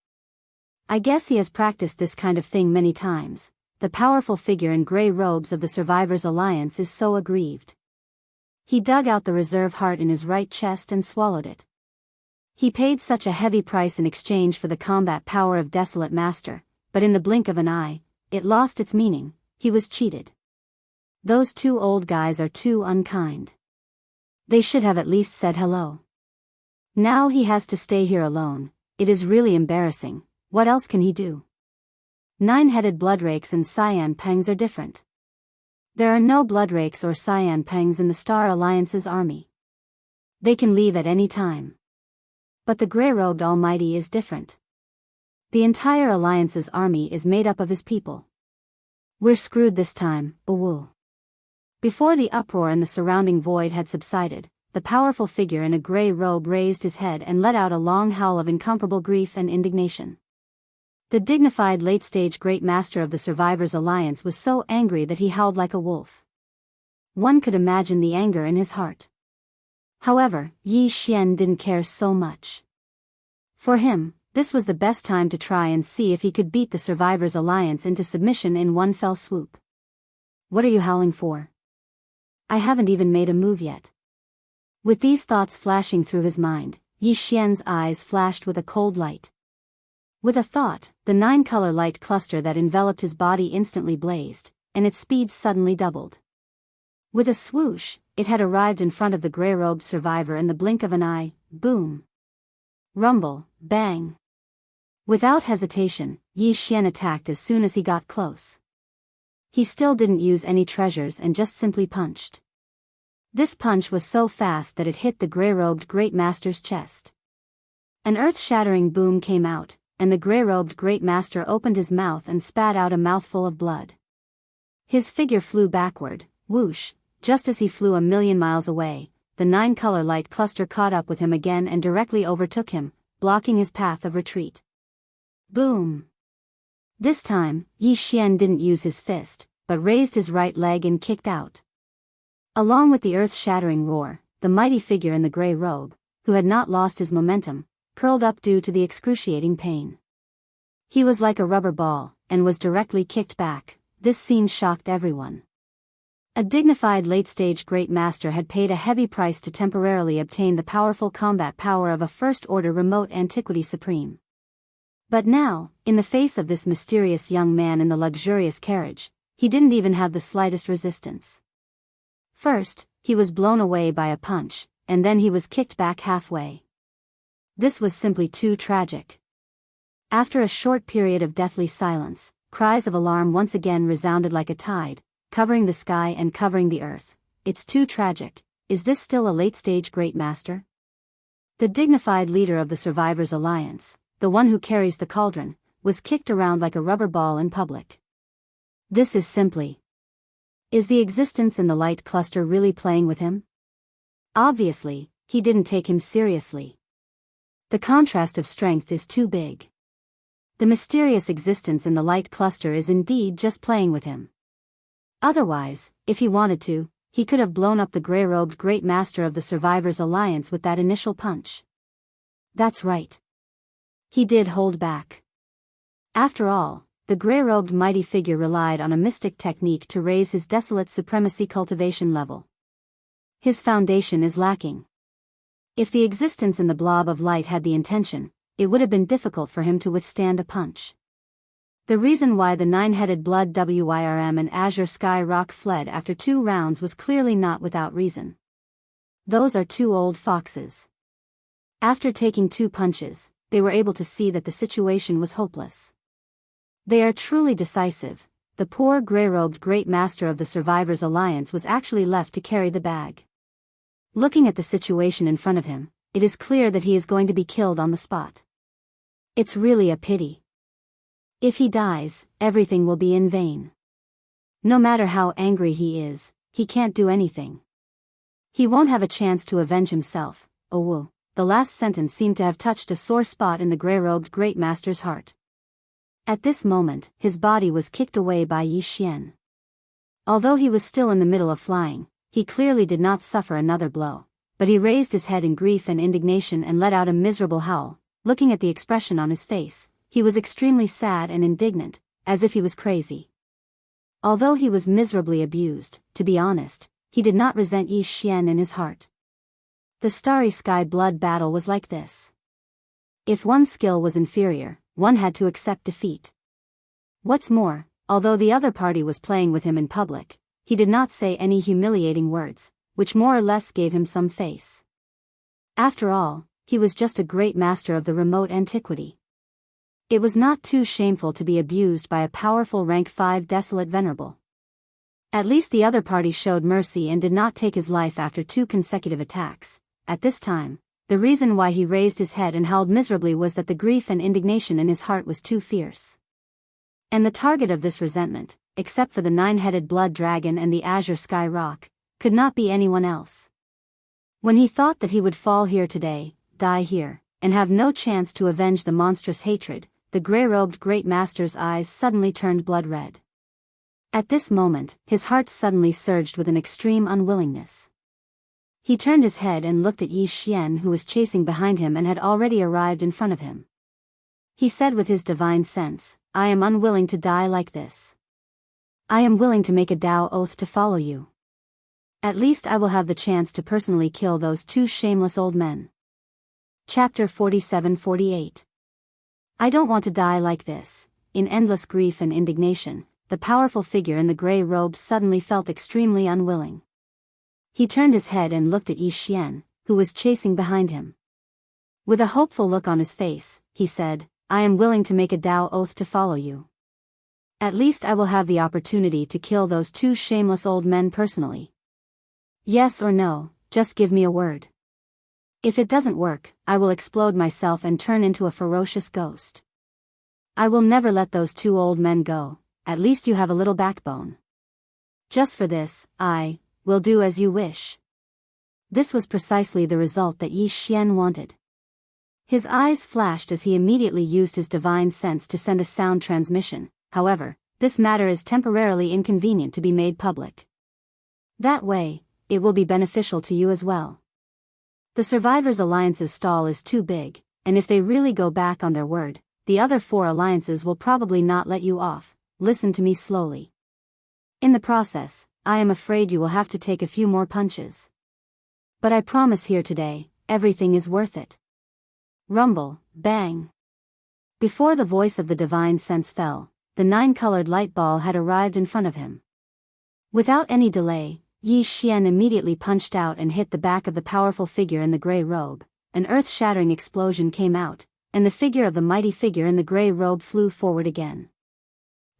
I guess he has practiced this kind of thing many times. The powerful figure in gray robes of the Survivors Alliance is so aggrieved. He dug out the reserve heart in his right chest and swallowed it. He paid such a heavy price in exchange for the combat power of Desolate Master, but in the blink of an eye, it lost its meaning. He was cheated. Those 2 old guys are too unkind. They should have at least said hello. Now he has to stay here alone. It is really embarrassing. What else can he do? Nine-headed bloodrakes and cyan pengs are different. There are no bloodrakes or cyan pengs in the Star Alliance's army. They can leave at any time. But the grey-robed Almighty is different. The entire Alliance's army is made up of his people. We're screwed this time, Bawu. Before the uproar in the surrounding void had subsided, the powerful figure in a grey robe raised his head and let out a long howl of incomparable grief and indignation. The dignified late-stage Great Master of the Survivors Alliance was so angry that he howled like a wolf. One could imagine the anger in his heart. However, Yi Xian didn't care so much. For him, this was the best time to try and see if he could beat the Survivors Alliance into submission in one fell swoop. What are you howling for? I haven't even made a move yet. With these thoughts flashing through his mind, Yi Xian's eyes flashed with a cold light. With a thought, the 9-color light cluster that enveloped his body instantly blazed, and its speed suddenly doubled. With a swoosh, it had arrived in front of the grey-robed survivor in the blink of an eye. Boom! Rumble, bang! Without hesitation, Yi Xian attacked as soon as he got close. He still didn't use any treasures and just simply punched. This punch was so fast that it hit the grey-robed Great Master's chest. An earth-shattering boom came out, and the grey-robed Great Master opened his mouth and spat out a mouthful of blood. His figure flew backward, whoosh, just as he flew 1,000,000 miles away. The 9-color light cluster caught up with him again and directly overtook him, blocking his path of retreat. Boom! This time, Yi Xian didn't use his fist, but raised his right leg and kicked out. Along with the earth-shattering roar, the mighty figure in the gray robe, who had not lost his momentum, curled up due to the excruciating pain. He was like a rubber ball, and was directly kicked back. This scene shocked everyone. A dignified late-stage great master had paid a heavy price to temporarily obtain the powerful combat power of a first-order remote antiquity supreme. But now, in the face of this mysterious young man in the luxurious carriage, he didn't even have the slightest resistance. First, he was blown away by a punch, and then he was kicked back halfway. This was simply too tragic. After a short period of deathly silence, cries of alarm once again resounded like a tide, covering the sky and covering the earth. It's too tragic. Is this still a late-stage great master? The dignified leader of the Survivors Alliance, the one who carries the cauldron, was kicked around like a rubber ball in public. This is simply... Is the existence in the light cluster really playing with him? Obviously, he didn't take him seriously. The contrast of strength is too big. The mysterious existence in the light cluster is indeed just playing with him. Otherwise, if he wanted to, he could have blown up the gray-robed great master of the Survivors Alliance with that initial punch. That's right. He did hold back. After all, the gray-robed mighty figure relied on a mystic technique to raise his desolate supremacy cultivation level. His foundation is lacking. If the existence in the blob of light had the intention, it would have been difficult for him to withstand a punch. The reason why the nine-headed blood Wyrm and Azure Sky Rock fled after 2 rounds was clearly not without reason. Those are 2 old foxes. After taking 2 punches, they were able to see that the situation was hopeless. They are truly decisive. The poor gray-robed great master of the Survivors Alliance was actually left to carry the bag. Looking at the situation in front of him, it is clear that he is going to be killed on the spot. It's really a pity. If he dies, everything will be in vain. No matter how angry he is, he can't do anything. He won't have a chance to avenge himself. Oh woo. The last sentence seemed to have touched a sore spot in the gray-robed great master's heart. At this moment, his body was kicked away by Yi Xian. Although he was still in the middle of flying, he clearly did not suffer another blow, but he raised his head in grief and indignation and let out a miserable howl. Looking at the expression on his face, he was extremely sad and indignant, as if he was crazy. Although he was miserably abused, to be honest, he did not resent Yi Xian in his heart. The Starry Sky blood battle was like this. If one's skill was inferior, one had to accept defeat. What's more, although the other party was playing with him in public, he did not say any humiliating words, which more or less gave him some face. After all, he was just a great master of the remote antiquity. It was not too shameful to be abused by a powerful rank 5 desolate venerable. At least the other party showed mercy and did not take his life after 2 consecutive attacks. At this time, the reason why he raised his head and howled miserably was that the grief and indignation in his heart was too fierce. And the target of this resentment, except for the 9-headed blood dragon and the Azure Sky Rock, could not be anyone else. When he thought that he would fall here today, die here, and have no chance to avenge the monstrous hatred, the gray-robed great master's eyes suddenly turned blood red. At this moment, his heart suddenly surged with an extreme unwillingness. He turned his head and looked at Yi Xian, who was chasing behind him and had already arrived in front of him. He said with his divine sense, "I am unwilling to die like this. I am willing to make a Tao oath to follow you. At least I will have the chance to personally kill those 2 shameless old men." Chapter 47-48. I don't want to die like this. In endless grief and indignation, the powerful figure in the gray robes suddenly felt extremely unwilling. He turned his head and looked at Yi Xian, who was chasing behind him. With a hopeful look on his face, he said, "I am willing to make a Tao oath to follow you. At least I will have the opportunity to kill those 2 shameless old men personally. Yes or no, just give me a word. If it doesn't work, I will explode myself and turn into a ferocious ghost. I will never let those 2 old men go. At least you have a little backbone. Just for this, I will do as you wish." This was precisely the result that Yi Xian wanted. His eyes flashed as he immediately used his divine sense to send a sound transmission. However, this matter is temporarily inconvenient to be made public. That way, it will be beneficial to you as well. The Survivors Alliance's stall is too big, and if they really go back on their word, the other 4 alliances will probably not let you off. Listen to me slowly. In the process, I am afraid you will have to take a few more punches. But I promise here today, everything is worth it. Rumble, bang. Before the voice of the divine sense fell, the 9-colored light ball had arrived in front of him. Without any delay, Yi Xian immediately punched out and hit the back of the powerful figure in the gray robe. An earth-shattering explosion came out, and the figure of the mighty figure in the gray robe flew forward again.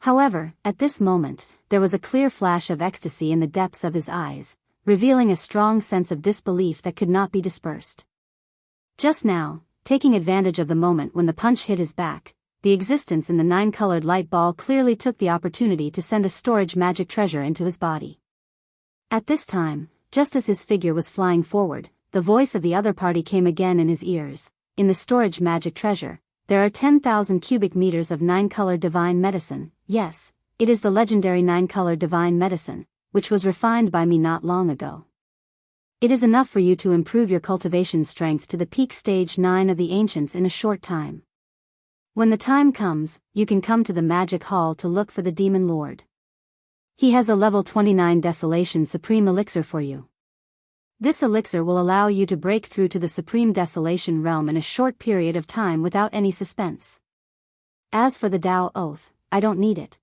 However, at this moment, there was a clear flash of ecstasy in the depths of his eyes, revealing a strong sense of disbelief that could not be dispersed. Just now, taking advantage of the moment when the punch hit his back, the existence in the 9-colored light ball clearly took the opportunity to send a storage magic treasure into his body. At this time, just as his figure was flying forward, the voice of the other party came again in his ears. In the storage magic treasure, there are 10,000 cubic meters of 9-colored divine medicine. Yes, it is the legendary 9-colored divine medicine, which was refined by me not long ago. It is enough for you to improve your cultivation strength to the peak stage 9 of the ancients in a short time. When the time comes, you can come to the magic hall to look for the demon lord. He has a level 29 Desolation Supreme Elixir for you. This elixir will allow you to break through to the Supreme Desolation realm in a short period of time without any suspense. As for the Tao Oath, I don't need it.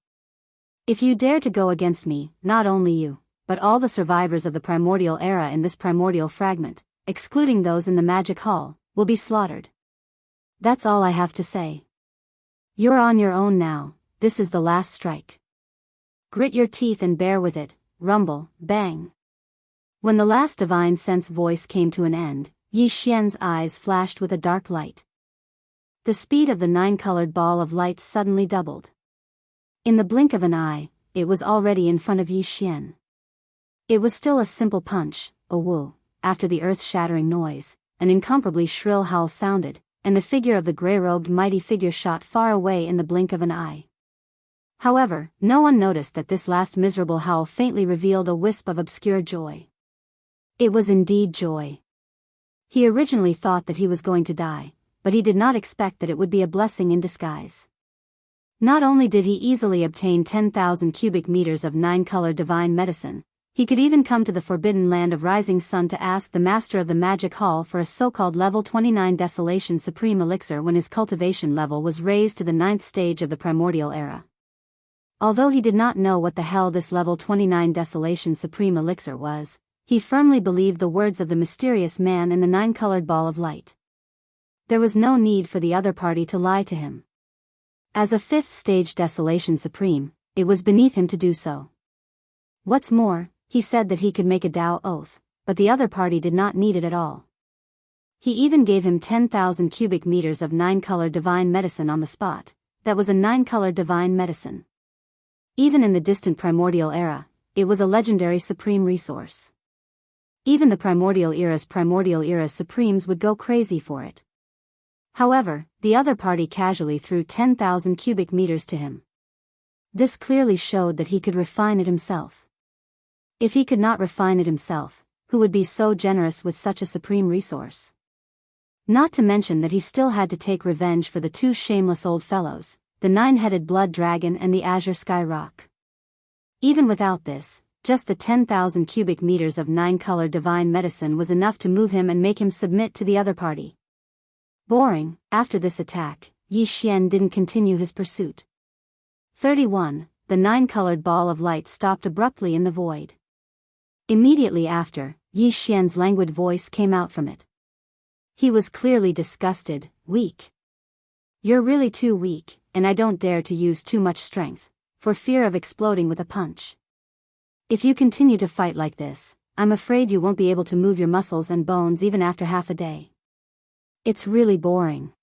If you dare to go against me, not only you, but all the survivors of the primordial era in this primordial fragment, excluding those in the magic hall, will be slaughtered. That's all I have to say. You're on your own now, this is the last strike. Grit your teeth and bear with it. Rumble, bang. When the last divine sense voice came to an end, Yi Xian's eyes flashed with a dark light. The speed of the 9-colored ball of light suddenly doubled. In the blink of an eye, it was already in front of Yi Xian. It was still a simple punch, a woo. After the earth-shattering noise, an incomparably shrill howl sounded, and the figure of the grey-robed mighty figure shot far away in the blink of an eye. However, no one noticed that this last miserable howl faintly revealed a wisp of obscure joy. It was indeed joy. He originally thought that he was going to die, but he did not expect that it would be a blessing in disguise. Not only did he easily obtain 10,000 cubic meters of 9-colored divine medicine, he could even come to the forbidden land of Rising Sun to ask the master of the magic hall for a so-called level 29 Desolation Supreme Elixir when his cultivation level was raised to the 9th stage of the primordial era. Although he did not know what the hell this level 29 Desolation Supreme Elixir was, he firmly believed the words of the mysterious man in the 9-colored ball of light. There was no need for the other party to lie to him. As a 5th stage Desolation Supreme, it was beneath him to do so. What's more, he said that he could make a Tao Oath, but the other party did not need it at all. He even gave him 10,000 cubic meters of 9-colored divine medicine on the spot. That was a 9-colored divine medicine. Even in the distant primordial era, it was a legendary supreme resource. Even the primordial era's supremes would go crazy for it. However, the other party casually threw 10,000 cubic meters to him. This clearly showed that he could refine it himself. If he could not refine it himself, who would be so generous with such a supreme resource? Not to mention that he still had to take revenge for the 2 shameless old fellows, the 9-headed blood dragon and the azure sky rock. Even without this, just the 10,000 cubic meters of 9-colored divine medicine was enough to move him and make him submit to the other party. Boring. After this attack, Yi Xian didn't continue his pursuit. 31. The 9-colored ball of light stopped abruptly in the void. Immediately after, Yi Xian's languid voice came out from it. He was clearly disgusted, weak. You're really too weak, and I don't dare to use too much strength, for fear of exploding with a punch. If you continue to fight like this, I'm afraid you won't be able to move your muscles and bones even after half a day. It's really boring.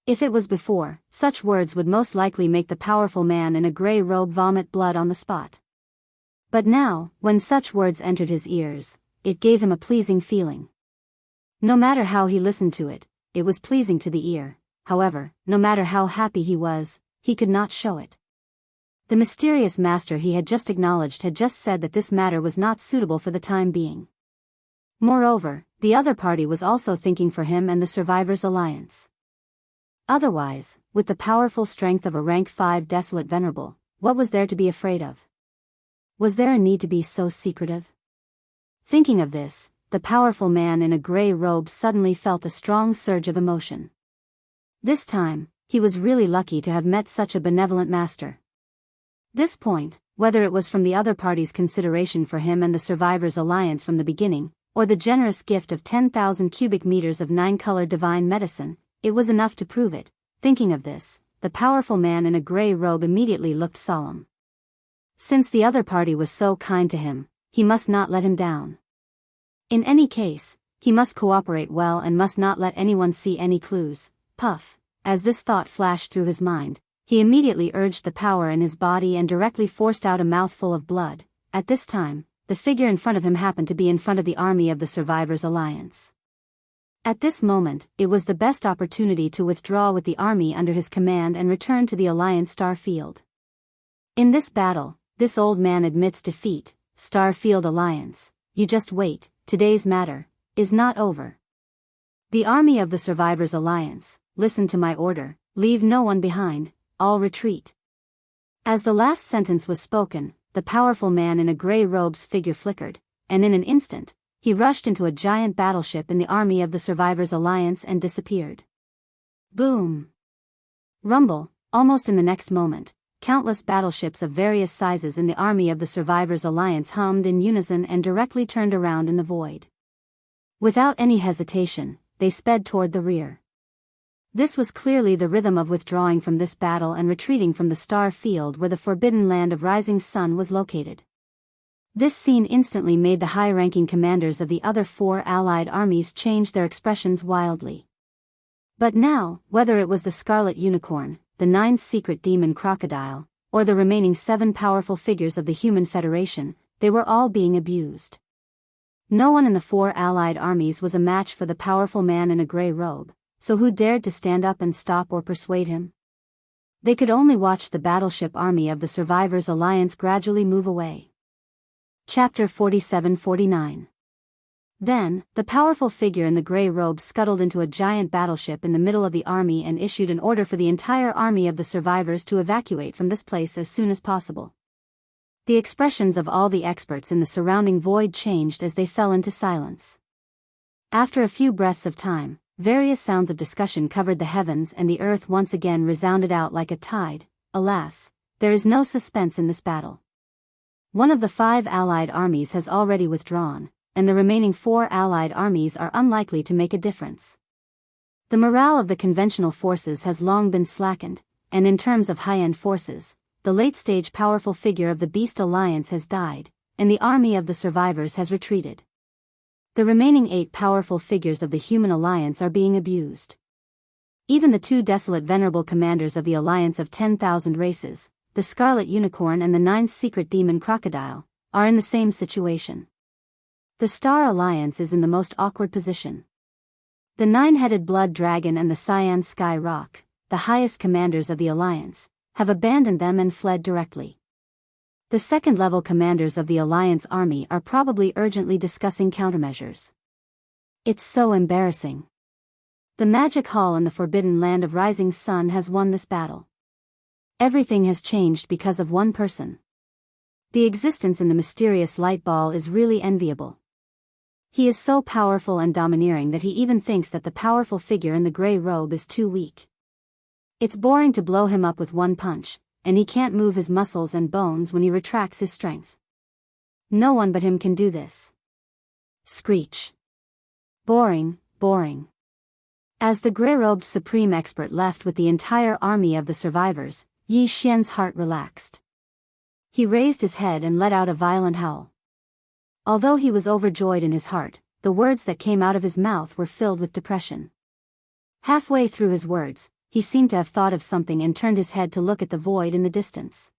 If it was before, such words would most likely make the powerful man in a gray robe vomit blood on the spot. But now, when such words entered his ears, it gave him a pleasing feeling. No matter how he listened to it, it was pleasing to the ear. However, no matter how happy he was, he could not show it. The mysterious master he had just acknowledged had just said that this matter was not suitable for the time being. Moreover, the other party was also thinking for him and the Survivors' Alliance. Otherwise, with the powerful strength of a rank 5 desolate venerable, what was there to be afraid of? Was there a need to be so secretive? Thinking of this, the powerful man in a gray robe suddenly felt a strong surge of emotion. This time, he was really lucky to have met such a benevolent master. This point, whether it was from the other party's consideration for him and the Survivors' Alliance from the beginning, or the generous gift of 10,000 cubic meters of 9-color divine medicine, it was enough to prove it. Thinking of this, the powerful man in a gray robe immediately looked solemn. Since the other party was so kind to him, he must not let him down. In any case, he must cooperate well and must not let anyone see any clues. Puff, as this thought flashed through his mind, he immediately urged the power in his body and directly forced out a mouthful of blood. At this time, the figure in front of him happened to be in front of the army of the Survivors' Alliance. At this moment, it was the best opportunity to withdraw with the army under his command and return to the Alliance star field. In this battle, this old man admits defeat. Starfield Alliance, you just wait, today's matter is not over. The army of the Survivors' Alliance, listen to my order, leave no one behind, all retreat. As the last sentence was spoken, the powerful man in a gray robe's figure flickered, and in an instant, he rushed into a giant battleship in the army of the Survivors' Alliance and disappeared. Boom! Rumble, almost in the next moment, countless battleships of various sizes in the army of the Survivors' Alliance hummed in unison and directly turned around in the void. Without any hesitation, they sped toward the rear. This was clearly the rhythm of withdrawing from this battle and retreating from the star field where the forbidden land of rising sun was located. This scene instantly made the high-ranking commanders of the other 4 allied armies change their expressions wildly. But now, whether it was the Scarlet Unicorn, the 9th secret demon crocodile, or the remaining 7 powerful figures of the Human Federation, they were all being abused. No one in the 4 allied armies was a match for the powerful man in a gray robe, so who dared to stand up and stop or persuade him? They could only watch the battleship army of the Survivors' Alliance gradually move away. Chapter 47-49. Then, the powerful figure in the gray robe scuttled into a giant battleship in the middle of the army and issued an order for the entire army of the survivors to evacuate from this place as soon as possible. The expressions of all the experts in the surrounding void changed as they fell into silence. After a few breaths of time, various sounds of discussion covered the heavens and the earth once again resounded out like a tide. Alas, there is no suspense in this battle. One of the 5 allied armies has already withdrawn, and the remaining 4 allied armies are unlikely to make a difference. The morale of the conventional forces has long been slackened, and in terms of high-end forces, the late-stage powerful figure of the Beast Alliance has died, and the army of the survivors has retreated. The remaining 8 powerful figures of the Human Alliance are being abused. Even the 2 desolate venerable commanders of the Alliance of 10,000 races, the Scarlet Unicorn and the 9th secret demon crocodile, are in the same situation. The Star Alliance is in the most awkward position. The 9-headed Blood Dragon and the Cyan Sky Rock, the highest commanders of the Alliance, have abandoned them and fled directly. The second-level commanders of the Alliance army are probably urgently discussing countermeasures. It's so embarrassing. The Magic Hall in the Forbidden Land of Rising Sun has won this battle. Everything has changed because of one person. The existence in the mysterious light ball is really enviable. He is so powerful and domineering that he even thinks that the powerful figure in the gray robe is too weak. It's boring to blow him up with one punch, and he can't move his muscles and bones when he retracts his strength. No one but him can do this. Screech. Boring, boring. As the gray-robed supreme expert left with the entire army of the survivors, Yi Xian's heart relaxed. He raised his head and let out a violent howl. Although he was overjoyed in his heart, the words that came out of his mouth were filled with depression. Halfway through his words, he seemed to have thought of something and turned his head to look at the void in the distance.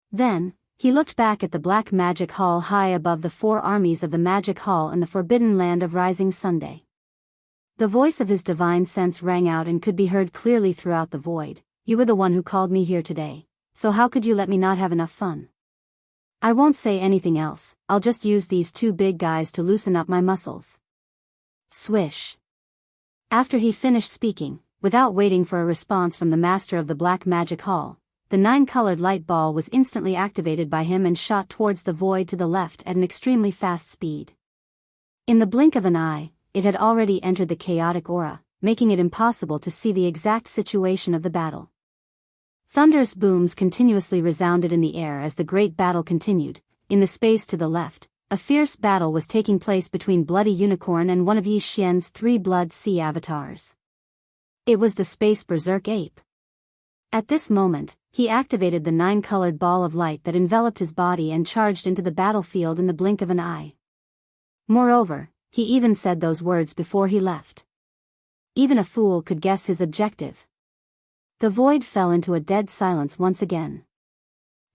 Then, he looked back at the black magic hall high above the 4 armies of the magic hall in the forbidden land of Rising Sunday. The voice of his divine sense rang out and could be heard clearly throughout the void. You were the one who called me here today, so how could you let me not have enough fun? I won't say anything else, I'll just use these two big guys to loosen up my muscles. Swish. After he finished speaking, without waiting for a response from the master of the Black Magic Hall, the 9-colored light ball was instantly activated by him and shot towards the void to the left at an extremely fast speed. In the blink of an eye, it had already entered the chaotic aura, making it impossible to see the exact situation of the battle. Thunderous booms continuously resounded in the air as the great battle continued. In the space to the left, a fierce battle was taking place between Bloody Unicorn and one of Yi Xian's 3 Blood Sea avatars. It was the Space Berserk Ape. At this moment, he activated the 9-colored ball of light that enveloped his body and charged into the battlefield in the blink of an eye. Moreover, he even said those words before he left. Even a fool could guess his objective. The void fell into a dead silence once again.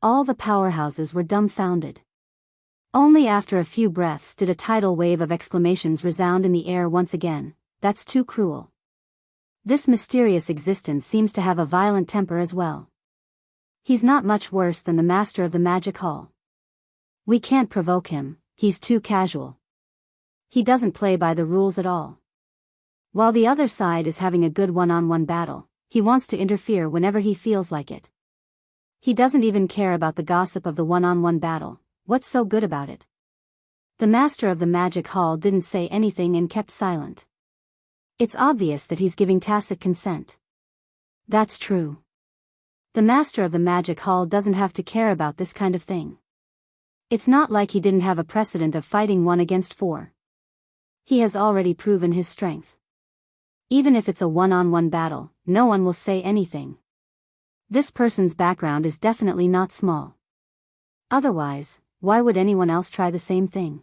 All the powerhouses were dumbfounded. Only after a few breaths did a tidal wave of exclamations resound in the air once again. That's too cruel. This mysterious existence seems to have a violent temper as well. He's not much worse than the master of the Magic Hall. We can't provoke him, he's too casual. He doesn't play by the rules at all. While the other side is having a good one-on-one battle, he wants to interfere whenever he feels like it. He doesn't even care about the gossip of the one-on-one battle. What's so good about it? The master of the Magic Hall didn't say anything and kept silent. It's obvious that he's giving tacit consent. That's true. The master of the Magic Hall doesn't have to care about this kind of thing. It's not like he didn't have a precedent of fighting 1 against 4. He has already proven his strength. Even if it's a one-on-one battle, no one will say anything. This person's background is definitely not small. Otherwise, why would anyone else try the same thing?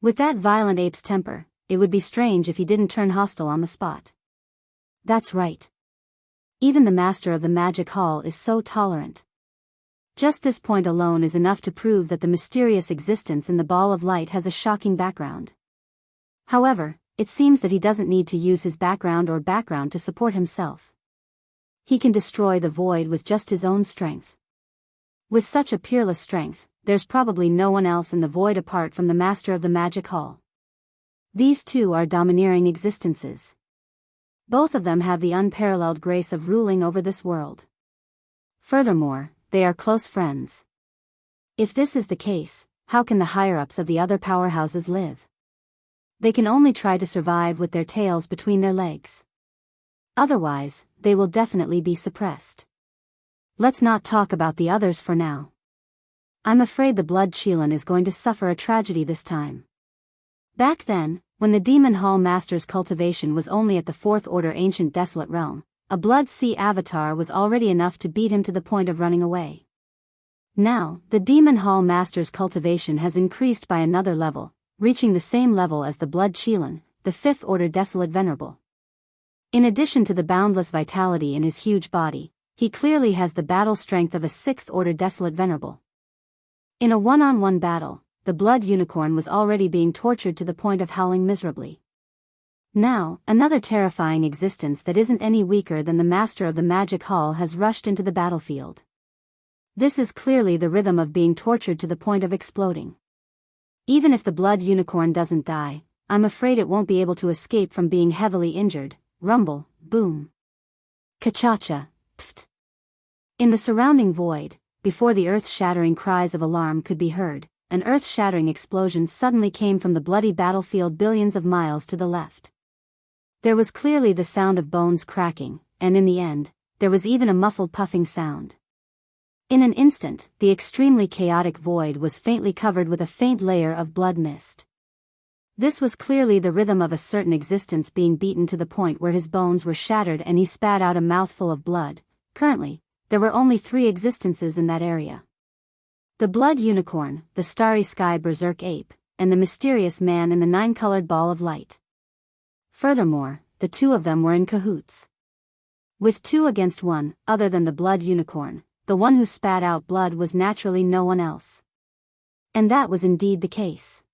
With that violent ape's temper, it would be strange if he didn't turn hostile on the spot. That's right. Even the master of the Magic Hall is so tolerant. Just this point alone is enough to prove that the mysterious existence in the ball of light has a shocking background. However, it seems that he doesn't need to use his background to support himself. He can destroy the void with just his own strength. With such a peerless strength, there's probably no one else in the void apart from the master of the Magic Hall. These two are domineering existences. Both of them have the unparalleled grace of ruling over this world. Furthermore, they are close friends. If this is the case, how can the higher-ups of the other powerhouses live? They can only try to survive with their tails between their legs. Otherwise, they will definitely be suppressed. Let's not talk about the others for now. I'm afraid the Blood Qilin is going to suffer a tragedy this time. Back then, when the Demon Hall Master's cultivation was only at the 4th Order Ancient Desolate Realm, a Blood Sea avatar was already enough to beat him to the point of running away. Now, the Demon Hall Master's cultivation has increased by another level, reaching the same level as the Blood Qilin, the 5th Order Desolate Venerable. In addition to the boundless vitality in his huge body, he clearly has the battle strength of a 6th Order Desolate Venerable. In a one-on-one battle, the Blood Unicorn was already being tortured to the point of howling miserably. Now, another terrifying existence that isn't any weaker than the Master of the Magic Hall has rushed into the battlefield. This is clearly the rhythm of being tortured to the point of exploding. Even if the Blood Unicorn doesn't die, I'm afraid it won't be able to escape from being heavily injured. Rumble, boom. Ka-cha-cha, pft. In the surrounding void, before the earth-shattering cries of alarm could be heard, an earth-shattering explosion suddenly came from the bloody battlefield billions of miles to the left. There was clearly the sound of bones cracking, and in the end, there was even a muffled puffing sound. In an instant, the extremely chaotic void was faintly covered with a faint layer of blood mist. This was clearly the rhythm of a certain existence being beaten to the point where his bones were shattered and he spat out a mouthful of blood. Currently, there were only 3 existences in that area. The Blood Unicorn, the Starry Sky Berserk Ape, and the mysterious man in the 9-colored ball of light. Furthermore, the 2 of them were in cahoots. With 2 against 1, other than the Blood Unicorn, the one who spat out blood was naturally no one else. And that was indeed the case.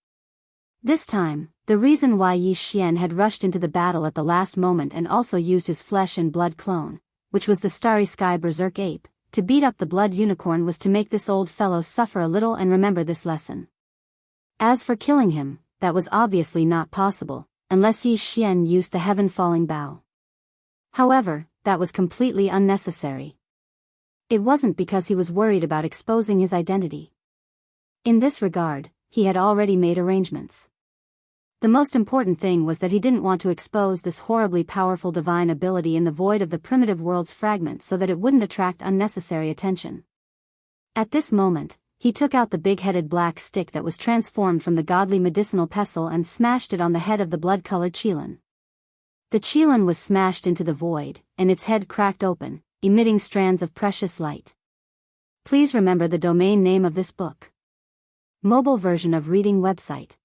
This time, the The reason why Yi Xian had rushed into the battle at the last moment and also used his flesh and blood clone, which was the Starry Sky Berserk Ape, to beat up the Blood Unicorn was to make this old fellow suffer a little and remember this lesson. As for killing him, that was obviously not possible, unless Yi Xian used the heaven-falling bow. However, that was completely unnecessary. It wasn't because he was worried about exposing his identity. In this regard, he had already made arrangements. The most important thing was that he didn't want to expose this horribly powerful divine ability in the void of the primitive world's fragment so that it wouldn't attract unnecessary attention. At this moment, he took out the big-headed black stick that was transformed from the godly medicinal pestle and smashed it on the head of the blood-colored Qilin. The Qilin was smashed into the void, and its head cracked open, emitting strands of precious light. Please remember the domain name of this book. Mobile version of reading website.